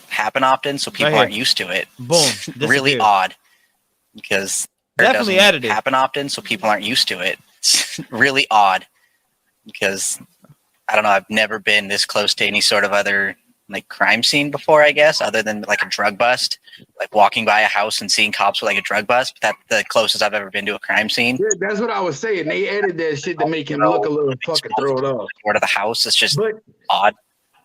S2: happen often, so people
S1: Right here.
S2: aren't used to it.
S1: Boom.
S2: It's really
S1: Disappeared.
S2: odd because
S1: Definitely
S2: doesn't
S1: edited.
S2: happen often, so people aren't used to it. It's really odd because I don't know. I've never been this close to any sort of other like crime scene before, I guess, other than like a drug bust, like walking by a house and seeing cops with like a drug bust. That's the closest I've ever been to a crime scene.
S20: Yeah, that's what I was saying. They added that shit to make him look a little fucking thrown off.
S2: Door to the house. It's just odd.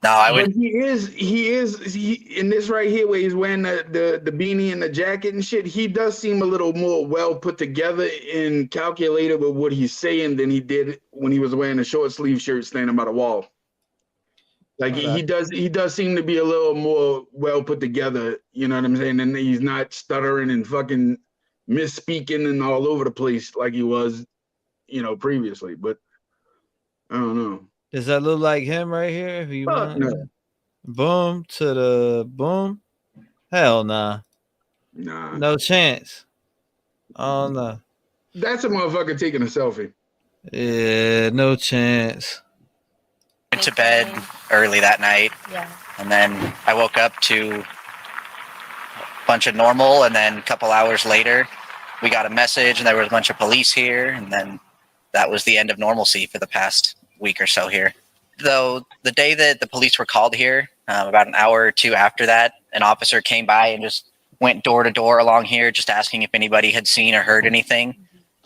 S2: No, I would.
S20: But he is in this right here where he's wearing the beanie and the jacket and shit. He does seem a little more well put together and calculated with what he's saying than he did when he was wearing a short sleeve shirt standing by the wall. Like he does seem to be a little more well put together. You know what I'm saying? And he's not stuttering and fucking misspeaking and all over the place like he was, previously. But I don't know.
S1: Does that look like him right here? If you
S20: Fuck
S1: want?
S20: no.
S1: Boom to the boom. Hell nah.
S20: Nah.
S1: No chance. Oh no.
S20: That's a motherfucker taking a selfie.
S1: Yeah, no chance.
S2: Went to bed early that night.
S22: Yeah.
S2: And then I woke up to a bunch of normal, and then a couple hours later we got a message and there was a bunch of police here, and then that was the end of normalcy for the past week or so here. Though the day that the police were called here, about an hour or two after that, an officer came by and just went door to door along here just asking if anybody had seen or heard anything.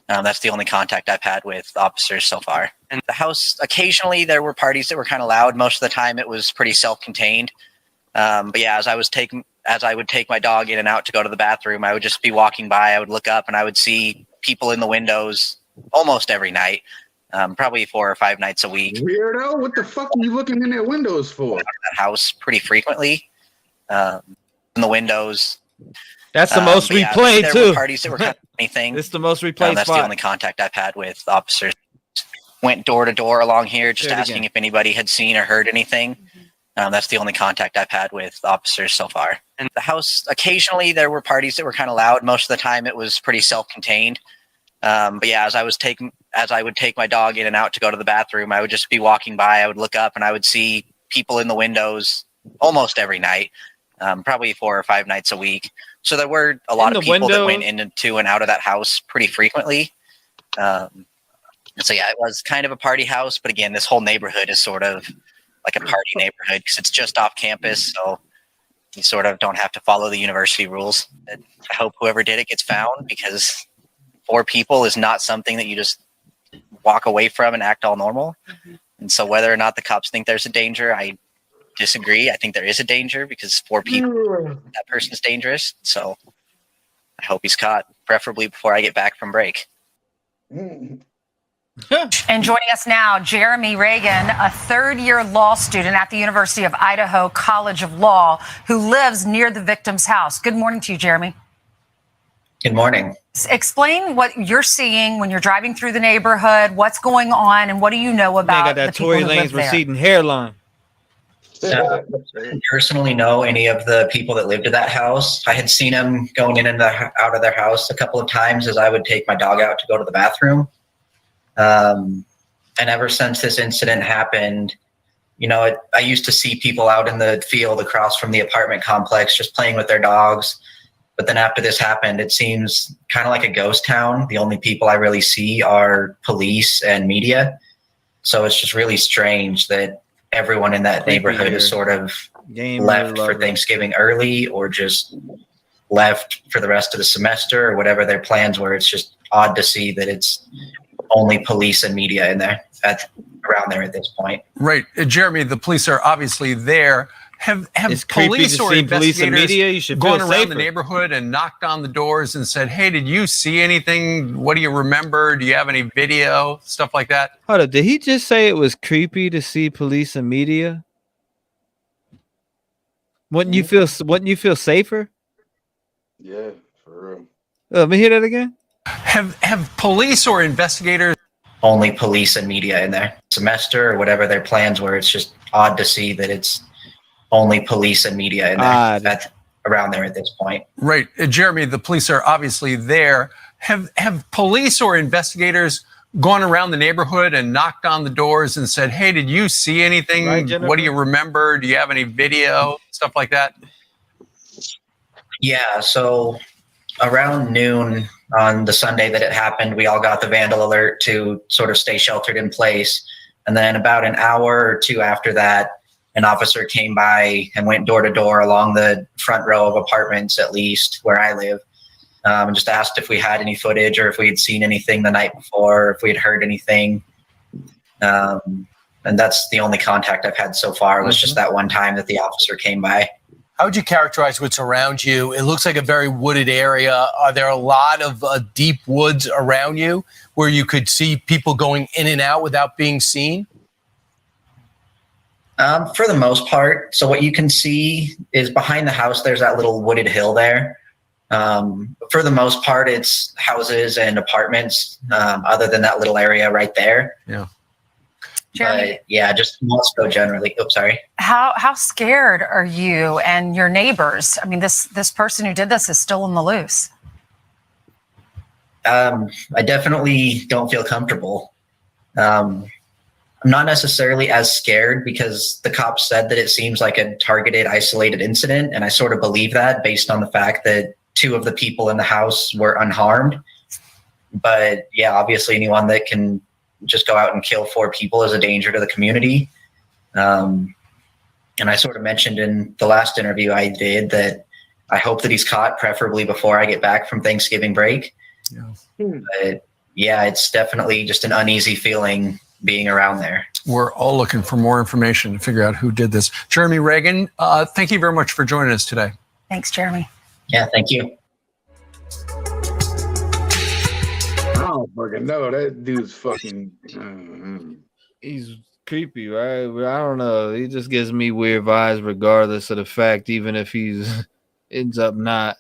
S2: That's the only contact I've had with officers so far. And the house, occasionally there were parties that were kind of loud. Most of the time it was pretty self-contained. But yeah, as I would take my dog in and out to go to the bathroom, I would just be walking by. I would look up and I would see people in the windows almost every night, probably 4 or 5 nights a week.
S20: Weirdo, what the fuck are you looking in their windows for?
S2: That house pretty frequently. In the windows.
S1: That's the most replayed
S2: there
S1: too.
S2: Were parties that were kind of anything.
S1: It's the most replayed
S2: That's
S1: spot.
S2: the only contact I've had with officers. Went door to door along here just
S1: Say it
S2: asking
S1: again.
S2: if anybody had seen or heard anything. That's the only contact I've had with officers so far. And the house, occasionally there were parties that were kind of loud. Most of the time it was pretty self-contained. But yeah, as I would take my dog in and out to go to the bathroom, I would just be walking by. I would look up and I would see people in the windows almost every night, probably 4 or 5 nights a week. So there were a lot of people that went into and out of that house pretty frequently. So yeah, it was kind of a party house. But again, this whole neighborhood is sort of like a party neighborhood because it's just off campus. So you sort of don't have to follow the university rules. And I hope whoever did it gets found, because 4 people is not something that you just walk away from and act all normal. And so whether or not the cops think there's a danger, I disagree. I think there is a danger because 4 people, that person's dangerous. So I hope he's caught, preferably before I get back from break.
S4: And joining us now, Jeremy Reagan, a third-year law student at the University of Idaho College of Law, who lives near the victim's house. Good morning to you, Jeremy.
S2: Good morning.
S4: Explain what you're seeing when you're driving through the neighborhood, what's going on, and what do you know about
S1: got that
S4: the people
S1: Tory
S4: who live
S1: Lane's
S4: there?
S1: receding hairline.
S2: Personally know any of the people that lived at that house. I had seen them going in and out of their house a couple of times as I would take my dog out to go to the bathroom. And ever since this incident happened, I used to see people out in the field across from the apartment complex just playing with their dogs. But then after this happened, it seems kind of like a ghost town. The only people I really see are police and media. So it's just really strange that everyone in that neighborhood is sort of left for Thanksgiving early, or just left for the rest of the semester, or whatever their plans were. It's just odd to see that it's only police and media in there around there at this point.
S8: Right. Jeremy, the police are obviously there. Have police or investigators gone around the neighborhood and knocked on the doors and said, hey, did you see anything? What do you remember? Do you have any video? Stuff like that?
S1: Hold up. Did he just say it was creepy to see police and media? Wouldn't you feel safer?
S20: Yeah, for real.
S1: Let me hear that again.
S8: Have police or investigators?
S2: Only police and media in there semester, or whatever their plans were. It's just odd to see that it's only police and media in there around there at this point.
S8: Right. Jeremy, the police are obviously there. Have police or investigators gone around the neighborhood and knocked on the doors and said, hey, did you see anything? What do you remember? Do you have any video? Stuff like that?
S2: Yeah, so around noon on the Sunday that it happened, we all got the vandal alert to sort of stay sheltered in place. And then about an hour or two after that,
S13: an officer came by and went door to door along the front row of apartments, at least where I live, and just asked if we had any footage or if we had seen anything the night before, if we had heard anything. And that's the only contact I've had so far, was just that one time that the officer came by.
S7: How would you characterize what's around you? It looks like a very wooded area. Are there a lot of deep woods around you where you could see people going in and out without being seen?
S13: For the most part. So what you can see is behind the house, there's that little wooded hill there. For the most part, it's houses and apartments, other than that little area right there.
S7: Yeah.
S13: Jeremy, but yeah, just Moscow generally. Oops, sorry.
S4: How scared are you and your neighbors? I mean, this person who did this is still in the loose.
S13: I definitely don't feel comfortable. I'm not necessarily as scared because the cops said that it seems like a targeted, isolated incident, and I sort of believe that based on the fact that 2 of the people in the house were unharmed. But yeah, obviously anyone that can just go out and kill 4 people is a danger to the community. And I sort of mentioned in the last interview I did that I hope that he's caught, preferably before I get back from Thanksgiving break. Yeah. But yeah, it's definitely just an uneasy feeling being around there.
S8: We're all looking for more information to figure out who did this. Jeremy Reagan, thank you very much for joining us today.
S4: Thanks, Jeremy.
S13: Yeah, thank you.
S20: I don't fucking know. That dude's fucking.
S1: He's creepy, right? I don't know. He just gives me weird vibes, regardless of the fact, even if he's ends up not.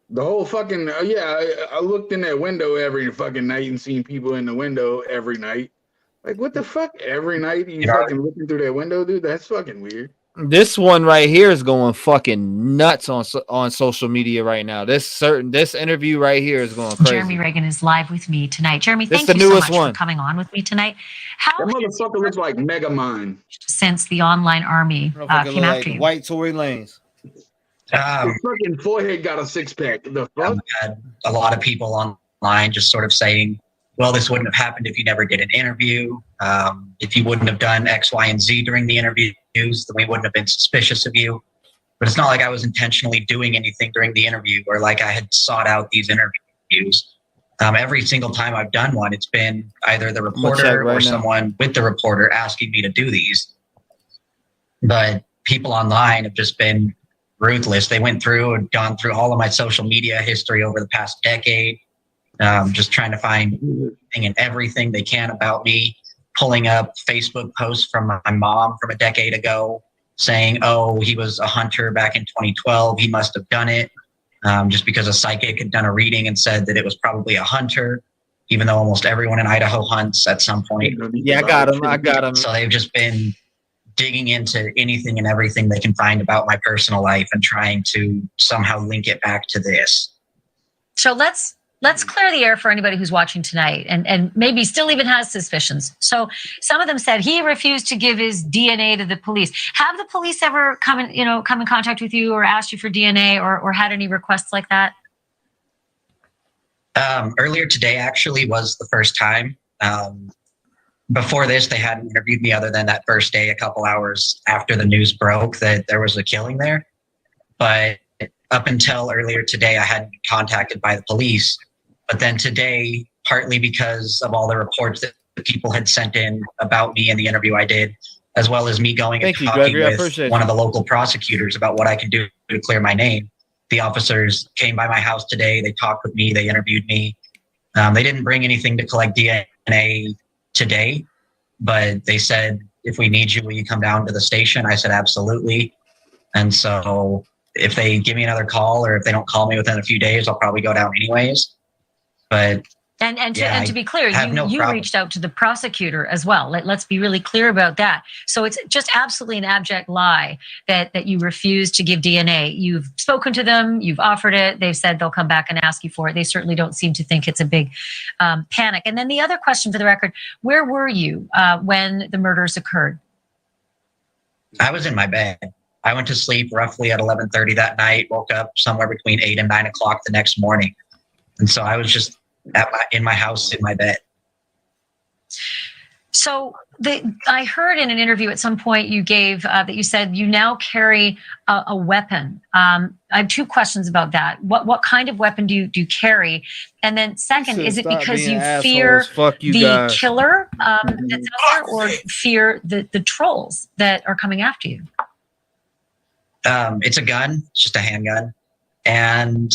S20: The whole fucking I looked in that window every fucking night and seen people in the window every night. Like, what the fuck? Every night you fucking looking through that window, dude? That's fucking weird.
S1: This one right here is going fucking nuts on social media right now. This interview right here is going crazy.
S12: Jeremy Reagan is live with me tonight. Jeremy,
S1: This
S12: thank
S1: the
S12: you so
S1: newest
S12: much
S1: one.
S12: for coming on with me tonight. How
S20: That motherfucker looks like Megamind.
S12: since the online army came after
S1: like
S12: you?
S1: White Tory Lanes.
S20: His fucking forehead got a 6-pack. The fuck?
S13: I've had a lot of people online just sort of saying, well, this wouldn't have happened if you never did an interview. If you wouldn't have done X, Y, and Z during the interviews, then we wouldn't have been suspicious of you. But it's not like I was intentionally doing anything during the interview or like I had sought out these interviews. Every single time I've done one, it's been either the reporter or someone with the reporter asking me to do these. But people online have just been ruthless. They went through and gone through all of my social media history over the past decade, just trying to find anything and everything they can about me, pulling up Facebook posts from my mom from a decade ago saying, oh, he was a hunter back in 2012. He must have done it just because a psychic had done a reading and said that it was probably a hunter, even though almost everyone in Idaho hunts at some point.
S1: Yeah, I got him.
S13: So they've just been digging into anything and everything they can find about my personal life and trying to somehow link it back to this.
S12: So let's clear the air for anybody who's watching tonight and maybe still even has suspicions. So some of them said he refused to give his DNA to the police. Have the police ever come in contact with you or asked you for DNA or had any requests like that?
S13: Earlier today actually was the first time. Before this, they hadn't interviewed me other than that first day, a couple hours after the news broke that there was a killing there. But up until earlier today, I hadn't been contacted by the police. But then today, partly because of all the reports that the people had sent in about me and the interview I did, as well as me going and talking with one of the local prosecutors about what I can do to clear my name, the officers came by my house today. They talked with me. They interviewed me. They didn't bring anything to collect DNA today, but they said, if we need you, will you come down to the station? I said, absolutely. And so if they give me another call or if they don't call me within a few days, I'll probably go down anyways. But
S12: And to be clear, you reached out to the prosecutor as well. Let's be really clear about that. So it's just absolutely an abject lie that you refuse to give DNA. You've spoken to them, you've offered it. They've said they'll come back and ask you for it. They certainly don't seem to think it's a big panic. And then the other question for the record, where were you when the murders occurred?
S13: I was in my bed. I went to sleep roughly at 11:30 that night, woke up somewhere between 8 and 9 o'clock the next morning. And so I was just in my house, in my bed.
S12: So I heard in an interview at some point you gave that you said you now carry a weapon. I have two questions about that. What kind of weapon do you carry? And then second, is it because you fear the killer that's out there, or fear the trolls that are coming after you?
S13: It's a gun. It's just a handgun. And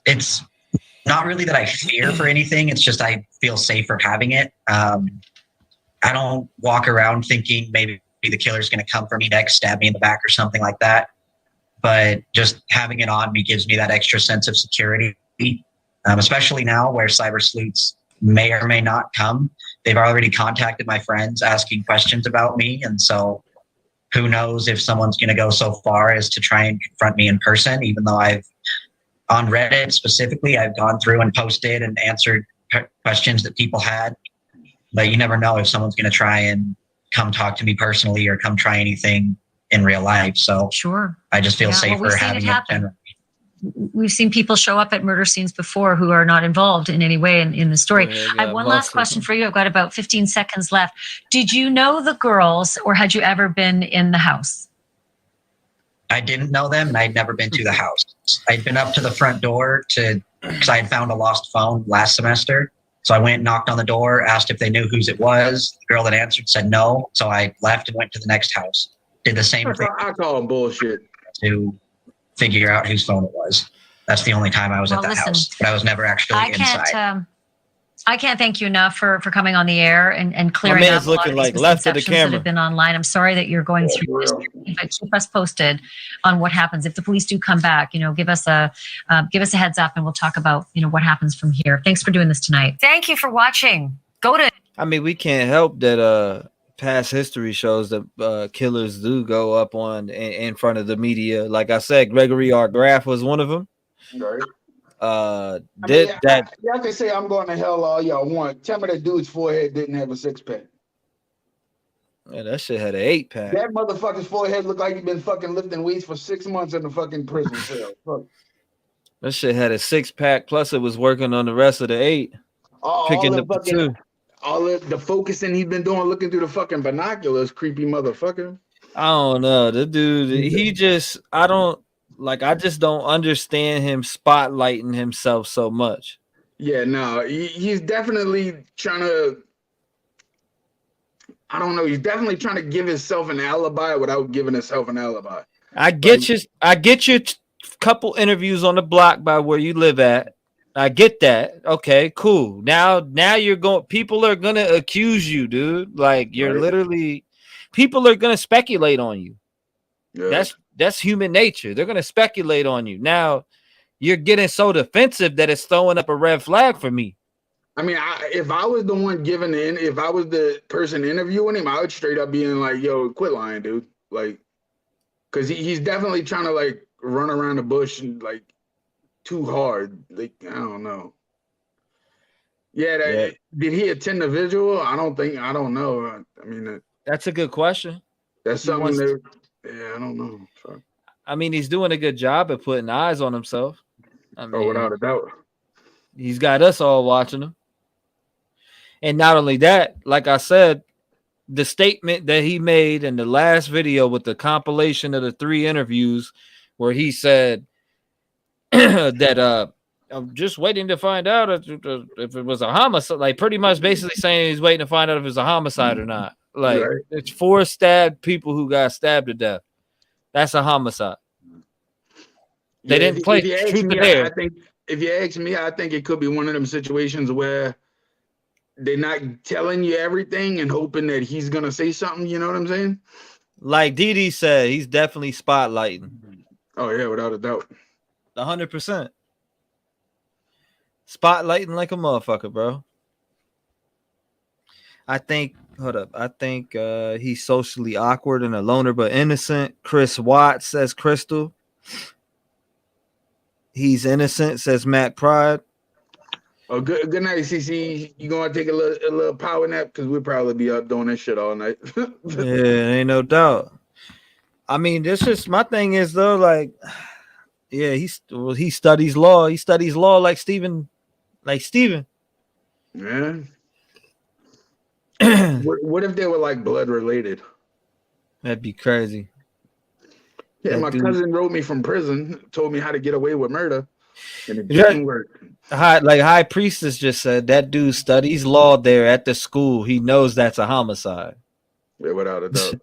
S13: it's not really that I fear for anything. It's just I feel safer having it. I don't walk around thinking maybe the killer's going to come for me next, stab me in the back or something like that. But just having it on me gives me that extra sense of security, especially now where cyber sleuths may or may not come. They've already contacted my friends asking questions about me. And so who knows if someone's going to go so far as to try and confront me in person, even though on Reddit specifically, I've gone through and posted and answered questions that people had. But you never know if someone's going to try and come talk to me personally or come try anything in real life. So
S12: sure,
S13: I just feel safer having it generally.
S12: We've seen people show up at murder scenes before who are not involved in any way in the story. I have one last question for you. I've got about 15 seconds left. Did you know the girls, or had you ever been in the house?
S13: I didn't know them, and I'd never been to the house. I'd been up to the front door because I had found a lost phone last semester. So I went, knocked on the door, asked if they knew whose it was. The girl that answered said no. So I left and went to the next house. Did the same thing.
S20: I call them bullshit.
S13: To figure out whose phone it was. That's the only time I was at that house. But I was never actually inside.
S12: I can't thank you enough for coming on the air and clearing up a lot of these misconceptions that have been online. I'm sorry that you're going through this. But keep us posted on what happens if the police do come back. Give us a heads up, and we'll talk about what happens from here. Thanks for doing this tonight. Thank you for watching.
S1: We can't help that. Past history shows that killers do go up on in front of the media. Like I said, Gregory R. Graff was one of them.
S20: Right.
S1: Y'all
S20: can say I'm going to hell all y'all want. Tell me that dude's forehead didn't have a 6-pack.
S1: Yeah, that shit had an 8-pack.
S20: That motherfucker's forehead looked like he'd been fucking lifting weights for 6 months in the fucking prison cell. Fuck.
S1: That shit had a 6-pack, plus it was working on the rest of the 8. Picking up the 2.
S20: All of the focusing he's been doing, looking through the fucking binoculars, creepy motherfucker.
S1: I don't know. The dude, I just don't understand him spotlighting himself so much.
S20: Yeah, no, he's definitely trying to, I don't know, he's definitely trying to give himself an alibi without giving himself an alibi.
S1: I get your couple interviews on the block by where you live at. I get that. Okay, cool. Now people are gonna accuse you, dude. Like you're literally, people are gonna speculate on you. Yeah. That's human nature. They're gonna speculate on you. Now you're getting so defensive that it's throwing up a red flag for me.
S20: If I was the one giving if I was the person interviewing him, I would straight up being like, "Yo, quit lying, dude." Like, because he's definitely trying to like run around the bush and like. Too hard. Like, I don't know. Yeah, did he attend the vigil? I don't know.
S1: That's a good question.
S20: That's something that, I don't know. Sorry.
S1: He's doing a good job at putting eyes on himself.
S20: Without a doubt.
S1: He's got us all watching him. And not only that, like I said, the statement that he made in the last video with the compilation of the 3 interviews where he said, that I'm just waiting to find out if it was a homicide, like pretty much basically saying he's waiting to find out if it's a homicide or not. Like it's 4 stabbed people who got stabbed to death. That's a homicide. They didn't play truth or dare.
S20: If you ask me, I think it could be one of them situations where they're not telling you everything and hoping that he's gonna say something. You know what I'm saying?
S1: Like Dee said, he's definitely spotlighting.
S20: Oh yeah, without a doubt.
S1: 100%. Spotlighting like a motherfucker, bro. I think he's socially awkward and a loner but innocent. Chris Watts says Crystal. He's innocent, says Matt Pride.
S20: Oh, good night, CC. You gonna take a little power nap? Because we'll probably be up doing this shit all night.
S1: Yeah, ain't no doubt. This is my thing is though, like, yeah, he studies law. He studies law like Steven.
S20: Yeah. What if they were like blood related?
S1: That'd be crazy.
S20: Yeah,
S1: That
S20: my
S1: dude-
S20: cousin wrote me from prison, told me how to get away with murder, and it didn't work.
S1: High Priestess just said that dude studies law there at the school. He knows that's a homicide.
S20: Yeah, without a doubt.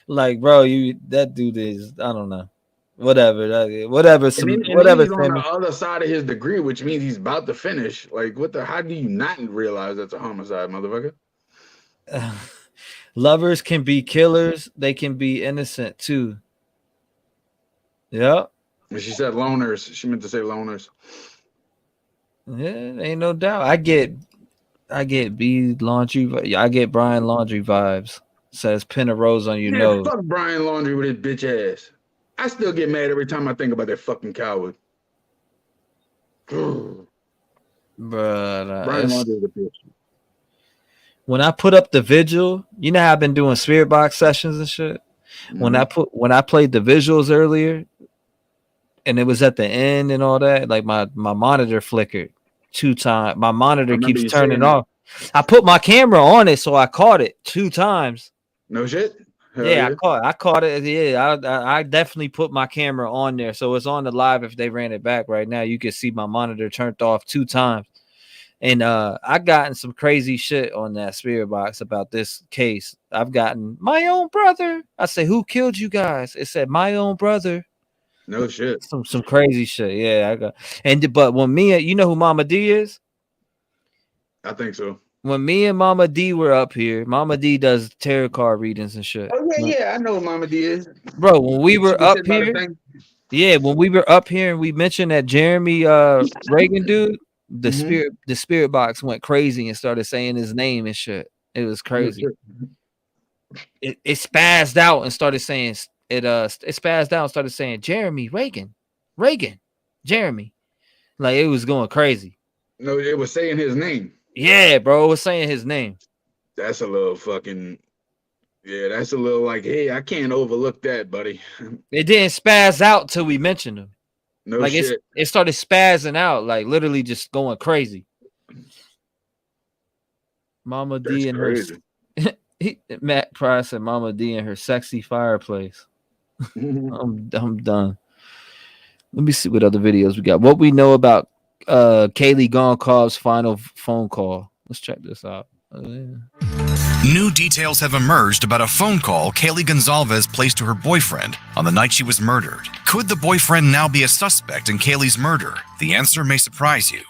S1: Like, bro, that dude is, I don't know. Whatever. Whatever.
S20: And then he's on the other side of his degree, which means he's about to finish. Like, how do you not realize that's a homicide, motherfucker?
S1: Lovers can be killers. They can be innocent too. Yep.
S20: She said loners. She meant to say loners.
S1: Yeah, ain't no doubt. I get B laundry. I get Brian Laundry vibes. Says pin a rose on your nose.
S20: Fuck Brian Laundry with his bitch ass. I still get mad every time I think about that fucking coward.
S1: Bruh,
S20: Brian Laundry is a bitch.
S1: when I put up the Vigil, you know how I've been doing spirit box sessions and shit. When I played the visuals earlier, and it was at the end and all that, like my monitor flickered 2 times. My monitor keeps turning off. I put my camera on it, so I caught it 2 times.
S20: No shit. Hell
S1: Yeah, I caught it. Yeah, I definitely put my camera on there, so it's on the live. If they ran it back right now, you can see my monitor turned off 2 times. And I gotten some crazy shit on that spirit box about this case. I've gotten my own brother. I say, who killed you guys? It said my own brother.
S20: No shit.
S1: Some crazy shit. Yeah, I got. But when you know who Mama D is?
S20: I think so.
S1: When me and Mama D were up here, Mama D does tarot card readings and shit.
S20: Oh yeah, I know who Mama D is.
S1: Bro, when we were up here, and we mentioned that Jeremy Reagan dude, the spirit box went crazy and started saying his name and shit. It was crazy. It spazzed out and started saying it spazzed out and started saying Jeremy Reagan, Jeremy. Like it was going crazy.
S20: No, it was saying his name.
S1: Yeah, bro, it was saying his name.
S20: That's a little fucking. Yeah, that's a little like, hey, I can't overlook that, buddy.
S1: It didn't spazz out till we mentioned him.
S20: No
S1: like
S20: shit.
S1: It started spazzing out, like literally just going crazy. Mama D and her Matt Price said Mama D and her sexy fireplace. I'm done. Let me see what other videos we got. What we know about Kaylee Gonkov's final phone call. Let's check this out.
S9: New details have emerged about a phone call Kaylee Gonzalez placed to her boyfriend on the night she was murdered. Could the boyfriend now be a suspect in Kaylee's murder? The answer may surprise you.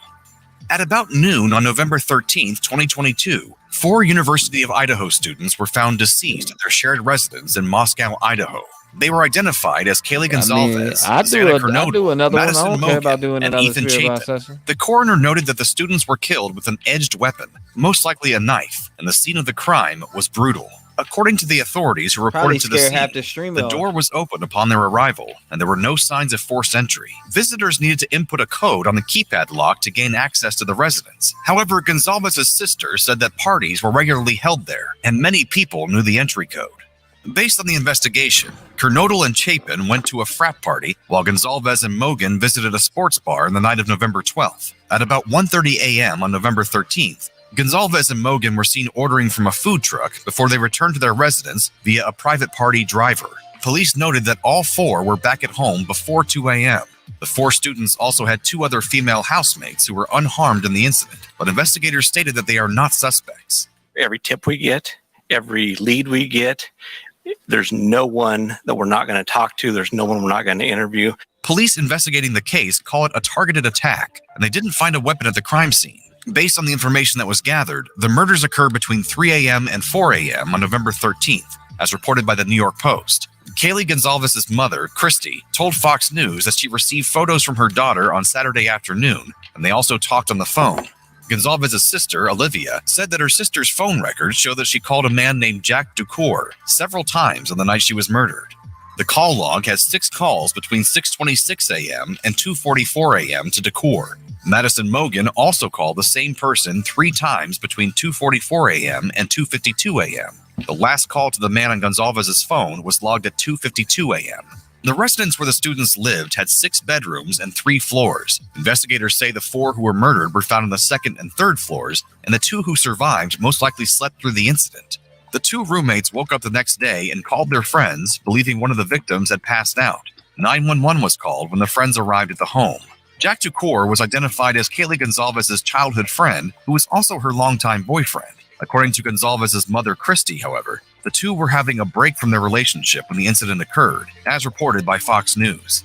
S9: At about noon on November 13th, 2022, 4 University of Idaho students were found deceased at their shared residence in Moscow, Idaho. They were identified as Kaylee Gonzalez, Xana Kernodle, Madison Mogan, and Ethan Chapin. The coroner noted that the students were killed with an edged weapon, most likely a knife, and the scene of the crime was brutal. According to the authorities who reported to the scene, the door was open upon their arrival, and there were no signs of forced entry. Visitors needed to input a code on the keypad lock to gain access to the residence. However, Gonzalez's sister said that parties were regularly held there, and many people knew the entry code. Based on the investigation, Kernodle and Chapin went to a frat party, while Gonzalez and Mogan visited a sports bar on the night of November 12th. At about 1:30 a.m. on November 13th, Gonzalez and Mogan were seen ordering from a food truck before they returned to their residence via a private party driver. Police noted that all 4 were back at home before 2 a.m. The 4 students also had 2 other female housemates who were unharmed in the incident, but investigators stated that they are not suspects.
S14: Every tip we get, every lead we get, there's no one that we're not going to talk to. There's no one we're not going to interview.
S9: Police investigating the case call it a targeted attack, and they didn't find a weapon at the crime scene. Based on the information that was gathered, the murders occurred between 3 a.m. and 4 a.m. on November 13th, as reported by the New York Post. Kaylee Gonzalez's mother, Christy, told Fox News that she received photos from her daughter on Saturday afternoon, and they also talked on the phone. Gonzalez's sister, Olivia, said that her sister's phone records show that she called a man named Jack Ducour several times on the night she was murdered. The call log has 6 calls between 6:26 a.m. and 2:44 a.m. to Ducour. Madison Mogan also called the same person 3 times between 2:44 a.m. and 2:52 a.m. The last call to the man on Gonzalez's phone was logged at 2:52 a.m. The residence where the students lived had 6 bedrooms and 3 floors. Investigators say the 4 who were murdered were found on the 2nd and 3rd floors, and the 2 who survived most likely slept through the incident. The 2 roommates woke up the next day and called their friends, believing one of the victims had passed out. 911 was called when the friends arrived at the home. Jack Ducour was identified as Kaylee Gonzalez's childhood friend, who was also her longtime boyfriend. According to Gonzalez's mother, Christy, however, the 2 were having a break from their relationship when the incident occurred, as reported by Fox News.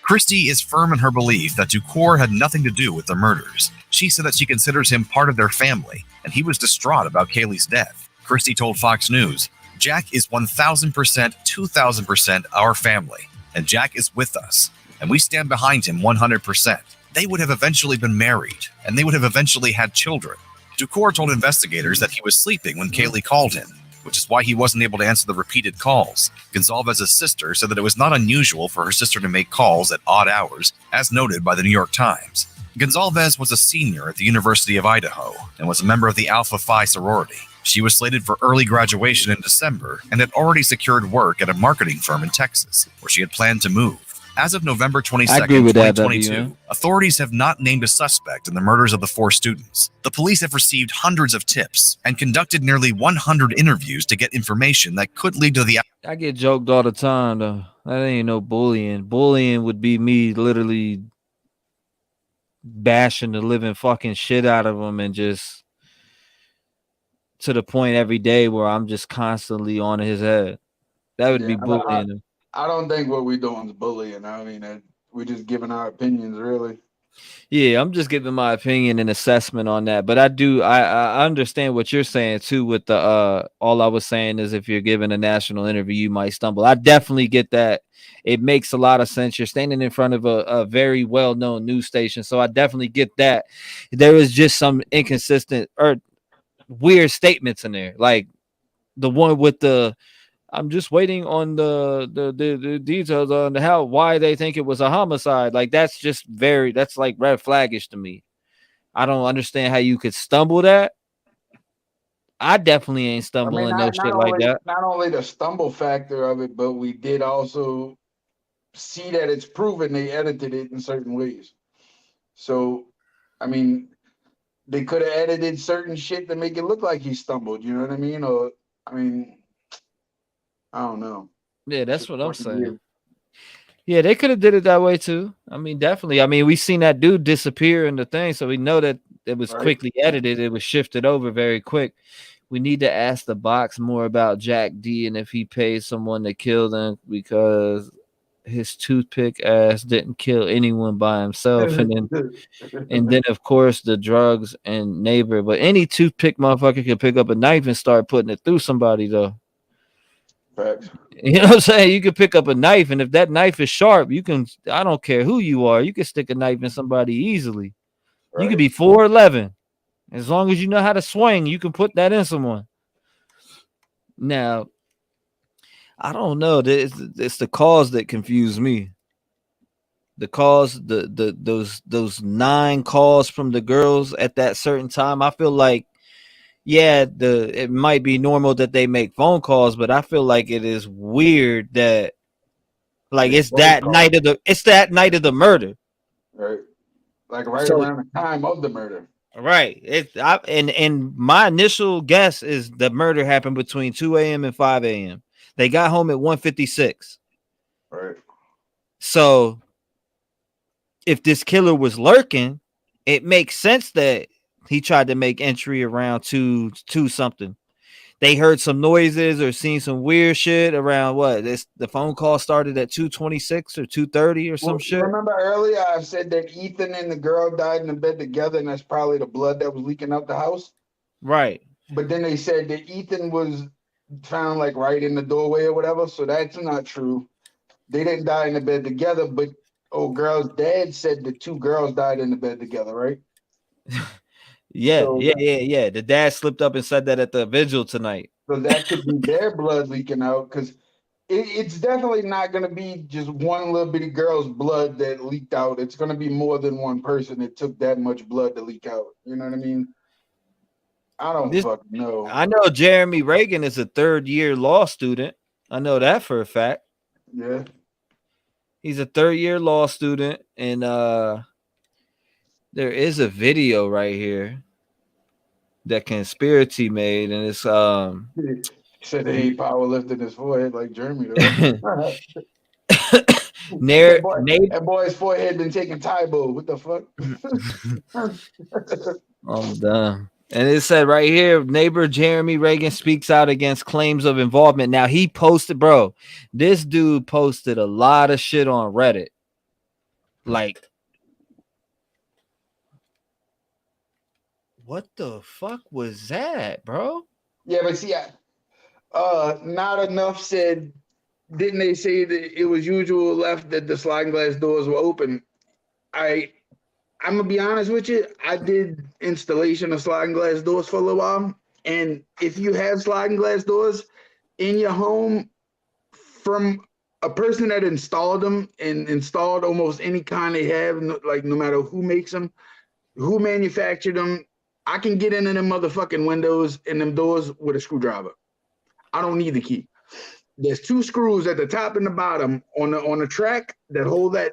S9: Christy is firm in her belief that Ducour had nothing to do with the murders. She said that she considers him part of their family, and he was distraught about Kaylee's death. Christy told Fox News, "Jack is 1,000%, 2,000% our family, and Jack is with us, and we stand behind him 100%. They would have eventually been married, and they would have eventually had children." Ducour told investigators that he was sleeping when Kaylee called him, which is why he wasn't able to answer the repeated calls. Gonzalez's sister said that it was not unusual for her sister to make calls at odd hours, as noted by the New York Times. Gonzalez was a senior at the University of Idaho and was a member of the Alpha Phi sorority. She was slated for early graduation in December and had already secured work at a marketing firm in Texas, where she had planned to move. As of November 22nd, 2022, authorities have not named a suspect in the murders of the 4 students. The police have received hundreds of tips and conducted nearly 100 interviews to get information that could lead to the...
S1: I get joked all the time, though. That ain't no bullying. Bullying would be me literally bashing the living fucking shit out of them and just to the point every day where I'm just constantly on his head. That would be bullying him.
S20: I don't think what we're doing is bullying. I mean, we're just giving our opinions, really.
S1: Yeah, I'm just giving my opinion and assessment on that. But I understand what you're saying too with the all I was saying is if you're giving a national interview, you might stumble. I definitely get that. It makes a lot of sense. You're standing in front of a very well-known news station. So I definitely get that. There is just some inconsistent or weird statements in there. Like the one with the I'm just waiting on the details on why they think it was a homicide. Like that's like red flaggish to me. I don't understand how you could stumble that. I definitely ain't stumbling no shit like that.
S20: Not only the stumble factor of it, but we did also see that it's proven they edited it in certain ways. So, I mean, they could have edited certain shit to make it look like he stumbled. You know what I mean? Or, I mean. I don't know.
S1: Yeah, that's what I'm saying. Yeah, they could have did it that way too. I mean, definitely. I mean, we seen that dude disappear in the thing, so we know that it was quickly edited. It was shifted over very quick. We need to ask the box more about Jack D and if he paid someone to kill them because his toothpick ass didn't kill anyone by himself. And then of course the drugs and neighbor. But any toothpick motherfucker can pick up a knife and start putting it through somebody though.
S20: Facts.
S1: You know what I'm saying? You can pick up a knife, and if that knife is sharp, you can. I don't care who you are. You can stick a knife in somebody easily. You could be 4'11". As long as you know how to swing, you can put that in someone. Now, I don't know. It's the cause that confused me. The cause, those 9 calls from the girls at that certain time. I feel like. Yeah, it might be normal that they make phone calls, but I feel like it is weird that like it's that night of the murder.
S20: Right. Like around the time of the murder.
S1: Right. And my initial guess is the murder happened between 2 a.m. and 5 a.m. They got home at 1:56.
S20: Right.
S1: So if this killer was lurking, it makes sense that he tried to make entry around 2 something. They heard some noises or seen some weird shit around the phone call started at 2:26 or 2:30 or some shit.
S20: Remember earlier I said that Ethan and the girl died in the bed together, and that's probably the blood that was leaking out the house.
S1: Right.
S20: But then they said that Ethan was found like right in the doorway or whatever. So that's not true. They didn't die in the bed together, but girl's dad said the 2 girls died in the bed together, right?
S1: Yeah. The dad slipped up and said that at the vigil tonight.
S20: So that could be their blood leaking out because it's definitely not going to be just one little bitty girl's blood that leaked out. It's going to be more than one person that took that much blood to leak out. You know what I mean? I don't fucking know.
S1: I know Jeremy Reagan is a 3rd-year law student. I know that for a fact.
S20: Yeah.
S1: He's a third-year law student, and there is a video right here that Conspiracy made, and it's
S20: said they ain't power lifting his forehead like Jeremy though. That boy's forehead been taking Tybo. What the fuck?
S1: I'm done. And it said right here, neighbor Jeremy Reagan speaks out against claims of involvement. Now he posted, bro, this dude posted a lot of shit on Reddit. Like, what the fuck was that, bro?
S20: Yeah, but see, not enough said. Didn't they say that it was usual left that the sliding glass doors were open? I'm gonna be honest with you. I did installation of sliding glass doors for a little while, and if you have sliding glass doors in your home from a person that installed them and installed almost any kind they have, like no matter who makes them, who manufactured them, I can get into them motherfucking windows and them doors with a screwdriver. I don't need the key. There's 2 screws at the top and the bottom on the track that hold that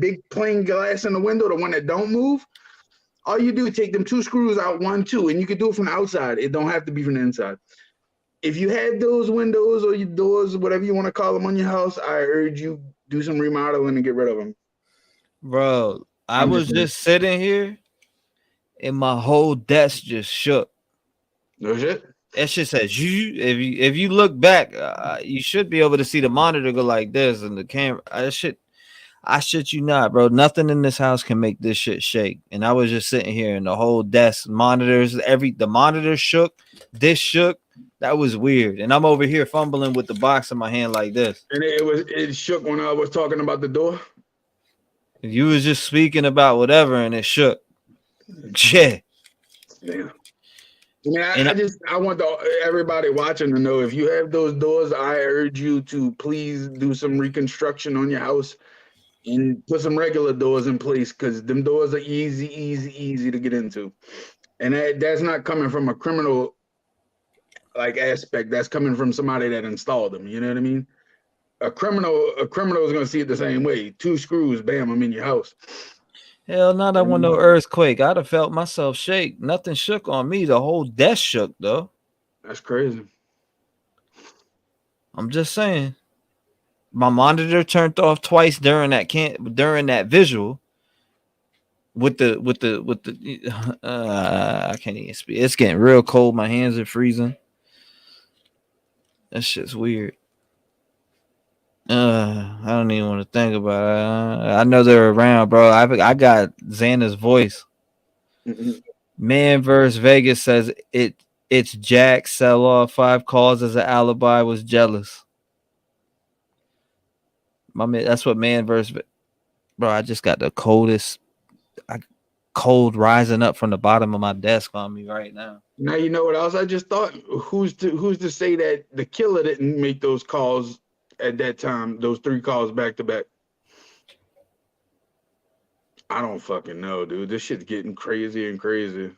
S20: big plain glass in the window, the one that don't move. All you do is take them 2 screws out, 1, 2, and you can do it from the outside. It don't have to be from the inside. If you have those windows or your doors, whatever you want to call them on your house, I urge you do some remodeling and get rid of them.
S1: Bro, I was just sitting here and my whole desk just shook.
S20: No shit.
S1: That shit says if you look back, you should be able to see the monitor go like this and the camera. I shit you not, bro. Nothing in this house can make this shit shake. And I was just sitting here and the whole desk, monitors, the monitor shook, this shook. That was weird. And I'm over here fumbling with the box in my hand like this.
S20: And it shook when I was talking about the door.
S1: You was just speaking about whatever and it shook. Shit.
S20: Yeah. I mean, I want everybody watching to know, if you have those doors, I urge you to please do some reconstruction on your house and put some regular doors in place, because them doors are easy to get into. And that's not coming from a criminal aspect. That's coming from somebody that installed them. You know what I mean? A criminal is going to see it the same way. 2 screws, bam, I'm in your house.
S1: Hell no, that wasn't no earthquake. I'd have felt myself shake. Nothing shook on me. The whole desk shook, though.
S20: That's crazy.
S1: I'm just saying. My monitor turned off twice during that visual. With the I can't even speak. It's getting real cold. My hands are freezing. That shit's weird. I don't even want to think about it. I know they're around, bro. I got Xana's voice. Man vs. Vegas says it's Jack sell off 5 calls as an alibi, was jealous. My man, that's what Man vs. Bro, I just got the cold rising up from the bottom of my desk on me right now.
S20: Now you know what else I just thought? Who's to say that the killer didn't make those calls at that time, those 3 calls back to back? I don't fucking know, dude. This shit's getting crazy and crazy.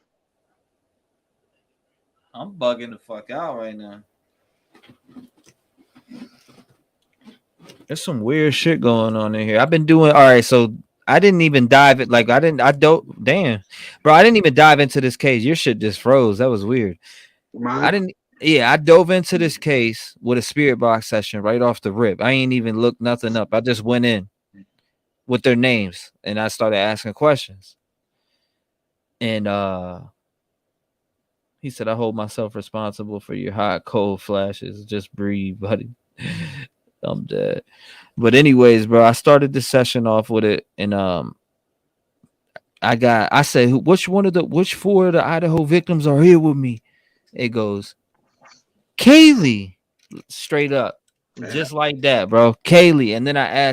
S1: I'm bugging the fuck out right now. There's some weird shit going on in here. I've been doing all right, so I didn't even dive it. I didn't even dive into this case. Your shit just froze. That was weird. I dove into this case with a spirit box session right off the rip. I ain't even looked nothing up. I just went in with their names and I started asking questions. And he said, I hold myself responsible for your hot, cold flashes. Just breathe, buddy. I'm dead. But anyways, bro, I started the session off with it, and I said, which 4 of the Idaho victims are here with me? It goes, Kaylee, straight up, just like that, bro. Kaylee. And then I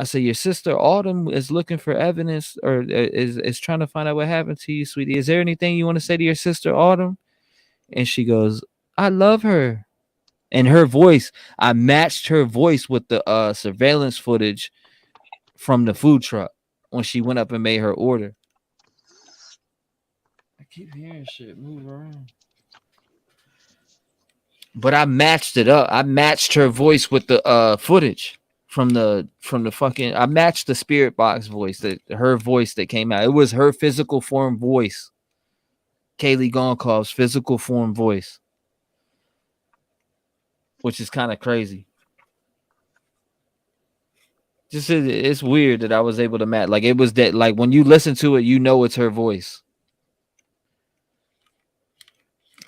S1: said, your sister Autumn is looking for evidence, or is trying to find out what happened to you, sweetie. Is there anything you want to say to your sister Autumn? And she goes, I love her. And her voice, I matched her voice with the surveillance footage from the food truck when she went up and made her order. I keep hearing shit move around. But I matched it up. I matched her voice with the footage from the fucking. I matched the spirit box voice, her voice that came out. It was her physical form voice. Kaylee Gonkov's physical form voice, which is kind of crazy. Just it's weird that I was able to match. Like it was that. Like when you listen to it, you know it's her voice.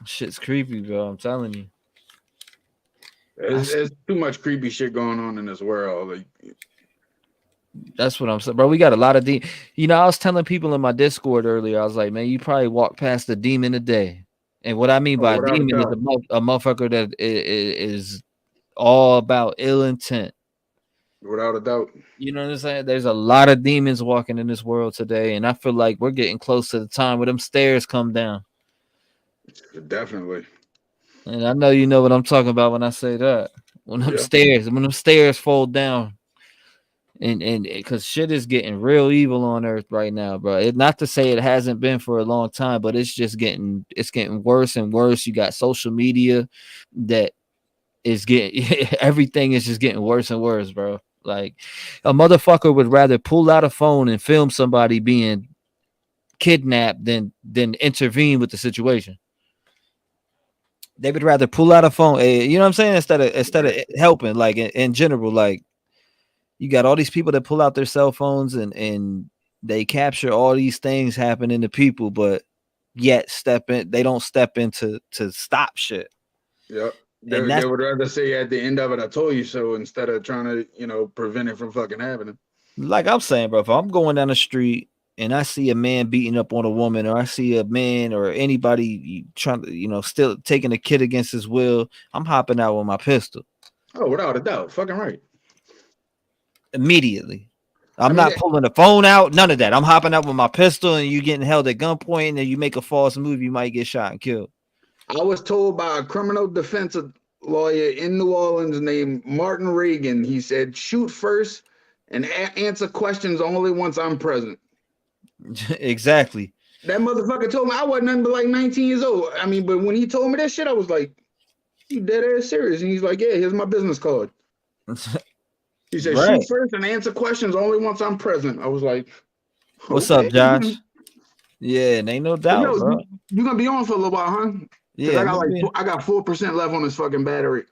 S1: Shit's creepy, bro. I'm telling you.
S20: There's too much creepy shit going on in this world. Like,
S1: that's what I'm saying, bro. We got a lot of I was telling people in my Discord earlier. I was like, man, you probably walk past a demon a day, and what I mean by a demon is a motherfucker that is all about ill intent.
S20: Without a doubt.
S1: You know what I'm saying? There's a lot of demons walking in this world today, and I feel like we're getting close to the time where them stairs come down.
S20: Definitely.
S1: And I know you know what I'm talking about when I say that. When them stairs fold down, and because shit is getting real evil on earth right now, bro. It not to say it hasn't been for a long time, but it's just getting worse and worse. You got social media that is getting everything is just getting worse and worse, bro. Like a motherfucker would rather pull out a phone and film somebody being kidnapped than intervene with the situation. They would rather pull out a phone, you know what I'm saying, instead of helping. Like in general, like you got all these people that pull out their cell phones and they capture all these things happening to people, but yet they don't step in to stop shit.
S20: Yep. They would rather say at the end of it, I told you so, instead of trying to, prevent it from fucking happening.
S1: Like I'm saying, bro, if I'm going down the street and I see a man beating up on a woman, or I see a man or anybody trying to, still taking a kid against his will, I'm hopping out with my pistol.
S20: Oh, without a doubt. Fucking right.
S1: Immediately. I'm not pulling the phone out. None of that. I'm hopping out with my pistol, and you getting held at gunpoint, and you make a false move, you might get shot and killed.
S20: I was told by a criminal defense lawyer in New Orleans named Martin Reagan. He said, shoot first and answer questions only once I'm present.
S1: Exactly.
S20: That motherfucker told me I wasn't nothing but like 19 years old. I mean, but when he told me that shit, I was like, you dead ass serious? And he's like, yeah, here's my business card. He said, shoot first and answer questions only once I'm present. I was like,
S1: what's up, Josh? Yeah, and ain't no doubt, bro.
S20: You're going to be on for a little while, huh?
S1: Yeah,
S20: I got 4% left on this fucking battery.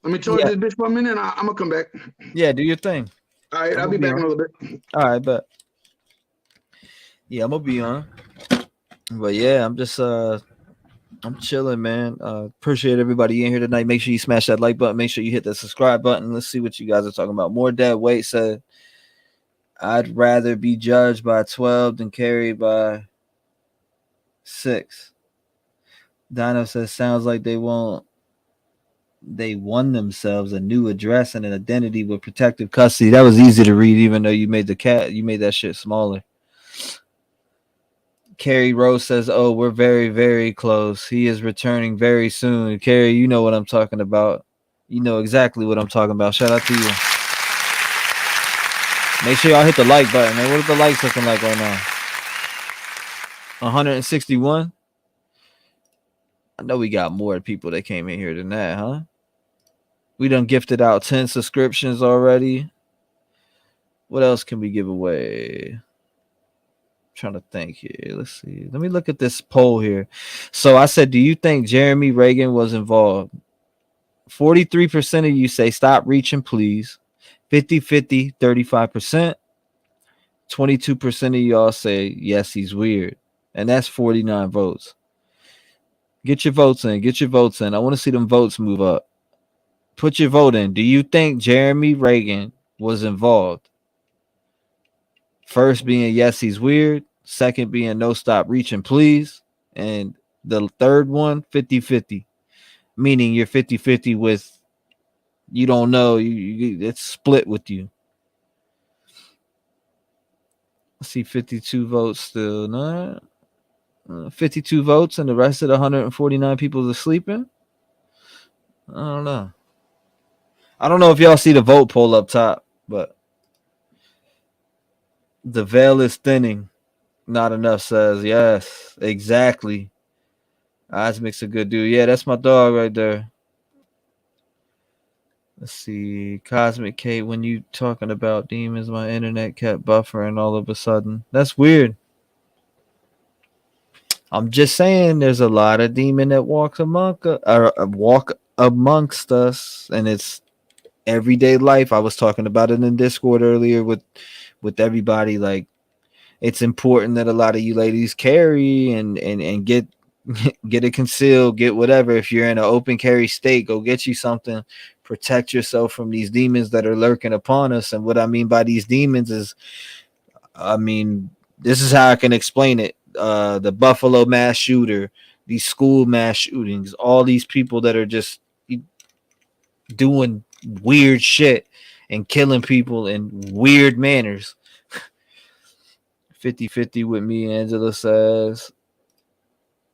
S20: Let me charge this bitch for a minute, and I'm gonna come back.
S1: Yeah, do your thing.
S20: All right, I'll be back in a little bit.
S1: All right, bet. Yeah, I'm gonna be on. But yeah, I'm just I'm chilling, man. Appreciate everybody in here tonight. Make sure you smash that like button. Make sure you hit the subscribe button. Let's see what you guys are talking about. More dead weight said, I'd rather be judged by 12 than carried by 6. Dino says, sounds like they won themselves a new address and an identity with protective custody. That was easy to read, even though you made that shit smaller. Carrie Rose says, oh, we're very, very close. He is returning very soon. Carrie, you know what I'm talking about. You know exactly what I'm talking about. Shout out to you. Make sure y'all hit the like button, man. What are the likes looking like right now? 161. I know we got more people that came in here than that, huh? We done gifted out 10 subscriptions already. What else can we give away? I'm trying to think here. Let's see. Let me look at this poll here. So I said, do you think Jeremy Reagan was involved? 43% of you say stop reaching, please. 50-50, 35%. 22% of y'all say yes, he's weird. And that's 49 votes. Get your votes in. Get your votes in. I want to see them votes move up. Put your vote in. Do you think Jeremy Reagan was involved? First being yes, he's weird. Second being no, stop reaching, please. And the third one, 50-50. Meaning you're 50-50 with you don't know. It's split with you. Let's see, 52 votes still. No. 52 votes, and the rest of the 149 people are sleeping. I don't know. I don't know if y'all see the vote poll up top, but the veil is thinning. Not enough says yes, exactly. Osmic's a good dude. Yeah, that's my dog right there. Let's see. Cosmic Kate, when you talking about demons, my internet kept buffering all of a sudden. That's weird. I'm just saying there's a lot of demon that walk amongst us, and it's everyday life. I was talking about it in Discord earlier with everybody. Like, it's important that a lot of you ladies carry and get get it concealed, get whatever. If you're in an open carry state, go get you something. Protect yourself from these demons that are lurking upon us. And what I mean by these demons is, I mean, this is how I can explain it. The Buffalo mass shooter, these school mass shootings, all these people that are just doing weird shit and killing people in weird manners. 50-50 with me, Angela says.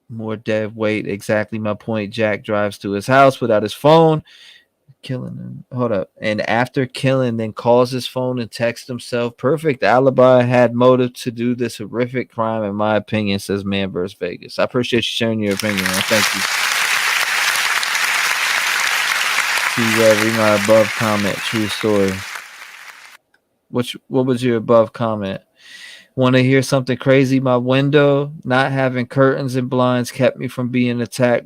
S1: More dead weight. Exactly my point. Jack drives to his house without his phone. Killing him. Hold up. And after killing, then calls his phone and texts himself. Perfect alibi. Had motive to do this horrific crime, in my opinion, says Man vs. Vegas. I appreciate you sharing your opinion, man. Thank you. T-REV, read my above comment. True story. What was your above comment? Want to hear something crazy? My window not having curtains and blinds kept me from being attacked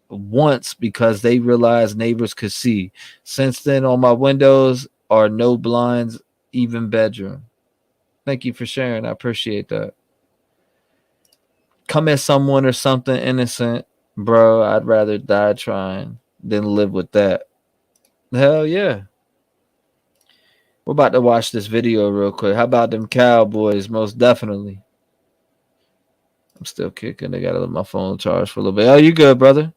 S1: once because they realized neighbors could see. Since then, on my windows are no blinds, even bedroom. Thank you for sharing. I appreciate that. Come at someone or something innocent, bro. I'd rather die trying than live with that. Hell yeah. We're about to watch this video real quick. How about them Cowboys? Most definitely. I'm still kicking. I gotta let my phone charge for a little bit. Oh, you good, brother?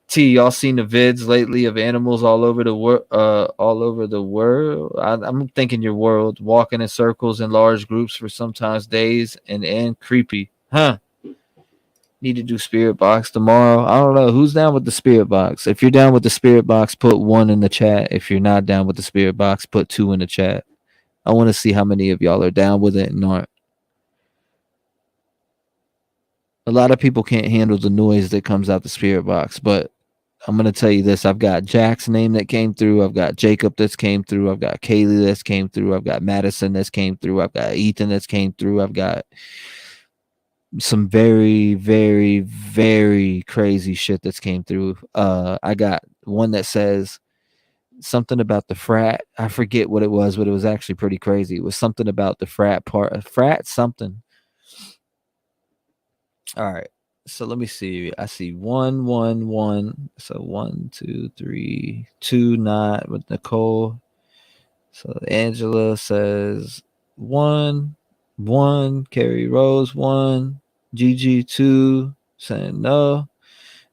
S1: T, y'all seen the vids lately of animals all over the world? I'm thinking your world, walking in circles in large groups for sometimes days and creepy, huh? Need to do spirit box tomorrow. I don't know who's down with the spirit box. If you're down with the spirit box, put 1 in the chat. If you're not down with the spirit box, put 2 in the chat. I want to see how many of y'all are down with it and aren't. A lot of people can't handle the noise that comes out the spirit box, but I'm going to tell you this. I've got Jack's name that came through. I've got Jacob that's came through. I've got Kaylee that's came through. I've got Madison that's came through. I've got Ethan that's came through. I've got some very, very, very crazy shit that's came through. I got one that says something about the frat. I forget what it was, but it was actually pretty crazy. It was something about the frat something. All right. So let me see. I see 1, 1, 1. So 1, 2, 3, 2 not with Nicole. So Angela says 1, 1. Carrie Rose 1. Gigi 2. Saying no.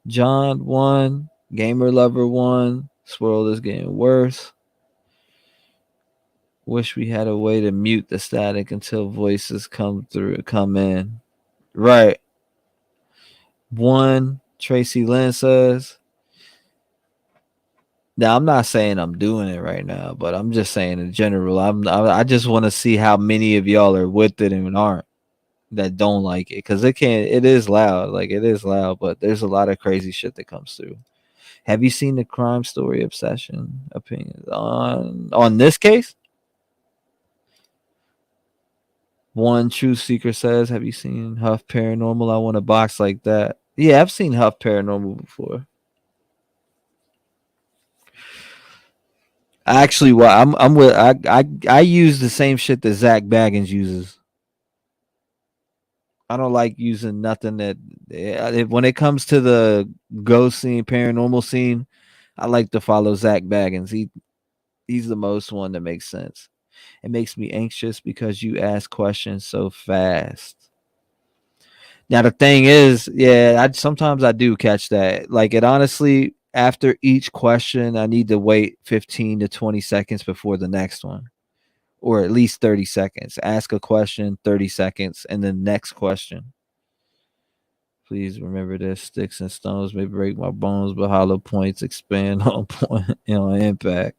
S1: John 1. Gamer Lover 1. Swirl is getting worse. Wish we had a way to mute the static until voices come in. Right. 1. Tracy Lynn says. Now, I'm not saying I'm doing it right now, but I'm just saying in general. I just want to see how many of y'all are with it and aren't, that don't like it, because it is loud. Like, it is loud, but there's a lot of crazy shit that comes through. Have you seen the Crime Story Obsession opinions on this case? 1 True Seeker says, have you seen Huff Paranormal? I want a box like that. Yeah, I've seen Huff Paranormal before. Actually, I use the same shit that Zach Baggins uses. I don't like using nothing that when it comes to the ghost scene, paranormal scene, I like to follow Zach Baggins. He's the most one that makes sense. It makes me anxious because you ask questions so fast. Now the thing is, yeah, sometimes I do catch that. Like, it honestly, after each question, I need to wait 15 to 20 seconds before the next one, or at least 30 seconds. Ask a question, 30 seconds, and then next question. Please remember this: sticks and stones may break my bones, but hollow points expand on point, on impact.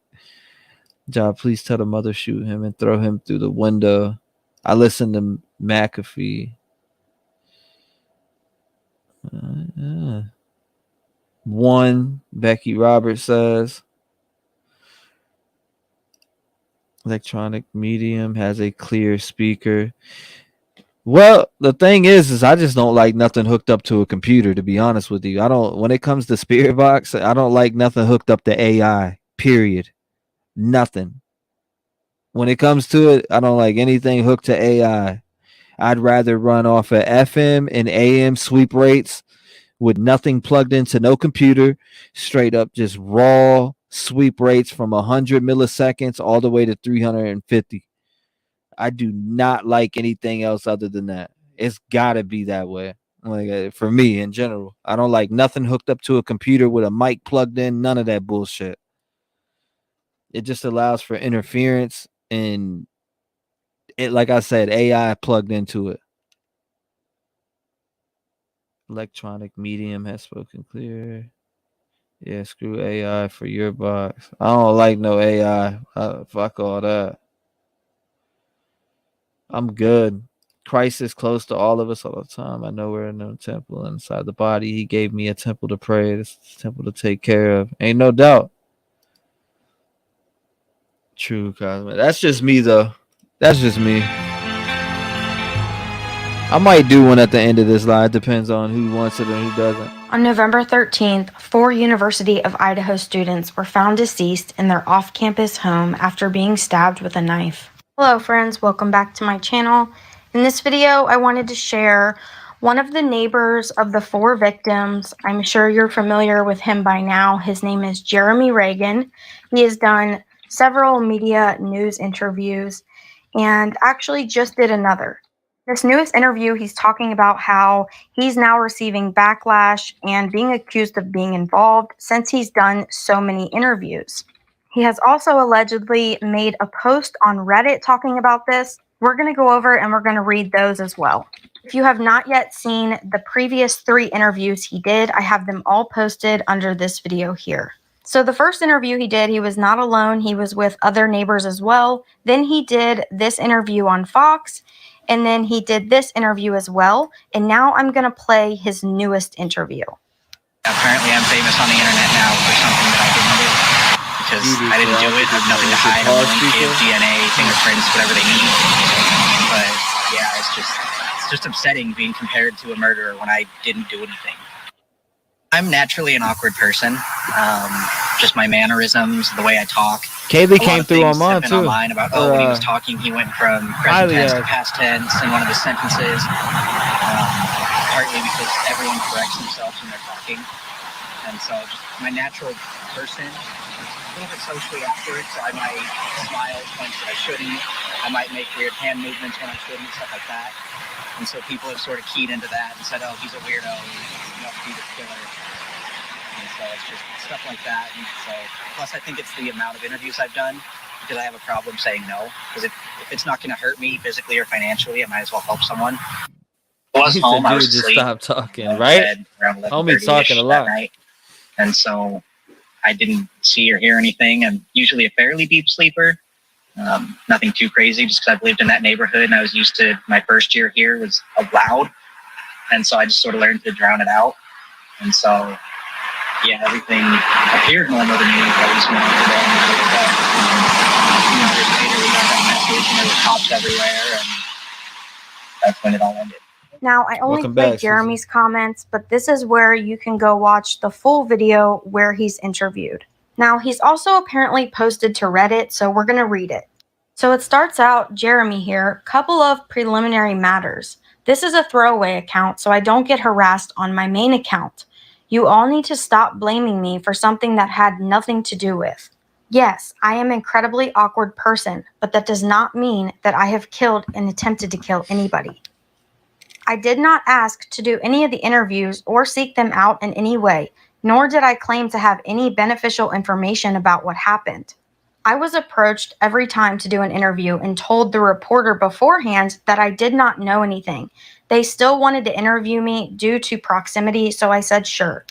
S1: Job, please tell the mother shoot him and throw him through the window. I listened to McAfee. 1 Becky Roberts says, Electronic medium has a clear speaker. Well, the thing is I just don't like nothing hooked up to a computer, to be honest with you. I don't, when it comes to spirit box, I don't like nothing hooked up to AI, period. Nothing. When it comes to it, I don't like anything hooked to AI. I'd rather run off of FM and AM sweep rates with nothing plugged into no computer, straight up just raw sweep rates from 100 milliseconds all the way to 350. I do not like anything else other than that. It's got to be that way. Like for me in general, I don't like nothing hooked up to a computer with a mic plugged in. None of that bullshit. It just allows for interference and it, like I said, AI plugged into it. Electronic medium has spoken clear. Yeah, screw AI for your box. I don't like no AI. Fuck all that. I'm good. Christ is close to all of us all the time. I know we're in a temple inside the body. He gave me a temple to pray. This temple to take care of. Ain't no doubt. True, Cosmic. That's just me, though. That's just me. I might do one at the end of this live. Depends on who wants it and who doesn't.
S10: On November 13th, 4 University of Idaho students were found deceased in their off-campus home after being stabbed with a knife. Hello friends, welcome back to my channel. In this video, I wanted to share one of the neighbors of the 4 victims. I'm sure you're familiar with him by now. His name is Jeremy Reagan. He has done several media news interviews and actually just did another. This newest interview, he's talking about how he's now receiving backlash and being accused of being involved since he's done so many interviews. He has also allegedly made a post on Reddit talking about this. We're going to go over and we're going to read those as well. If you have not yet seen the previous 3 interviews he did, I have them all posted under this video here. So the first interview he did, he was not alone. He was with other neighbors as well. Then he did this interview on Fox. And then he did this interview as well. And now I'm going to play his newest interview.
S11: Apparently I'm famous on the internet now for something that I didn't do. Because I didn't do it, I have nothing to hide. I'm willing to give DNA, fingerprints, whatever they need. But yeah, it's just upsetting being compared to a murderer when I didn't do anything. I'm naturally an awkward person. Just my mannerisms, the way I talk.
S1: Kaylee came through on mine too.
S11: Online about when he was talking, he went from present tense to past tense in one of his sentences. Partly because everyone corrects themselves when they're talking, and so just my natural person. A little bit socially awkward, so I might smile when I shouldn't. I might make weird hand movements when I shouldn't, stuff like that. And so people have sort of keyed into that and said, "Oh, he's a weirdo. He must be the killer." And so it's just stuff like that. And so, plus I think it's the amount of interviews I've done, because I have a problem saying no. Because if it's not going to hurt me physically or financially, I might as well help someone. I was home. I was asleep.
S1: Stop talking, right? Homie's talking a lot.
S11: Night. And so I didn't see or hear anything. I'm usually a fairly deep sleeper. Nothing too crazy, just because I've lived in that neighborhood and I was used to my first year here was loud. And so I just sort of learned to drown it out. And so, yeah, everything appeared normal to me, at least when I was there. Years later, we got that message and there were cops everywhere, and that's when it all ended.
S10: Now, I only played Jeremy's comments, but this is where you can go watch the full video where he's interviewed. Now, he's also apparently posted to Reddit, so we're going to read it. So it starts out, Jeremy here, couple of preliminary matters. This is a throwaway account, so I don't get harassed on my main account. You all need to stop blaming me for something that had nothing to do with. Yes, I am an incredibly awkward person, but that does not mean that I have killed and attempted to kill anybody. I did not ask to do any of the interviews or seek them out in any way, nor did I claim to have any beneficial information about what happened. I was approached every time to do an interview and told the reporter beforehand that I did not know anything. They still wanted to interview me due to proximity, so I said sure.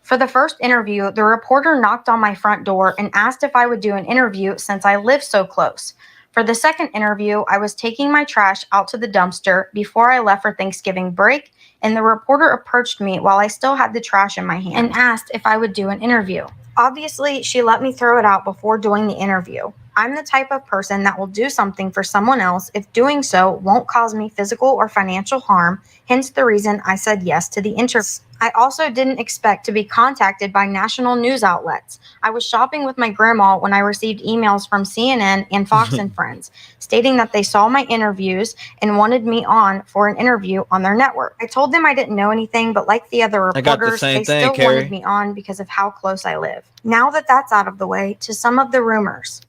S10: For the first interview, the reporter knocked on my front door and asked if I would do an interview since I live so close. For the second interview, I was taking my trash out to the dumpster before I left for Thanksgiving break, and the reporter approached me while I still had the trash in my hand and asked if I would do an interview. Obviously, she let me throw it out before doing the interview. I'm the type of person that will do something for someone else if doing so won't cause me physical or financial harm, hence the reason I said yes to the interview. I also didn't expect to be contacted by national news outlets. I was shopping with my grandma when I received emails from CNN and Fox and Friends stating that they saw my interviews and wanted me on for an interview on their network. I told them I didn't know anything, but like the other reporters, they still wanted me on because of how close I live. Now that that's out of the way, to some of the rumors.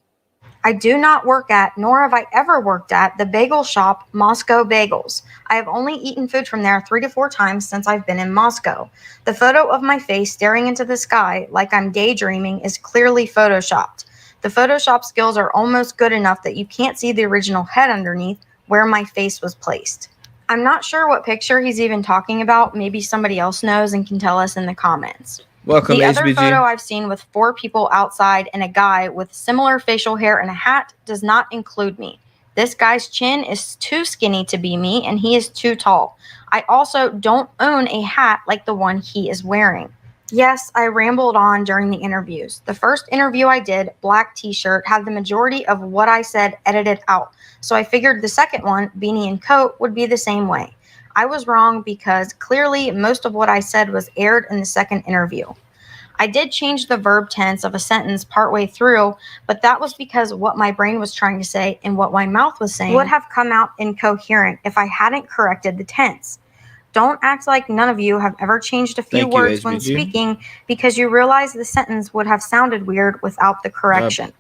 S10: I do not work at, nor have I ever worked at, the bagel shop Moscow Bagels. I have only eaten food from there 3 to 4 times since I've been in Moscow. The photo of my face staring into the sky like I'm daydreaming is clearly photoshopped. The Photoshop skills are almost good enough that you can't see the original head underneath where my face was placed. I'm not sure what picture he's even talking about. Maybe somebody else knows and can tell us in the comments.
S1: Welcome,
S10: the
S1: HBG.
S10: other photo I've seen with 4 people outside and a guy with similar facial hair and a hat does not include me. This guy's chin is too skinny to be me, and he is too tall. I also don't own a hat like the one he is wearing. Yes, I rambled on during the interviews. The first interview I did, black t-shirt, had the majority of what I said edited out. So I figured the second one, beanie and coat, would be the same way. I was wrong because clearly most of what I said was aired in the second interview. I did change the verb tense of a sentence partway through, but that was because what my brain was trying to say and what my mouth was saying would have come out incoherent if I hadn't corrected the tense. Don't act like none of you have ever changed a few words when speaking because you realize the sentence would have sounded weird without the correction.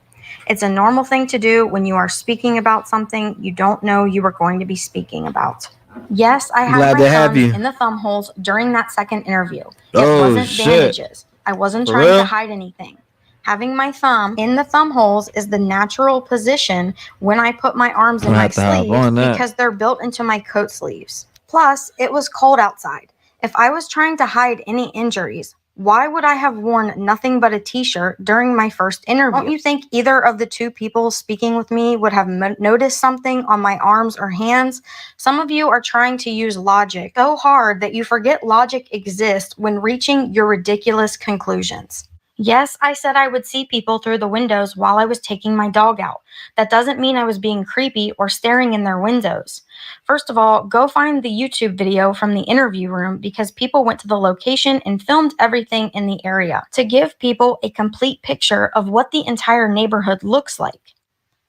S10: It's a normal thing to do when you are speaking about something you don't know you were going to be speaking about. Yes, I had my thumb in the thumb holes during that second interview. It wasn't bandages. I wasn't trying to hide anything. Having my thumb in the thumb holes is the natural position when I put my arms in my sleeves because they're built into my coat sleeves. Plus, it was cold outside. If I was trying to hide any injuries, why would I have worn nothing but a t-shirt during my first interview? Don't you think either of the 2 people speaking with me would have noticed something on my arms or hands? Some of you are trying to use logic so hard that you forget logic exists when reaching your ridiculous conclusions. Yes, I said I would see people through the windows while I was taking my dog out. That doesn't mean I was being creepy or staring in their windows. First of all, go find the YouTube video from the interview room because people went to the location and filmed everything in the area to give people a complete picture of what the entire neighborhood looks like.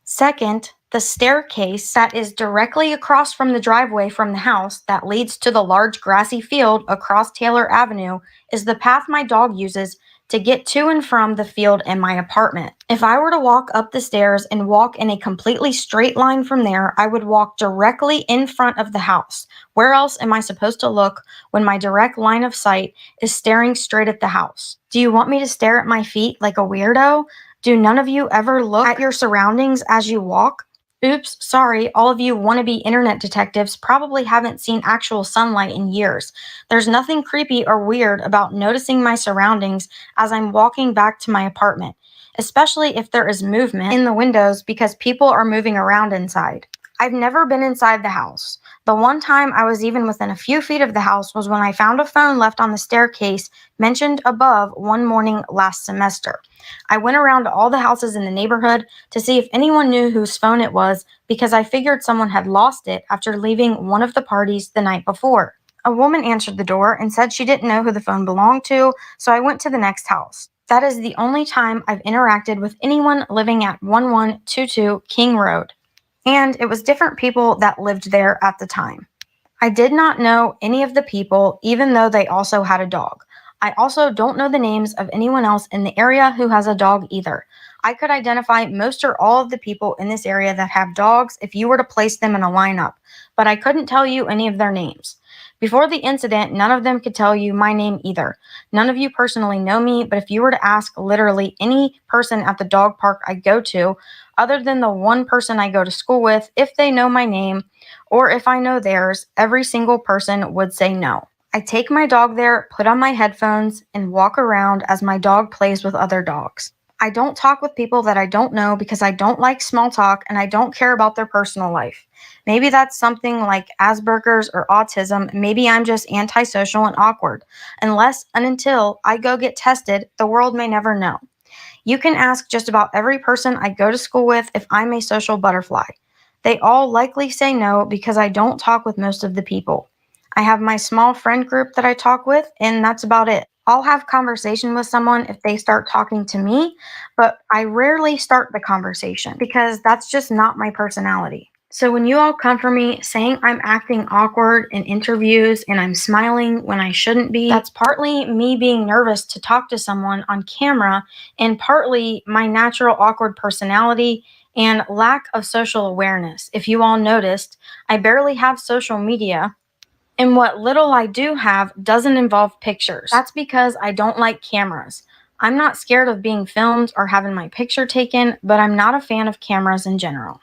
S10: Second, the staircase that is directly across from the driveway from the house that leads to the large grassy field across Taylor Avenue is the path my dog uses to get to and from the field and my apartment. If I were to walk up the stairs and walk in a completely straight line from there, I would walk directly in front of the house. Where else am I supposed to look when my direct line of sight is staring straight at the house? Do you want me to stare at my feet like a weirdo? Do none of you ever look at your surroundings as you walk? Oops, sorry, all of you wannabe internet detectives probably haven't seen actual sunlight in years. There's nothing creepy or weird about noticing my surroundings as I'm walking back to my apartment, especially if there is movement in the windows because people are moving around inside. I've never been inside the house. The one time I was even within a few feet of the house was when I found a phone left on the staircase mentioned above one morning last semester. I went around to all the houses in the neighborhood to see if anyone knew whose phone it was because I figured someone had lost it after leaving one of the parties the night before. A woman answered the door and said she didn't know who the phone belonged to, so I went to the next house. That is the only time I've interacted with anyone living at 1122 King Road. And it was different people that lived there at the time. I did not know any of the people, even though they also had a dog. I also don't know the names of anyone else in the area who has a dog either. I could identify most or all of the people in this area that have dogs if you were to place them in a lineup, but I couldn't tell you any of their names. Before the incident, none of them could tell you my name either. None of you personally know me, but if you were to ask literally any person at the dog park I go to, other than the one person I go to school with, if they know my name or if I know theirs, every single person would say no. I take my dog there, put on my headphones, and walk around as my dog plays with other dogs. I don't talk with people that I don't know because I don't like small talk and I don't care about their personal life. Maybe that's something like Asperger's or autism. Maybe I'm just antisocial and awkward. Unless and until I go get tested, the world may never know. You can ask just about every person I go to school with if I'm a social butterfly. They all likely say no because I don't talk with most of the people. I have my small friend group that I talk with, and that's about it. I'll have conversation with someone if they start talking to me, but I rarely start the conversation because that's just not my personality. So when you all come for me saying I'm acting awkward in interviews and I'm smiling when I shouldn't be, that's partly me being nervous to talk to someone on camera and partly my natural awkward personality and lack of social awareness. If you all noticed, I barely have social media. And what little I do have doesn't involve pictures. That's because I don't like cameras. I'm not scared of being filmed or having my picture taken, but I'm not a fan of cameras in general.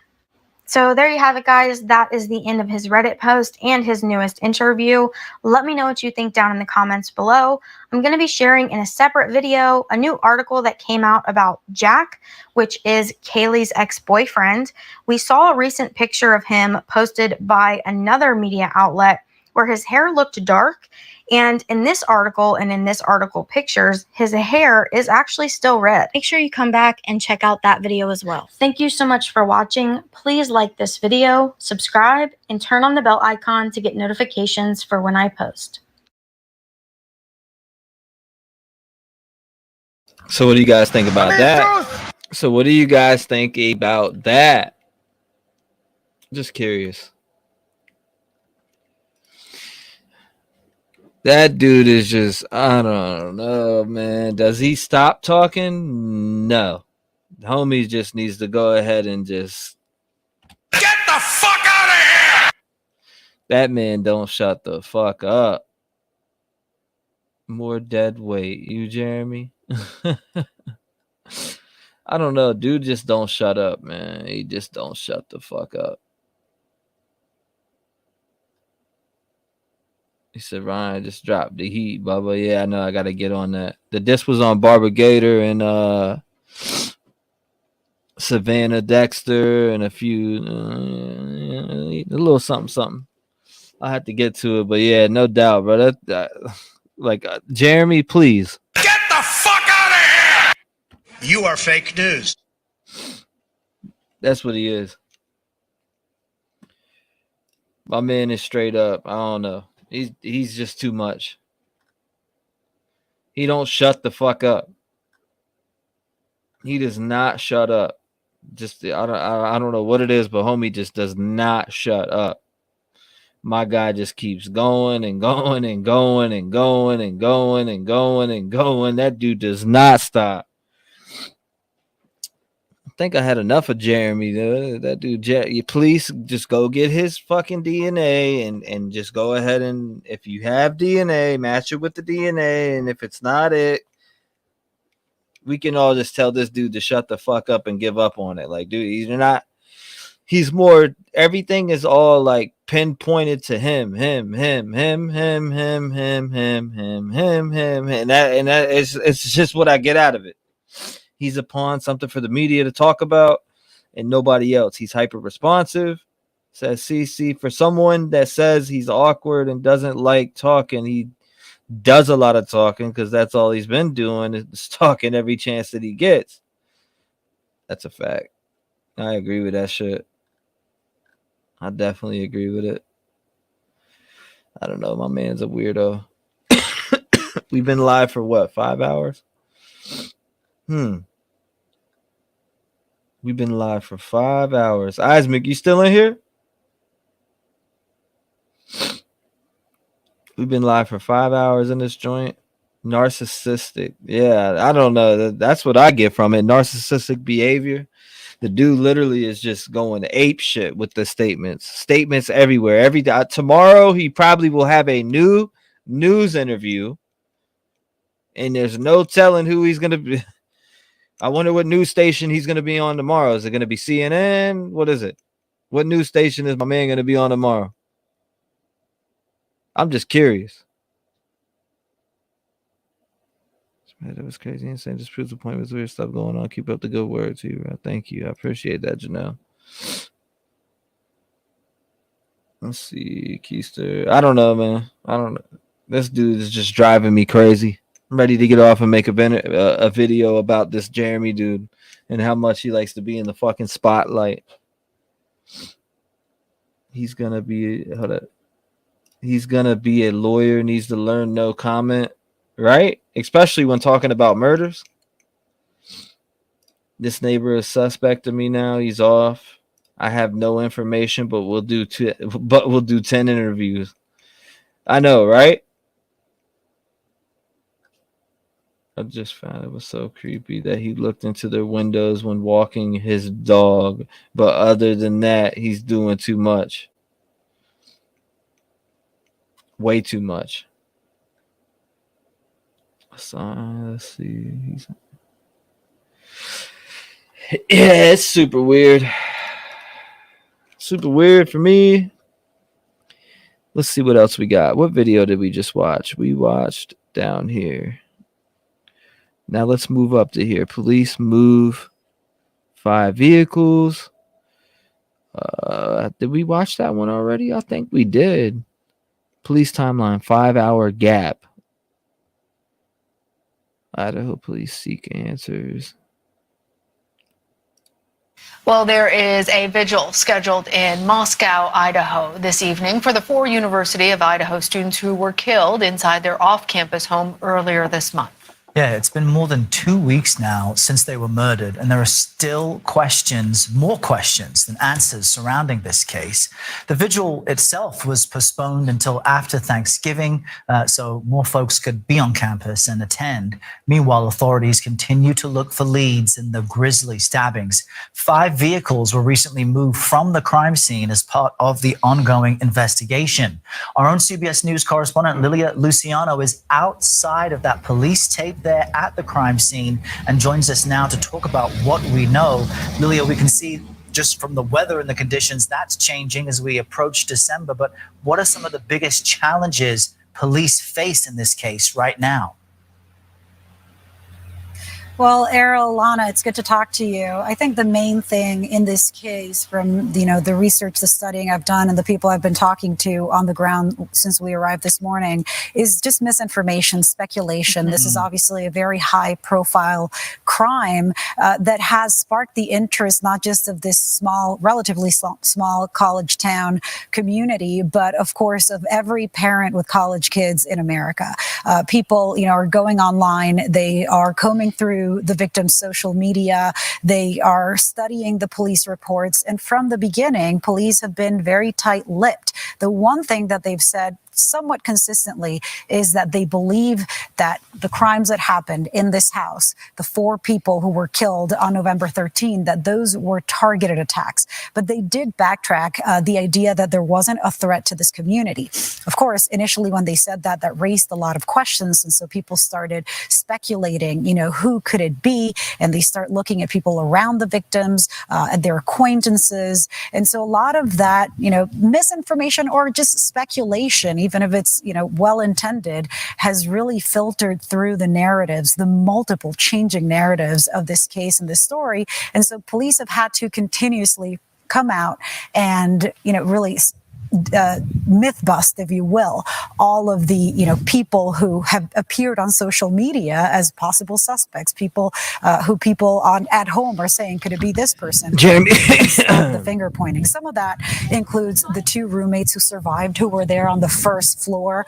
S10: So there you have it, guys. That is the end of his Reddit post and his newest interview. Let me know what you think down in the comments below. I'm going to be sharing in a separate video a new article that came out about Jack, which is Kaylee's ex-boyfriend. We saw a recent picture of him posted by another media outlet where his hair looked dark, and in this article and in this article pictures, his hair is actually still red. Make sure you come back and check out that video as well. Thank you so much for watching. Please like this video, subscribe, and turn on the bell icon to get notifications for when I post.
S1: So what do you guys think about that? So what do you guys think about that? Just curious. That dude is just, I don't know, man. Does he stop talking? No. The homie just needs to go ahead and just
S17: get the fuck out of here.
S1: That man don't shut the fuck up. More dead weight. You, Jeremy? I don't know. Dude just don't shut up, man. He just don't shut the fuck up. He said, Ryan just dropped the heat, Bubba. Yeah, I know. I got to get on that. The disc was on Barbara Gator and Savannah Dexter and a few, a little something. I have to get to it, but yeah, no doubt, bro. Jeremy, please.
S17: Get the fuck out of here! You are fake news.
S1: That's what he is. My man is straight up. I don't know. He's just too much. He don't shut the fuck up. He does not shut up. Just I don't know what it is, but homie just does not shut up. My guy just keeps going and going and going and going and going and going and going. That dude does not stop. I think I had enough of Jeremy. That dude, please just go get his fucking DNA and just go ahead and if you have DNA, match it with the DNA. And if it's not it, we can all just tell this dude to shut the fuck up and give up on it. Like, dude, he's more, everything is all like pinpointed to him. And that is, it's just what I get out of it. He's a pawn, something for the media to talk about and nobody else. He's hyper responsive. Says CC, for someone that says he's awkward and doesn't like talking, he does a lot of talking because that's all he's been doing is talking every chance that he gets. That's a fact. I agree with that shit. I definitely agree with it. I don't know. My man's a weirdo. We've been live for what, 5 hours? We've been live for 5 hours. Isaac, you still in here? We've been live for 5 hours in this joint. Narcissistic. Yeah, I don't know. That's what I get from it. Narcissistic behavior. The dude literally is just going ape shit with the statements everywhere. Every day. Tomorrow he probably will have a new news interview, and there's no telling who he's gonna be. I wonder what news station he's gonna be on tomorrow. Is it gonna be CNN? What is it? What news station is my man gonna be on tomorrow? I'm just curious. That was crazy, insane. Just proves the point. With weird stuff going on. Keep up the good work too, bro. Thank you. I appreciate that, Janelle. Let's see, Keister. I don't know, man. I don't know. This dude is just driving me crazy. I'm ready to get off and make a video about this Jeremy dude and how much he likes to be in the fucking spotlight. He's gonna be a lawyer, needs to learn no comment, right? Especially when talking about murders. This neighbor is suspect to me now. He's off. I have no information, but we'll do 10 interviews. I know, right? I just found it was so creepy that he looked into their windows when walking his dog. But other than that, he's doing too much. Way too much. So, let's see. Yeah, it's super weird. Super weird for me. Let's see what else we got. What video did we just watch? We watched down here. Now let's move up to here. Police move 5 vehicles. Did we watch that one already? I think we did. Police timeline, 5-hour gap. Idaho police seek answers.
S15: Well, there is a vigil scheduled in Moscow, Idaho this evening for the 4 University of Idaho students who were killed inside their off-campus home earlier this month.
S16: Yeah, it's been more than 2 weeks now since they were murdered, and there are still questions, more questions than answers surrounding this case. The vigil itself was postponed until after Thanksgiving, so more folks could be on campus and attend. Meanwhile, authorities continue to look for leads in the grisly stabbings. 5 vehicles were recently moved from the crime scene as part of the ongoing investigation. Our own CBS News correspondent Lilia Luciano is outside of that police tape there at the crime scene and joins us now to talk about what we know. Lilia, we can see just from the weather and the conditions that's changing as we approach December, but what are some of the biggest challenges police face in this case right now?
S23: Well, Errol, Lana, it's good to talk to you. I think the main thing in this case from, the research, the studying I've done and the people I've been talking to on the ground since we arrived this morning is just misinformation, speculation. This is obviously a very high profile crime that has sparked the interest, not just of this relatively small college town community, but of course of every parent with college kids in America. People, are going online. They are combing through the victim's social media. They are studying the police reports. And from the beginning, police have been very tight-lipped. The one thing that they've said somewhat consistently is that they believe that the crimes that happened in this house, the 4 people who were killed on November 13, that those were targeted attacks. But they did backtrack the idea that there wasn't a threat to this community. Of course, initially when they said that raised a lot of questions. And so people started speculating, who could it be? And they start looking at people around the victims and their acquaintances. And so a lot of that, misinformation or just speculation, even if it's, well-intended, has really filtered through the narratives, the multiple changing narratives of this case and this story. And so police have had to continuously come out and, really myth bust, if you will, all of the people who have appeared on social media as possible suspects, people who people at home are saying, could it be this person?
S1: Jeremy.
S23: The finger pointing. Some of that includes the 2 roommates who survived, who were there on the first floor.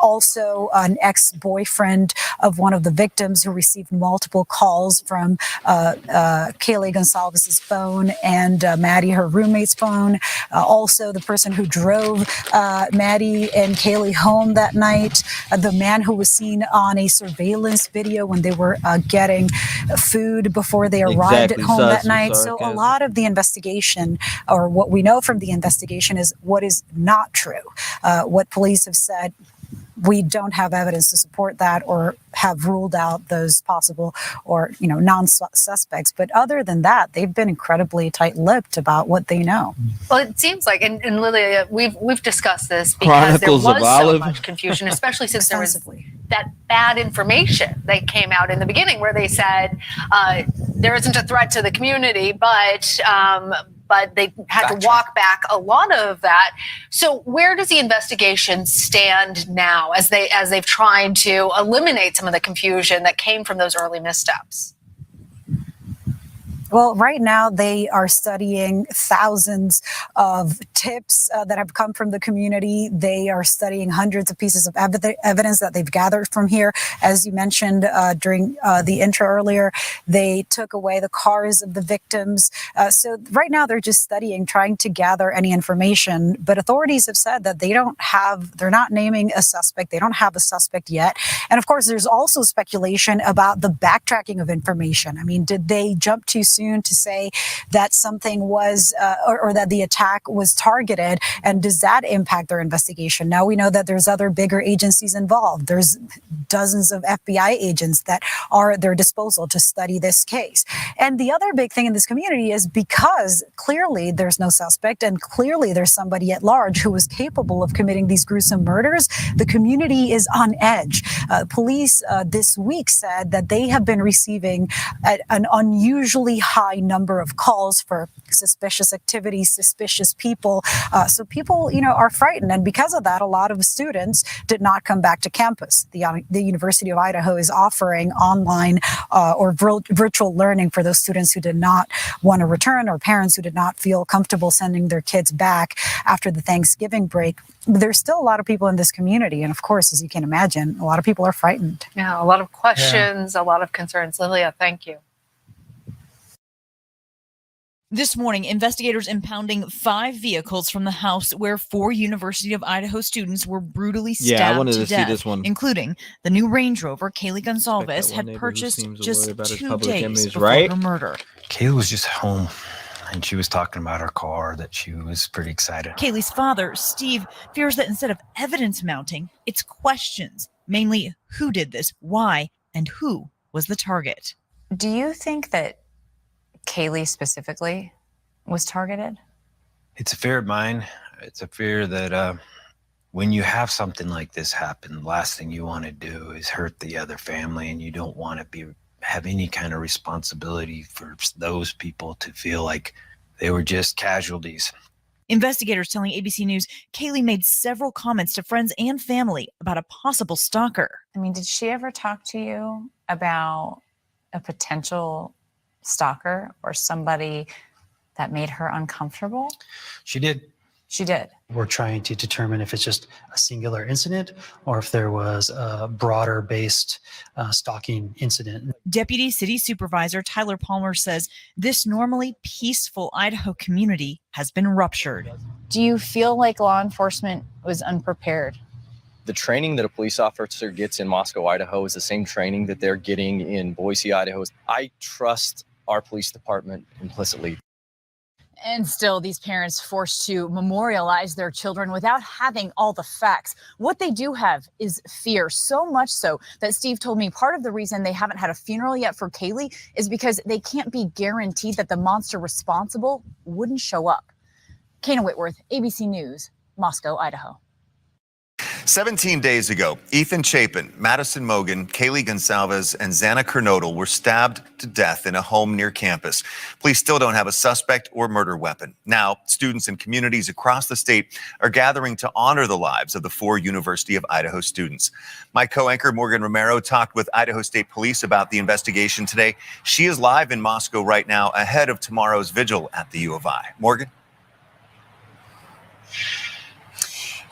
S23: Also, an ex-boyfriend of one of the victims who received multiple calls from Kaylee Gonzalez's phone and Maddie, her roommate's phone. Also, the person who drove Maddie and Kaylee home that night, the man who was seen on a surveillance video when they were getting food before they arrived at home that night. So a lot of the investigation, or what we know from the investigation, is what is not true. What police have said, we don't have evidence to support that or have ruled out those possible or, non-suspects. But other than that, they've been incredibly tight-lipped about what they know.
S15: Well, it seems like, and Lilia, we've discussed this because there was so much confusion, especially since there was that bad information that came out in the beginning where they said there isn't a threat to the community, but but they had to walk back a lot of that. So where does the investigation stand now as they've tried to eliminate some of the confusion that came from those early missteps?
S23: Well, right now they are studying thousands of tips that have come from the community. They are studying hundreds of pieces of evidence that they've gathered from here. As you mentioned during the intro earlier, they took away the cars of the victims. So right now they're just studying, trying to gather any information. But authorities have said that they're not naming a suspect. They don't have a suspect yet. And of course, there's also speculation about the backtracking of information. I mean, did they jump too soon to say that something was or that the attack was targeted, and does that impact their investigation? Now we know that there's other bigger agencies involved. There's dozens of FBI agents that are at their disposal to study this case. And the other big thing in this community is because clearly there's no suspect and clearly there's somebody at large who is capable of committing these gruesome murders, the community is on edge. Police this week said that they have been receiving an unusually high number of calls for suspicious activity, suspicious people. So people, are frightened. And because of that, a lot of students did not come back to campus. The University of Idaho is offering online or virtual learning for those students who did not want to return, or parents who did not feel comfortable sending their kids back after the Thanksgiving break. But there's still a lot of people in this community. And of course, as you can imagine, a lot of people are frightened.
S15: Yeah, a lot of questions, a lot of concerns. Lilia, thank you.
S3: This morning, investigators impounding 5 vehicles from the house where 4 University of Idaho students were brutally stabbed
S1: I wanted to
S3: death,
S1: see this one.
S3: Including the new Range Rover Kaylee Gonzalez had purchased just 2 days before her murder.
S18: Kaylee was just home, and she was talking about her car, that she was pretty excited.
S3: Kaylee's father, Steve, fears that instead of evidence mounting, it's questions. Mainly, who did this, why, and who was the target.
S19: Do you think that Kaylee specifically was targeted?
S18: It's a fear of mine. It's a fear that when you have something like this happen, the last thing you want to do is hurt the other family, and you don't want to have any kind of responsibility for those people to feel like they were just casualties.
S3: Investigators telling ABC News Kaylee made several comments to friends and family about a possible stalker.
S19: I mean, did she ever talk to you about a potential stalker or somebody that made her uncomfortable?
S18: She did.
S19: She did.
S24: We're trying to determine if it's just a singular incident or if there was a broader based stalking incident.
S3: Deputy City Supervisor Tyler Palmer says this normally peaceful Idaho community has been ruptured.
S19: Do you feel like law enforcement was unprepared?
S25: The training that a police officer gets in Moscow, Idaho is the same training that they're getting in Boise, Idaho. I trust our police department implicitly.
S26: And still, these parents forced to memorialize their children without having all the facts. What they do have is fear, so much so that Steve told me part of the reason they haven't had a funeral yet for Kaylee is because they can't be guaranteed that the monster responsible wouldn't show up. Kana Whitworth, ABC News, Moscow, Idaho.
S27: 17 days ago, Ethan Chapin, Madison Mogan, Kaylee Gonzalez, and Xana Kernodle were stabbed to death in a home near campus. Police still don't have a suspect or murder weapon. Now, students and communities across the state are gathering to honor the lives of the 4 University of Idaho students. My co-anchor Morgan Romero talked with Idaho State Police about the investigation today. She is live in Moscow right now ahead of tomorrow's vigil at the U of I. Morgan?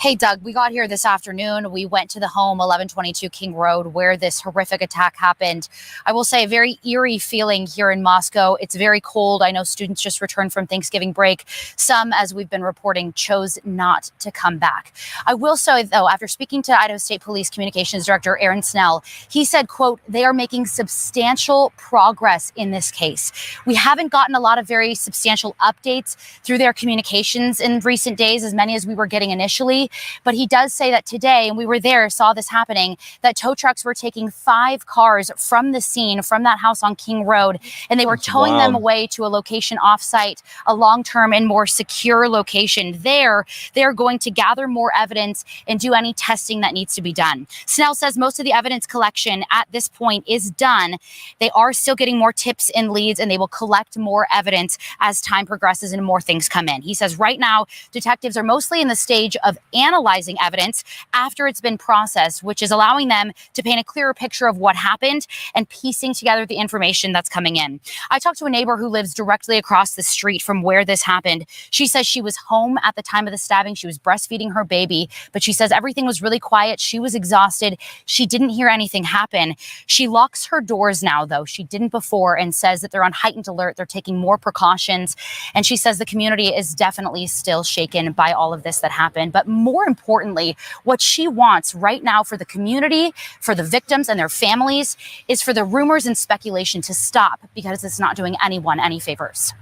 S28: Hey, Doug, we got here this afternoon. We went to the home, 1122 King Road, where this horrific attack happened. I will say a very eerie feeling here in Moscow. It's very cold. I know students just returned from Thanksgiving break. Some, as we've been reporting, chose not to come back. I will say, though, after speaking to Idaho State Police Communications Director Aaron Snell, he said, quote, they are making substantial progress in this case. We haven't gotten a lot of very substantial updates through their communications in recent days, as many as we were getting initially. But he does say that today, and we were there, saw this happening, that tow trucks were taking 5 cars from the scene, from that house on King Road, and they were towing them away to a location off-site, a long-term and more secure location. There, they're going to gather more evidence and do any testing that needs to be done. Snell says most of the evidence collection at this point is done. They are still getting more tips and leads, and they will collect more evidence as time progresses and more things come in. He says right now, detectives are mostly in the stage of analyzing evidence after it's been processed, which is allowing them to paint a clearer picture of what happened and piecing together the information that's coming in. I talked to a neighbor who lives directly across the street from where this happened. She says she was home at the time of the stabbing. She was breastfeeding her baby, but she says everything was really quiet. She was exhausted. She didn't hear anything happen. She locks her doors now, though. She didn't before, and says that they're on heightened alert. They're taking more precautions. And she says the community is definitely still shaken by all of this that happened. But more importantly, what she wants right now for the community, for the victims and their families, is for the rumors and speculation to stop, because it's not doing anyone any favors.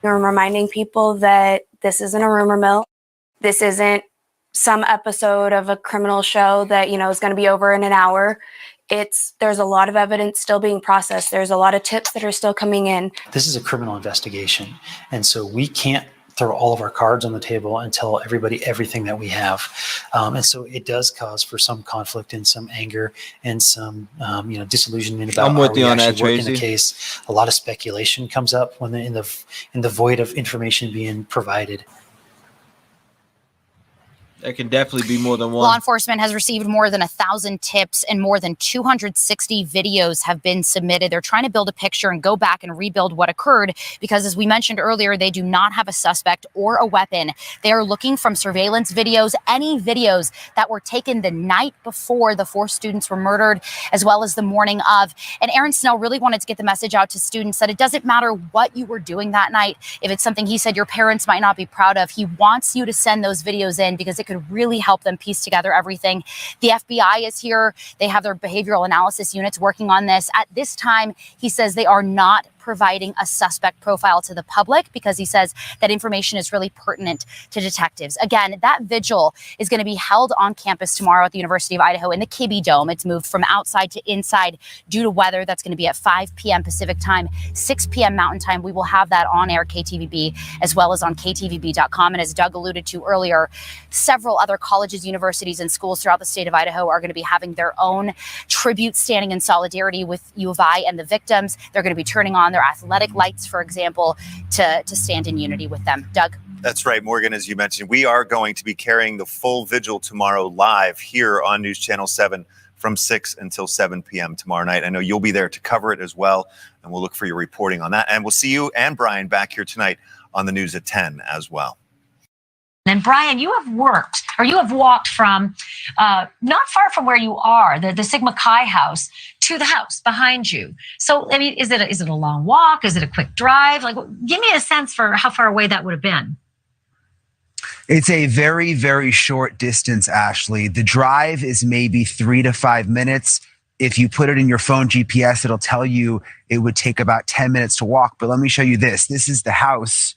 S2: I'm reminding people that this isn't a rumor mill. This isn't some episode of a criminal show that, is going to be over in an hour. There's a lot of evidence still being processed. There's a lot of tips that are still coming in.
S24: This is a criminal investigation. And so we can't throw all of our cards on the table and tell everybody everything that we have. And so it does cause for some conflict and some anger and some, disillusionment about how we actually work in the case. A lot of speculation comes up when in the void of information being provided.
S1: There can definitely be more than one.
S28: Law enforcement has received more than 1,000 tips, and more than 260 videos have been submitted. They're trying to build a picture and go back and rebuild what occurred because, as we mentioned earlier, they do not have a suspect or a weapon. They are looking from surveillance videos, any videos that were taken the night before the 4 students were murdered, as well as the morning of. And Aaron Snell really wanted to get the message out to students that it doesn't matter what you were doing that night. If it's something he said your parents might not be proud of, he wants you to send those videos in because it could really help them piece together everything. The FBI is here. They have their behavioral analysis units working on this. At this time, he says they are not providing a suspect profile to the public because he says that information is really pertinent to detectives. Again, that vigil is going to be held on campus tomorrow at the University of Idaho in the Kibbe Dome. It's moved from outside to inside due to weather. That's going to be at 5 p.m. Pacific time, 6 p.m. Mountain time. We will have that on air KTVB as well as on ktvb.com. And as Doug alluded to earlier, several other colleges, universities, and schools throughout the state of Idaho are going to be having their own tribute standing in solidarity with U of I and the victims. They're going to be turning on their athletic lights, for example, to stand in unity with them. Doug?
S27: That's right, Morgan, as you mentioned, we are going to be carrying the full vigil tomorrow live here on News Channel 7 from 6 until 7 p.m. tomorrow night. I know you'll be there to cover it as well, and we'll look for your reporting on that. And we'll see you and Brian back here tonight on the news at 10 as well.
S12: And Brian, you have walked from not far from where you are, the Sigma Chi house, to the house behind you. So, I mean, is it a long walk? Is it a quick drive? Like, give me a sense for how far away that would have been.
S4: It's a very, very short distance, Ashley. The drive is maybe 3 to 5 minutes. If you put it in your phone GPS, it'll tell you it would take about 10 minutes to walk. But let me show you this. This is the house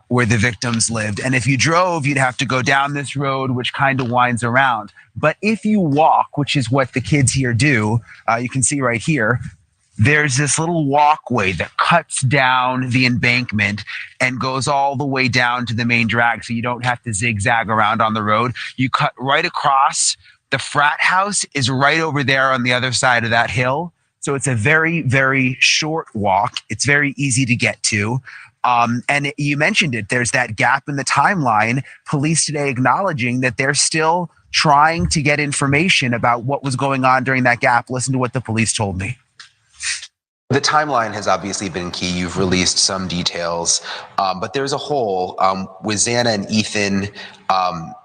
S4: where the victims lived. And if you drove, you'd have to go down this road, which kind of winds around. But if you walk, which is what the kids here do, you can see right here, there's this little walkway that cuts down the embankment and goes all the way down to the main drag. So you don't have to zigzag around on the road. You cut right across. The frat house is right over there on the other side of that hill. So it's a very, very short walk. It's very easy to get to. And you mentioned it, there's that gap in the timeline. Police today acknowledging that they're still trying to get information about what was going on during that gap. Listen to what the police told me.
S5: The timeline has obviously been key. You've released some details, but there's a hole with Xana and Ethan.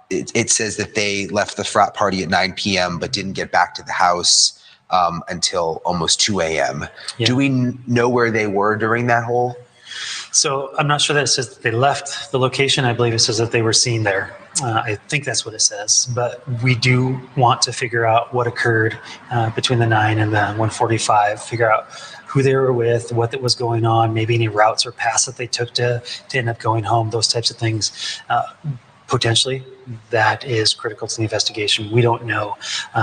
S5: It says that they left the frat party at 9 p.m. but didn't get back to the house until almost 2 a.m.
S24: Yeah.
S5: Do we know where they were during that hole?
S24: So I'm not sure that it says that they left the location. I believe it says that they were seen there. I think that's what it says. But we do want to figure out what occurred between the 9 and the 1:45, figure out who they were with, what was going on, maybe any routes or paths that they took to end up going home, those types of things. Potentially, that is critical to the investigation. We don't know.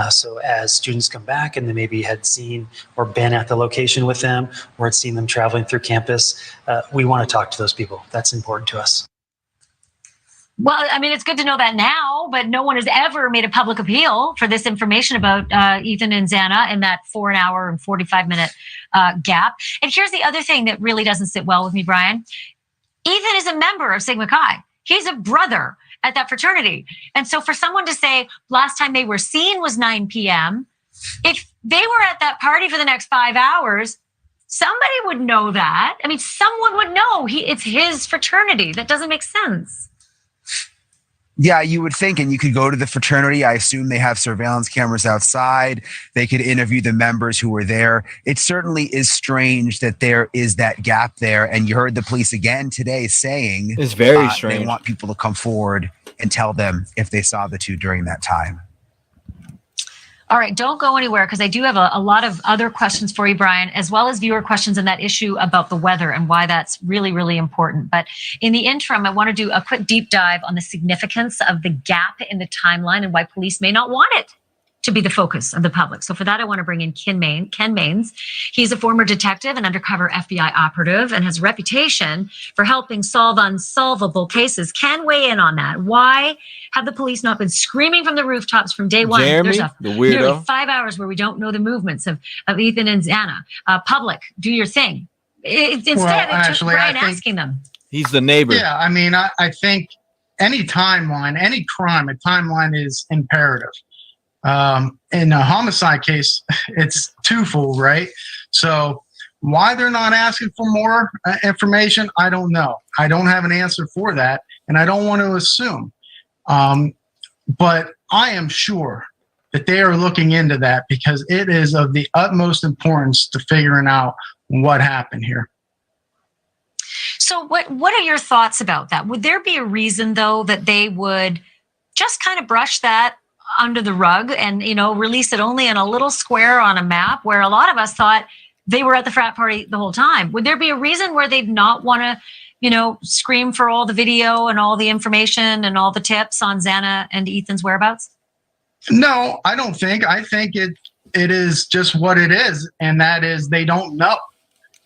S24: So as students come back and they maybe had seen or been at the location with them or had seen them traveling through campus, we want to talk to those people. That's important to us.
S12: Well, I mean, it's good to know that now, but no one has ever made a public appeal for this information about Ethan and Xana in that 4 hour and 45-minute gap. And here's the other thing that really doesn't sit well with me, Brian. Ethan is a member of Sigma Chi. He's a brother at that fraternity. And so for someone to say last time they were seen was 9 p.m., if they were at that party for the next 5 hours, somebody would know that. I mean, someone would know it's his fraternity. That doesn't make sense.
S4: Yeah, you would think, and you could go to the fraternity. I assume they have surveillance cameras outside. They could interview the members who were there. It certainly is strange that there is that gap there. And you heard the police again today saying
S1: it's very strange.
S4: They want people to come forward and tell them if they saw the two during that time.
S12: All right, don't go anywhere because I do have a lot of other questions for you, Brian, as well as viewer questions on that issue about the weather and why that's really, really important. But in the interim, I want to do a quick deep dive on the significance of the gap in the timeline and why police may not want it to be the focus of the public. So for that, I want to bring in Ken Maines. He's a former detective and undercover FBI operative and has a reputation for helping solve unsolvable cases. Ken, weigh in on that. Why have the police not been screaming from the rooftops from day one?
S1: Jeremy,
S12: There's
S1: the weirdo.
S12: nearly 5 hours where we don't know the movements of Ethan and Xana. Public, do your thing. Instead, it's just Brian asking them.
S1: He's the neighbor.
S6: Yeah, I mean, I think any timeline, any crime, a timeline is imperative. In a homicide case, it's twofold, right? So why they're not asking for more information, I don't know. I don't have an answer for that, and I don't want to assume. But I am sure that they are looking into that because it is of the utmost importance to figuring out what happened here.
S12: So what are your thoughts about that? Would there be a reason, though, that they would just kind of brush that under the rug and, release it only in a little square on a map where a lot of us thought they were at the frat party the whole time? Would there be a reason where they'd not want to, scream for all the video and all the information and all the tips on Xana and Ethan's whereabouts? No,
S6: I don't think. I think it is just what it is, and that is they don't know.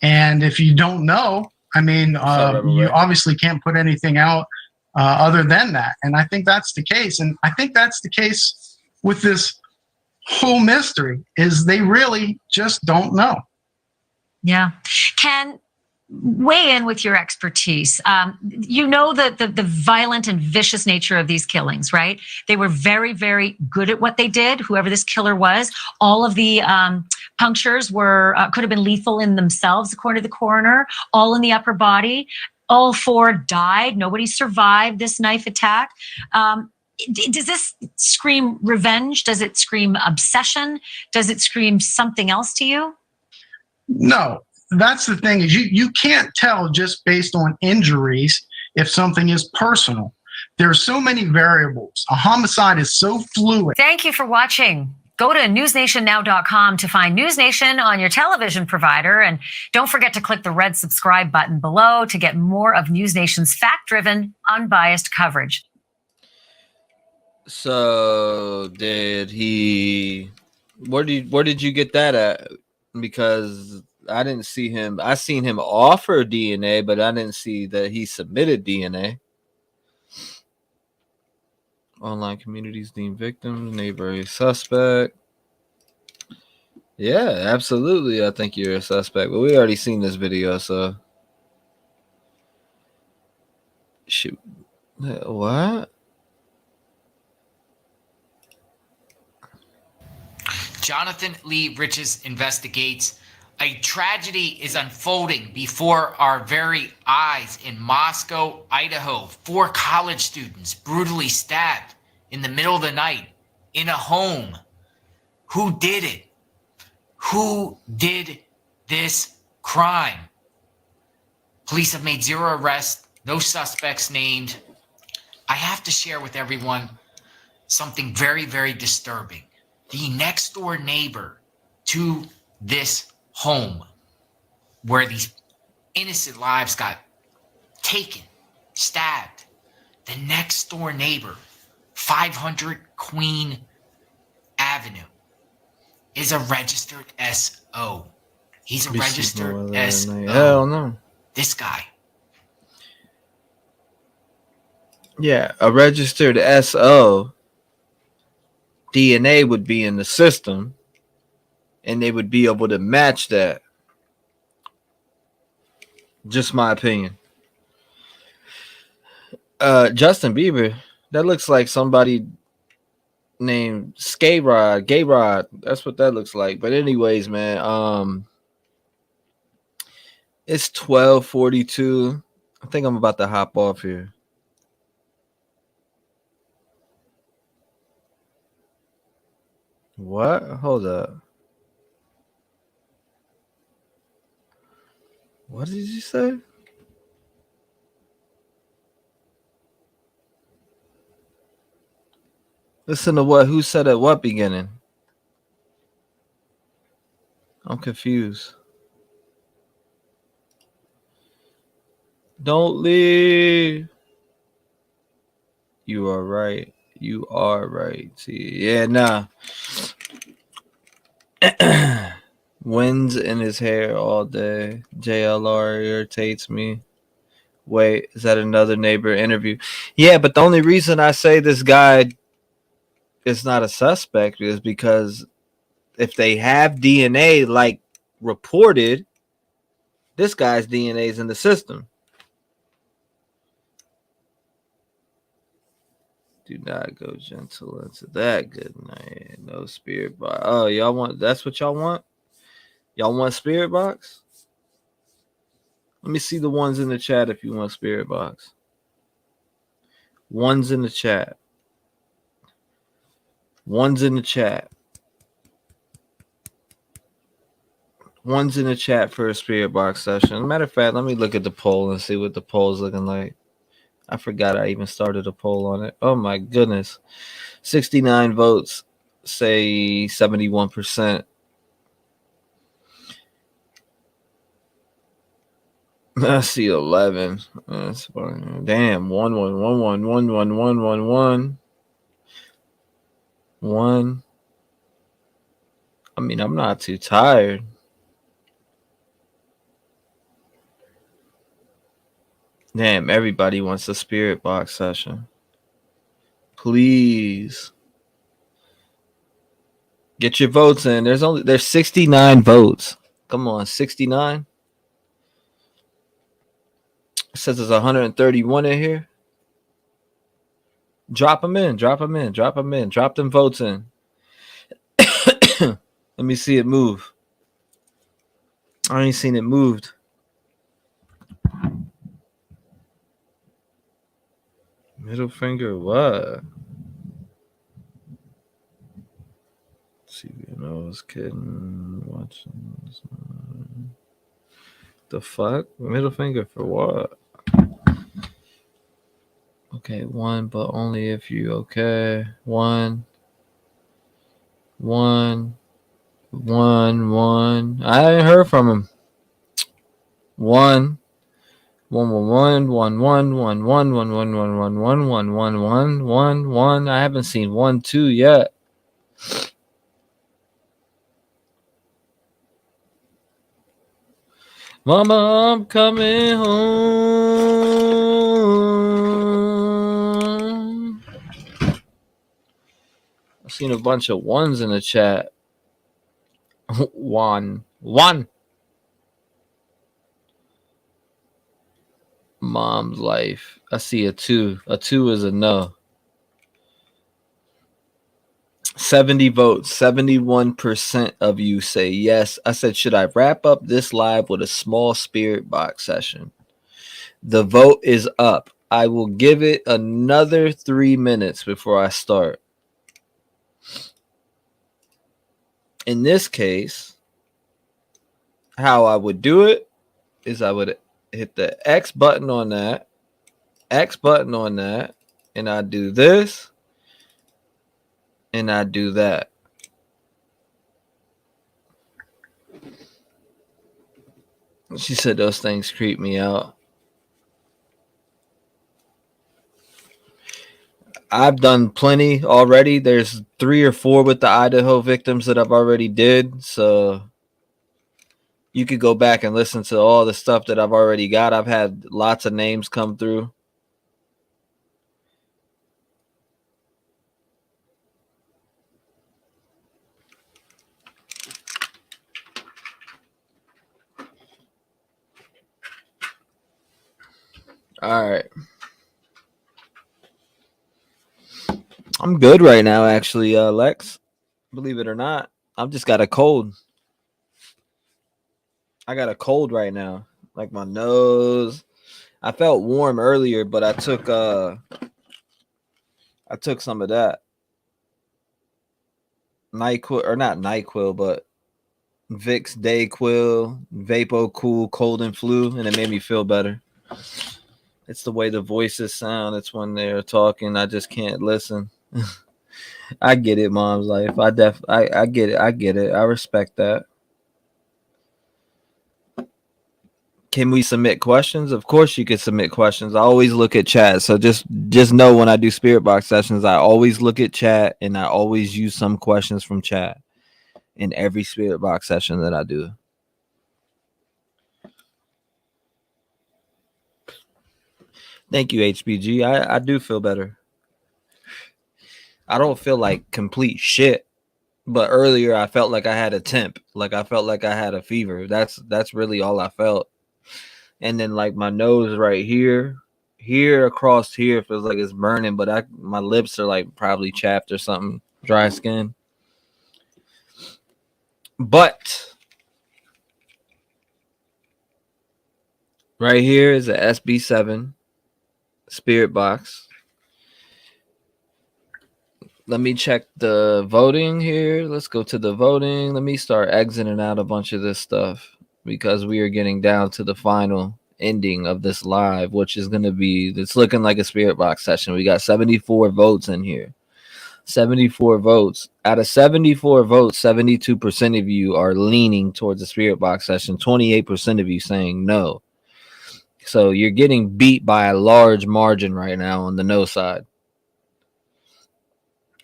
S6: And if you don't know, I mean, you obviously can't put anything out other than that. And I think that's the case. And I think that's the case with this whole mystery is they really just don't know.
S12: Yeah. Ken, weigh in with your expertise. The violent and vicious nature of these killings, right? They were very, very good at what they did, whoever this killer was. All of the punctures could have been lethal in themselves, according to the coroner, all in the upper body. All 4 died. Nobody survived this knife attack. Does this scream revenge? Does it scream obsession? Does it scream something else to you?
S6: No, that's the thing is you can't tell just based on injuries if something is personal. There are so many variables. A homicide is so fluid.
S12: Thank you for watching. Go to newsnationnow.com to find News Nation on your television provider. And don't forget to click the red subscribe button below to get more of News Nation's fact-driven, unbiased coverage.
S1: So where did you get that at? Because I didn't see him. I seen him offer DNA, but I didn't see that he submitted DNA. Online communities deemed victims, neighbor suspect. Yeah, absolutely. I think you're a suspect, but we already seen this video, so shoot. What?
S7: Jonathan Lee Riches investigates. A tragedy is unfolding before our very eyes in Moscow, Idaho. 4 college students brutally stabbed in the middle of the night in a home. Who did it? Who did this crime? Police have made 0 arrests, no suspects named. I have to share with everyone something very, very disturbing. The next door neighbor to this home where these innocent lives got taken, stabbed, The next door neighbor, 500 Queen Avenue, is a registered SO. He's a registered SO.
S1: Hell no.
S7: This guy.
S1: Yeah, a registered SO. DNA would be in the system, and they would be able to match that. Just my opinion. Justin Bieber, that looks like somebody named Skayrod, Gayrod. That's what that looks like. But anyways, man, it's 12:42. I think I'm about to hop off here. What? Hold up. What did you say? Listen to what? Who said at what beginning? I'm confused. Don't leave. You are right. You are right. See, yeah, nah. Winds in his hair all day. JLR irritates me. Wait, is that another neighbor interview? Yeah, but the only reason I say this guy is not a suspect is because if they have DNA like reported, this guy's DNA is in the system. Do not go gentle into that good night. No spirit box. Oh, y'all want, that's what y'all want? Y'all want spirit box? Let me see the ones in the chat if you want spirit box. Ones in the chat. Ones in the chat. One's in the chat for a spirit box session. Matter of fact, let me look at the poll and see what the poll is looking like. I forgot I even started a poll on it. Oh my goodness. 69 votes say 71%. I see 11. That's fine. Damn. 1 1 1 1 1 1 1 1 1 1. I mean, I'm not too tired. Damn, everybody wants a spirit box session. Please get your votes in. There's 69 votes. Come on, 69. It says there's 131 in here. Drop them in. Drop them in. Drop them in. Drop them votes in. Let me see it move. I ain't seen it moved. Middle finger, what? See, you know, I was kidding. Watching. The fuck? Middle finger for what? Okay, 1, but only if you okay. 1. I ain't heard from him. 1 1 1 1 1 1 1 1 1 1 1 1 1 1 1 1 1. I haven't seen 1 2 yet. Mama, I'm coming home. I've seen a bunch of 1s in the chat. 1. Mom's life. I see a 2. A 2 is a no. 70 votes. 71% of you say yes. I said, should I wrap up this live with a small spirit box session? The vote is up. I will give it another 3 minutes before I start. In this case, how I would do it is I would hit the X button on that, and I do this, and I do that. She said those things creep me out. I've done plenty already. There's 3 or 4 with the Idaho victims that I've already did. So you could go back and listen to all the stuff that I've already got. I've had lots of names come through. All right. I'm good right now, actually, Lex. Believe it or not. I've just got a cold. I got a cold right now. Like my nose. I felt warm earlier, but I took some of that. NyQuil, or not NyQuil, but Vicks Dayquil, Vapo Cool, Cold and Flu, and it made me feel better. It's the way the voices sound. It's when they're talking, I just can't listen. I get it, Mom's life. I get it. I get it. I respect that. Can we submit questions? Of course you can submit questions. I always look at chat. So just know when I do spirit box sessions, I always look at chat and I always use some questions from chat in every spirit box session that I do. Thank you, HBG. I do feel better. I don't feel like complete shit, but earlier I felt like I had a temp. Like I felt like I had a fever. That's really all I felt. And then like my nose right here across here feels like it's burning, but my lips are like probably chapped or something, dry skin. But right here is a SB7 spirit box. Let me check the voting here. Let's go to the voting. Let me start exiting out a bunch of this stuff because we are getting down to the final ending of this live, which is going to be, it's looking like a spirit box session. We got 74 votes in here. 74 votes. Out of 74 votes, 72% of you are leaning towards a spirit box session. 28% of you saying no. So you're getting beat by a large margin right now on the no side.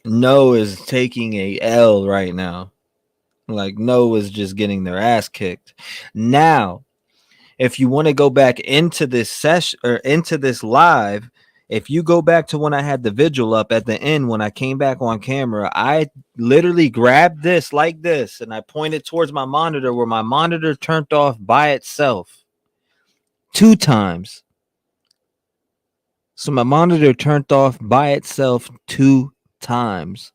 S1: No is taking a L right now. Like no is just getting their ass kicked. Now, if you want to go back into this session or into this live, if you go back to when I had the vigil up at the end, when I came back on camera, I literally grabbed this like this and I pointed towards my monitor where my monitor turned off by itself 2 times. So my monitor turned off by itself 2 times.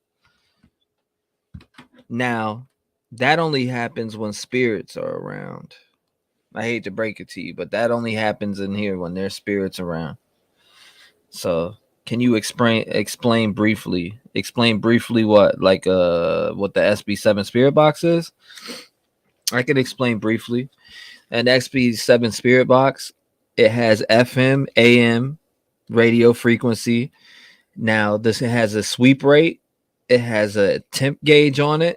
S1: Now, that only happens when spirits are around. I hate to break it to you, but that only happens in here when there's spirits around. So, can you explain briefly what what the SB7 spirit box is? I can explain briefly. An SB7 spirit box, it has FM, AM radio frequency. Now, it has a sweep rate. It has a temp gauge on it.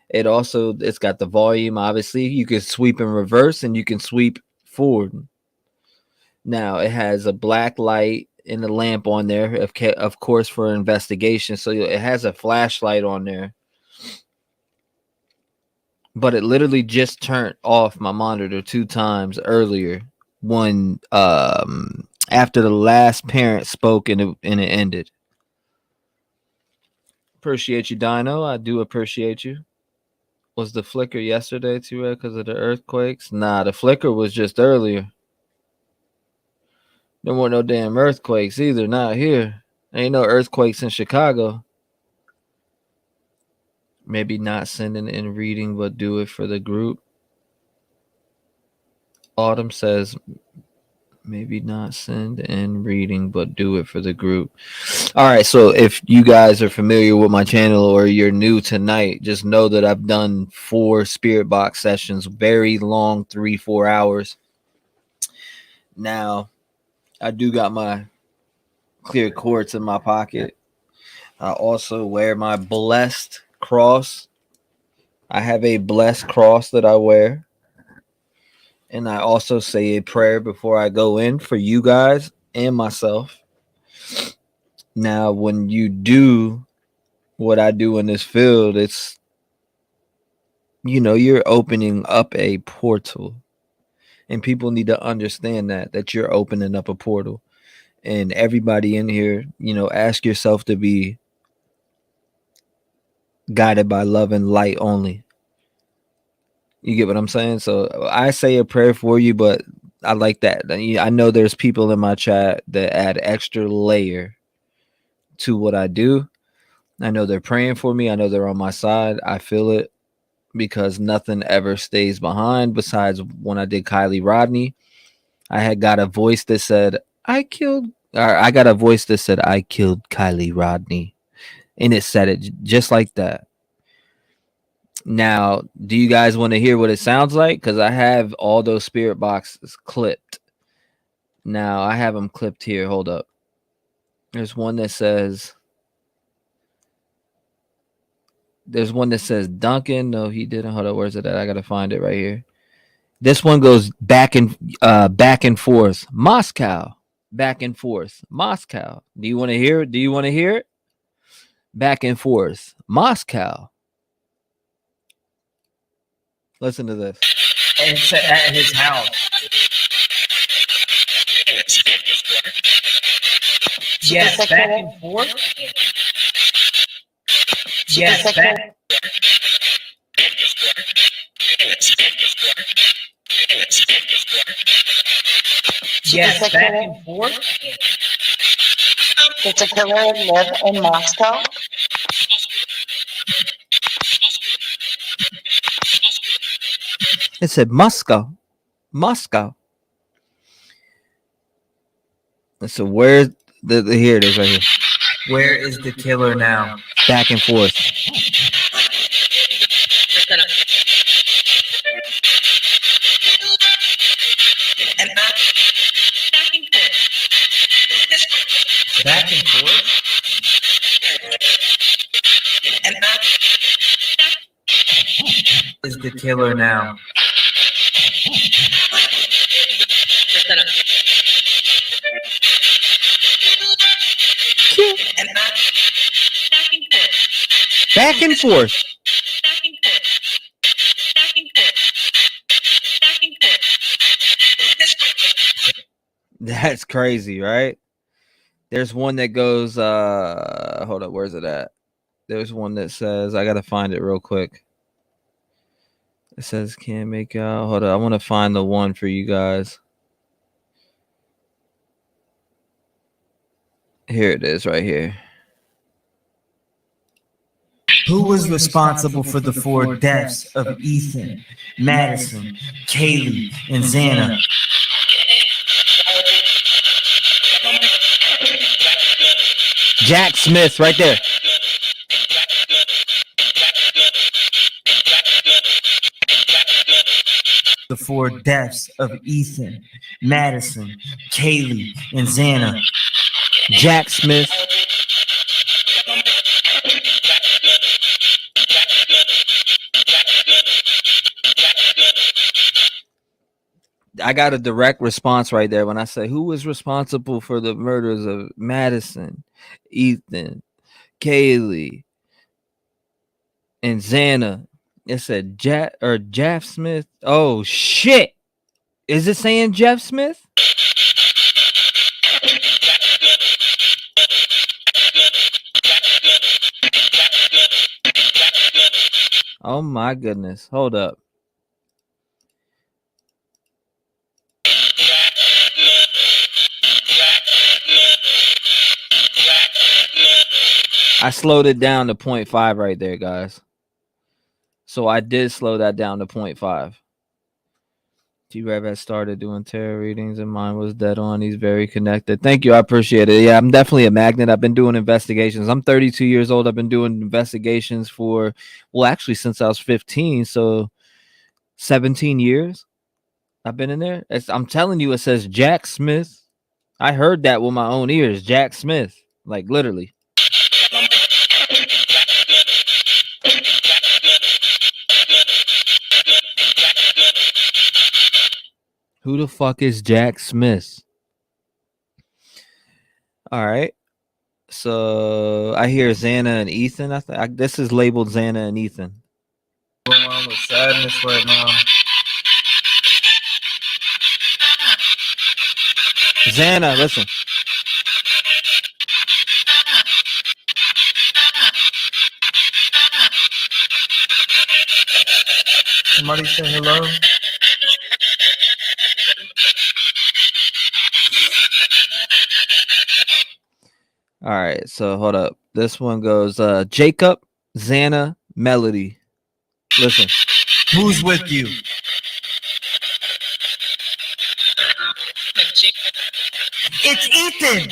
S1: It's got the volume. Obviously, you can sweep in reverse and you can sweep forward. Now, it has a black light and a lamp on there, of course, for investigation. So it has a flashlight on there. But it literally just turned off my monitor 2 times earlier when after the last parent spoke and it ended. Appreciate you, Dino. I do appreciate you. Was the flicker yesterday, T-REV, because of the earthquakes? Nah, the flicker was just earlier. There weren't no damn earthquakes either, not here. Ain't no earthquakes in Chicago. Maybe not sending in reading, but do it for the group. Autumn says, maybe not send in reading, but do it for the group. All right, so if you guys are familiar with my channel or you're new tonight, just know that I've done 4 spirit box sessions, very long, 3-4 hours. Now, I do got my clear quartz in my pocket. I also wear my blessed cross. I have a blessed cross that I wear. And I also say a prayer before I go in for you guys and myself. Now, when you do what I do in this field, it's, you're opening up a portal, and people need to understand that you're opening up a portal. And everybody in here, ask yourself to be guided by love and light only. You get what I'm saying? So I say a prayer for you, but I like that. I know there's people in my chat that add extra layer to what I do. I know they're praying for me. I know they're on my side. I feel it, because nothing ever stays behind. Besides, when I did Kylie Rodney, I had got a voice that said, I got a voice that said, I killed Kylie Rodney. And it said it just like that. Now, do you guys want to hear what it sounds like? Because I have all those spirit boxes clipped. Now, I have them clipped here. Hold up. There's one that says Duncan. No, he didn't. Hold up. Where's it at? I got to find it right here. This one goes back and forth. Moscow. Back and forth. Moscow. Do you want to hear it? Back and forth. Moscow. Listen to this.
S8: It's at his house. Yes, back and forth. Yes, back. Yes, back and forth.
S9: Does the killer live in Moscow?
S1: It said Moscow. Moscow. So where's here it is right here.
S8: Where is the killer now?
S1: Back and forth.
S8: Back and forth. Is the killer now?
S1: Back and forth. That's crazy, right? There's one that goes, hold up, where's it at? There's one that says, I gotta find it real quick. It says can't make out. Hold up, I want to find the one for you guys. Here it is, right here.
S8: Who was responsible for the 4 deaths of Ethan, Madison, Kaylee, and Xana?
S1: Jack Smith, right there.
S8: The 4 deaths of Ethan, Madison, Kaylee, and Xana.
S1: Jack Smith. I got a direct response right there when I say, who was responsible for the murders of Madison, Ethan, Kaylee, and Xana? It said Jeff Smith. Oh shit! Is it saying Jeff Smith? Oh my goodness! Hold up. I slowed it down to 0.5 right there, guys. So I did slow that down to 0.5. T-REV has started doing tarot readings and mine was dead on. He's very connected. Thank you. I appreciate it. Yeah, I'm definitely a magnet. I've been doing investigations. I'm 32 years old. I've been doing investigations for, well, actually since I was 15. So 17 years I've been in there. I'm telling you, it says Jack Smith. I heard that with my own ears. Jack Smith. Like literally. Who the fuck is Jack Smith? All right. So I hear Xana and Ethan. This is labeled Xana and Ethan.
S8: Going on with sadness right now.
S1: Xana, listen.
S8: Somebody say hello.
S1: All right, so hold up. This one goes Jacob, Xana, Melody. Listen.
S8: Who's with you? It's Ethan.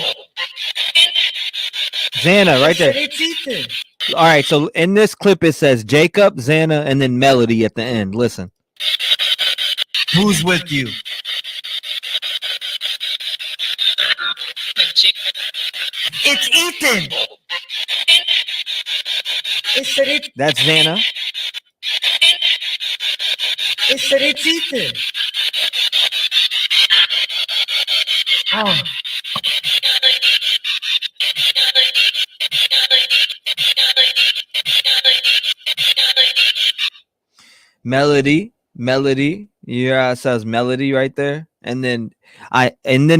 S1: Xana, right there.
S8: It's Ethan.
S1: All right, so in this clip it says Jacob, Xana, and then Melody at the end. Listen.
S8: Who's with you? It's Ethan.
S1: That's Xana.
S8: It's Ethan. Oh.
S1: Melody. You hear how it says Melody right there? And then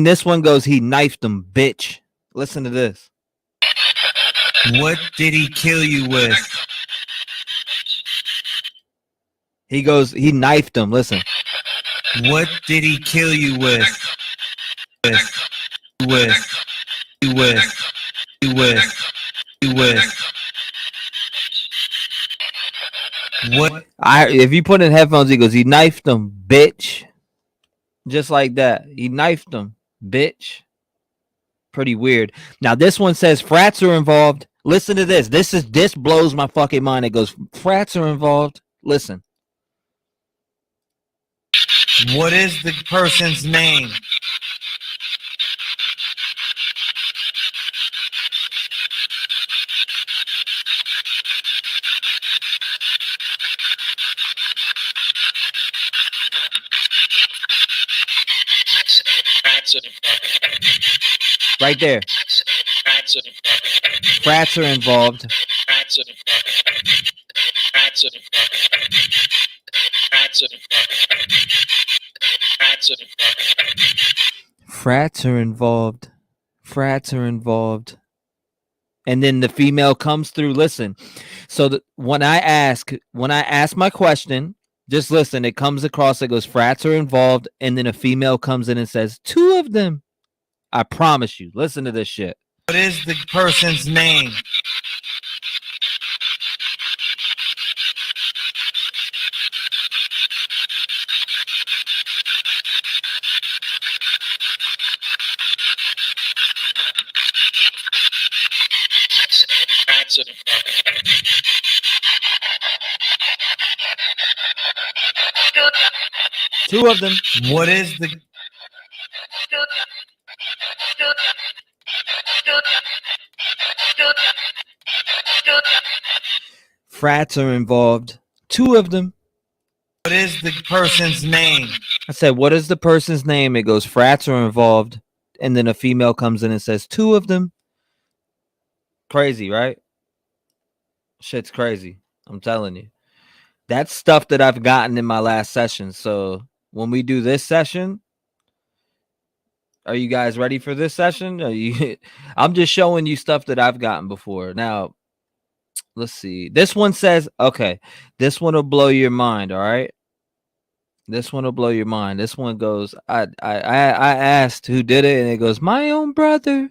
S1: this one goes, he knifed him, bitch. Listen to this.
S8: What did he kill you with?
S1: He goes, he knifed him. Listen.
S8: What did he kill you with? What?
S1: If you put in headphones, he goes, he knifed him, bitch. Just like that. He knifed him, bitch. Pretty weird. Now this one says frats are involved. Listen to this. This blows my fucking mind. It goes, frats are involved. Listen.
S8: What is the person's name?
S1: Right there. Frats are involved. Frats are involved. Frats are involved. And then the female comes through. Listen. So when I ask my question, just listen. It comes across. It goes, frats are involved. And then a female comes in and says, 2 of them. I promise you. Listen to this shit.
S8: What is the person's name?
S1: Two of them.
S8: What is the...
S1: Frats are involved. 2 of them.
S8: What is the person's name?
S1: I said, what is the person's name? It goes, frats are involved. And then a female comes in and says, 2 of them. Crazy, right? Shit's crazy. I'm telling you. That's stuff that I've gotten in my last session. So when we do this session, are you guys ready for this session? I'm just showing you stuff that I've gotten before. Now, let's see. This one says, okay, this one will blow your mind. All right. This one will blow your mind. This one goes, I asked who did it, and it goes, my own brother.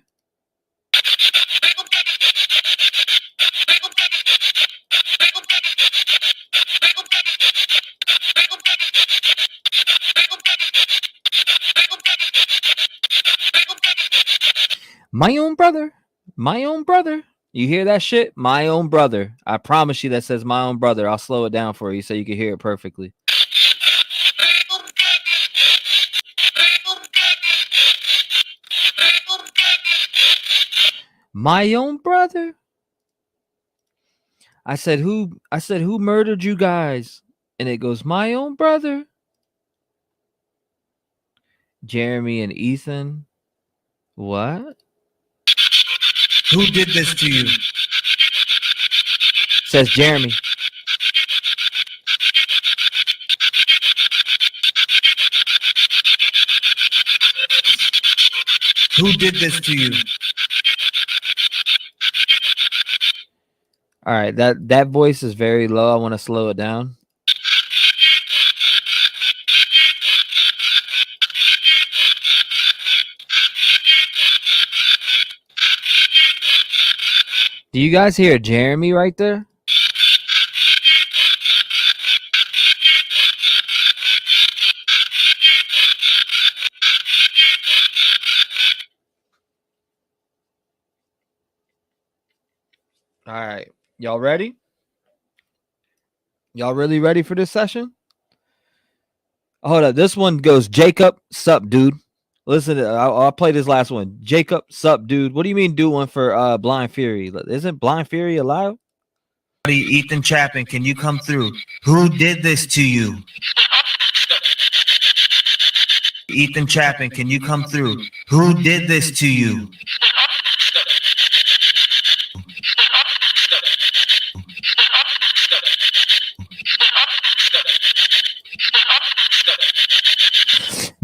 S1: My own brother. My own brother. You hear that shit? My own brother. I promise you that says my own brother. I'll slow it down for you so you can hear it perfectly. My own brother. I said who murdered you guys? And it goes, my own brother. Jeremy and Ethan. What?
S8: Who did this to you?
S1: Says Jeremy.
S8: Who did this to you?
S1: All right, that voice is very low. I want to slow it down. Do you guys hear Jeremy right there? All right, y'all ready? Y'all really ready for this session? Hold up, this one goes, Jacob, sup, dude. Listen, I'll play this last one. Jacob, sup, dude. What do you mean do one for Blind Fury? Isn't Blind Fury alive?
S8: Ethan Chapman, can you come through? Who did this to you? Ethan Chapman, can you come through? Who did this to you?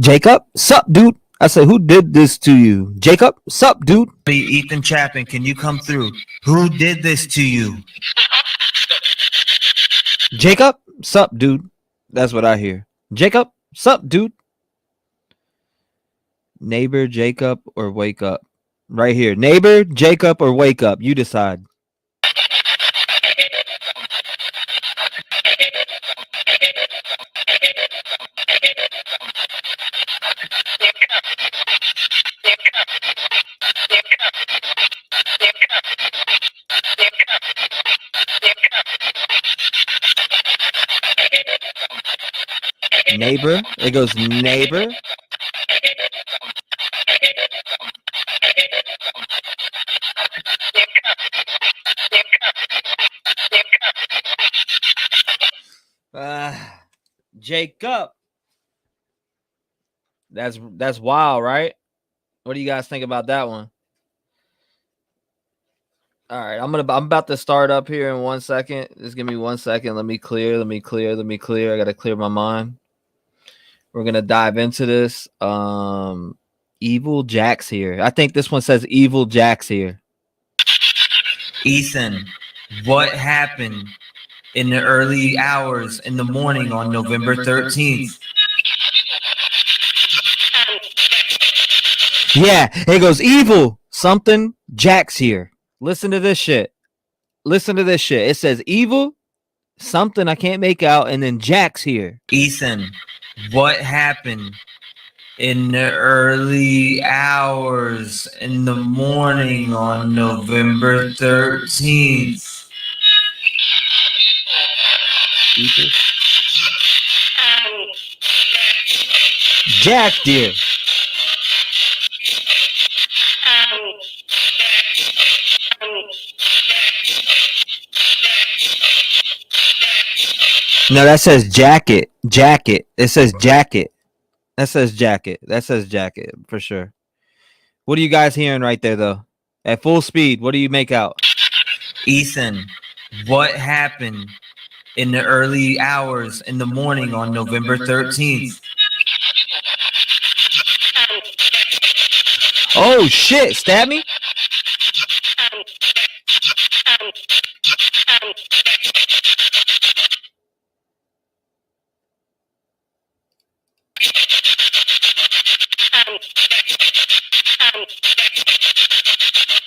S1: Jacob, sup, dude. I said, who did this to you? Jacob, sup, dude.
S8: Ethan Chapman, can you come through? Who did this to you?
S1: Jacob, sup, dude. That's what I hear. Jacob, sup, dude. Neighbor, Jacob, or wake up. Right here. Neighbor, Jacob, or wake up. You decide. Neighbor. It goes neighbor. Jacob. That's wild, right? What do you guys think about that one? All right, I'm about to start up here in 1 second. Just give me 1 second. Let me clear. I gotta clear my mind. We're gonna dive into this. Evil Jack's here. I think this one says Evil Jack's here.
S8: Ethan, what happened in the early hours in the morning on November 13th?
S1: Yeah, it goes evil something. Jack's here. Listen to this shit. It says evil something I can't make out, and then Jack's here.
S8: Ethan, what happened in the early hours in the morning on November 13th?
S1: Jack, dear. No, that says jacket. Jacket. It says jacket. That says jacket for sure. What are you guys hearing right there, though? At full speed, what do you make out?
S8: Ethan, what happened in the early hours in the morning on November 13th?
S1: Oh, shit. Stab me?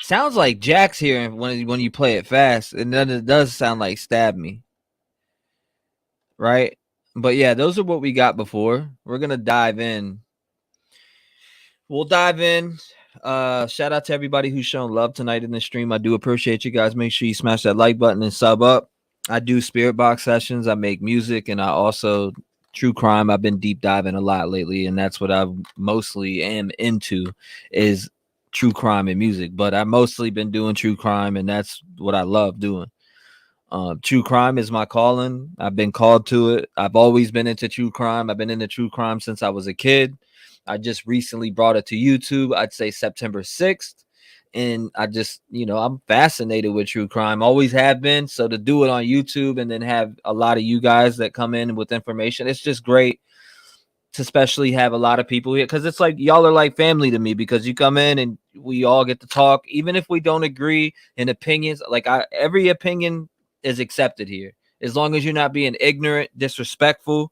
S1: Sounds like Jack's here when you play it fast, and then it does sound like stab me. Right? But yeah, those are what we got before. We're gonna dive in. We'll dive in. Shout out to everybody who's shown love tonight in the stream. I do appreciate you guys. Make sure you smash that like button and sub up. I do spirit box sessions. I make music, and I also true crime. I've been deep diving a lot lately, and that's what I mostly am into is true crime and music. But I've mostly been doing true crime, and that's what I love doing. True crime is my calling. I've been called to it. I've always been into true crime. I've been into true crime since I was a kid. I just recently brought it to YouTube. I'd say September 6th. And I just, I'm fascinated with true crime, always have been. So to do it on YouTube and then have a lot of you guys that come in with information, it's just great to especially have a lot of people here, because it's like y'all are like family to me, because you come in and we all get to talk, even if we don't agree in opinions. Like every opinion is accepted here, as long as you're not being ignorant, disrespectful.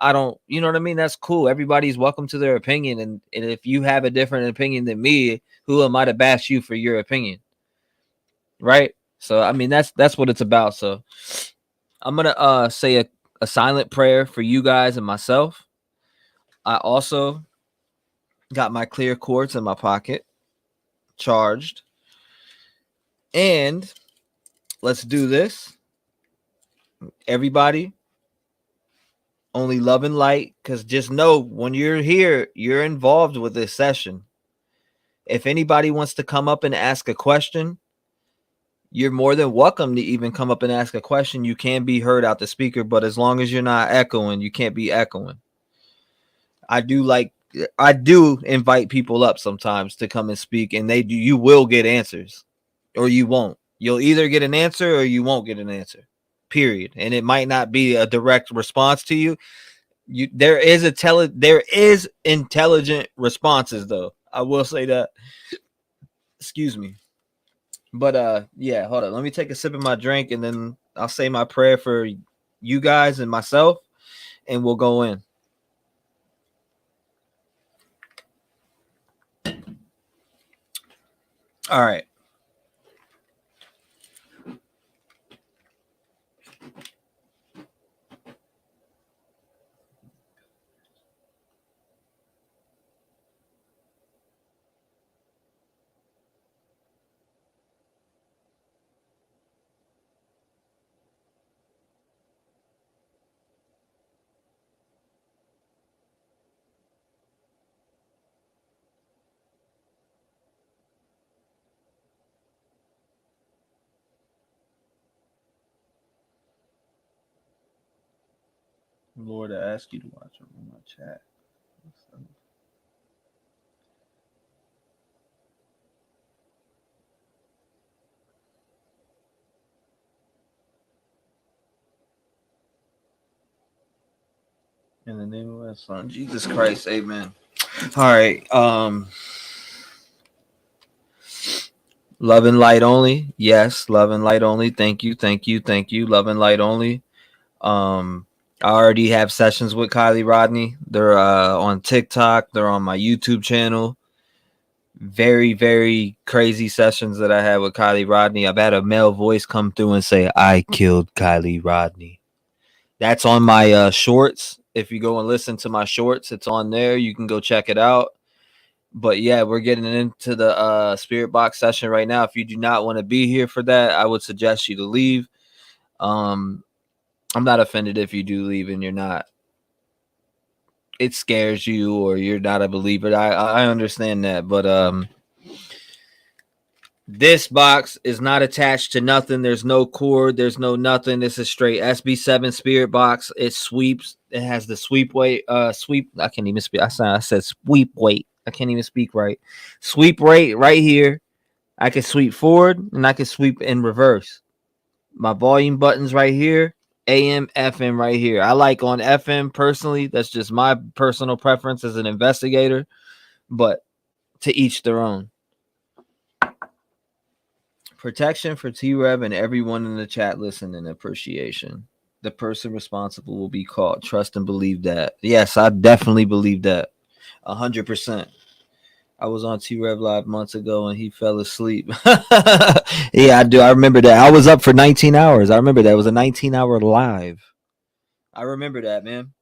S1: I don't, you know what I mean? That's cool. Everybody's welcome to their opinion. And if you have a different opinion than me, who am I to bash you for your opinion? Right? So, I mean, that's what it's about. So I'm going to say a silent prayer for you guys and myself. I also got my clear quartz in my pocket, charged. And let's do this. Everybody, only love and light, because just know when you're here, you're involved with this session. If anybody wants to come up and ask a question, you're more than welcome to even come up and ask a question. You can be heard out the speaker, but as long as you're not echoing, you can't be echoing. I do invite people up sometimes to come and speak, and you will get answers, or you won't. You'll either get an answer or you won't get an answer, period. And it might not be a direct response to you. There is intelligent responses, though. I will say that. Excuse me. But yeah, hold on. Let me take a sip of my drink, and then I'll say my prayer for you guys and myself, and we'll go in. All right. Lord, I ask you to watch over my chat. In the name of my Son, Jesus Christ, amen. All right. Love and light only. Yes, love and light only. Thank you. Love and light only. I already have sessions with Kylie Rodney. They're on TikTok. They're on my YouTube channel. Very, very crazy sessions that I had with Kylie Rodney. I've had a male voice come through and say, "I killed Kylie Rodney." That's on my shorts. If you go and listen to my shorts, it's on there. You can go check it out. But yeah, we're getting into the spirit box session right now. If you do not want to be here for that, I would suggest you to leave. I'm not offended if you do leave and you're not. It scares you or you're not a believer. I understand that, but this box is not attached to nothing. There's no cord. There's no nothing. This is straight SB7 spirit box. It sweeps. It has the sweep weight. Sweep. I can't even speak. I said sweep weight. I can't even speak right. Sweep rate right here. I can sweep forward and I can sweep in reverse. My volume buttons right here. AM, FM right here. I like on FM personally. That's just my personal preference as an investigator. But to each their own. Protection for T-REV and everyone in the chat listening. Appreciation. The person responsible will be caught. Trust and believe that. Yes, I definitely believe that. 100%. I was on T-REV Live months ago and he fell asleep. Yeah, I do. I remember that. I was up for 19 hours. I remember that. It was a 19-hour live. I remember that, man.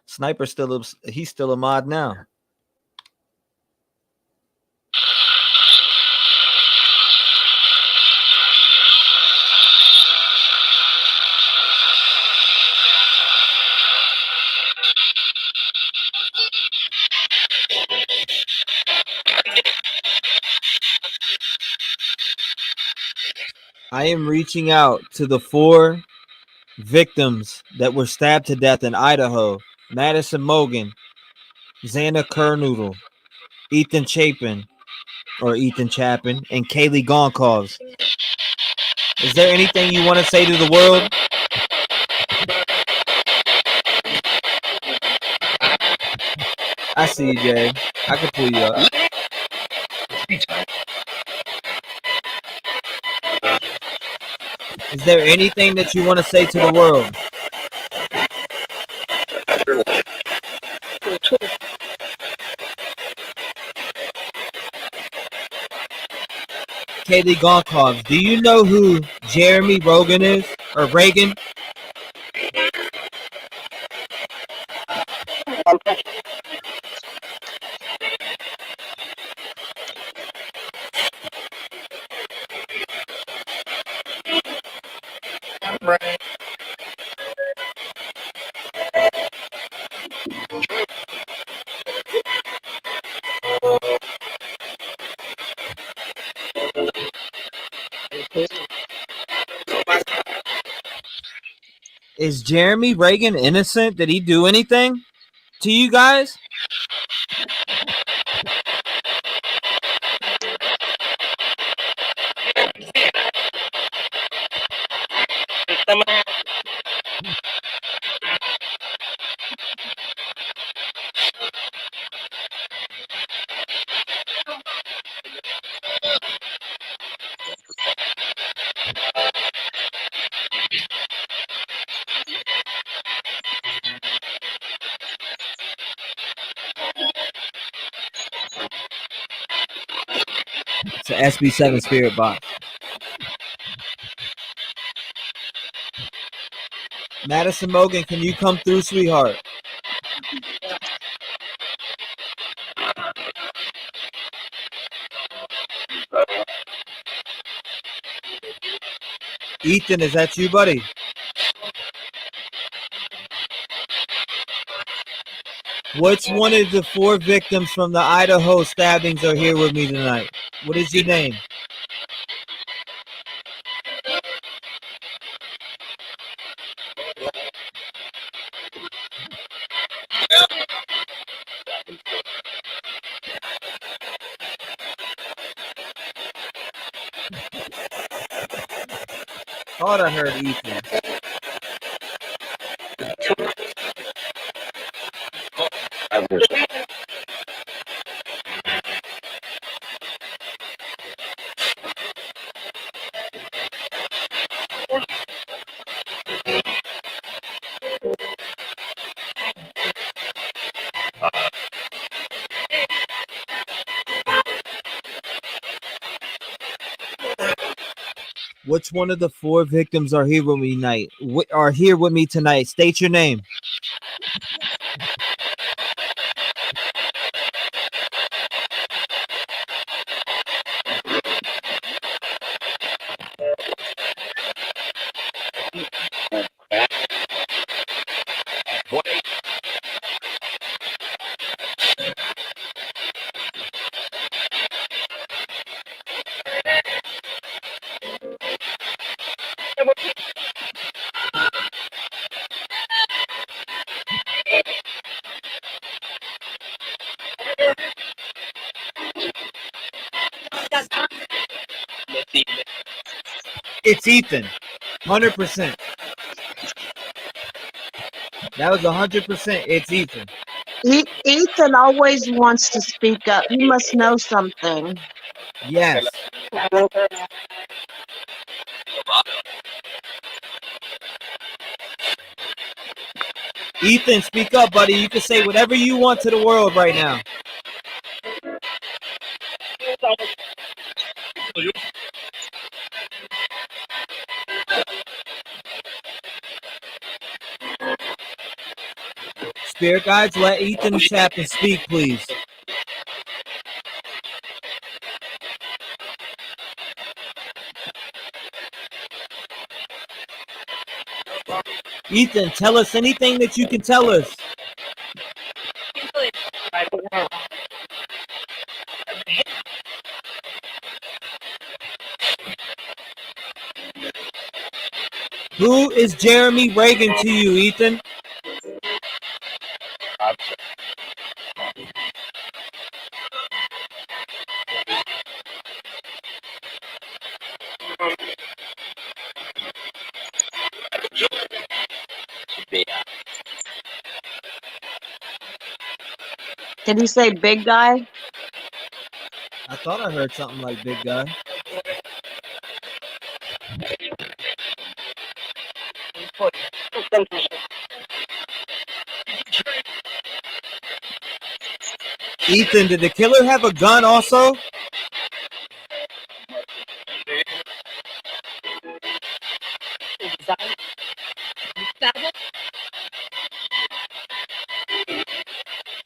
S1: Sniper he's still a mod now. I am reaching out to the 4 victims that were stabbed to death in Idaho. Madison Mogen, Xana Kernoodle, Ethan Chapin, or Ethan Chapin, and Kaylee Goncalves. Is there anything you want to say to the world? I see you, Jay. I can pull you up. Is there anything that you want to say to the world? Kaylee Goncalves, do you know who Jeremy Rogan is? Or Reagan? Is Jeremy Reagan innocent? Did he do anything to you guys? It's an SB7 spirit box. Madison Mogan, can you come through, sweetheart? Ethan, is that you, buddy? Which one of the 4 victims from the Idaho stabbings are here with me tonight? What is your name? Thought I heard Ethan. Which one of the 4 victims are here with me tonight? Are here with me tonight? State your name. It's Ethan. 100%. That was 100%. It's Ethan.
S9: Ethan always wants to speak up. He must know something.
S1: Yes. Ethan, speak up, buddy. You can say whatever you want to the world right now. Spirit guides, let Ethan Chapin speak, please. Ethan, tell us anything that you can tell us. Who is Jeremy Reagan to you, Ethan?
S9: Did he say big guy?
S1: I thought I heard something like big guy. Ethan, did the killer have a gun also?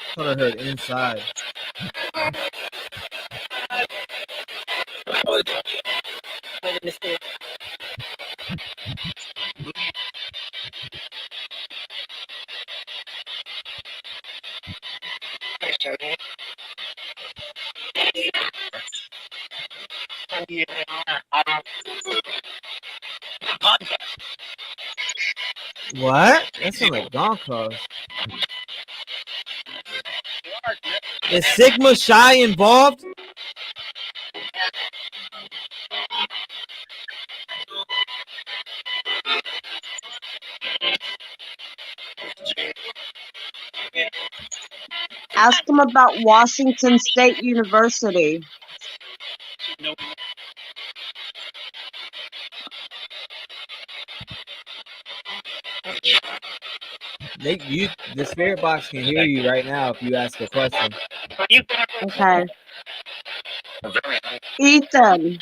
S1: I thought I heard inside. What? That sounds like gone cause. Is Sigma Shy involved?
S9: Ask him about Washington State University.
S1: The spirit box can hear you right now if you ask a question.
S9: Okay. Ethan,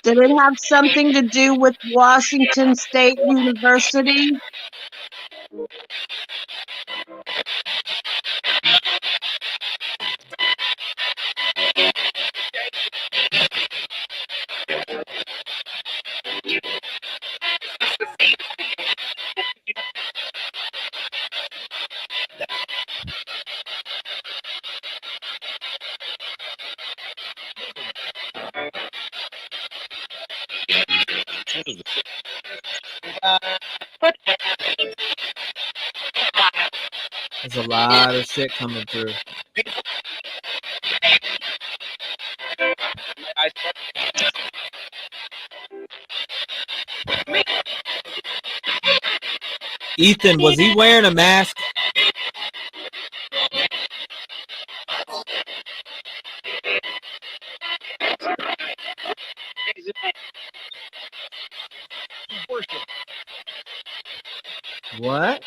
S9: did it have something to do with Washington State University?
S1: There's a lot of shit coming through. Ethan, was he wearing a mask? What?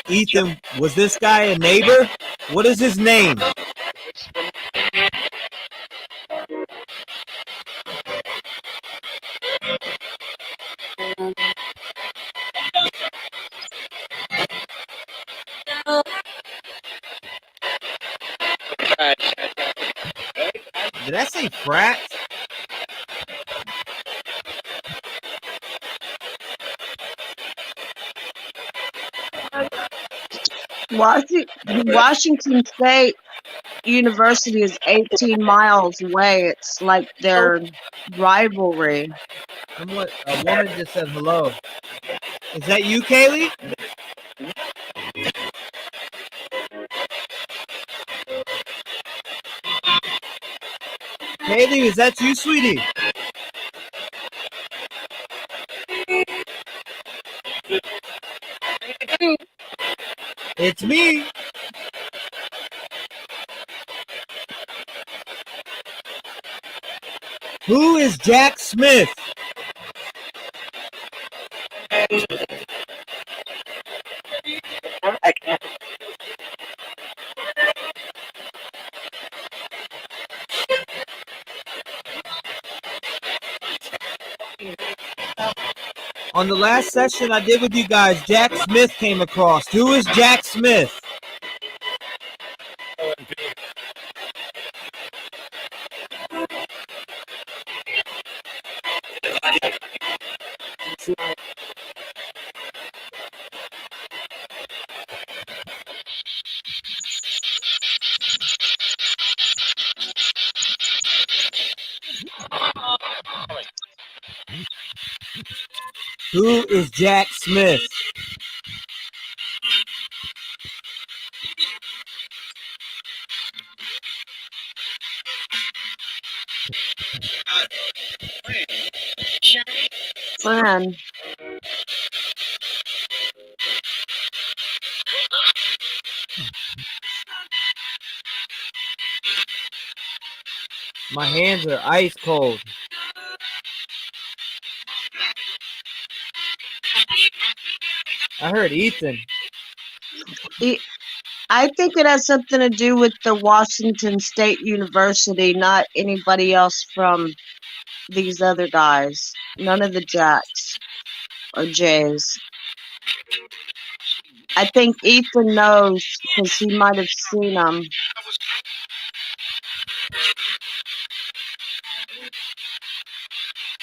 S1: Ethan, was this guy a neighbor? What is his name? Did I say frat?
S9: Washington State University is 18 miles away. It's like their rivalry.
S1: A woman just said hello. Is that you, Kaylee? Kaylee, is that you, sweetie? It's me. Who is Jack Smith? On the last session I did with you guys, Jack Smith came across. Who is Jack Smith? Who is Jack Smith?
S9: Friend.
S1: My hands are ice cold. I heard Ethan.
S9: I think it has something to do with the Washington State University, not anybody else from these other guys. None of the Jacks or Jays. I think Ethan knows because he might have seen them.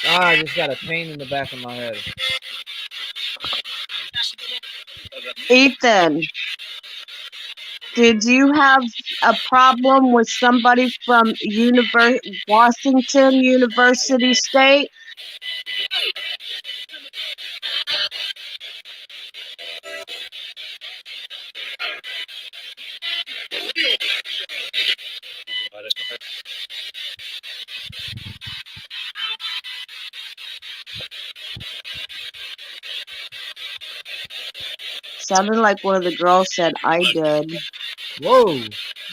S1: I just got a pain in the back of my head.
S9: Ethan, did you have a problem with somebody from Washington University State? Sounded like one of the girls said, I did.
S1: Whoa,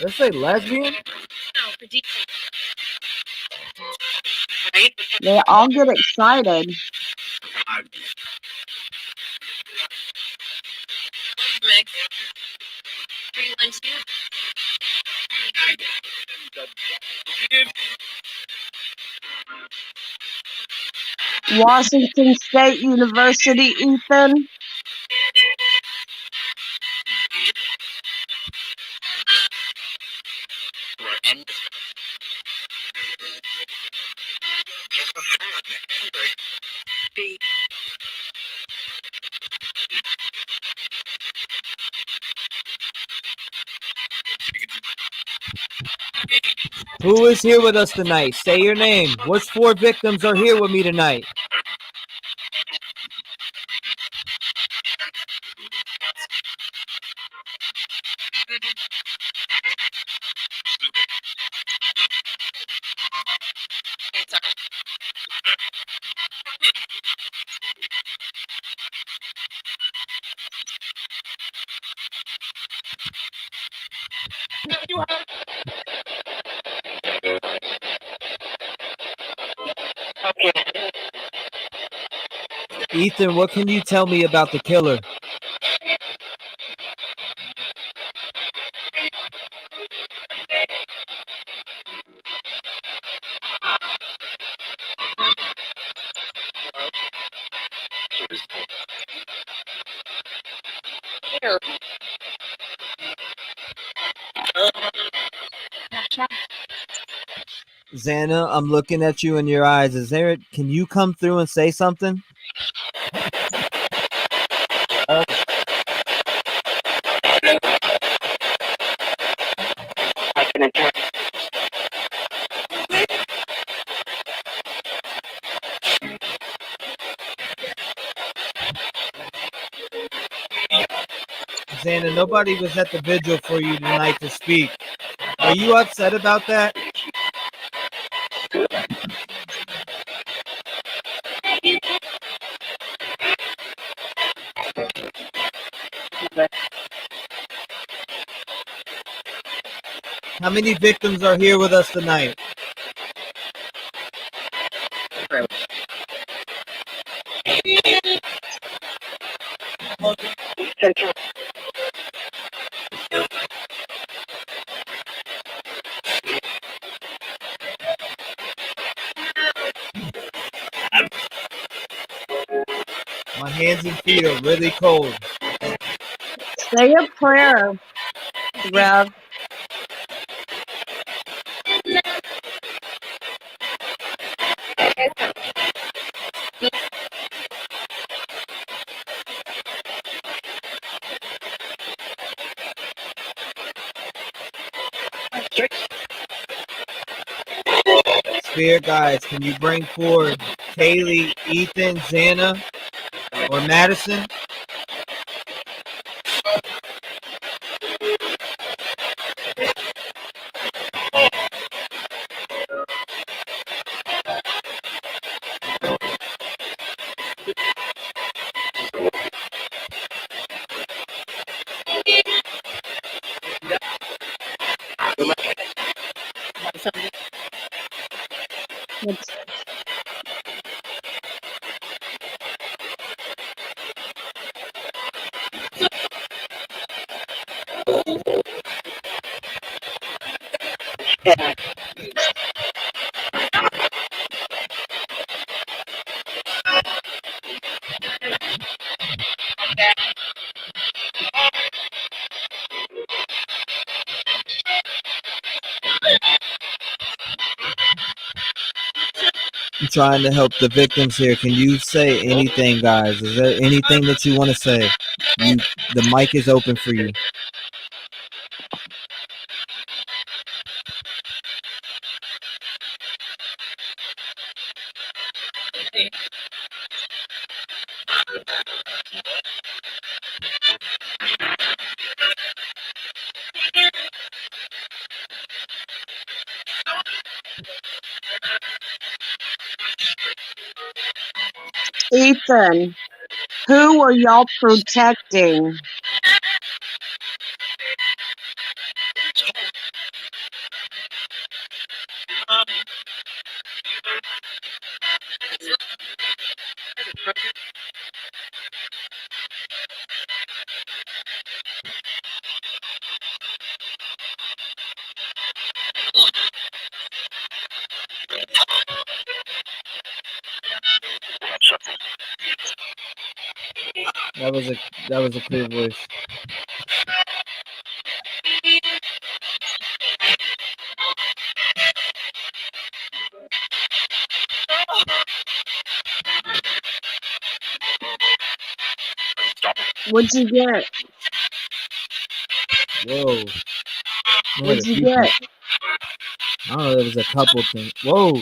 S1: let's say lesbian?
S9: They all get excited. Washington State University, Ethan.
S1: Who is here with us tonight? Say your name. Which 4 victims are here with me tonight? Ethan, what can you tell me about the killer? Xana, I'm looking at you in your eyes. Can you come through and say something? Xana, nobody was at the vigil for you tonight to speak. Are you upset about that? How many victims are here with us tonight? My hands and feet are really cold.
S9: Say a prayer, Rev.
S1: Spirit guides, can you bring forward Kaylee, Ethan, Xana, or Madison?
S9: It's
S1: I'm trying to help the victims here. Can you say anything, guys? Is there anything that you want to say? The mic is open for you.
S9: Ethan. Who are y'all protecting?
S1: That was a clear voice.
S9: What'd you get?
S1: Whoa. I heard a
S9: What'd you
S1: few
S9: get?
S1: things. I don't know, there was a couple things. Whoa.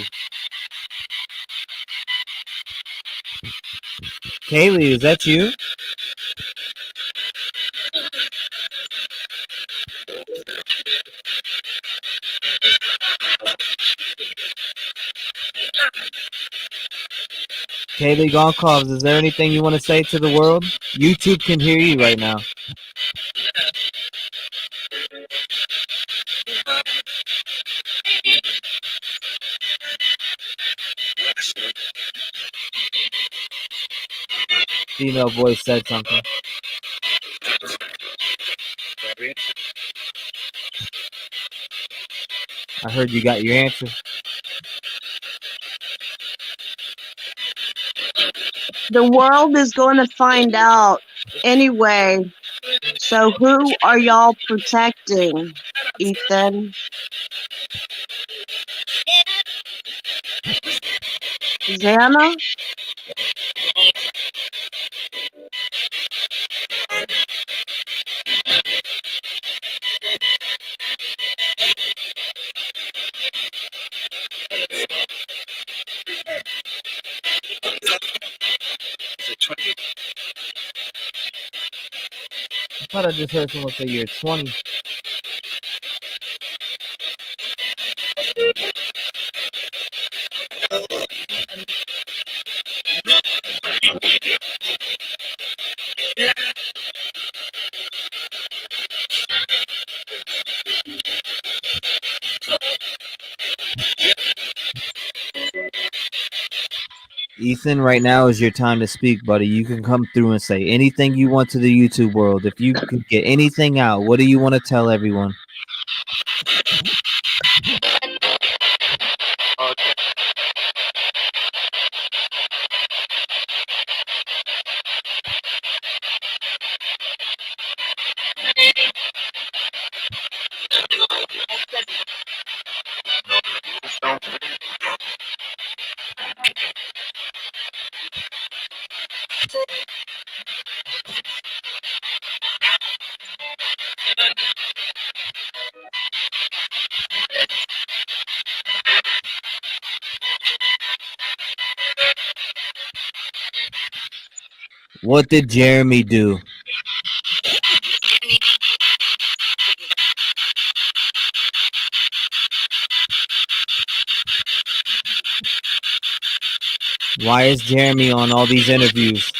S1: Kaylee, is that you? Kaylee Goncalves, is there anything you want to say to the world? YouTube can hear you right now. Female voice said something. I heard you got your answer.
S9: The world is going to find out anyway. So who are y'all protecting, Ethan? Xana?
S1: I thought I just heard someone say you're 20. Ethan, right now is your time to speak, buddy. You can come through and say anything you want to the YouTube world. If you can get anything out, what do you want to tell everyone? What did Jeremy do? Why is Jeremy on all these interviews?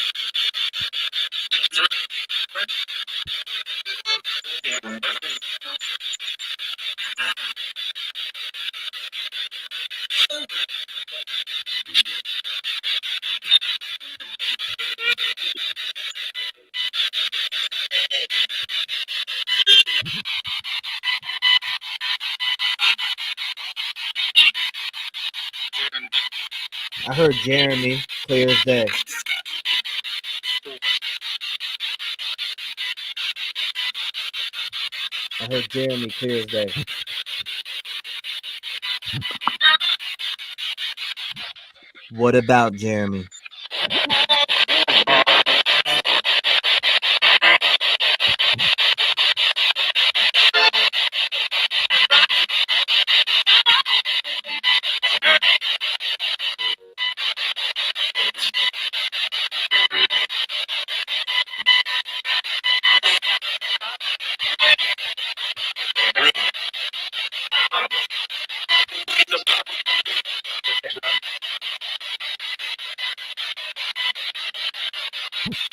S1: I heard Jeremy, clear as day. I heard Jeremy, clear as day. What about Jeremy?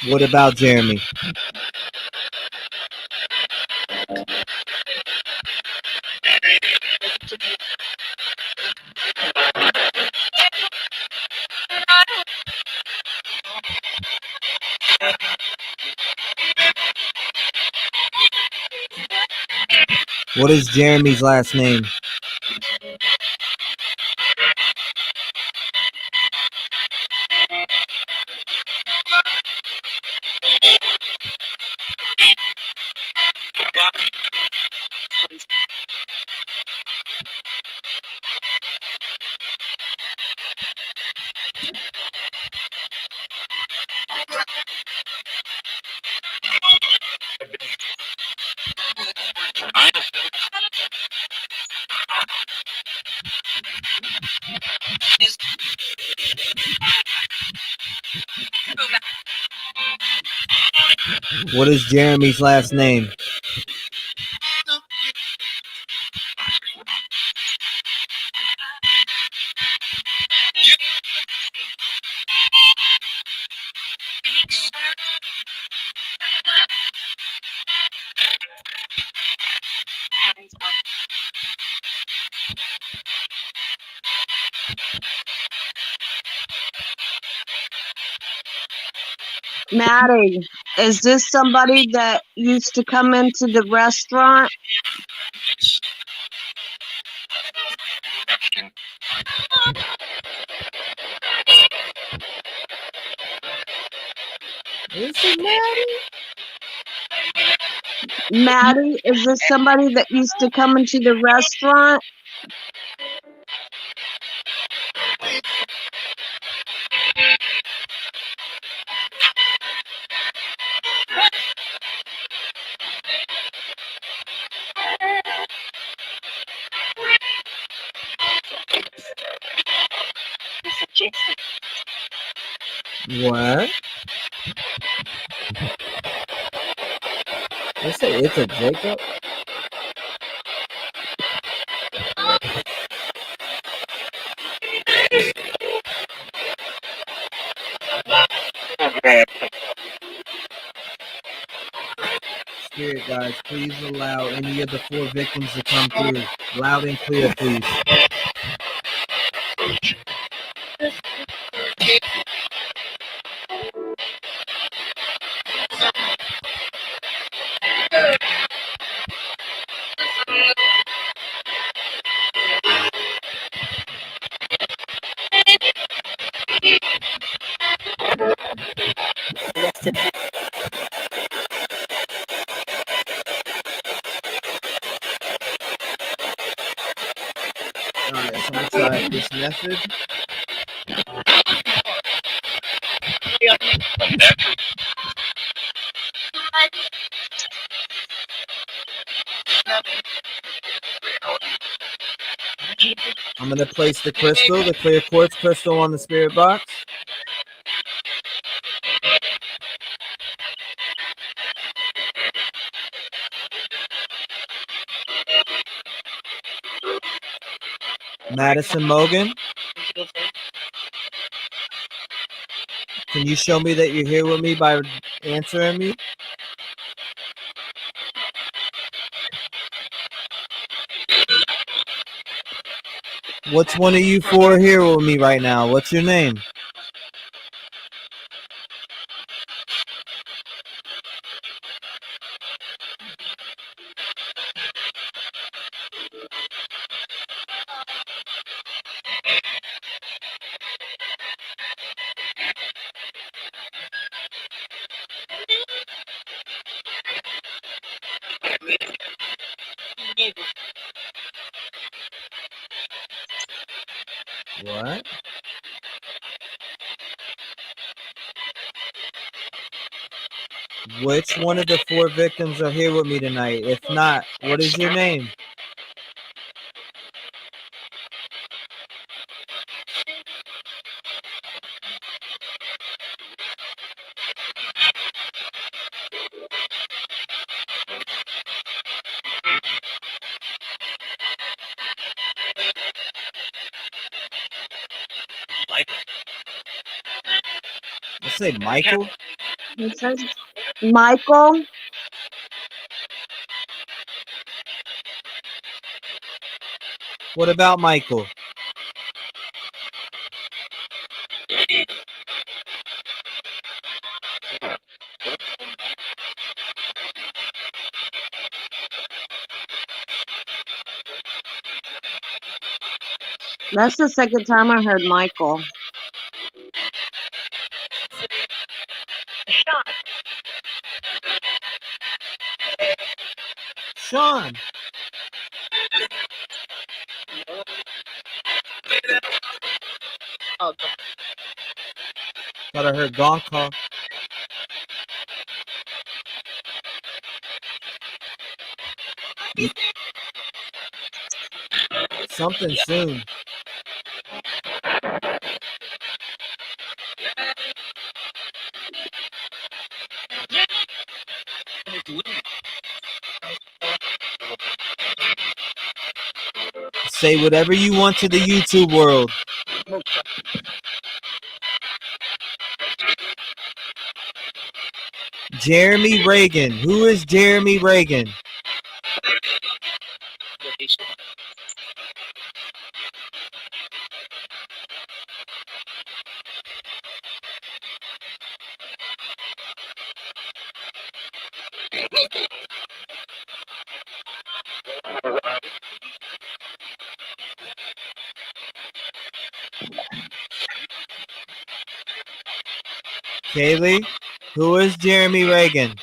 S1: What about Jeremy? What is Jeremy's last name? What is Jeremy's last name?
S9: Maddie, is this somebody that used to come into the restaurant?
S1: Is it Maddie?
S9: Maddie, is this somebody that used to come into the restaurant?
S1: What? They say it's a Jacob? Spirit guys, please allow any of the 4 victims to come through. Loud and clear, please. Alright, so I'm gonna try this method. I'm gonna place the crystal, the clear quartz crystal, on the spirit box. Madison Mogan, can you show me that you're here with me by answering me? What's one of you 4 here with me right now? What's your name? What? Which one of the 4 victims are here with me tonight? If not, what is your name? Let's say Michael.
S9: It says Michael.
S1: What about Michael?
S9: That's the second time I heard Michael.
S1: Sean. Thought I heard gong call. Something soon. Say whatever you want to the YouTube world. Jeremy Reagan. Who is Jeremy Reagan? Kaylee, who is Jeremy Reagan?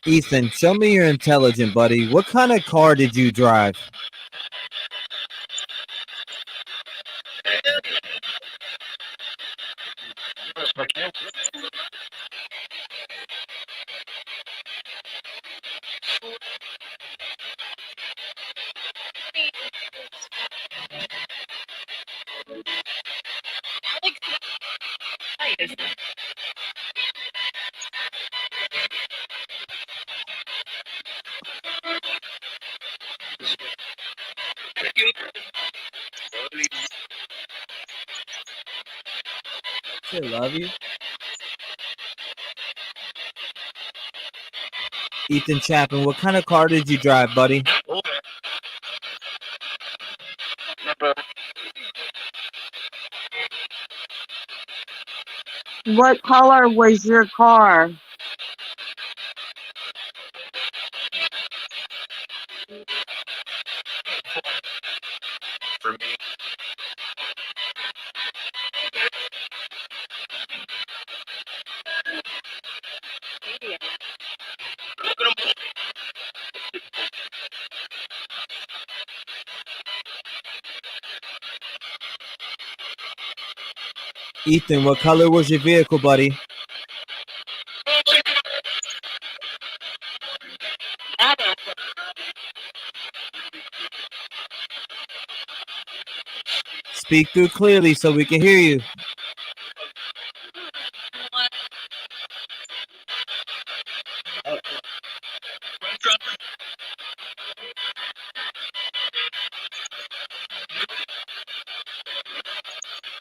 S1: Ethan, show me you're intelligent, buddy. What kind of car did you drive? I love you. Ethan Chapman, what kind of car did you drive, buddy?
S9: What color was your car?
S1: Ethan, what color was your vehicle, buddy? Speak through clearly so we can hear you.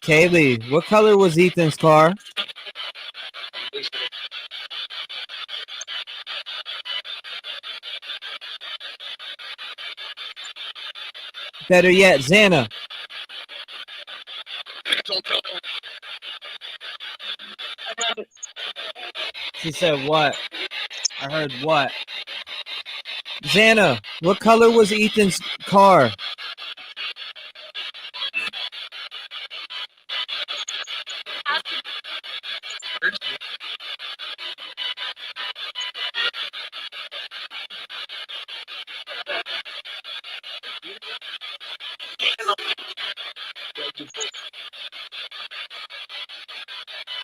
S1: Kaylee, what color was Ethan's car? Better yet, Xana. She said what?
S8: I heard what? Xana, what color was Ethan's car?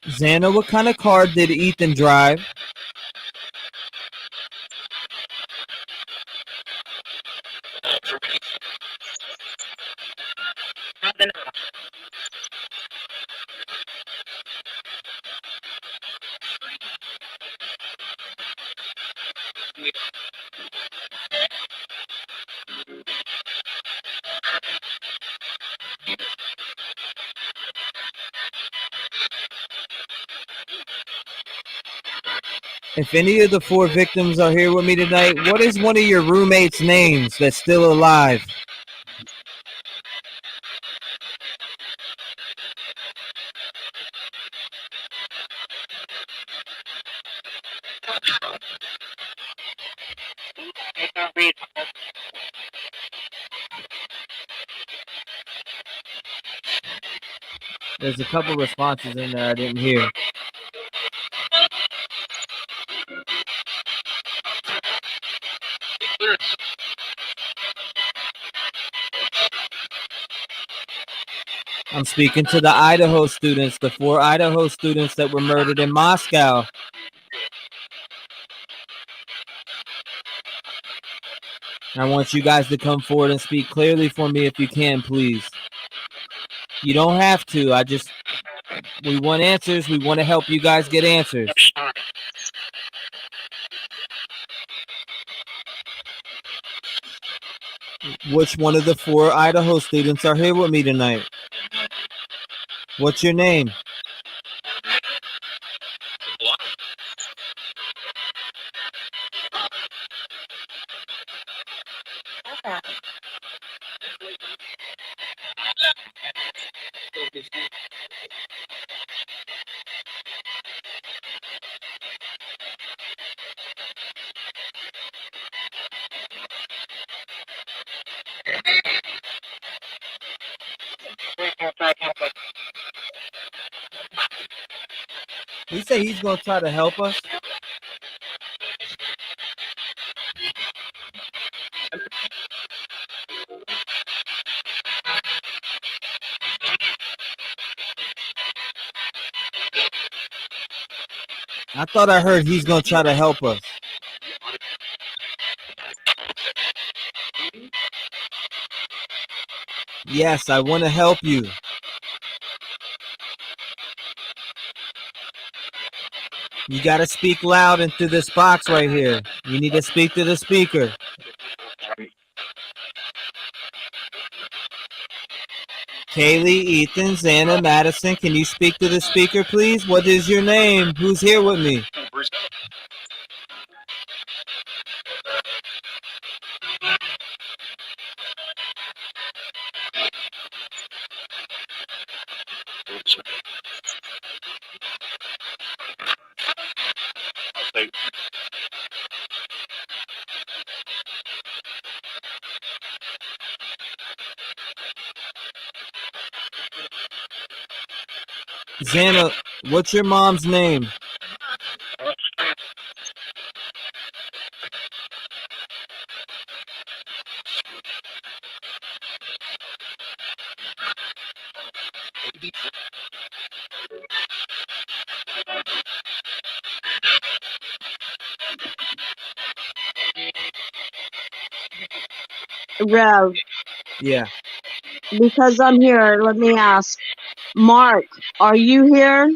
S8: Xana, what kind of car did Ethan drive? If any of the 4 victims are here with me tonight, what is one of your roommates' names that's still alive? There's a couple responses in there I didn't hear. I'm speaking to the Idaho students, the 4 Idaho students that were murdered in Moscow. I want you guys to come forward and speak clearly for me if you can, please. You don't have to. We want answers. We want to help you guys get answers. Which one of the 4 Idaho students are here with me tonight? What's your name? He said he's going to try to help us. I thought I heard he's going to try to help us. Yes, I want to help you. You got to speak loud into this box right here. You need to speak to the speaker. Kaylee, Ethan, Xana, Madison, can you speak to the speaker, please? What is your name? Who's here with me? Xana, what's your mom's name?
S9: Rev,
S8: Yeah.
S9: because I'm here, let me ask. Mark, are you here?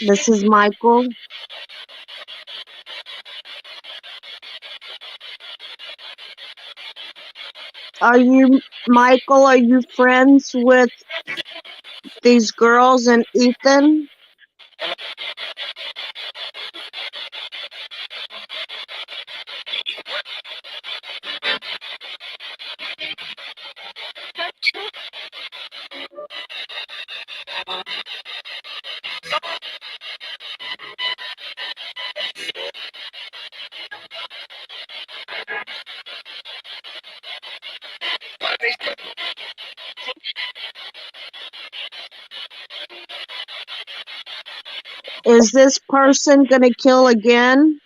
S9: This is Michael. Michael, are you friends with these girls and Ethan? Is this person gonna kill again?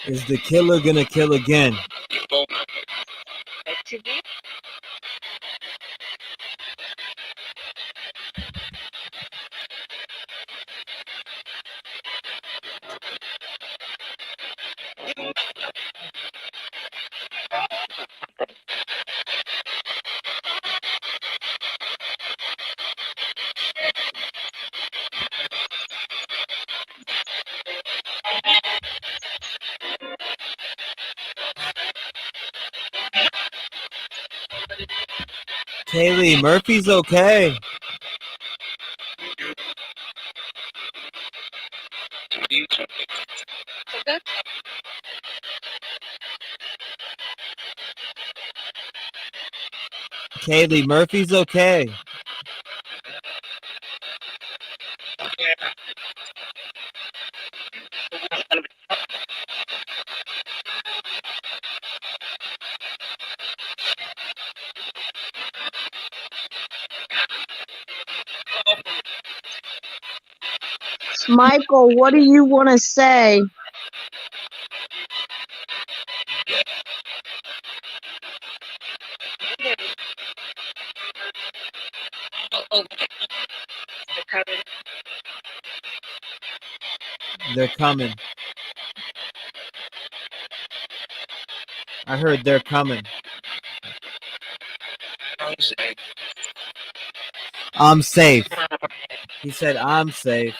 S8: Is the killer gonna kill again? Kaylee, Murphy's okay. Kaylee, Murphy's okay.
S9: Michael, what do you want to say?
S8: They're coming. I heard they're coming. I'm safe. He said I'm safe.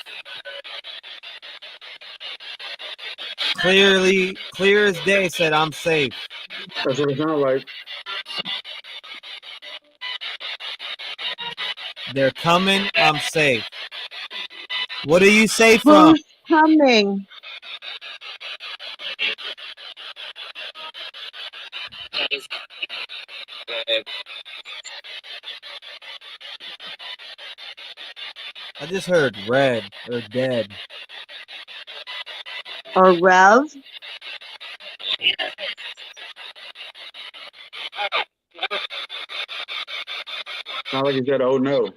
S8: Clear as day said I'm safe.
S10: That's what it sounds like.
S8: They're coming. I'm safe. What are you safe from?
S9: Who's coming?
S8: I just heard red or dead.
S9: Or Rev?
S10: Sound like he said, "Oh no."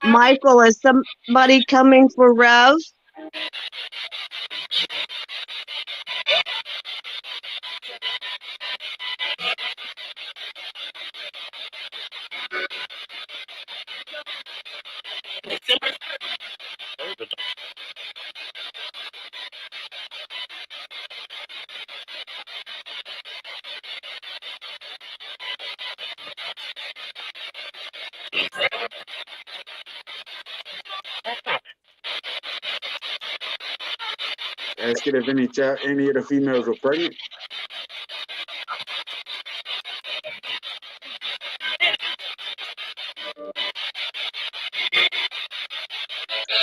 S9: Michael, is somebody coming for Rev?
S10: Ask it if any of the females were pregnant.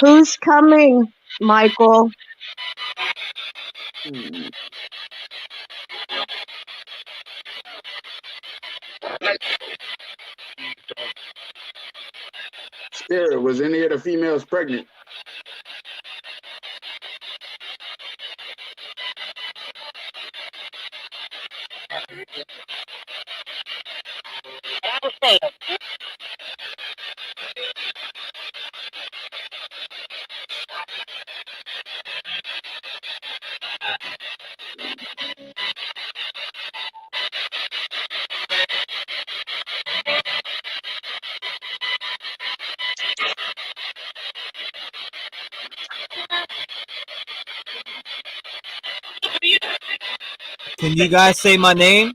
S9: Who's coming, Michael?
S10: Spirit, was any of the females pregnant?
S8: Can you guys say my name?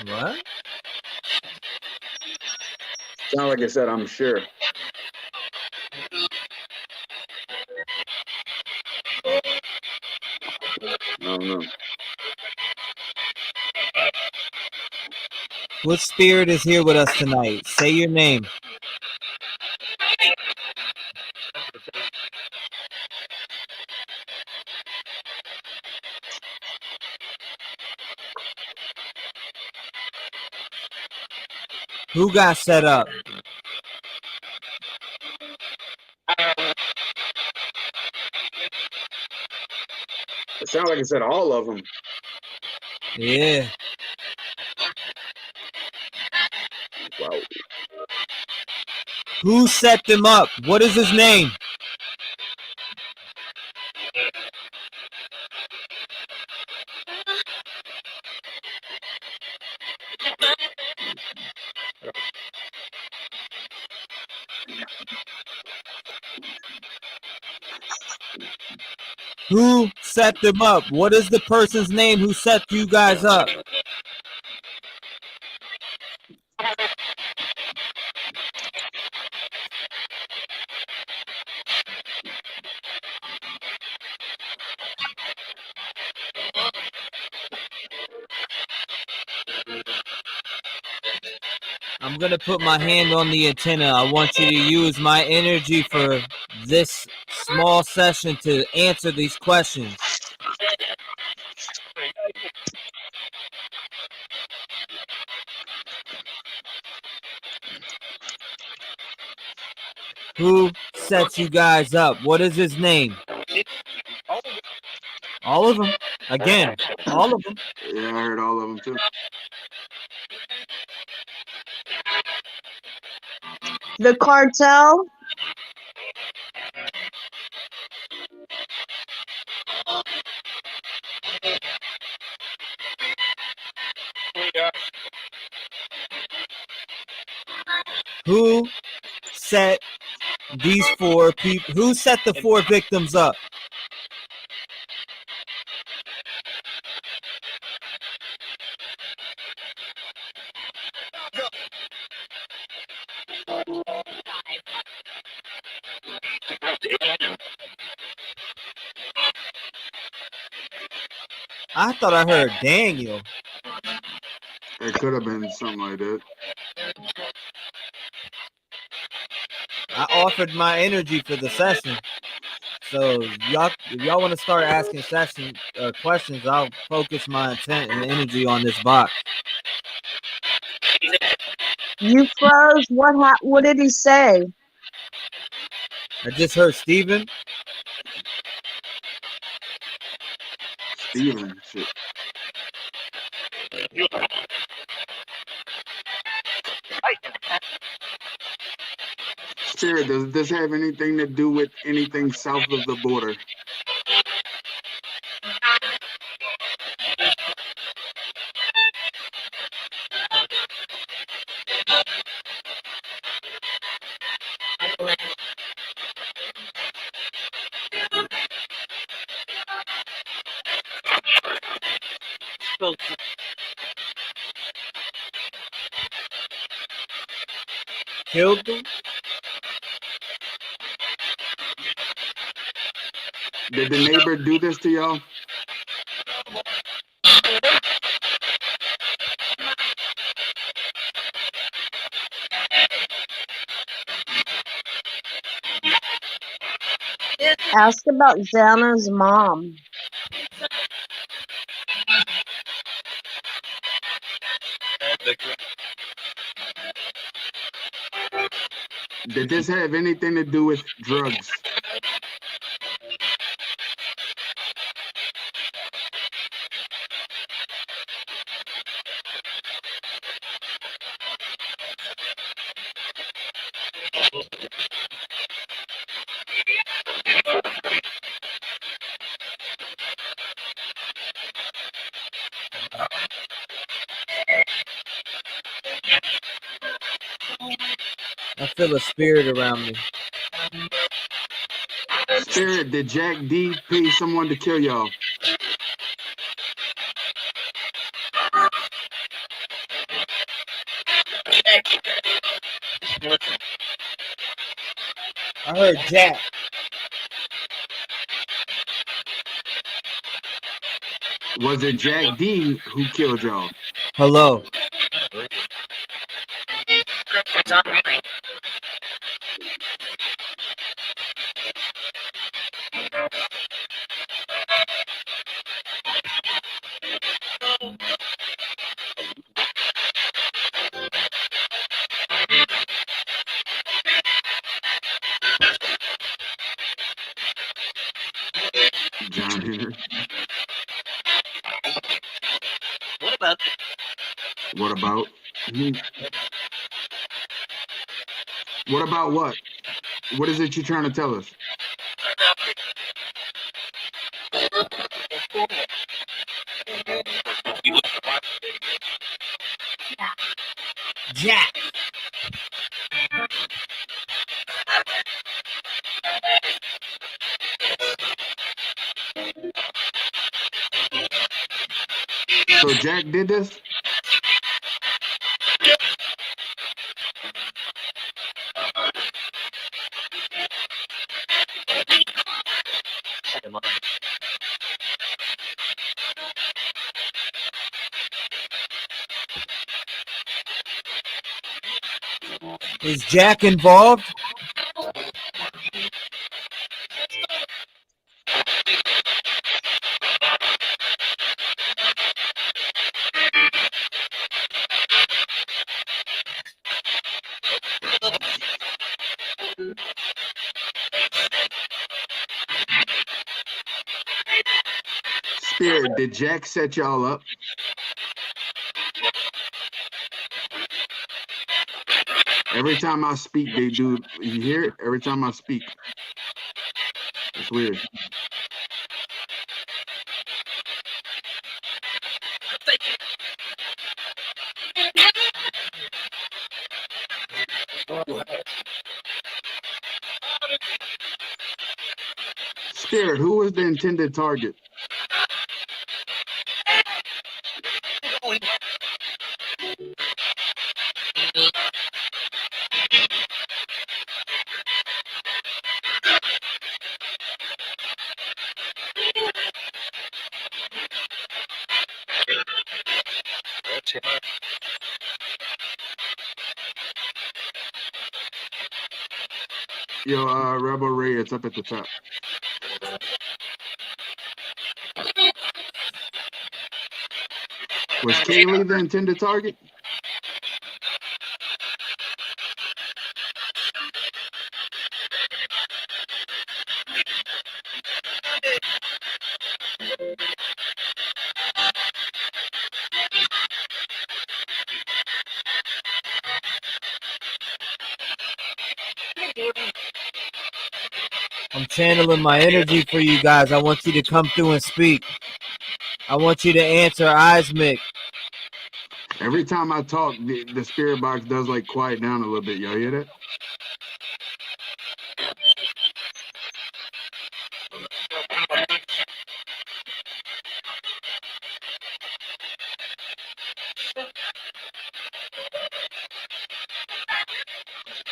S8: What?
S10: Sound like it said, I'm sure. I don't know.
S8: What spirit is here with us tonight? Say your name. Who got set up?
S10: It sounds like it said all of them.
S8: Yeah.
S10: Wow.
S8: Who set them up? What is his name? Who set them up? What is the person's name who set you guys up? I'm going to put my hand on the antenna. I want you to use my energy for this small session to answer these questions. Who set you guys up? What is his name? All of them. Again, all of them.
S10: Yeah, I heard all of them too.
S9: The cartel?
S8: Who set these four people? Who set the four victims up? I thought I heard Daniel.
S10: It could have been something like that.
S8: I offered my energy for the session. So y'all, if y'all want to start asking session questions, I'll focus my intent and energy on this box.
S9: You froze. What did he say?
S8: I just heard Steven.
S10: Steven, shit. Spirit, does this have anything to do with anything south of the border?
S8: Killed them?
S10: Did the neighbor do this to y'all?
S9: Ask about Xana's mom.
S10: Did this have anything to do with drugs?
S8: I feel a spirit around me.
S10: Spirit, did Jack D pay someone to kill y'all?
S8: I heard Jack.
S10: Was it Jack D who killed y'all?
S8: Hello.
S10: John Henry.
S11: What about?
S10: What about? What about what? What is it you're trying to tell us?
S8: Jack.
S10: So Jack did this?
S8: Is Jack involved?
S10: Spirit, did Jack set y'all up? Every time I speak, they do. You hear it? Every time I speak. It's weird. Spirit, who was the intended target? Yo, Rebel Ray, it's up at the top. Was Kaylee the intended target?
S8: I'm channeling my energy for you guys. I want you to come through and speak. I want you to answer Ismic.
S10: Every time I talk, the spirit box does like quiet down a little bit. Y'all hear that?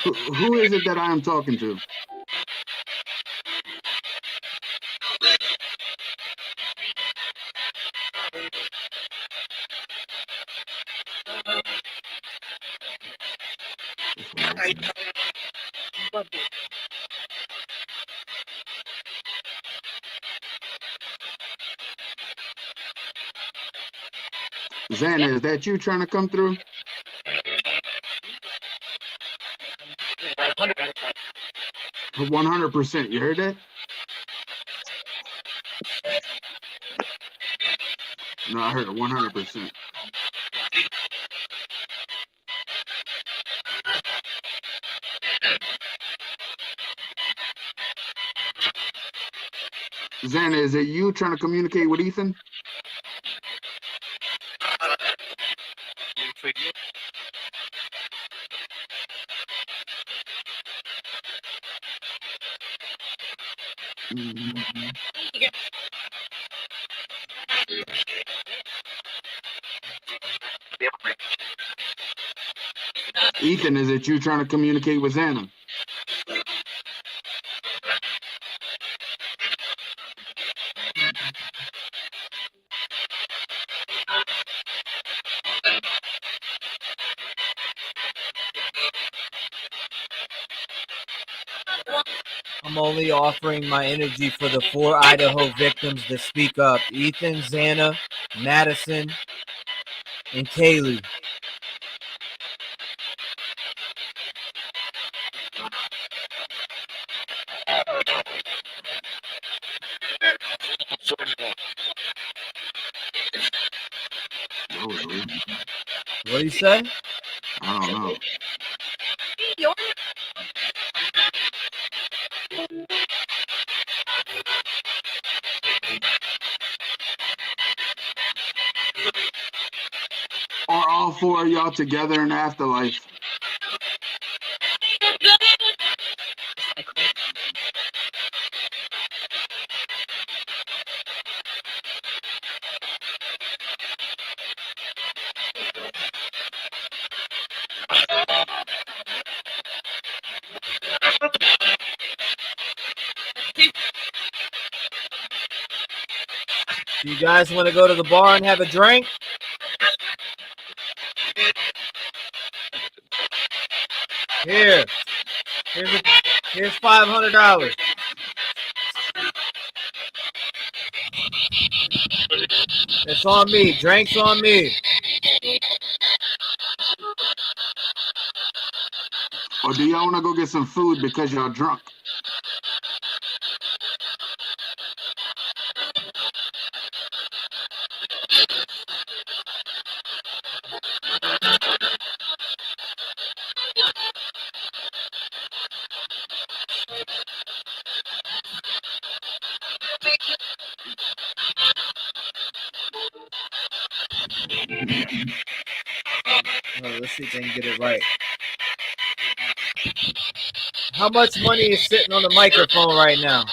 S10: Who is it that I am talking to? Xana, is that you trying to come through? 100%. You heard that? No, I heard it 100%. Xana, is it you trying to communicate with Ethan? Ethan, is it you trying to communicate with Xana?
S8: I'm only offering my energy for the 4 Idaho victims to speak up. Ethan, Xana, Madison, and Kaylee.
S10: That was weird.
S8: What do you say?
S10: I don't know. Are all 4 of y'all together in the afterlife?
S8: Do you guys want to go to the bar and have a drink? Here's $500. It's on me. Drinks on me.
S10: Or do y'all want to go get some food because y'all drunk?
S8: Let's see if I can get it right. How much money is sitting on the microphone right now?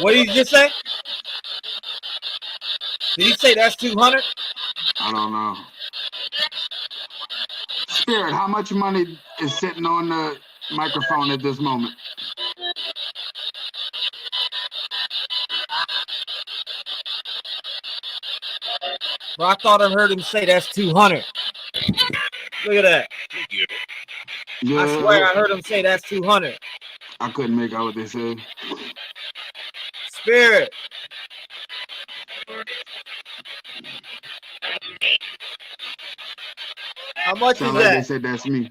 S8: What did you just say? Did he say that's 200?
S10: I don't know. Spirit, how much money is sitting on the microphone at this moment?
S8: Well, I thought I heard him say that's 200. Look at that.
S10: Yeah,
S8: I swear I heard him say that's 200.
S10: I couldn't make out what they said.
S8: Spirit. How much
S10: Sound
S8: is
S10: like
S8: that?
S10: they said that's me.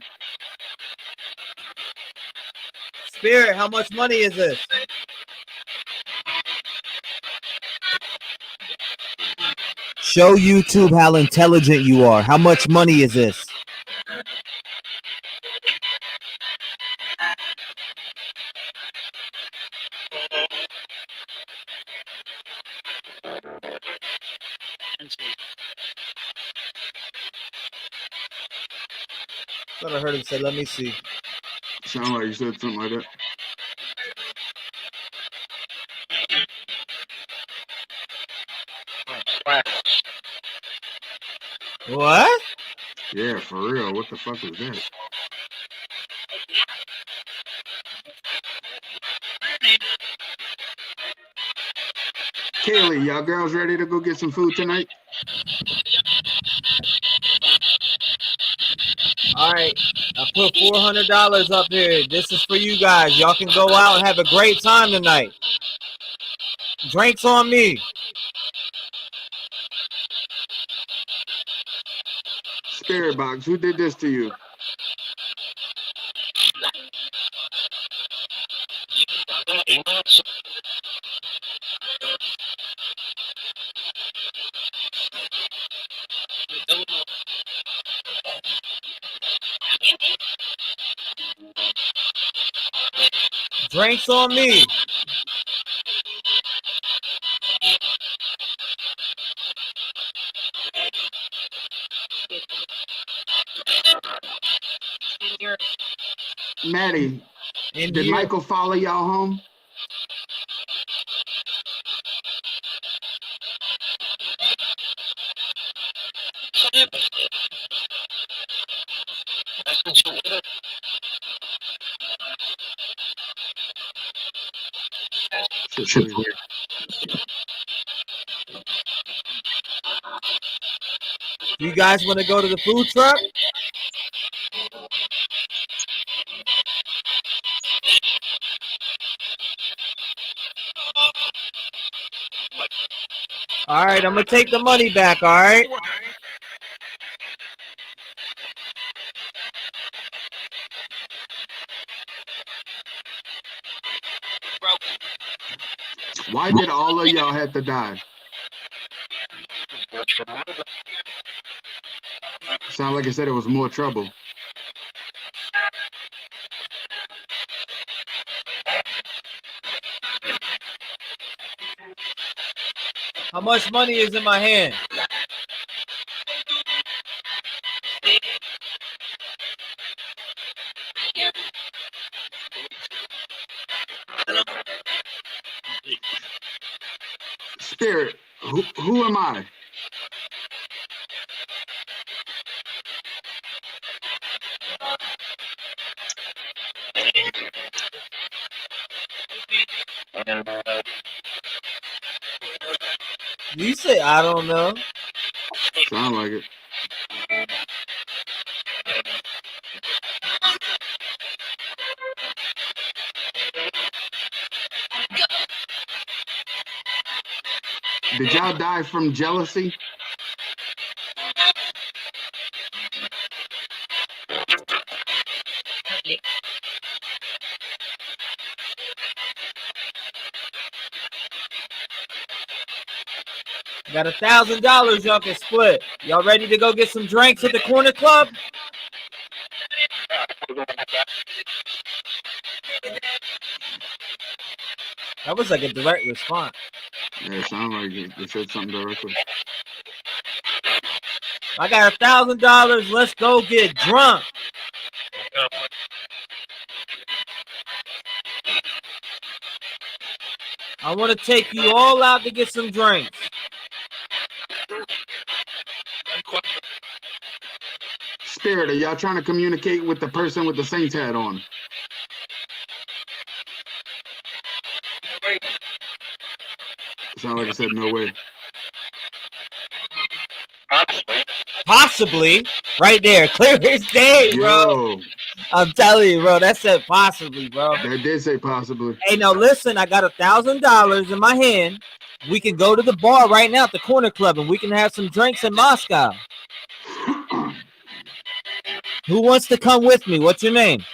S8: Spirit, how much money is this? Show YouTube how intelligent you are. How much money is this? Thought I heard him say, let me see.
S10: Sound like you said something like that.
S8: What?
S10: Yeah, for real. What the fuck was that? Kaylee, y'all girls ready to go get some food tonight?
S8: All right, I put $400 up here. This is for you guys. Y'all can go out and have a great time tonight. Drinks on me.
S10: Spirit box, who did this to you?
S8: Drinks on me.
S10: Maddie,
S8: In
S10: did
S8: here.
S10: Michael follow y'all home? Shit's weird.
S8: You guys want to go to the food truck? All right, I'm gonna take the money back. All right.
S10: Why did all of y'all have to die? Sound like I said it was more trouble.
S8: How much money is in my hand?
S10: Spirit, who am I?
S8: You say I don't know.
S10: Sound like it. Did y'all die from jealousy?
S8: Got $1,000 y'all can split. Y'all ready to go get some drinks at the corner club? That was like a direct response.
S10: Yeah, it sounded like it. They said something directly.
S8: I got $1,000. Let's go get drunk. I want to take you all out to get some drinks.
S10: Spirit, are y'all trying to communicate with the person with the Saints hat on? Sound like I said no way.
S8: Possibly. Right there. Clear as day, bro.
S10: Yo,
S8: I'm telling you, bro. That said possibly, bro.
S10: that did say possibly.
S8: Hey, now listen. I got $1,000 in my hand. We can go to the bar right now at the corner club and we can have some drinks in Moscow. Who wants to come with me? What's your name?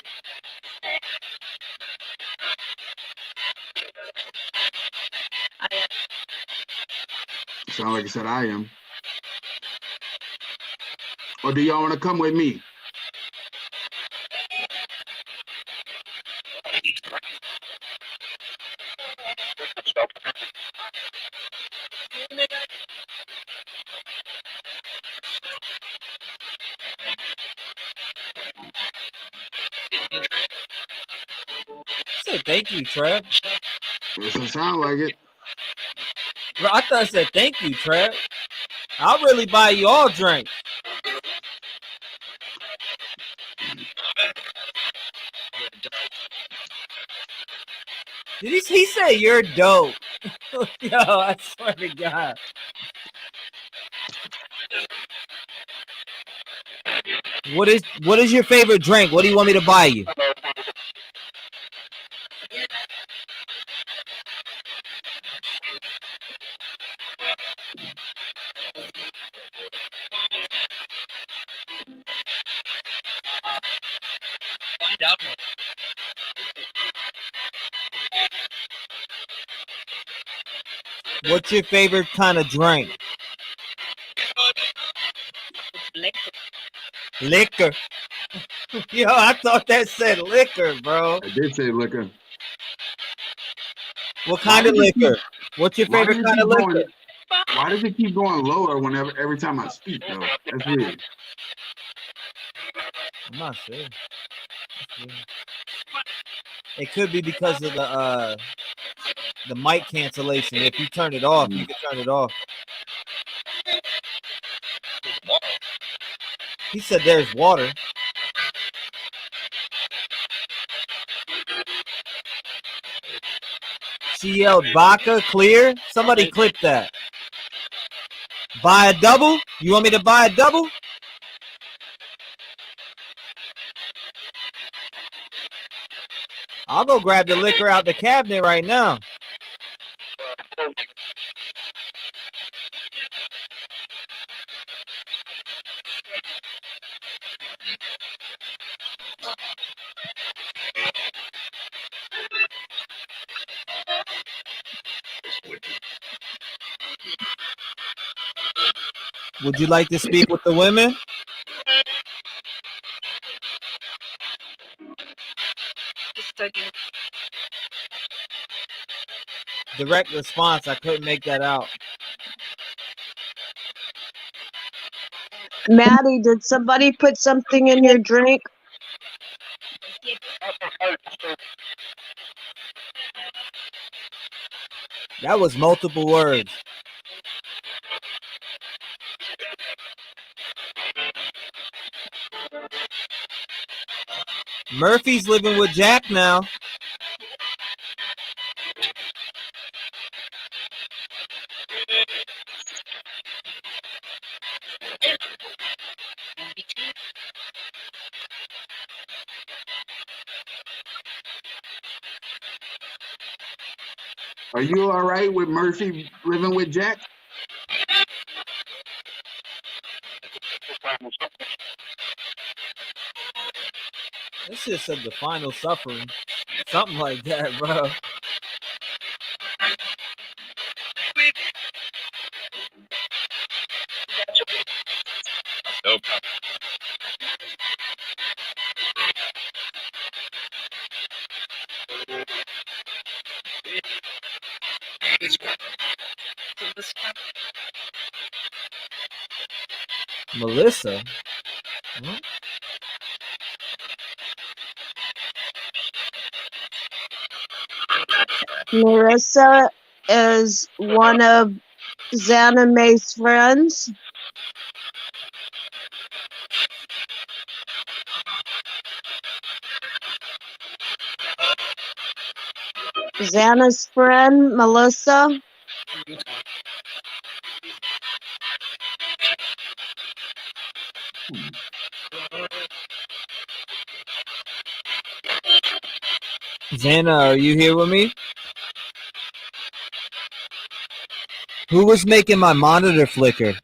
S10: Sound like I said I am. Or do y'all want to come with me?
S8: Say thank you, Trev.
S10: Doesn't sound like it.
S8: Bro, I thought I said thank you, Trev. I'll really buy you all drinks. Did he say you're dope? Yo, I swear to God. What is your favorite drink? What do you want me to buy you? What's your favorite kind of drink? Liquor. Yo, I thought that said liquor, bro.
S10: I did say liquor.
S8: What kind of liquor? What's your favorite kind of liquor?
S10: Why does it keep going lower every time I speak though? That's weird.
S8: I'm not sure. It could be because of the mic cancellation. If you turn it off, you can turn it off. He said there's water. She yelled vodka clear. Somebody clip that. Buy a double? You want me to buy a double? I'll go grab the liquor out the cabinet right now. Would you like to speak with the women? Direct response. I couldn't make that out.
S9: Maddie, did somebody put something in your drink?
S8: That was multiple words. Murphy's living with Jack now.
S10: Are you all right with Murphy living with Jack?
S8: This shit said the final suffering. Something like that, bro. Melissa? What?
S9: Marissa is one of Xana May's friends. Xana's friend, Melissa.
S8: Xana, are you here with me? Who was making my monitor flicker?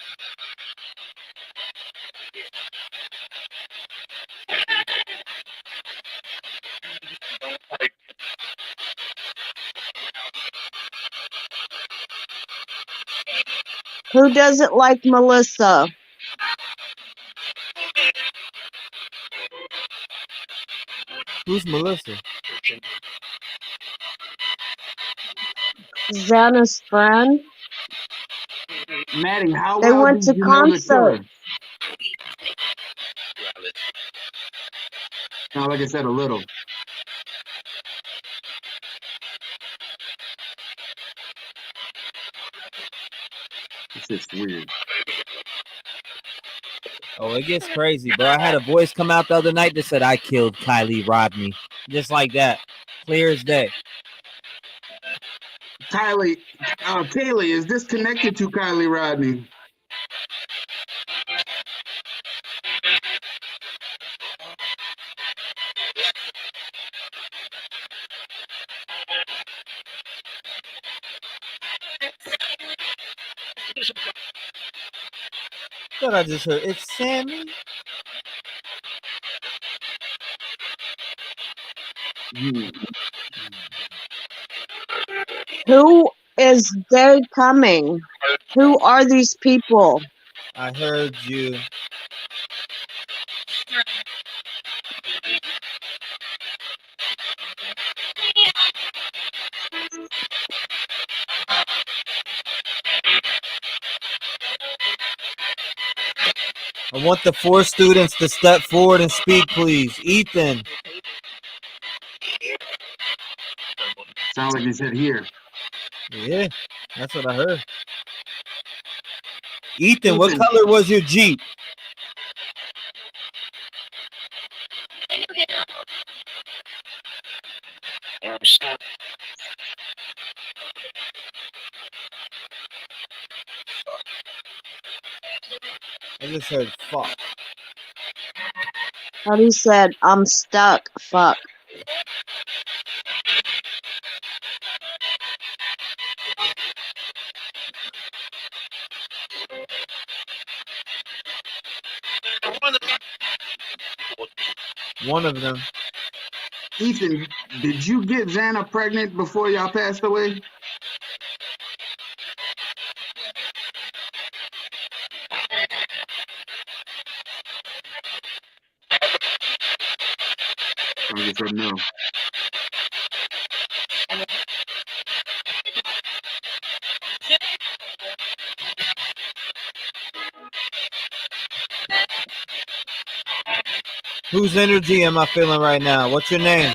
S9: Who doesn't like Melissa?
S8: Who's Melissa?
S9: Xana's friend.
S10: Maddie, how
S9: They
S10: well
S9: went
S10: did
S9: to
S10: you know the
S9: concert.
S10: killer? No, like I said, a little. It's just weird.
S8: Oh, it gets crazy, bro. I had a voice come out the other night that said I killed Kylie Rodney. Just like that. Clear as day.
S10: Kaylee, is this connected to Kylie Rodney?
S8: Thought I just heard it's Sammy.
S9: Who is they coming? Who are these people?
S8: I heard you. I want the 4 students to step forward and speak, please. Ethan.
S10: Sounds like he said here.
S8: Yeah, that's what I heard. Ethan, what color was your Jeep? I just heard fuck.
S9: How he said, I'm stuck. Fuck.
S8: One of them.
S10: Ethan, did you get Xana pregnant before y'all passed away? I just said no.
S8: Whose energy am I feeling right now? What's your name?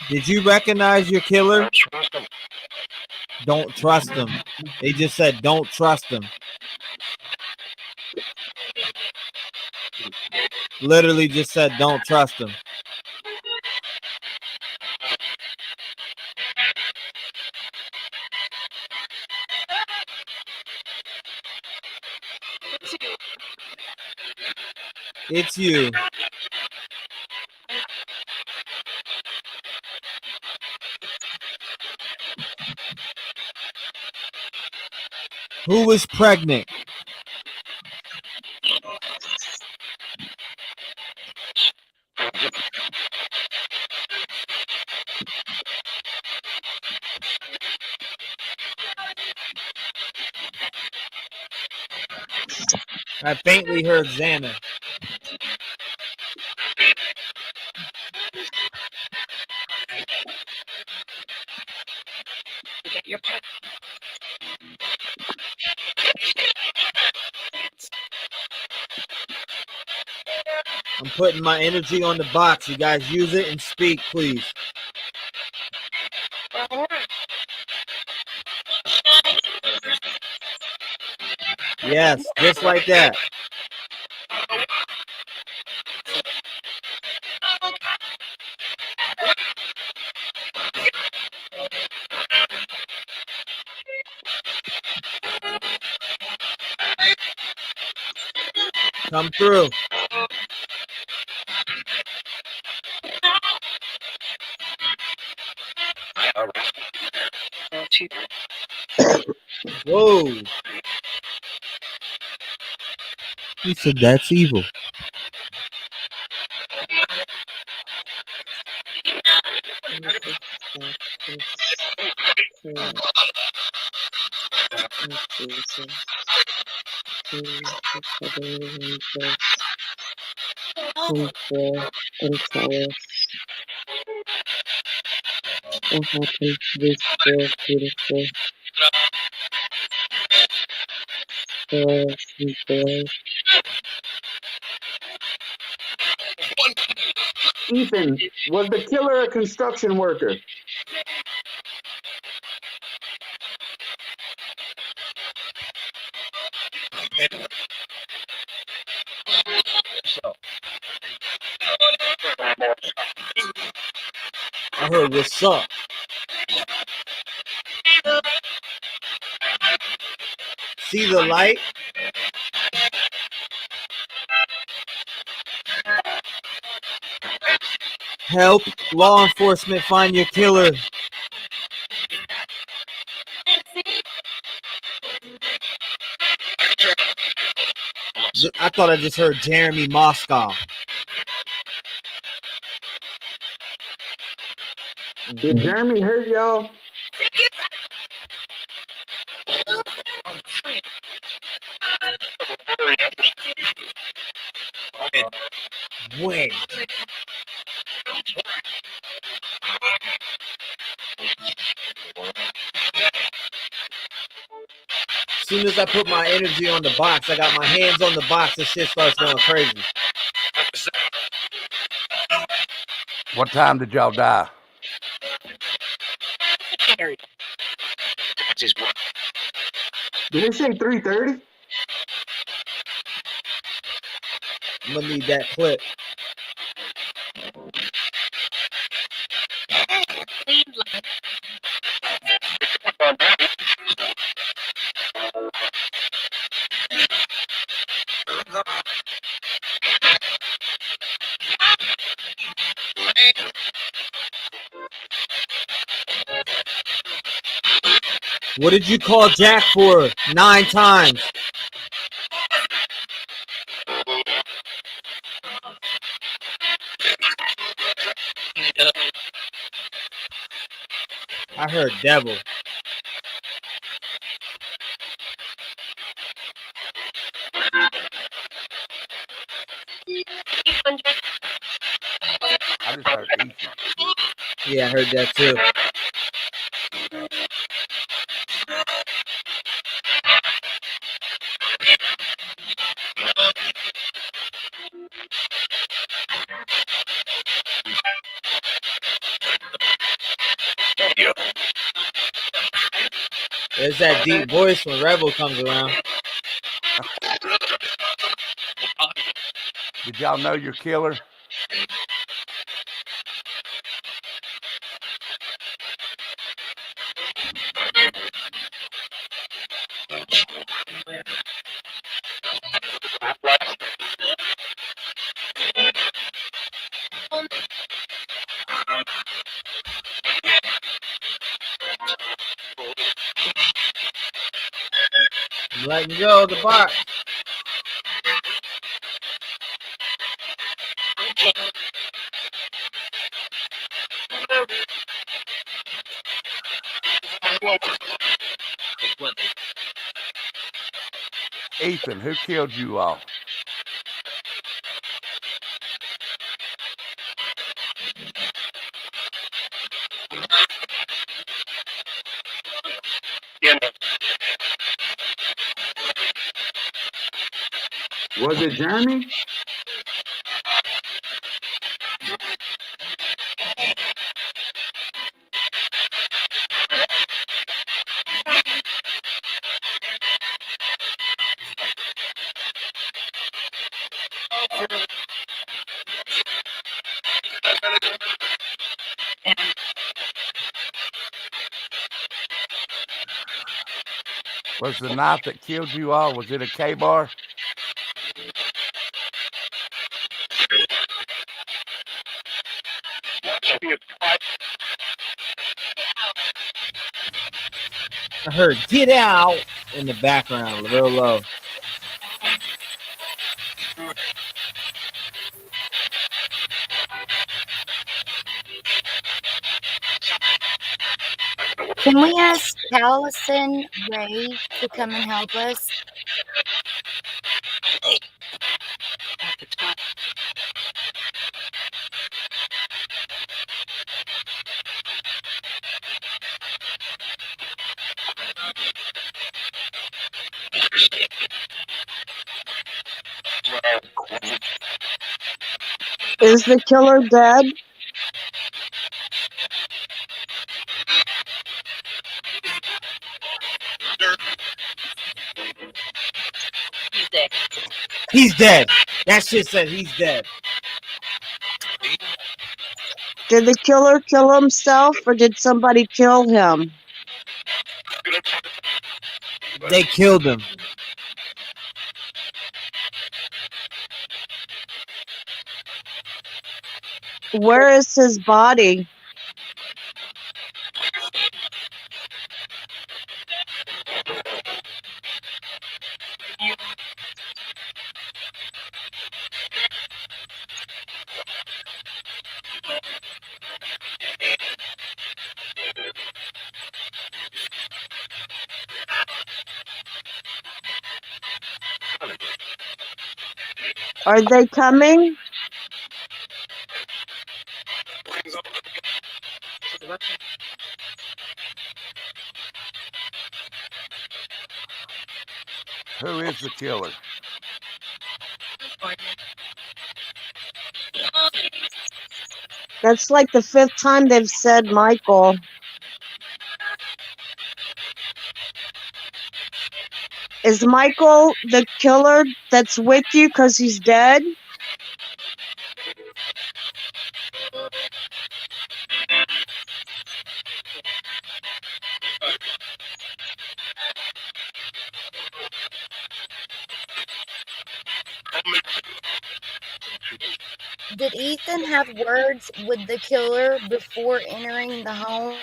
S8: Did you recognize your killer? Don't trust him. They just said don't trust him. Literally just said don't trust him. It's you. Who was pregnant? I faintly heard Xana. I'm putting my energy on the box. You guys use it and speak, please. Yes, just like that. Come through. Whoa. He said that's evil.
S9: Come forth and tell us what happened to these 4 beautiful girls and boys.
S10: Ethan, was the killer a construction worker?
S8: I heard what's up. See the light? Help law enforcement find your killer. I thought I just heard Jeremy Moscow.
S10: Did Jeremy hurt y'all?
S8: When? As soon as I put my energy on the box, I got my hands on the box, and shit starts going crazy.
S13: What time did y'all die?
S10: Did they say 3:30?
S8: I'm gonna need that clip. What did you call Jack for 9 times? I heard devil.
S13: I just heard Ethan.
S8: Yeah, I heard that too. There's that deep voice when Rebel comes around.
S13: Did y'all know your killer?
S8: I'm letting go of the box.
S13: Ethan, who killed you all?
S10: Was it Jeremy?
S13: Was the knife that killed you all, was it a K-bar?
S8: I heard "get out" in the background, real low.
S14: Can we ask Allison Ray to come and help us?
S9: Is the killer dead?
S8: He's dead. That shit said he's dead.
S9: Did the killer kill himself or did somebody kill him?
S8: They killed him.
S9: Where is his body? Are they coming?
S13: Who is the killer?
S9: That's like the 5th time they've said Michael. Is Michael the killer that's with you because he's dead?
S14: Did Ethan have words with the killer before entering the home?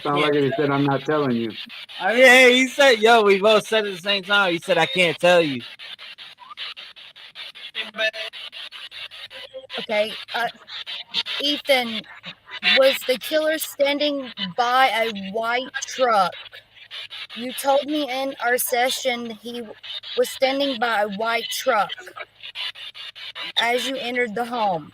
S10: Sound like he said, "I'm not telling you."
S8: I mean, hey, he said, "Yo, we both said it at the same time." He said, "I can't tell you."
S14: Okay. Ethan, was the killer standing by a white truck? You told me in our session he was standing by a white truck as you entered the home.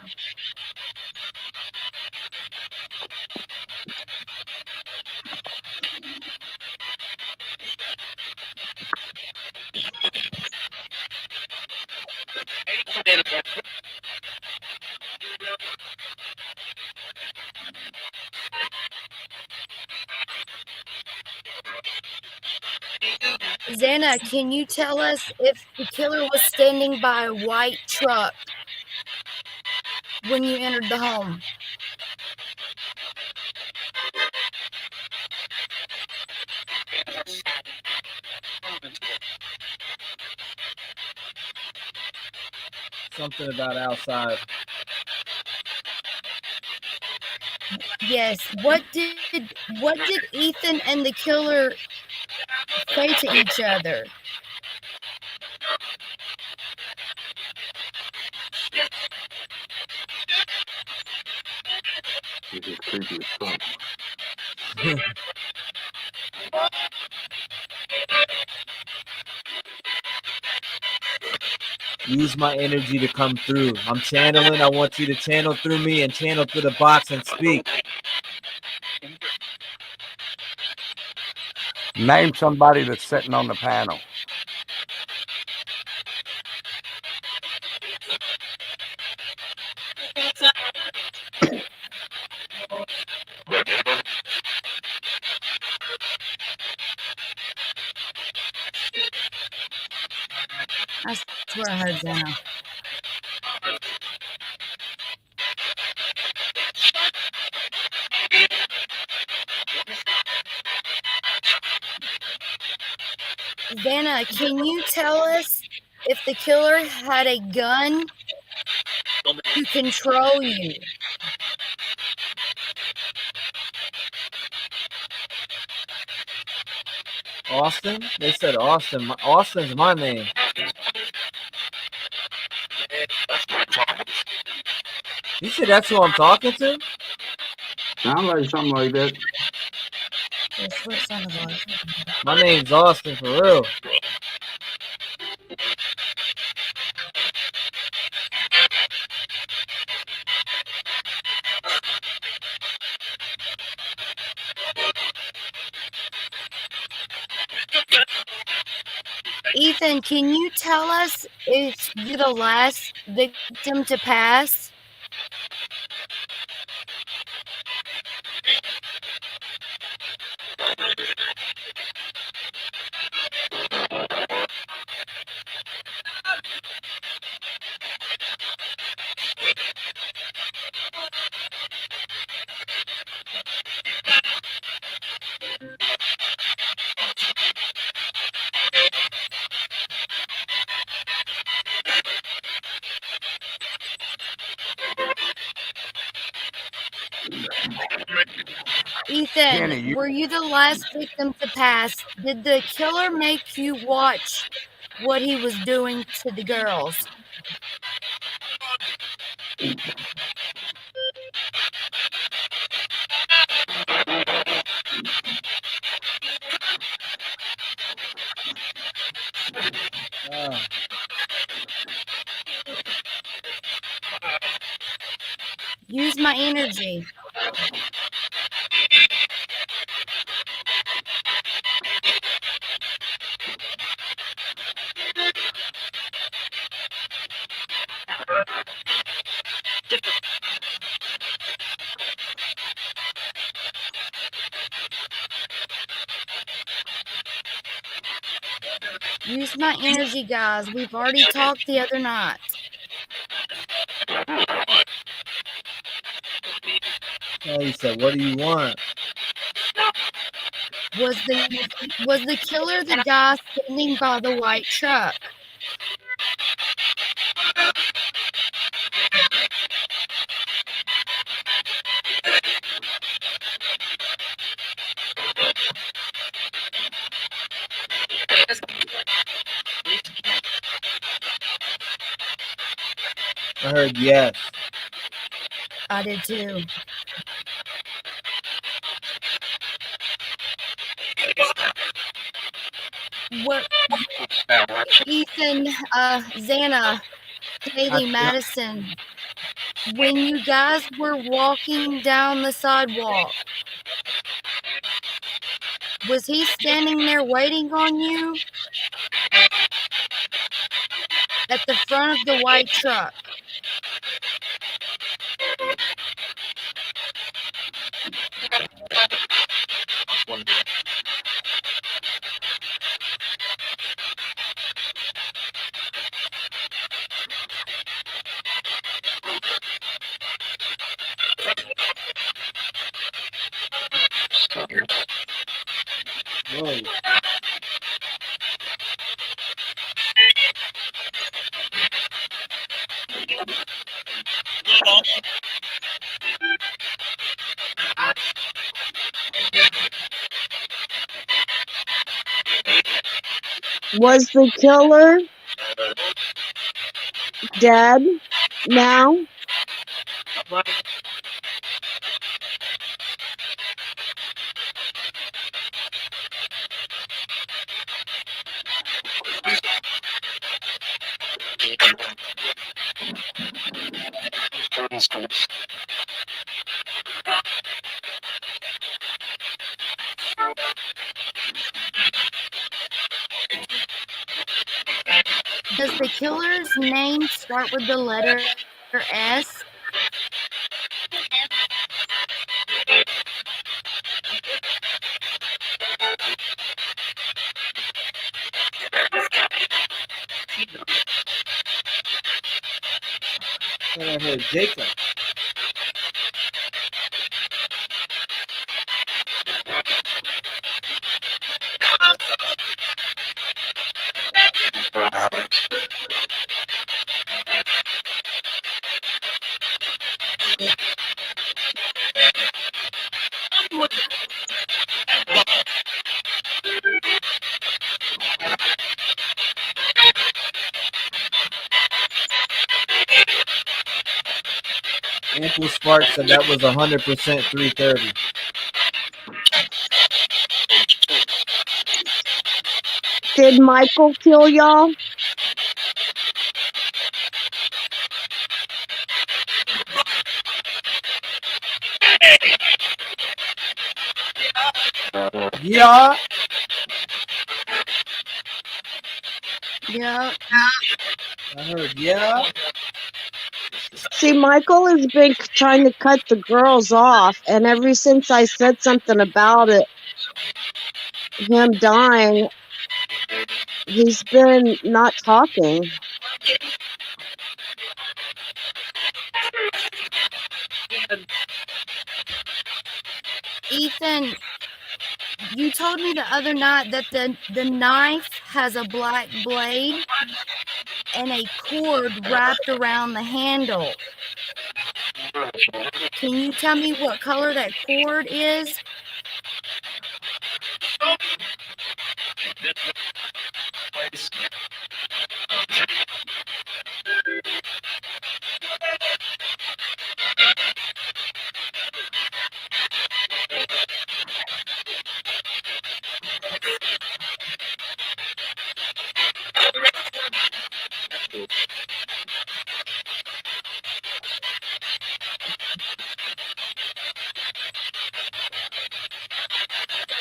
S14: Xana, can you tell us if the killer was standing by a white truck when you entered the home?
S8: Something about outside.
S14: Yes. What did Ethan and the killer say to each other?
S10: This is creepy as fuck.
S8: Use my energy to come through. I'm channeling. I want you to channel through me and channel through the box and speak.
S13: Name somebody that's sitting on the panel.
S14: I swear I heard Xana. Xana, can you tell us if the killer had a gun to control you?
S8: Austin? They said Austin. Austin's my name. You said that's who I'm talking to?
S10: Sound like something like that.
S14: That's what it sounded like.
S8: My name's Austin for real.
S14: Ethan, can you tell us if you're the last victim to pass? Ethan,
S13: Kenny,
S14: were you the last victim to pass? Did the killer make you watch what he was doing to the girls? Use my energy. Use my energy, guys. We've already talked the other night.
S8: He said, "What do you want?"
S14: Was the killer the guy standing by the white truck?
S8: I heard yes.
S14: I did too. What? Ethan, Xana, Haley, Madison, when you guys were walking down the sidewalk, was he standing there waiting on you? At the front of the white truck?
S8: Whoa.
S9: Was the killer dead now?
S14: Does the killer's name start with the letter S?
S8: I heard Jacob. Ample Spark said that was 100% 330.
S9: Did Michael kill y'all?
S8: Yeah.
S14: Yeah.
S8: I heard yeah.
S9: See, Michael has been trying to cut the girls off, and ever since I said something about it, him dying, he's been not talking.
S14: Ethan, you told me the other night that the knife has a black blade and a cord wrapped around the handle. Can you tell me what color that cord is?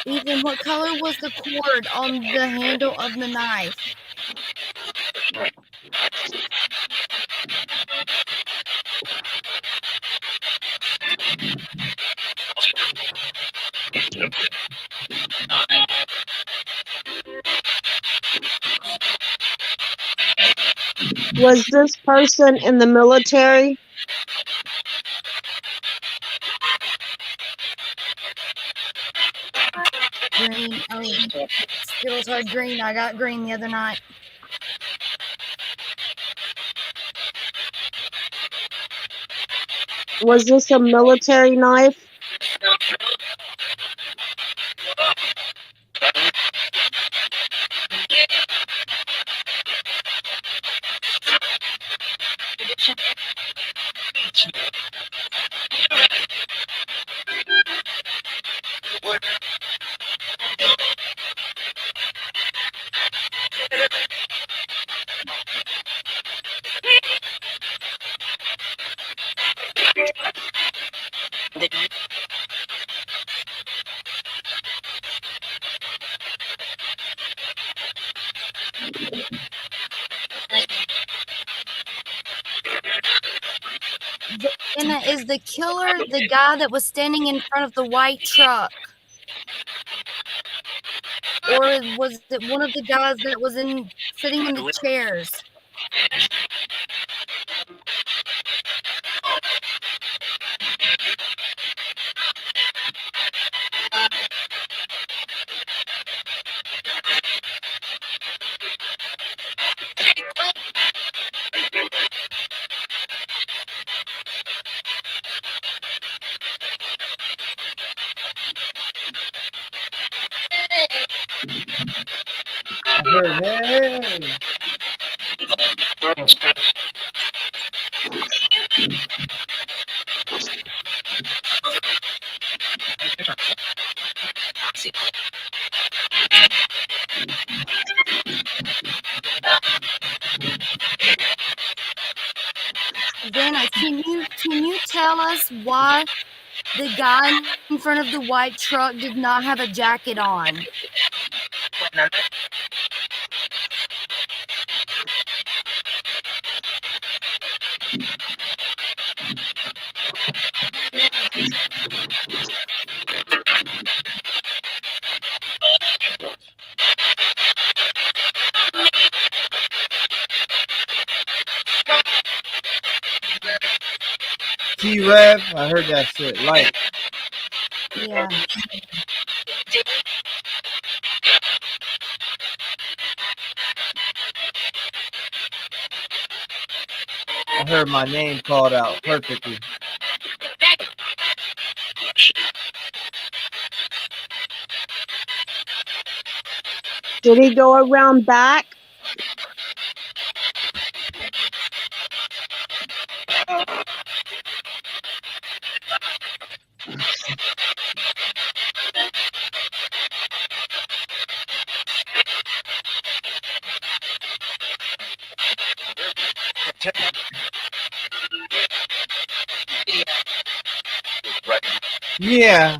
S14: Ethan, what color was the cord on the handle of the knife?
S9: Was this person in the military?
S14: Green. Oh, Skittles had green. I got green the other night.
S9: Was this a military knife?
S14: Anna, is the killer the guy that was standing in front of the white truck? Or was it one of the guys that was sitting in the chairs?
S1: I heard, hey.
S14: Vanna, can you tell us why the guy in front of the white truck did not have a jacket on?
S1: T-REV, I heard that shit. Like,
S14: Yeah.
S1: I heard my name called out perfectly.
S9: Did he go around back?
S1: Yeah.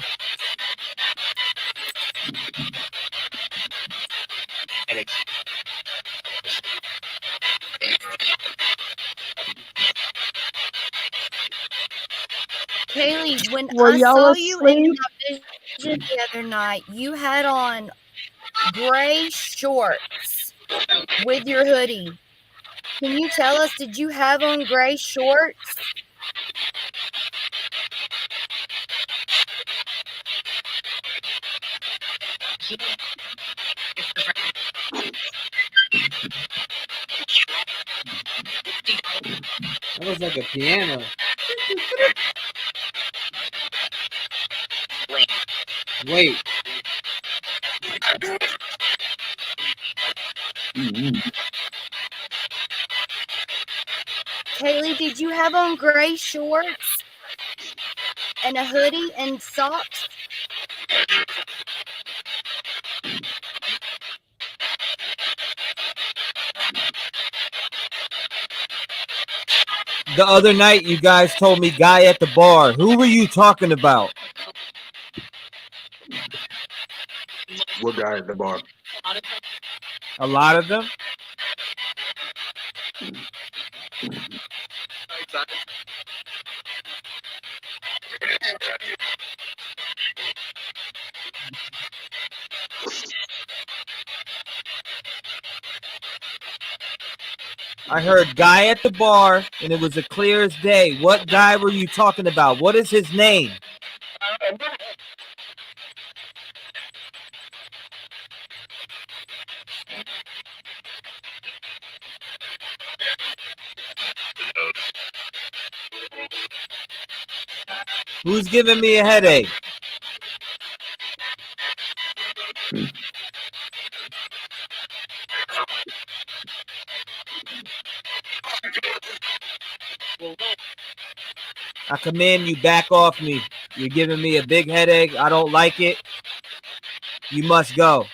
S14: Kaylee, when
S9: Were
S14: I
S9: y'all
S14: saw you in
S9: asleep?
S14: my vision the other night, you had on gray shorts with your hoodie. Can you tell us, did you have on gray shorts?
S1: That was like a piano. Wait.
S14: Kaylee, did you have on gray shorts and a hoodie and socks?
S8: The other night, you guys told me guy at the bar. Who were you talking about?
S10: What guy at the bar?
S8: A lot of them. I heard guy at the bar, and it was as clear as day. What guy were you talking about? What is his name? Who's giving me a headache? I command you back off me. You're giving me a big headache. I don't like it. You must go.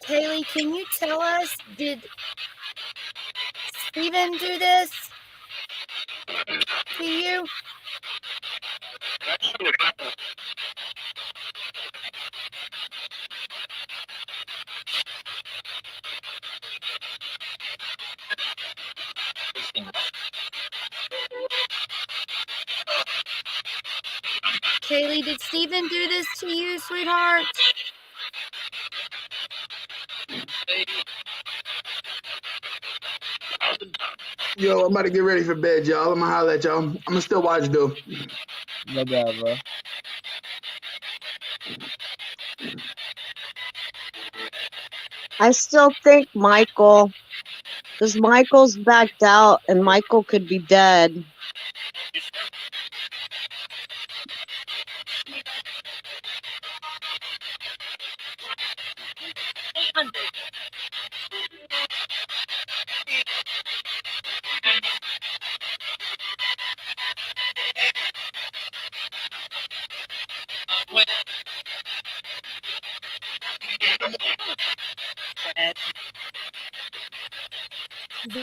S14: Kaylee, can you tell us, did Steven do this to you? Kaylee, did Steven do this to you, sweetheart?
S10: Yo, I'm about to get ready for bed, y'all. I'm gonna holler at y'all. I'm gonna still watch though.
S8: No doubt, bro.
S9: I still think Michael, because Michael's backed out and Michael could be dead.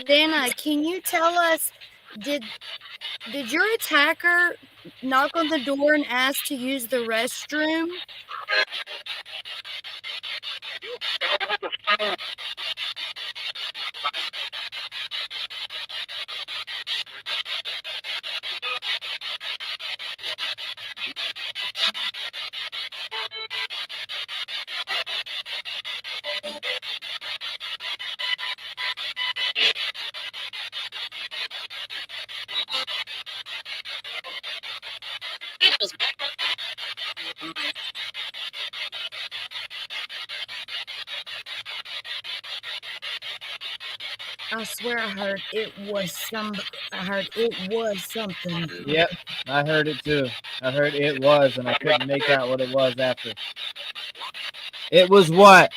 S14: Dana, can you tell us, did your attacker knock on the door and ask to use the restroom? I swear I heard it was something.
S8: Yep, I heard it too. I heard it was, and I couldn't make out what it was after. It was what?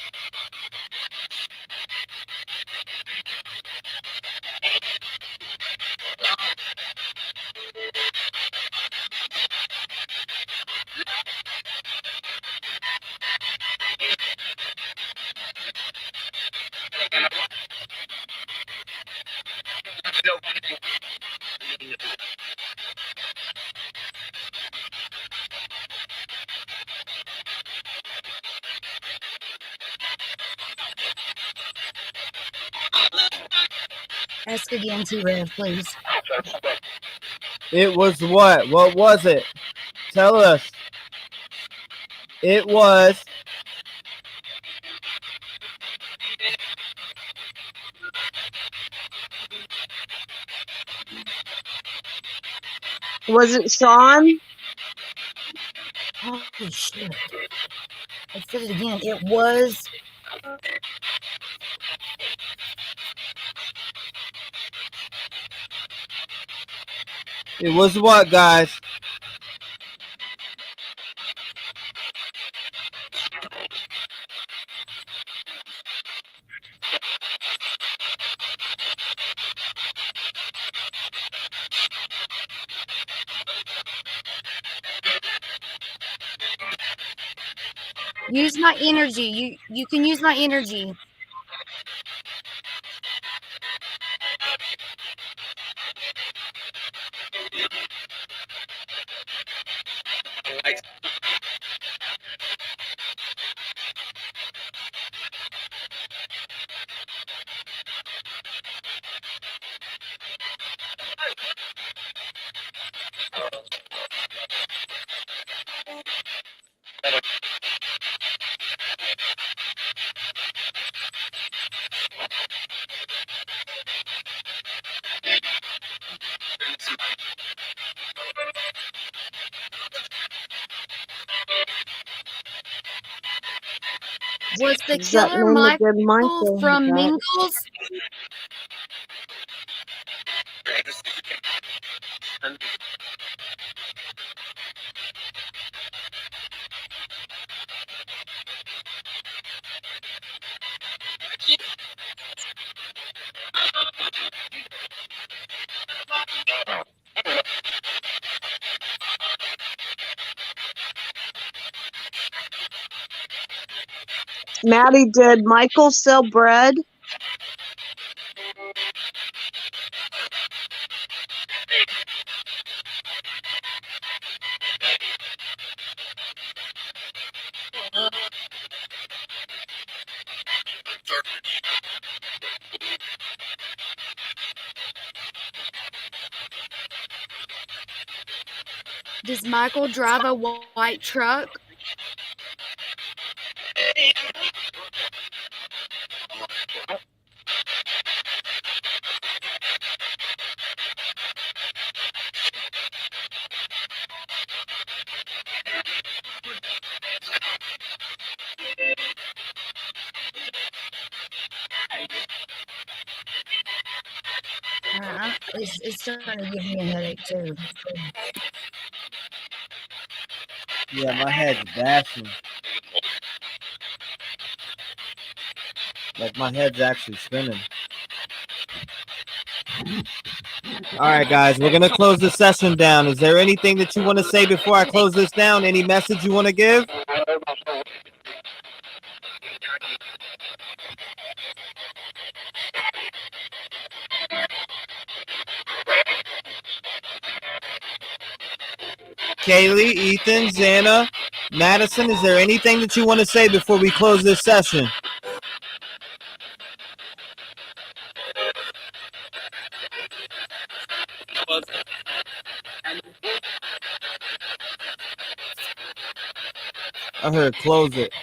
S14: Ask again, T-REV, please.
S8: It was what? What was it? Tell us. It was.
S9: Was it Sean?
S14: Holy shit. I said it again. It was.
S8: It was what, guys?
S14: Use my energy. You can use my energy. Was the
S9: Does that
S14: killer
S9: mean the good
S14: Michael
S9: Michael
S14: from
S9: got it?
S14: Mingles?
S9: Maddie, did Michael sell bread?
S14: Does Michael drive a white truck? It's starting to give me a headache too.
S8: Yeah, my head's bashing. Like my head's actually spinning. All right, guys, we're gonna close the session down. Is there anything that you want to say before I close this down? Any message you want to give? Kaylee, Ethan, Xana, Madison, is there anything that you want to say before we close this session? I heard close it.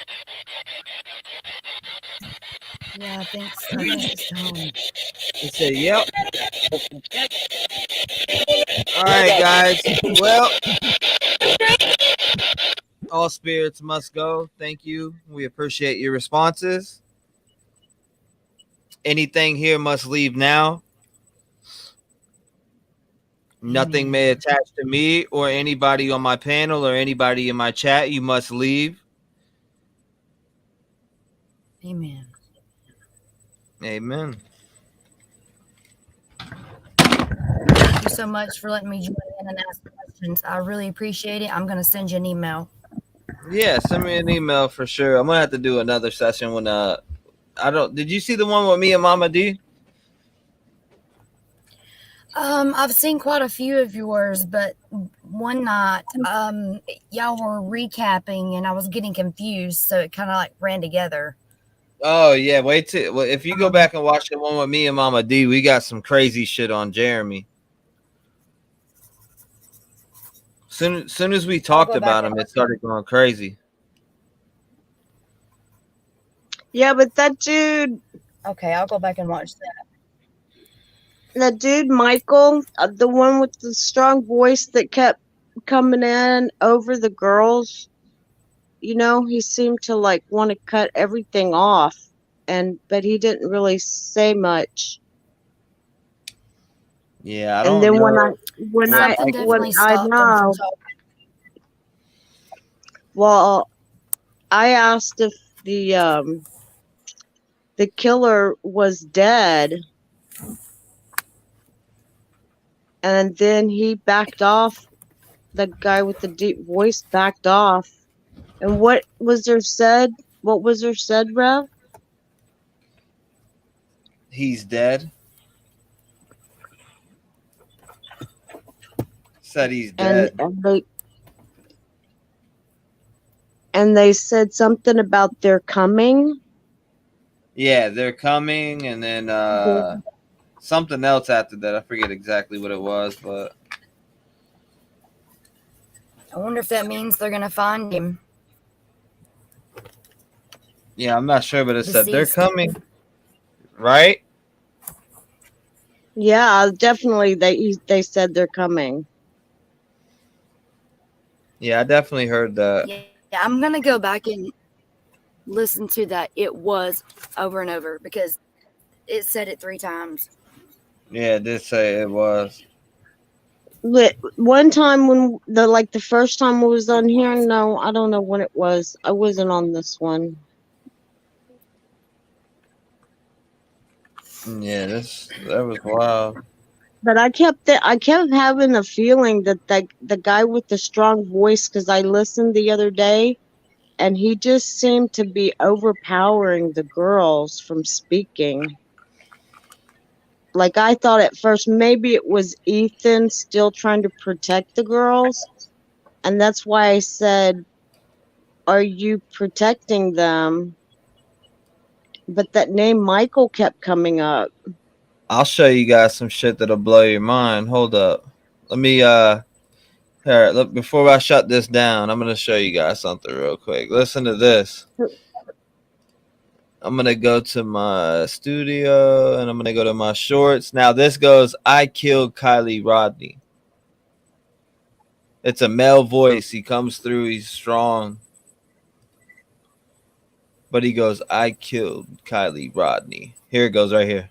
S14: Yeah, I think it's time.
S8: He said, yep. All right, guys. Well, all spirits must go. Thank you. We appreciate your responses. Anything here must leave now. Nothing may attach to me or anybody on my panel or anybody in my chat. You must leave.
S14: Amen.
S8: Amen.
S14: Thank you so much for letting me join in and ask questions. I really appreciate it. I'm going to send you an email.
S8: Yeah, send me an email for sure. I'm gonna have to do another session when did you see the one with me and Mama D?
S14: I've seen quite a few of yours, but one night, y'all were recapping and I was getting confused, so it kind of like ran together.
S8: Oh yeah, wait till if you go back and watch the one with me and Mama D, we got some crazy shit on Jeremy. Soon as we talked about him, it started going crazy.
S9: Yeah, but that dude.
S14: Okay, I'll go back and watch that.
S9: The dude, Michael, the one with the strong voice that kept coming in over the girls, you know, he seemed to like want to cut everything off, but he didn't really say much.
S1: Yeah, I
S9: And
S1: don't
S9: then
S1: know.
S9: when
S14: Something definitely stopped them from
S9: know,
S14: talking.
S9: well, I asked if the killer was dead, and then he backed off. The guy with the deep voice backed off. And what was there said? What was there said, Rev?
S1: He's dead. Said he's
S9: And
S1: dead.
S9: they said something about they're coming.
S1: Yeah, they're coming, and then something else after that. I forget exactly what it was, but
S14: I wonder if that means they're gonna find him.
S1: yeah, I'm not sure. But it said they're
S14: Deceased.
S1: coming, right?
S9: Yeah, definitely. They said they're coming.
S1: Yeah, I definitely heard that.
S14: Yeah, I'm gonna go back and listen to that. It was over and over because it said it 3 times.
S1: Yeah, it did say it was.
S9: One time when the first time I was on here, no, I don't know when it was. I wasn't on this one.
S1: Yeah, that was wild.
S9: But I kept having a feeling that the guy with the strong voice, because I listened the other day, and he just seemed to be overpowering the girls from speaking. Like, I thought at first maybe it was Ethan still trying to protect the girls, and that's why I said, "Are you protecting them?" But that name Michael kept coming up.
S1: I'll show you guys some shit that'll blow your mind. Hold up. Let me here, look, before I shut this down, I'm gonna show you guys something real quick. Listen to this. I'm gonna go to my studio and I'm gonna go to my shorts. Now this goes, I killed Kylie Rodney. It's a male voice. He comes through, he's strong. But he goes, I killed Kylie Rodney. Here it goes right here.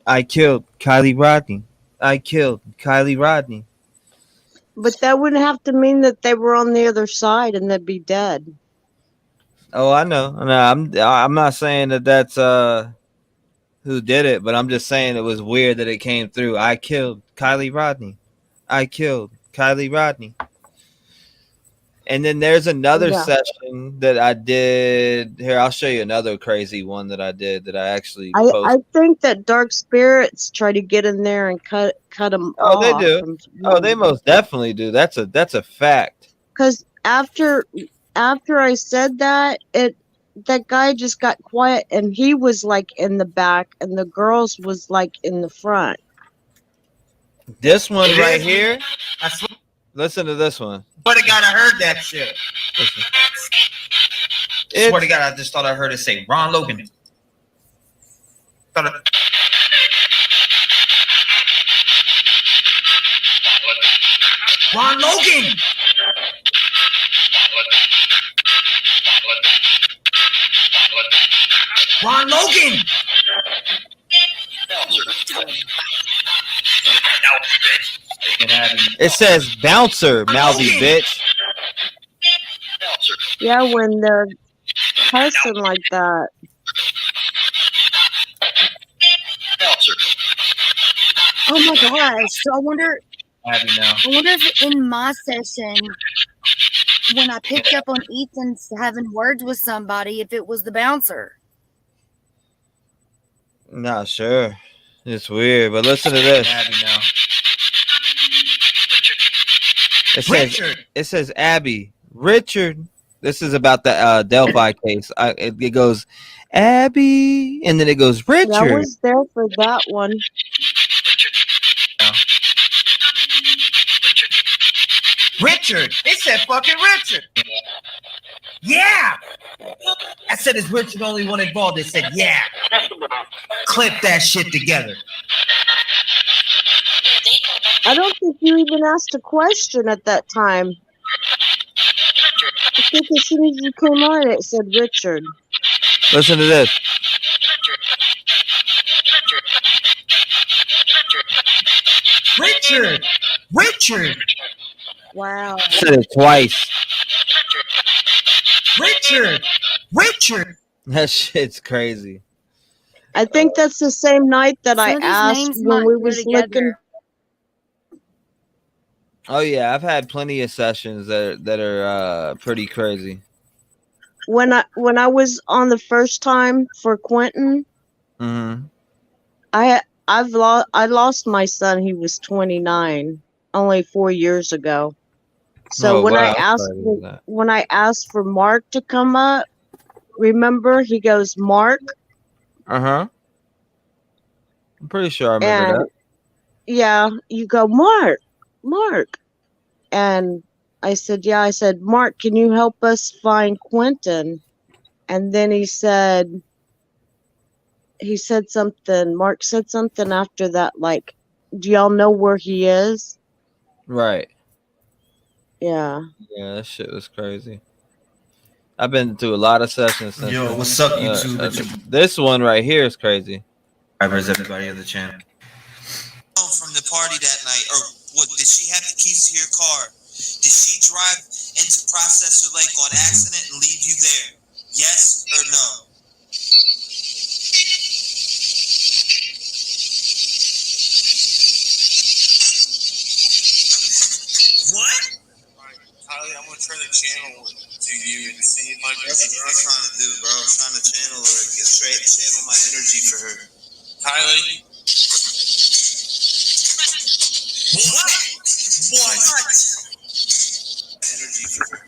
S1: I killed Kylie Rodney. I killed Kylie Rodney.
S9: But that wouldn't have to mean that they were on the other side and they'd be dead.
S1: Oh, I know. No, I'm not saying that that's who did it, but I'm just saying it was weird that it came through. I killed Kylie Rodney. I killed Kylie Rodney. And then there's another session that I did. Here, I'll show you another crazy one that I did that I actually posted.
S9: I think that dark spirits try to get in there and cut them off.
S1: Oh, they do. Oh, they most definitely do. That's a fact.
S9: Because after I said that, that guy just got quiet, and he was like in the back, and the girls was like in the front.
S1: This one right here. Listen to this one.
S15: Swear to God, I heard that shit.
S1: Listen.
S15: Swear to God, I just thought I heard it say Ron Logan. Ron Logan! Ron Logan!
S1: It says bouncer, mouthy bitch.
S9: Yeah, when they're cussing like that.
S14: Oh my gosh! So I wonder if in my session, when I picked up on Ethan's having words with somebody, if it was the bouncer.
S1: Not sure. It's weird, but listen to this. It says Abby. Richard. This is about the Delphi case. It goes Abby, and then it goes Richard.
S9: I was there for that one.
S15: Richard. They said fucking Richard. Yeah. I said, is Richard the only one involved? They said, yeah. Clip that shit together.
S9: I don't think you even asked a question at that time. I think as soon as you came on, it said Richard.
S1: Listen to this.
S15: Richard. Richard.
S9: Wow.
S1: Said it twice.
S15: Richard. Richard.
S1: That shit's crazy.
S9: I think that's the same night that I
S14: Some of these
S9: asked
S14: names
S9: when
S14: might
S9: we
S14: go
S9: was looking.
S14: together.
S1: Oh yeah, I've had plenty of sessions that are pretty crazy.
S9: When I was on the first time for Quentin,
S1: Mm-hmm.
S9: I lost my son. He was 29, only 4 years ago. So
S1: Oh
S9: when
S1: wow, I'm sorry to hear that.
S9: when I asked for Mark to come up, remember he goes, Mark,
S1: Uh-huh. I'm pretty sure I remember
S9: and
S1: that.
S9: yeah, you go, Mark, and I said, yeah. I said, Mark, can you help us find Quentin? And then he said something. Mark said something after that, like, do y'all know where he is?
S1: Right.
S9: Yeah.
S1: Yeah, that shit was crazy. I've been through a lot of sessions since.
S15: Yo,
S1: then.
S15: what's up, YouTube?
S1: This one right here is crazy.
S15: Subscribers, everybody on the channel.
S3: From the party that night, or what? Did she have the keys to your car? Did she drive into Processor Lake on accident and leave you there? Yes or no? What? Kylie, I'm gonna turn the channel to you and see if I can. That's what I'm trying to do, bro. I'm trying to channel her, channel my energy for her. Kylie. What? Energy for her.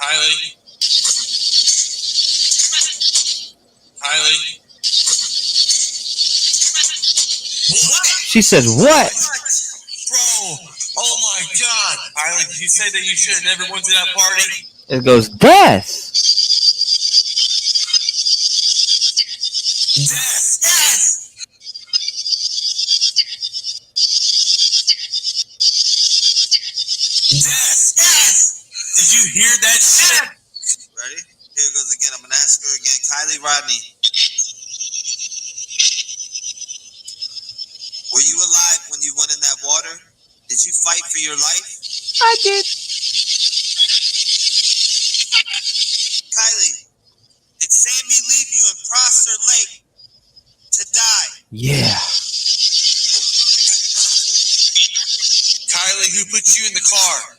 S3: Kylie. Kylie. What?
S1: She said what?
S3: Bro, oh my God. Kylie, did you say that you should have never went to that party?
S1: It goes death.
S3: Yes, yes. Yes, yes. Did you hear that shit? Ready? Here it goes again. I'm gonna ask her again. Kylie Rodney. Were you alive when you went in that water? Did you fight for your life?
S1: I did.
S3: Kylie, did Sammy leave you in Prosser Lake to die?
S1: Yeah.
S3: Kylie, who put you in the car?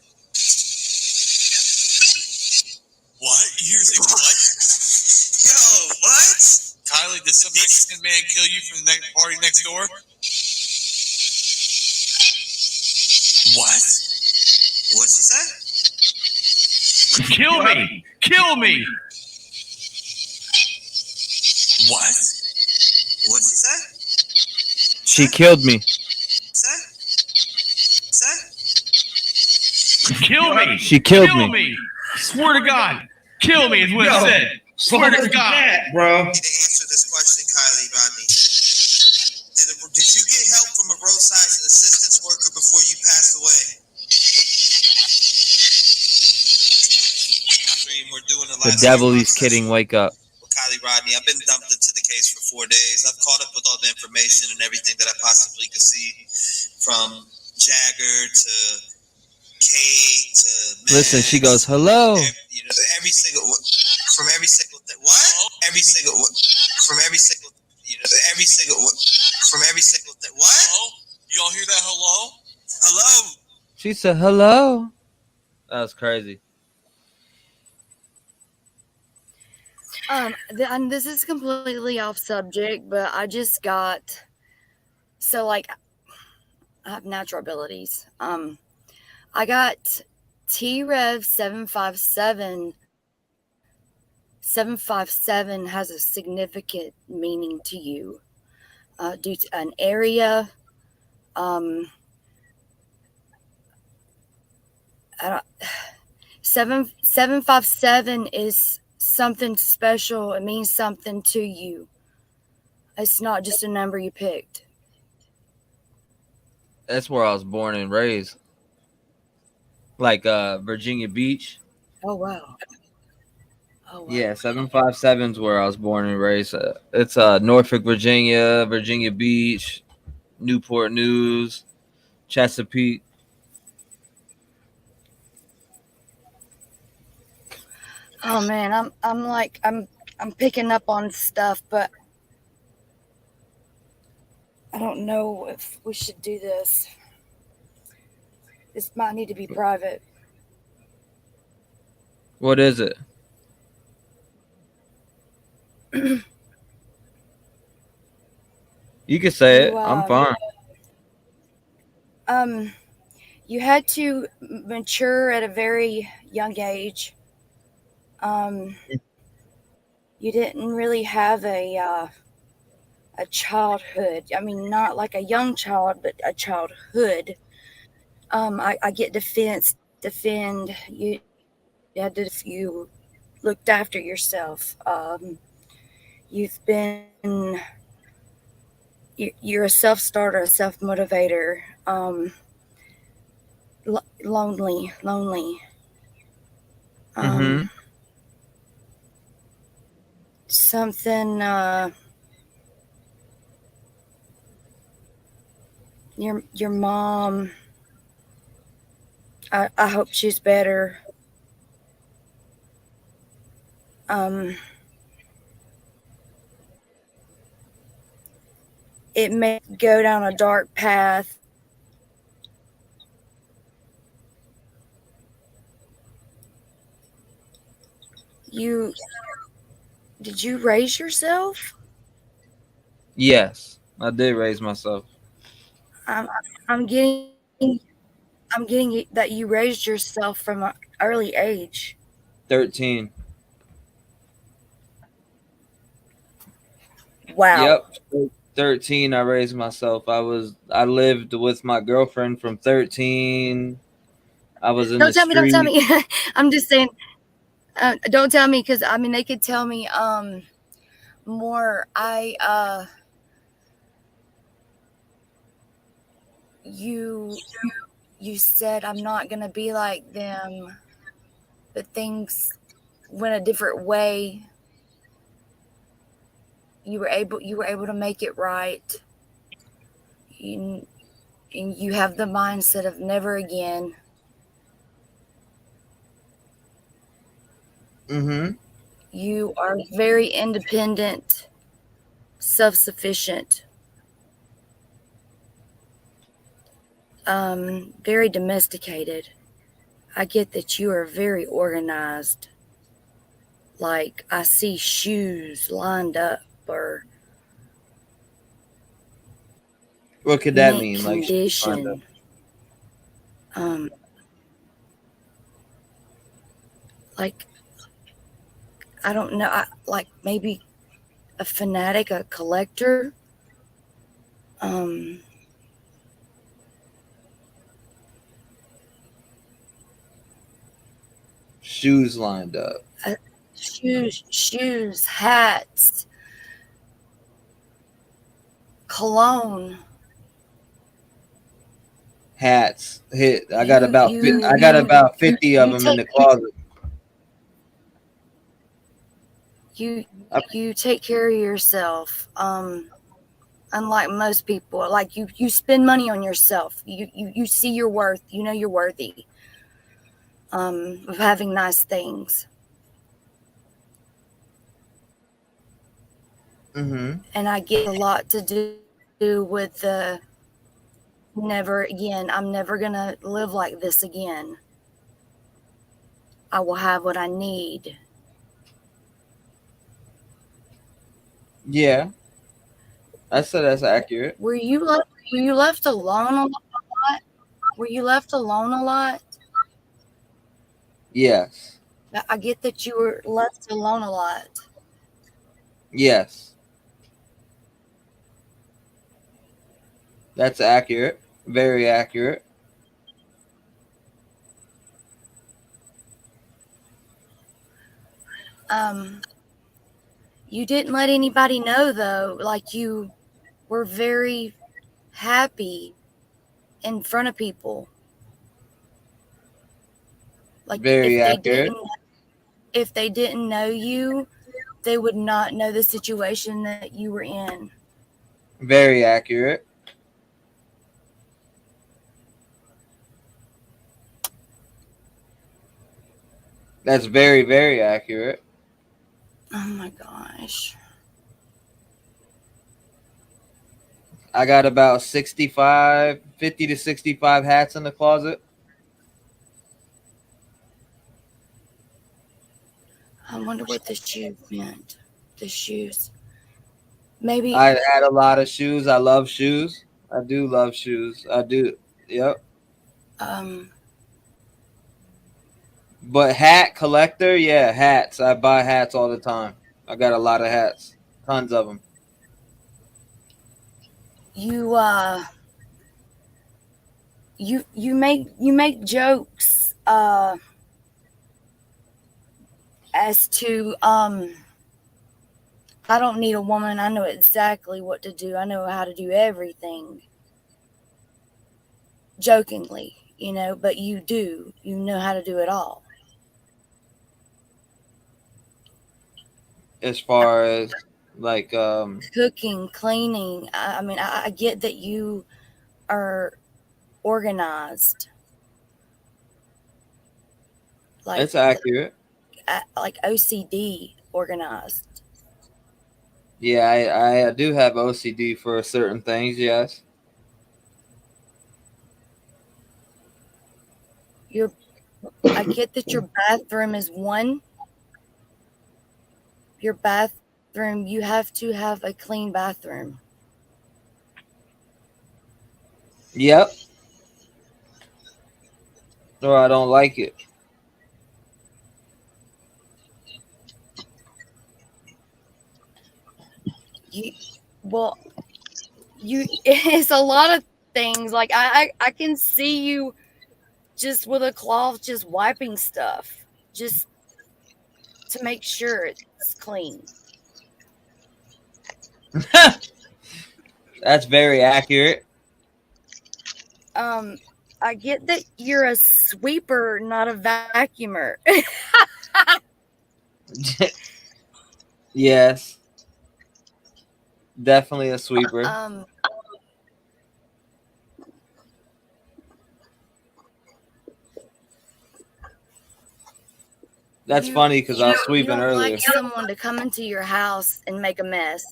S3: What? You're the what? Yo, what? Kylie, did some Mexican man kill you from the party next door? What? What'd she say?
S16: Kill me! Kill me!
S3: What? What'd she say?
S1: She killed me.
S16: Kill me!
S1: She killed
S16: Kill
S1: me.
S16: me! Swear to God! Kill me is what it said. Swear to God!
S15: Bro.
S3: To answer this question, Kylie Rodney, did you get help from a roadside assistance worker before you passed away? We're doing
S1: The devil is kidding. Wake up.
S3: Well, Kylie Rodney, I've been dumped into the case for 4 days. I've caught up with all the information and everything that I possibly could see, from Jagger to Kate to Max.
S1: Listen, she goes, hello.
S3: Every single from every single thing. What? Every single from every single every single from every single thing. What? Hello? You all hear that? Hello? Hello?
S1: She said hello. That was crazy.
S14: And this is completely off subject, but I just got I have natural abilities. I got T-REV 757. 757 has a significant meaning to you due to an area, I don't, 757 is something special. It means something to you. It's not just a number you picked.
S1: That's where I was born and raised. Like Virginia Beach.
S14: Oh wow.
S1: Yeah, 757's where I was born and raised. It's Norfolk, Virginia, Virginia Beach, Newport News, Chesapeake.
S14: Oh man, I'm picking up on stuff, but I don't know if we should do this. This might need to be private.
S1: What is it? You can say it. I'm fine.
S14: You had to mature at a very young age. You didn't really have a childhood. I mean, not like a young child, but a childhood. I get defend. You had to. You looked after yourself. You've been. You're a self-starter, a self-motivator. Lonely. Something. Your mom. I hope she's better. It may go down a dark path. Did you raise yourself?
S1: Yes, I did raise myself.
S14: I'm getting that you raised yourself from an early age.
S1: 13.
S14: Wow.
S1: Yep. 13 I raised myself. I lived with my girlfriend from 13. I was in
S14: Don't
S1: the
S14: tell
S1: street.
S14: me, don't tell me. I'm just saying, don't tell me, because I mean they could tell me more. You said I'm not gonna be like them, but things went a different way. You were able to make it right. And you have the mindset of never again. You are very independent, self-sufficient, very domesticated. I get that you are very organized. Like I see shoes lined up, or
S1: What could that
S14: mint
S1: mean?
S14: condition. Like I don't know. Like maybe a fanatic, a collector.
S1: Shoes lined up.
S14: Shoes, hats, cologne.
S1: Hats. I got about 50 of them in the closet.
S14: You take care of yourself. Unlike most people, like you spend money on yourself. You see your worth. You know you're worthy of having nice things. And I get a lot to do with the never again. I'm never gonna live like this again. I will have what I need.
S1: Yeah, I said that's accurate.
S14: Were you left alone a lot? Were you left alone a lot?
S1: Yes.
S14: I get that you were left alone a lot.
S1: Yes. That's accurate. Very accurate.
S14: You didn't let anybody know though. Like you were very happy in front of people. Like
S1: Very accurate.
S14: if they didn't know you, they would not know the situation that you were in.
S1: Very accurate. That's very, very accurate.
S14: Oh my gosh.
S1: I got about 50 to 65 hats in the closet.
S14: I wonder what the shoes meant. The shoes. Maybe
S1: I had a lot of shoes. I love shoes. I do love shoes. I do. Yep. But hat collector, yeah, hats. I buy hats all the time. I got a lot of hats. Tons of them.
S14: you make jokes as to I don't need a woman. I know exactly what to do. I know how to do everything. Jokingly, but you do. You know how to do it all.
S1: As far as like
S14: Cooking, cleaning. I mean, I get that you are organized.
S1: it's accurate.
S14: Like OCD organized.
S1: Yeah, I do have OCD for certain things, yes.
S14: I get that your bathroom is one. Your bathroom, you have to have a clean bathroom.
S1: Yep. Or I don't like it.
S14: It's a lot of things. Like I can see you just with a cloth just wiping stuff just to make sure it's clean.
S1: That's very accurate.
S14: I get that you're a sweeper, not a vacuumer.
S1: Yes. Definitely a sweeper. That's funny because I was sweeping
S14: you don't
S1: earlier.
S14: like someone to come into your house and make a mess.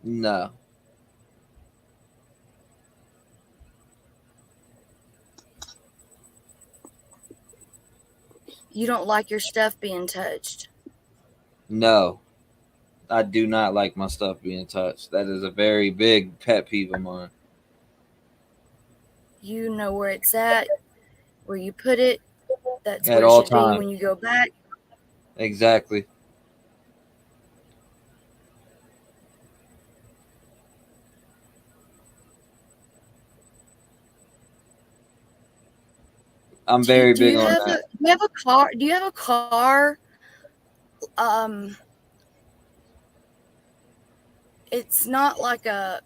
S1: No.
S14: You don't like your stuff being touched.
S1: No. I do not like my stuff being touched. That is a very big pet peeve of mine.
S14: You know where it's at, where you put it. That's
S1: At
S14: where it
S1: all
S14: should
S1: times.
S14: be when you go back.
S1: Exactly. I'm very big on that.
S14: Do you have a car? Do you have a car? It's not like a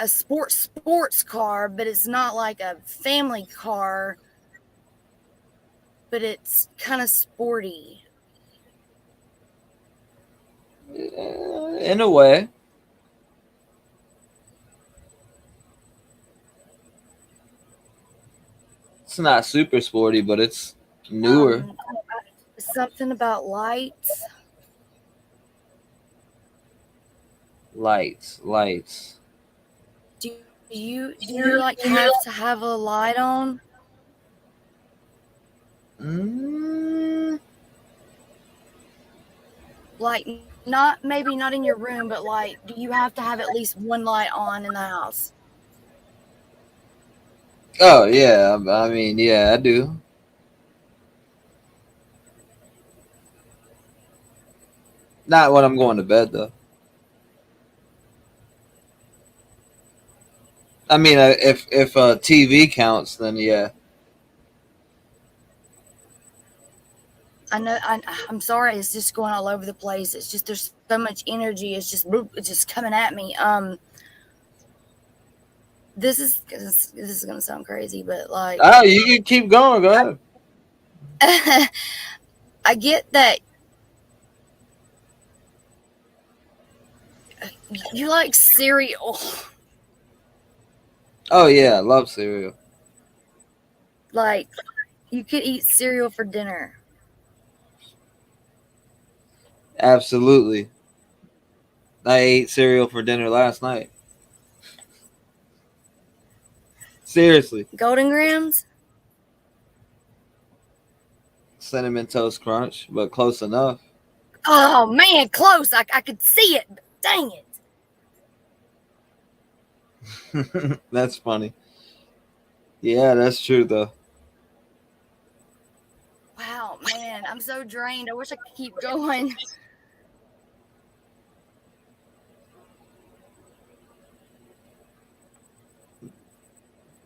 S14: sports car, but it's not like a family car, but it's kind of sporty.
S1: In a way. It's not super sporty, but it's newer.
S14: Something about lights.
S1: Lights.
S14: Do you like have to have a light on? Like maybe not in your room, but like, do you have to have at least one light on in the house?
S1: Oh yeah, I mean, yeah, I do. Not when I'm going to bed though. I mean, if TV counts, then yeah.
S14: I know. I'm sorry. It's just going all over the place. It's just there's so much energy. It's just coming at me. This is gonna sound crazy, but like,
S1: Oh, you can keep going. Go ahead.
S14: I get that you like cereal.
S1: Oh yeah, I love cereal.
S14: Like, you could eat cereal for dinner.
S1: Absolutely. I ate cereal for dinner last night. Seriously.
S14: Golden Grams?
S1: Cinnamon Toast Crunch, but close enough.
S14: Oh man, close. I could see it. Dang it.
S1: That's funny. Yeah, that's true though.
S14: Wow, man, I'm so drained. I wish I could keep going.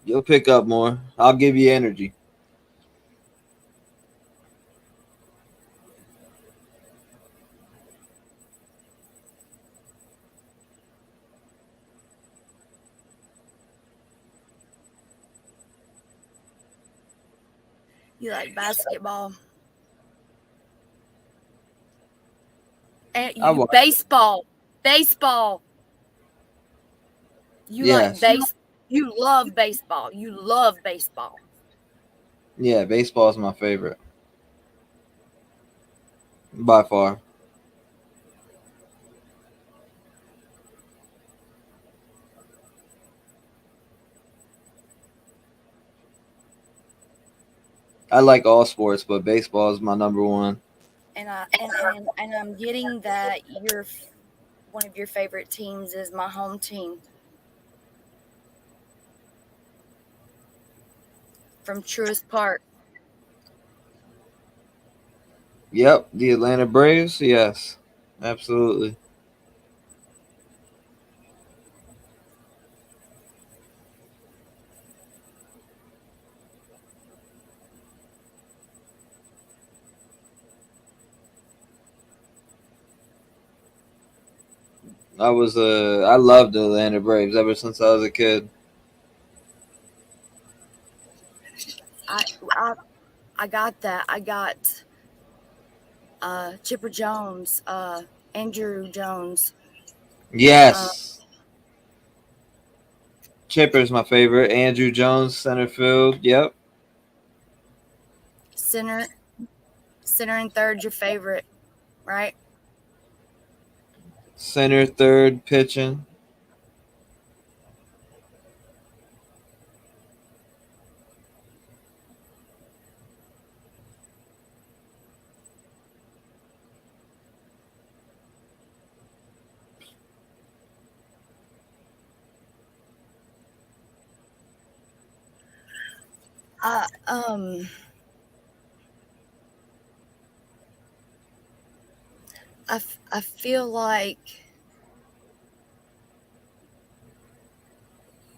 S1: You'll pick up more. I'll give you energy.
S14: You like basketball. And you baseball. Baseball. You
S1: Yes.
S14: like you love baseball. You love baseball.
S1: Yeah, baseball is my favorite. By far. I like all sports, but baseball is my number one.
S14: And I'm getting that one of your favorite teams is my home team. From Truist Park.
S1: Yep, the Atlanta Braves. Yes, absolutely. I loved the Atlanta Braves ever since I was a kid.
S14: I got that. I got Chipper Jones, Andrew Jones.
S1: Yes. Chipper's my favorite. Andrew Jones, center field. Yep.
S14: Center and third, your favorite, right?
S1: Center, third, pitching.
S14: I feel like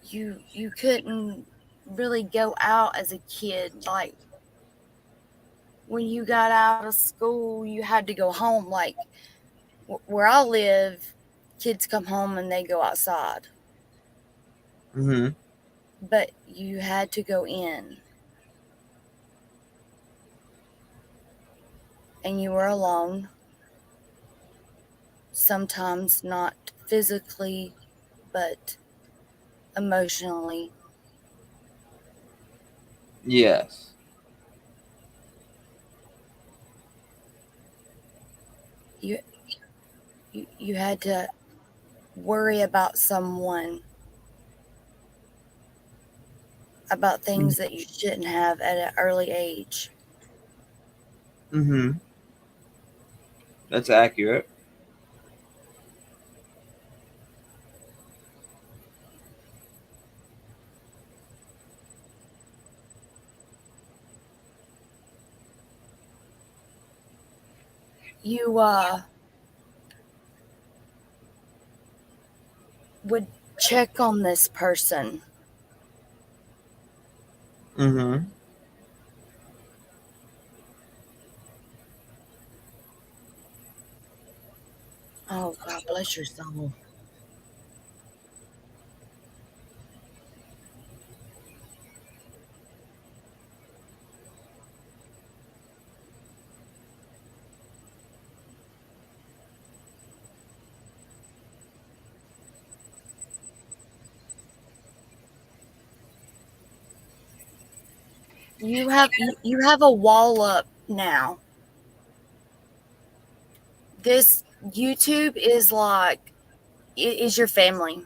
S14: you couldn't really go out as a kid. Like, when you got out of school, you had to go home. Like, where I live, kids come home and they go outside.
S1: Mm-hmm.
S14: But you had to go in. And you were alone. Sometimes not physically, but emotionally.
S1: Yes.
S14: You had to worry about someone, about things that you shouldn't have at an early age.
S1: Mm-hmm. That's accurate.
S14: You would check on this person.
S1: Mm-hmm.
S14: Oh, God bless your soul. You have a wall up now. This YouTube is like it is your family.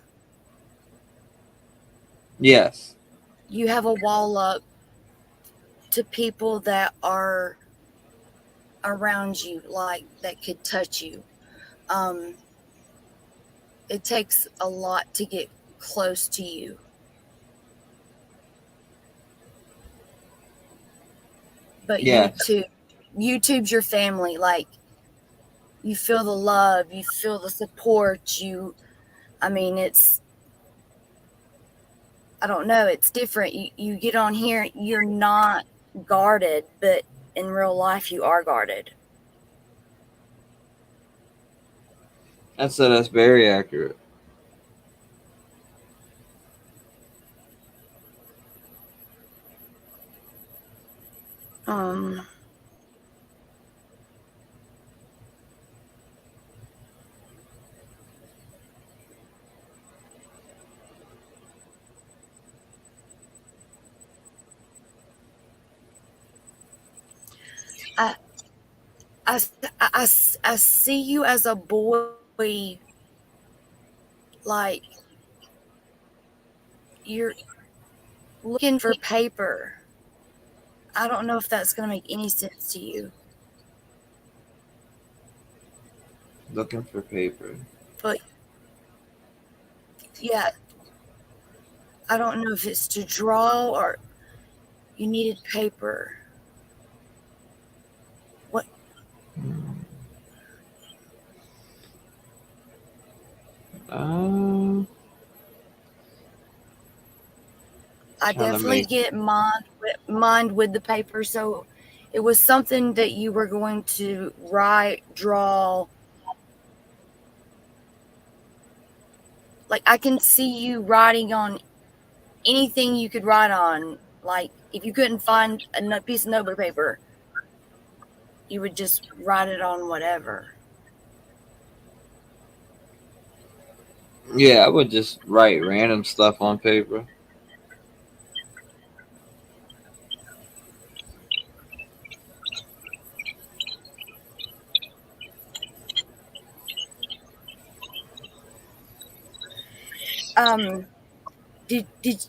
S8: Yes.
S14: You have a wall up to people that are around you, like that could touch you. It takes a lot to get close to you. But
S8: Yes.
S14: YouTube's your family. Like, you feel the love, you feel the support. I mean, I don't know, it's different. You get on here, you're not guarded, but in real life, you are guarded.
S8: That's very accurate.
S14: I see you as a boy, like you're looking for paper. I don't know if that's going to make any sense to you.
S8: Looking for paper.
S14: But yeah, I don't know if it's to draw or you needed paper. What? I definitely get mind with the paper. So it was something that you were going to write, draw. Like, I can see you writing on anything you could write on. Like, if you couldn't find a piece of notebook paper, you would just write it on whatever.
S8: Yeah, I would just write random stuff on paper.
S14: Did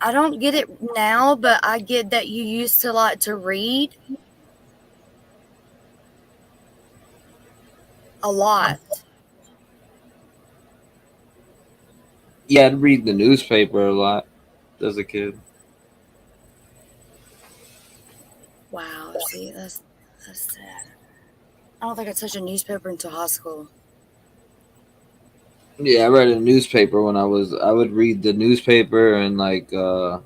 S14: I don't get it now, but I get that you used to like to read a lot.
S8: Yeah, I'd read the newspaper a lot as a kid.
S14: Wow, see, that's sad. I don't think I touched a newspaper until high school.
S8: Yeah, I read a newspaper when I would read the newspaper and like the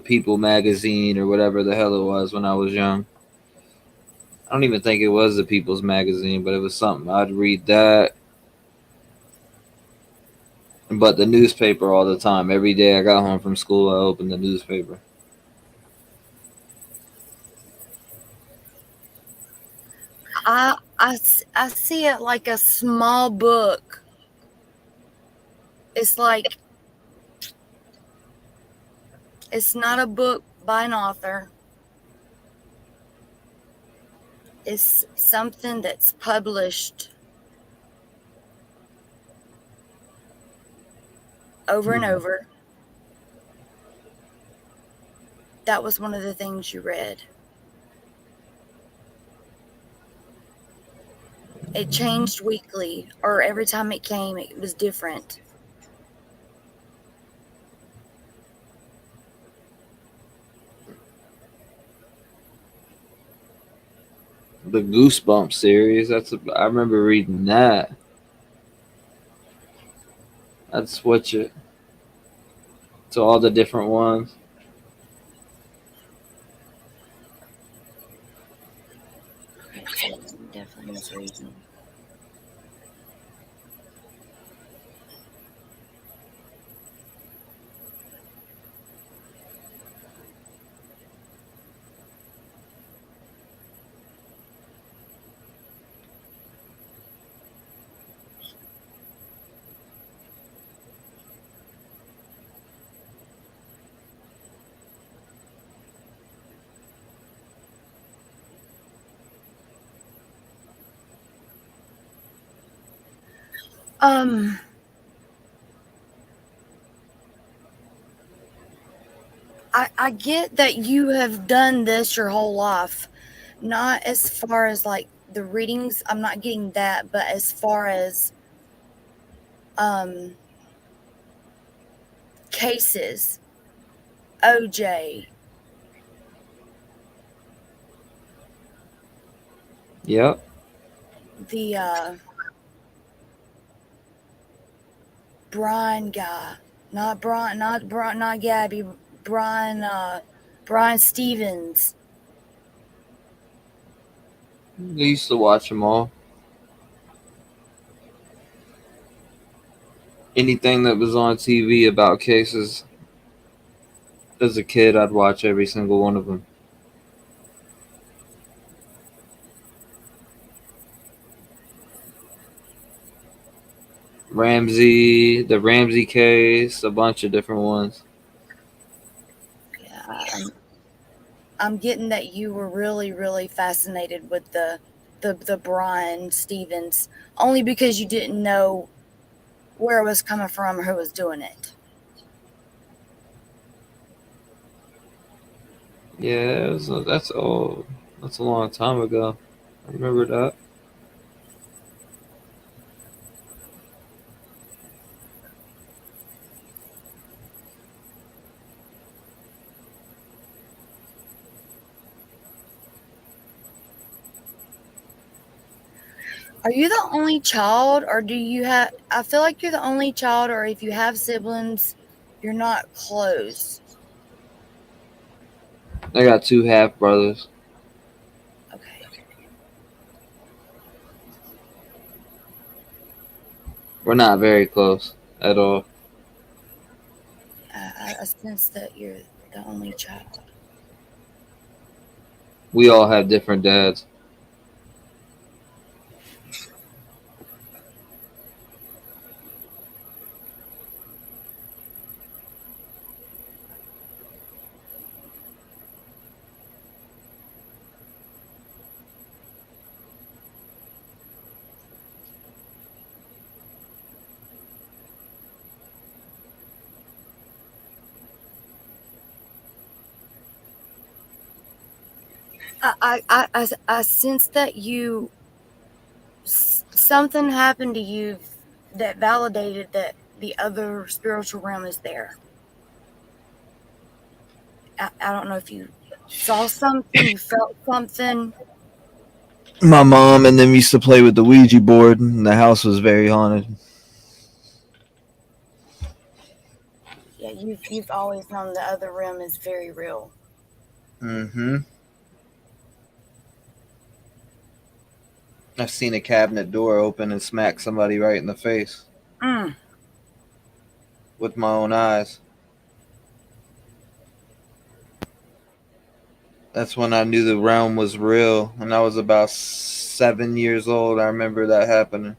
S8: People magazine or whatever the hell it was when I was young. I don't even think it was the People's magazine, but it was something. I'd read that. But the newspaper all the time. Every day I got home from school, I opened the newspaper.
S14: I see it like a small book. It's like, it's not a book by an author. It's something that's published over and over. That was one of the things you read. It changed weekly, or every time it came, it was different.
S8: The Goosebumps series. I remember reading that. I'd switch it to all the different ones.
S14: Okay, so definitely
S9: crazy. Um, I get that you have done this your whole life. Not as far as like the readings, I'm not getting that, but as far as cases, OJ,
S8: Yep.
S9: the Brian guy, not Gabby, Brian Stevens.
S8: I used to watch them all. Anything that was on TV about cases as a kid, I'd watch every single one of them. The Ramsey case, a bunch of different ones.
S9: Yeah, I'm getting that you were really, really fascinated with the Brian Stevens, only because you didn't know where it was coming from or who was doing it.
S8: Yeah, that's old. That's a long time ago. I remember that.
S9: Are you the only child, or do you have? I feel like you're the only child, or if you have siblings, you're not close.
S8: I got 2 half brothers.
S9: Okay.
S8: We're not very close at all.
S9: I sense that you're the only child.
S8: We all have different dads.
S9: I sense that something happened to you that validated that the other spiritual realm is there. I don't know if you saw something, you felt something.
S8: My mom and them used to play with the Ouija board, and the house was very haunted.
S9: Yeah, you've always known the other realm is very real.
S8: Mm-hmm. I've seen a cabinet door open and smack somebody right in the face with my own eyes. That's when I knew the realm was real, and I was about 7 years old. I remember that happening.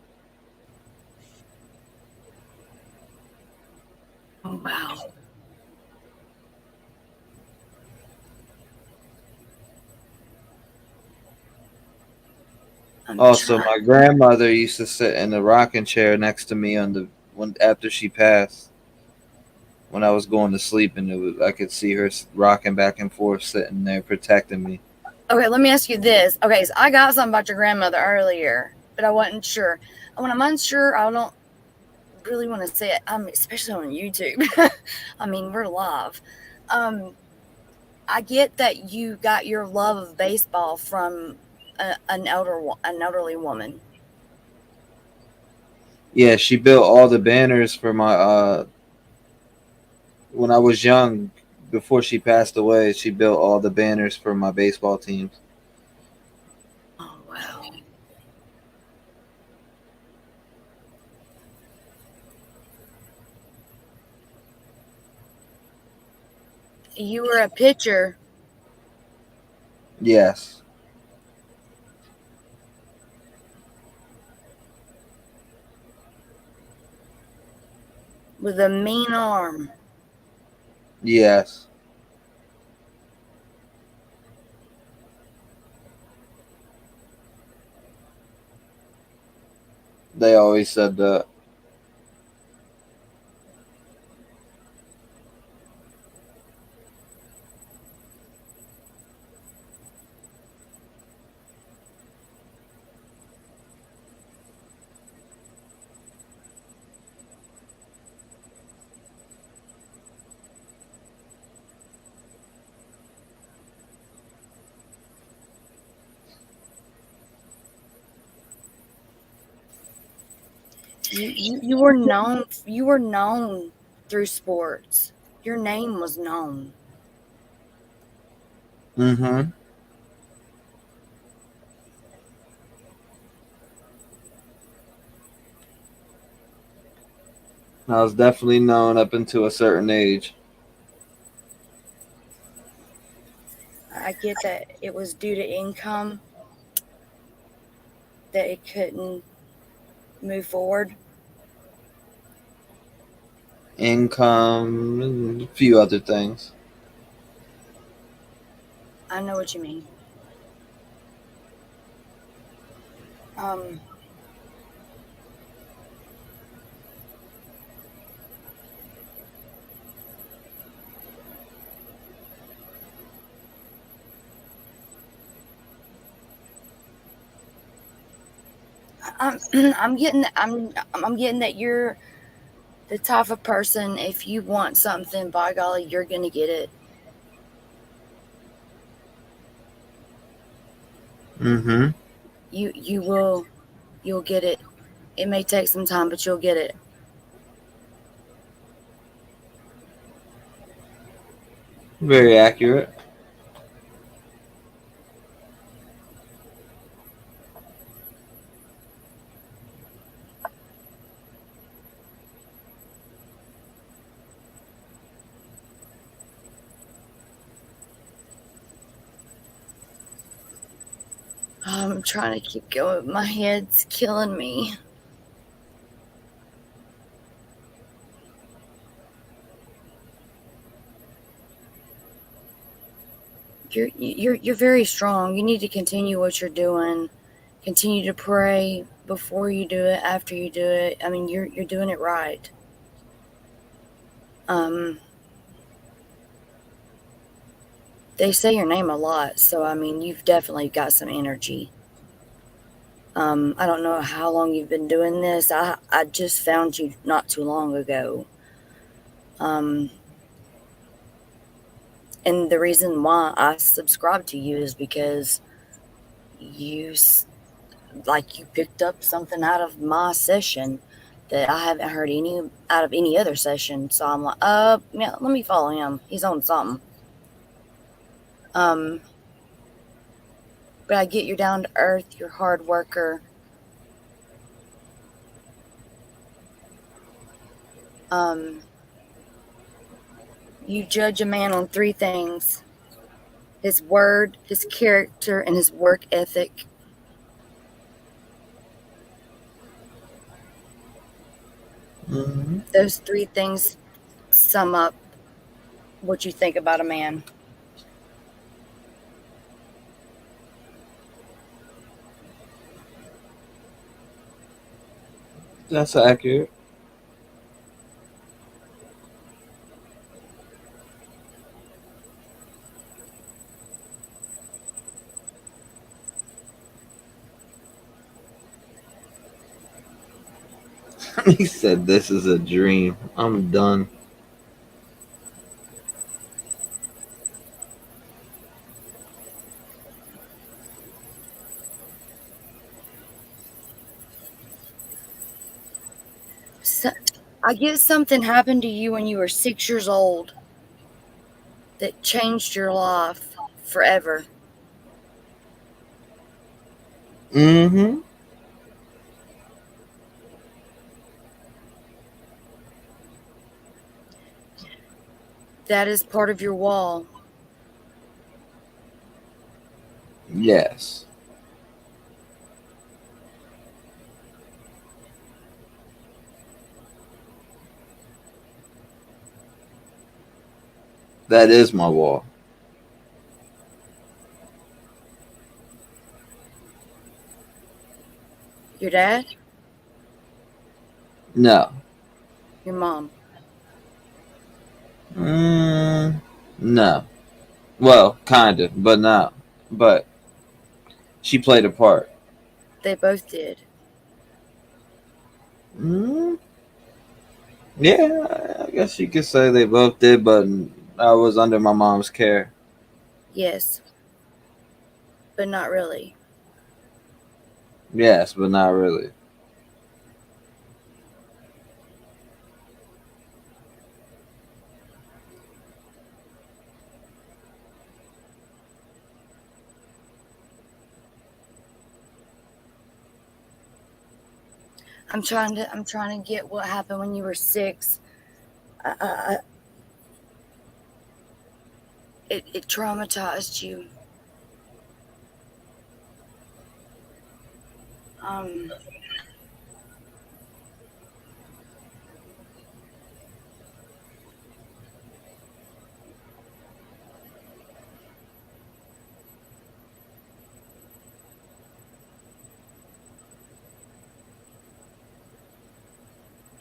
S9: Oh, wow.
S8: Also, my grandmother used to sit in the rocking chair next to me after she passed. When I was going to sleep, and I could see her rocking back and forth, sitting there protecting me.
S9: Okay, let me ask you this. Okay, so I got something about your grandmother earlier, but I wasn't sure. And when I'm unsure, I don't really want to say it. Especially on YouTube. I mean, we're live. I get that you got your love of baseball from an elderly woman.
S8: Yeah, she built all the banners for my when I was young. Before she passed away, she built all the banners for my baseball teams.
S9: Oh, wow.
S14: You were a pitcher.
S8: Yes.
S14: With a mean arm.
S8: Yes. They always said that.
S14: You were known. You were known through sports. Your name was known.
S8: Mm-hmm. I was definitely known up until a certain age.
S14: I get that it was due to income that it couldn't move forward.
S8: Income and a few other things.
S14: I know what you mean. I'm getting that you're the type of person, if you want something, by golly, you're gonna get it.
S8: Mm-hmm.
S14: You'll get it. It may take some time, but you'll get it.
S8: Very accurate.
S14: I'm trying to keep going. My head's killing me. You're very strong. You need to continue what you're doing. Continue to pray before you do it, after you do it. I mean, you're doing it right. They say your name a lot, so I mean, you've definitely got some energy. I don't know how long you've been doing this. I just found you not too long ago. And the reason why I subscribe to you is because you picked up something out of my session that I haven't heard out of any other session. So I'm like, yeah, let me follow him. He's on something. But I get you're down to earth. You're a hard worker. You judge a man on 3 things: his word, his character, and his work ethic.
S8: Mm-hmm.
S14: Those 3 things sum up what you think about a man.
S8: That's accurate. He said, "This is a dream. I'm done."
S14: So, I guess something happened to you when you were 6 years old that changed your life forever.
S8: Mm-hmm.
S14: That is part of your wall.
S8: Yes. That is my wall.
S14: Your dad?
S8: No.
S14: Your mom?
S8: No. Well, kind of, but no. But she played a part.
S14: They both did.
S8: Yeah, I guess you could say they both did, but I was under my mom's care.
S14: Yes. But not really.
S8: Yes, but not really.
S14: I'm trying to get what happened when you were 6. It traumatized you.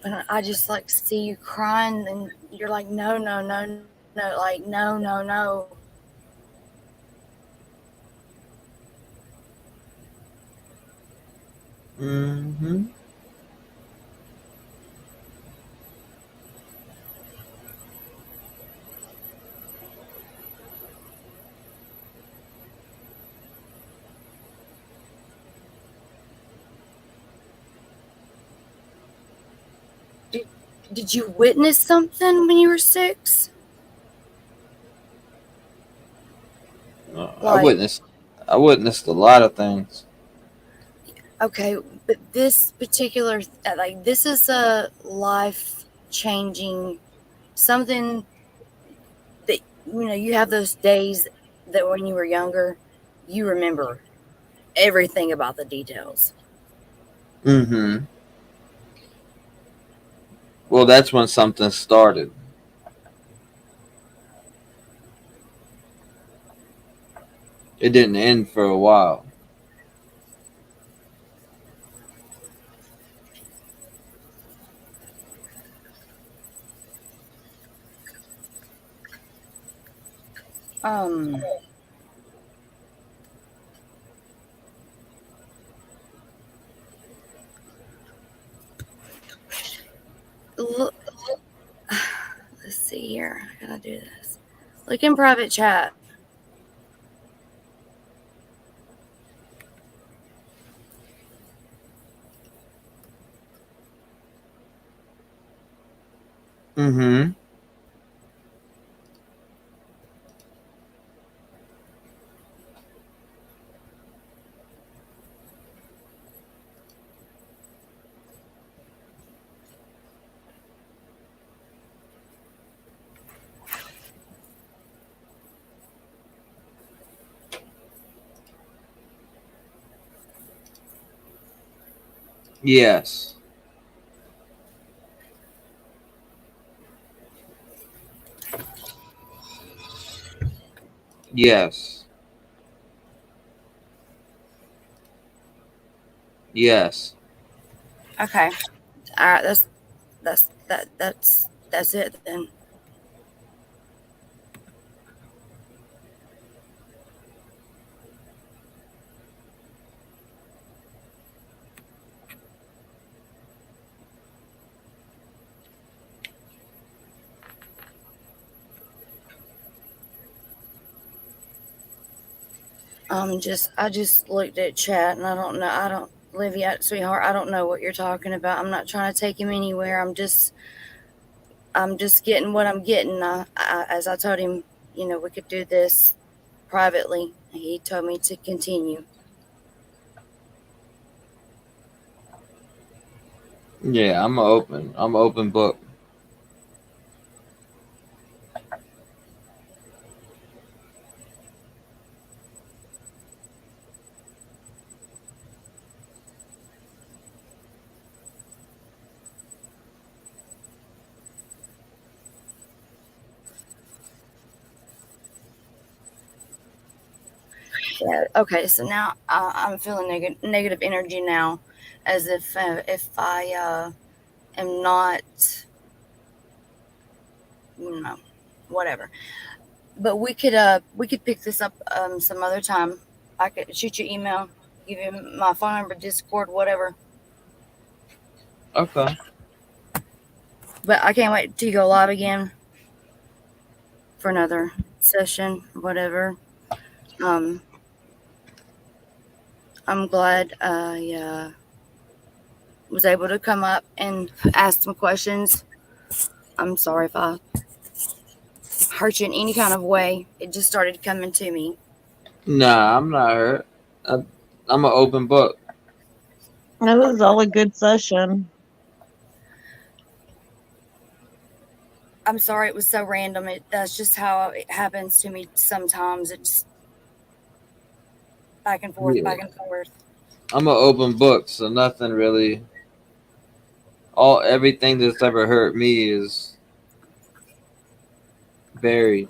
S14: And I just like see you crying, and you're like, no, no, no, no, like, no, no, no.
S8: Mm-hmm.
S14: Did you witness something when you were 6?
S8: I witnessed a lot of things.
S14: Okay, but this particular, like, this is a life-changing something that, you have those days that when you were younger, you remember everything about the details.
S8: Mm-hmm. Well, that's when something started. It didn't end for a while.
S14: Look, let's see here. I gotta do this. Look in private chat.
S8: Mm-hmm. Yes. Yes. Yes.
S14: Okay. All right. That's it then. I just looked at chat, and I don't, Livia, sweetheart, I don't know what you're talking about. I'm not trying to take him anywhere. I'm just getting what I'm getting. As I told him, we could do this privately. He told me to continue.
S8: Yeah, I'm an open book.
S14: Yeah. Okay. So now I'm feeling negative energy now, as if I am not, whatever. But we could pick this up some other time. I could shoot you email, give you my phone number, Discord, whatever.
S8: Okay.
S14: But I can't wait till you go live again for another session, whatever. I'm glad I was able to come up and ask some questions. I'm sorry if I hurt you in any kind of way. It just started coming to me.
S8: Nah, I'm not hurt. I'm an open book.
S9: It was all a good session.
S14: I'm sorry it was so random. That's just how it happens to me sometimes. It's back and forth,
S8: Yeah.
S14: back and forth.
S8: I'm an open book, so nothing really. Everything that's ever hurt me is buried.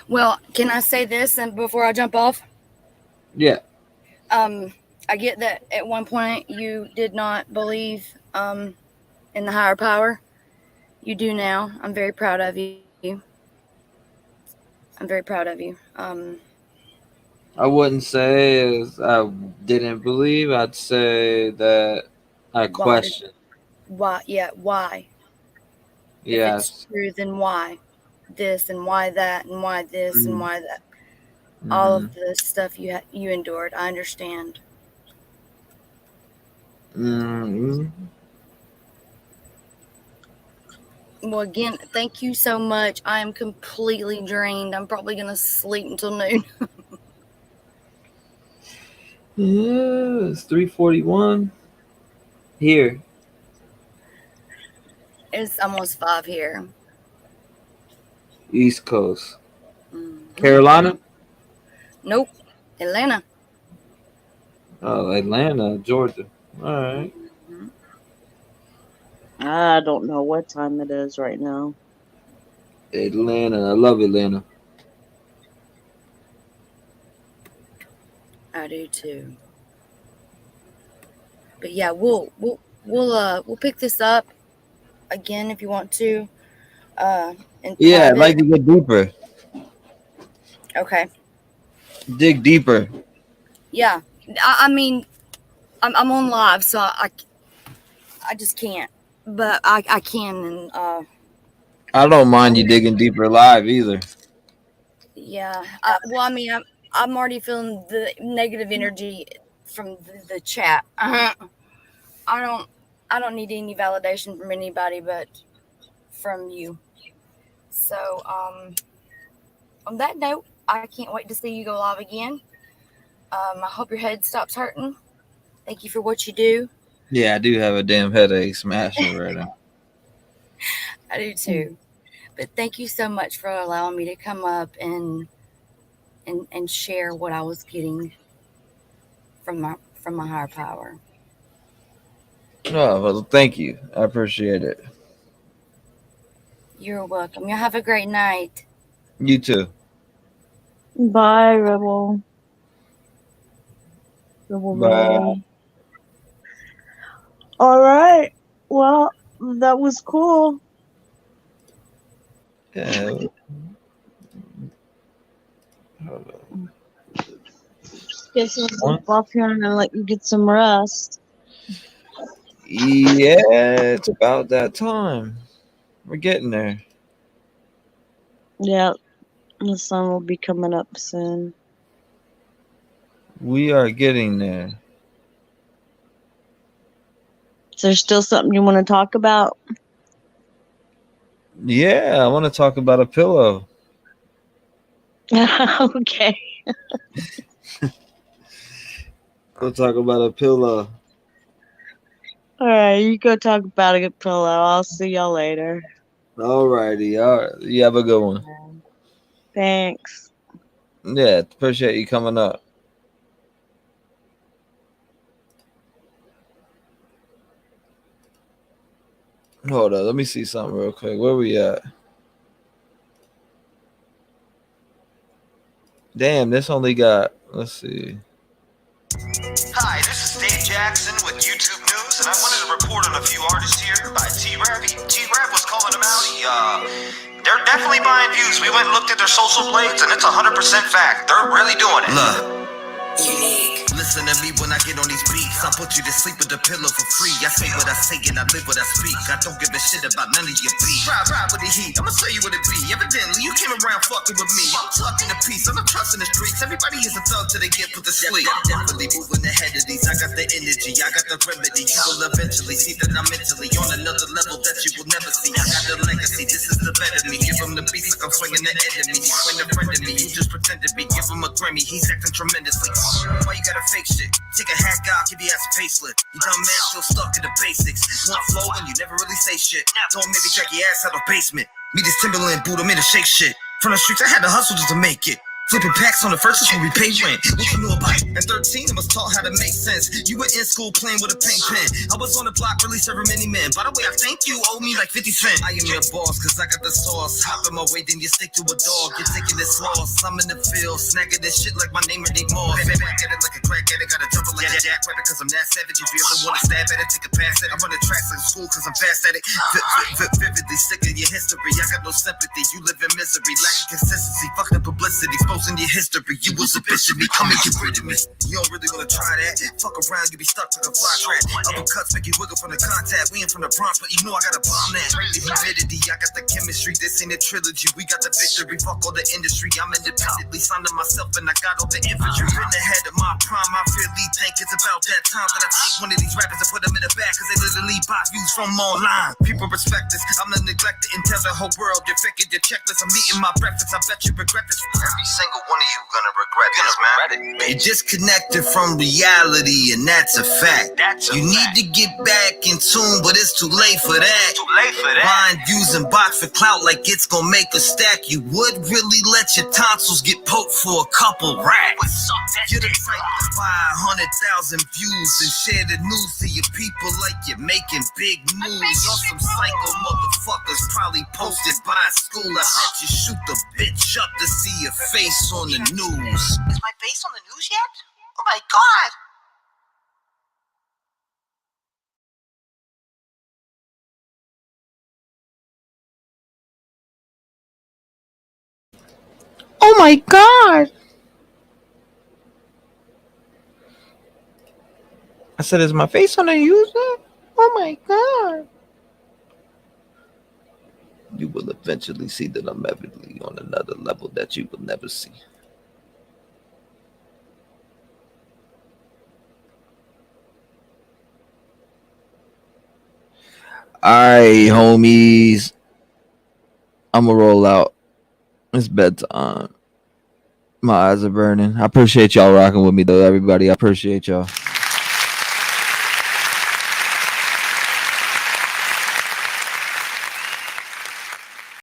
S14: Well, can I say this and before I jump off?
S8: Yeah.
S14: I get that at one point you did not believe in the higher power. You do now. I'm very proud of you. I'm very proud of you.
S8: I wouldn't say I didn't believe. I'd say that I questioned.
S14: Why? Yeah, why?
S8: Yes.
S14: If it's true, then why this and why that and why this and why that? All of the stuff you endured. I understand. Well, again, thank you so much. I am completely drained. I'm probably going to sleep until noon.
S8: Yeah, it's 3:41 here.
S14: It's almost 5 here.
S8: East Coast. Carolina?
S14: Nope. Atlanta.
S8: Oh, Atlanta, Georgia. All right.
S9: I don't know what time it is right now.
S8: Atlanta. I love Atlanta.
S14: I do too. But yeah, we'll pick this up again if you want to.
S8: Yeah, I'd like to get deeper.
S14: Okay.
S8: Dig deeper.
S14: Yeah. I mean, I'm on live, so I just can't. But I can, and
S8: I don't mind you digging deeper live either.
S14: yeah. Well, I mean, I'm already feeling the negative energy from the chat. I don't need any validation from anybody but from you. So, on that note, I can't wait to see you go live again. I hope your head stops hurting. Thank you for what you do.
S8: Yeah, I do have a damn headache smashing right now.
S14: I do too. But thank you so much for allowing me to come up and share what I was getting from my higher power.
S8: Oh, well, thank you. I appreciate it.
S14: You're welcome. You have a great night.
S8: You too.
S9: Bye, Rebel.
S8: Bye.
S9: All right. Well, that was cool.
S8: Yeah.
S9: Guess I'll jump off here and let you get some rest.
S8: Yeah, it's about that time. We're getting there.
S9: Yeah, the sun will be coming up soon.
S8: We are getting there.
S9: Is there still something you want to talk about?
S8: Yeah, I want to talk about a pillow.
S9: Okay.
S8: We'll talk about a pillow.
S9: All right, you go talk about a good pillow. I'll see y'all later.
S8: Alrighty. All right. You have a good one.
S9: Thanks.
S8: Yeah, appreciate you coming up. Hold on, let me see something real quick. Where we at?
S1: Damn, this only got. Let's see.
S17: Hi, this is Dave Jackson with YouTube News, and I wanted to report on a few artists here by T-REV. T-REV was calling them out. They're definitely buying views. We went and looked at their social blades, and it's 100% fact. They're really doing it.
S15: Look. Unique. Listen to me when I get on these beats. I put you to sleep with the pillow for free. I say what I say and I live what I speak. I don't give a shit about none of your beef. Ride with the heat. I'ma show you what it be. Evidently, you came around fucking with me. I'm talking to peace. I'm not trusting the streets. Everybody is a thug till they get put to sleep. Definitely moving ahead of these. I got the energy. I got the remedy. You will eventually see that I'm mentally on another level that you will never see. I got the legacy. This is the better me. Give him the beats like I'm swinging the enemy. He's swinging a friend of me. You just pretend to be. Give him a Grammy. He's acting tremendously. Why you gotta fake shit? Take a hat guy, give your ass a facelift. You dumb man still stuck in the basics. Want flow and you never really say shit. Don't maybe drag your ass out of basement. Me this Timberland boot, I'm in to shake shit. From the streets, I had to hustle just to make it. Flipping packs on the first when we pay rent. What you know about it? At 13, I was taught how to make sense. You were in school playing with a pink pen. I was on the block really serving many men. By the way, I think you owe me like 50 cents. I am your boss, cause I got the sauce. Hop in my way, then you stick to a dog. You're taking this loss. I'm in the field, snagging this shit like my name anymore. Back at it like a crack addict, gotta jump it like a jack rabbit, cause I'm that savage. If you ever wanna stab at it, take a pass at it. I run the tracks like school, cause I'm fast at it. Vividly sick of your history. I got no sympathy. You live in misery, lacking consistency. Fuck the publicity, exposing your history. You was a bitch of me, come and get rid of me. You don't really wanna try that. Fuck around, you be stuck to the fly trap. Uppercuts make you wiggle from the contact. We ain't from the Bronx, but you know I got a bomb that. The humidity, I got the chemistry. This ain't a trilogy. We got the victory. Fuck all the industry. I'm independently signed to myself, and I got all the infantry. Been ahead of my prime. I really think it's about that time that I take one of these rappers and put them in the back, cause they literally buy views from online. People respect this. I'm gonna neglect it and tell the whole world you're faking your checklist. I'm eating my breakfast. I bet you regret this.
S17: Every single one of you gonna regret this, man.
S15: You're disconnected from reality, and that's a fact. You need to get back in tune, but it's too late for that. Buying views and bots for clout like it's gonna make a stack. You would really let your tonsils get poked for a couple racks. You're the type to buy 100,000 views and share the news to your people like you're making big moves. Or some psycho motherfuckers probably posted by school. I bet you shoot the bitch up to see your face on the news.
S17: Is my face on the news yet? Oh my god!
S1: Oh my god! I said, is my face on the user? Oh my god! You will eventually see that I'm evidently on another level that you will never see. Alright, homies. I'ma roll out. It's bedtime. My eyes are burning. I appreciate y'all rocking with me though, everybody. I appreciate y'all.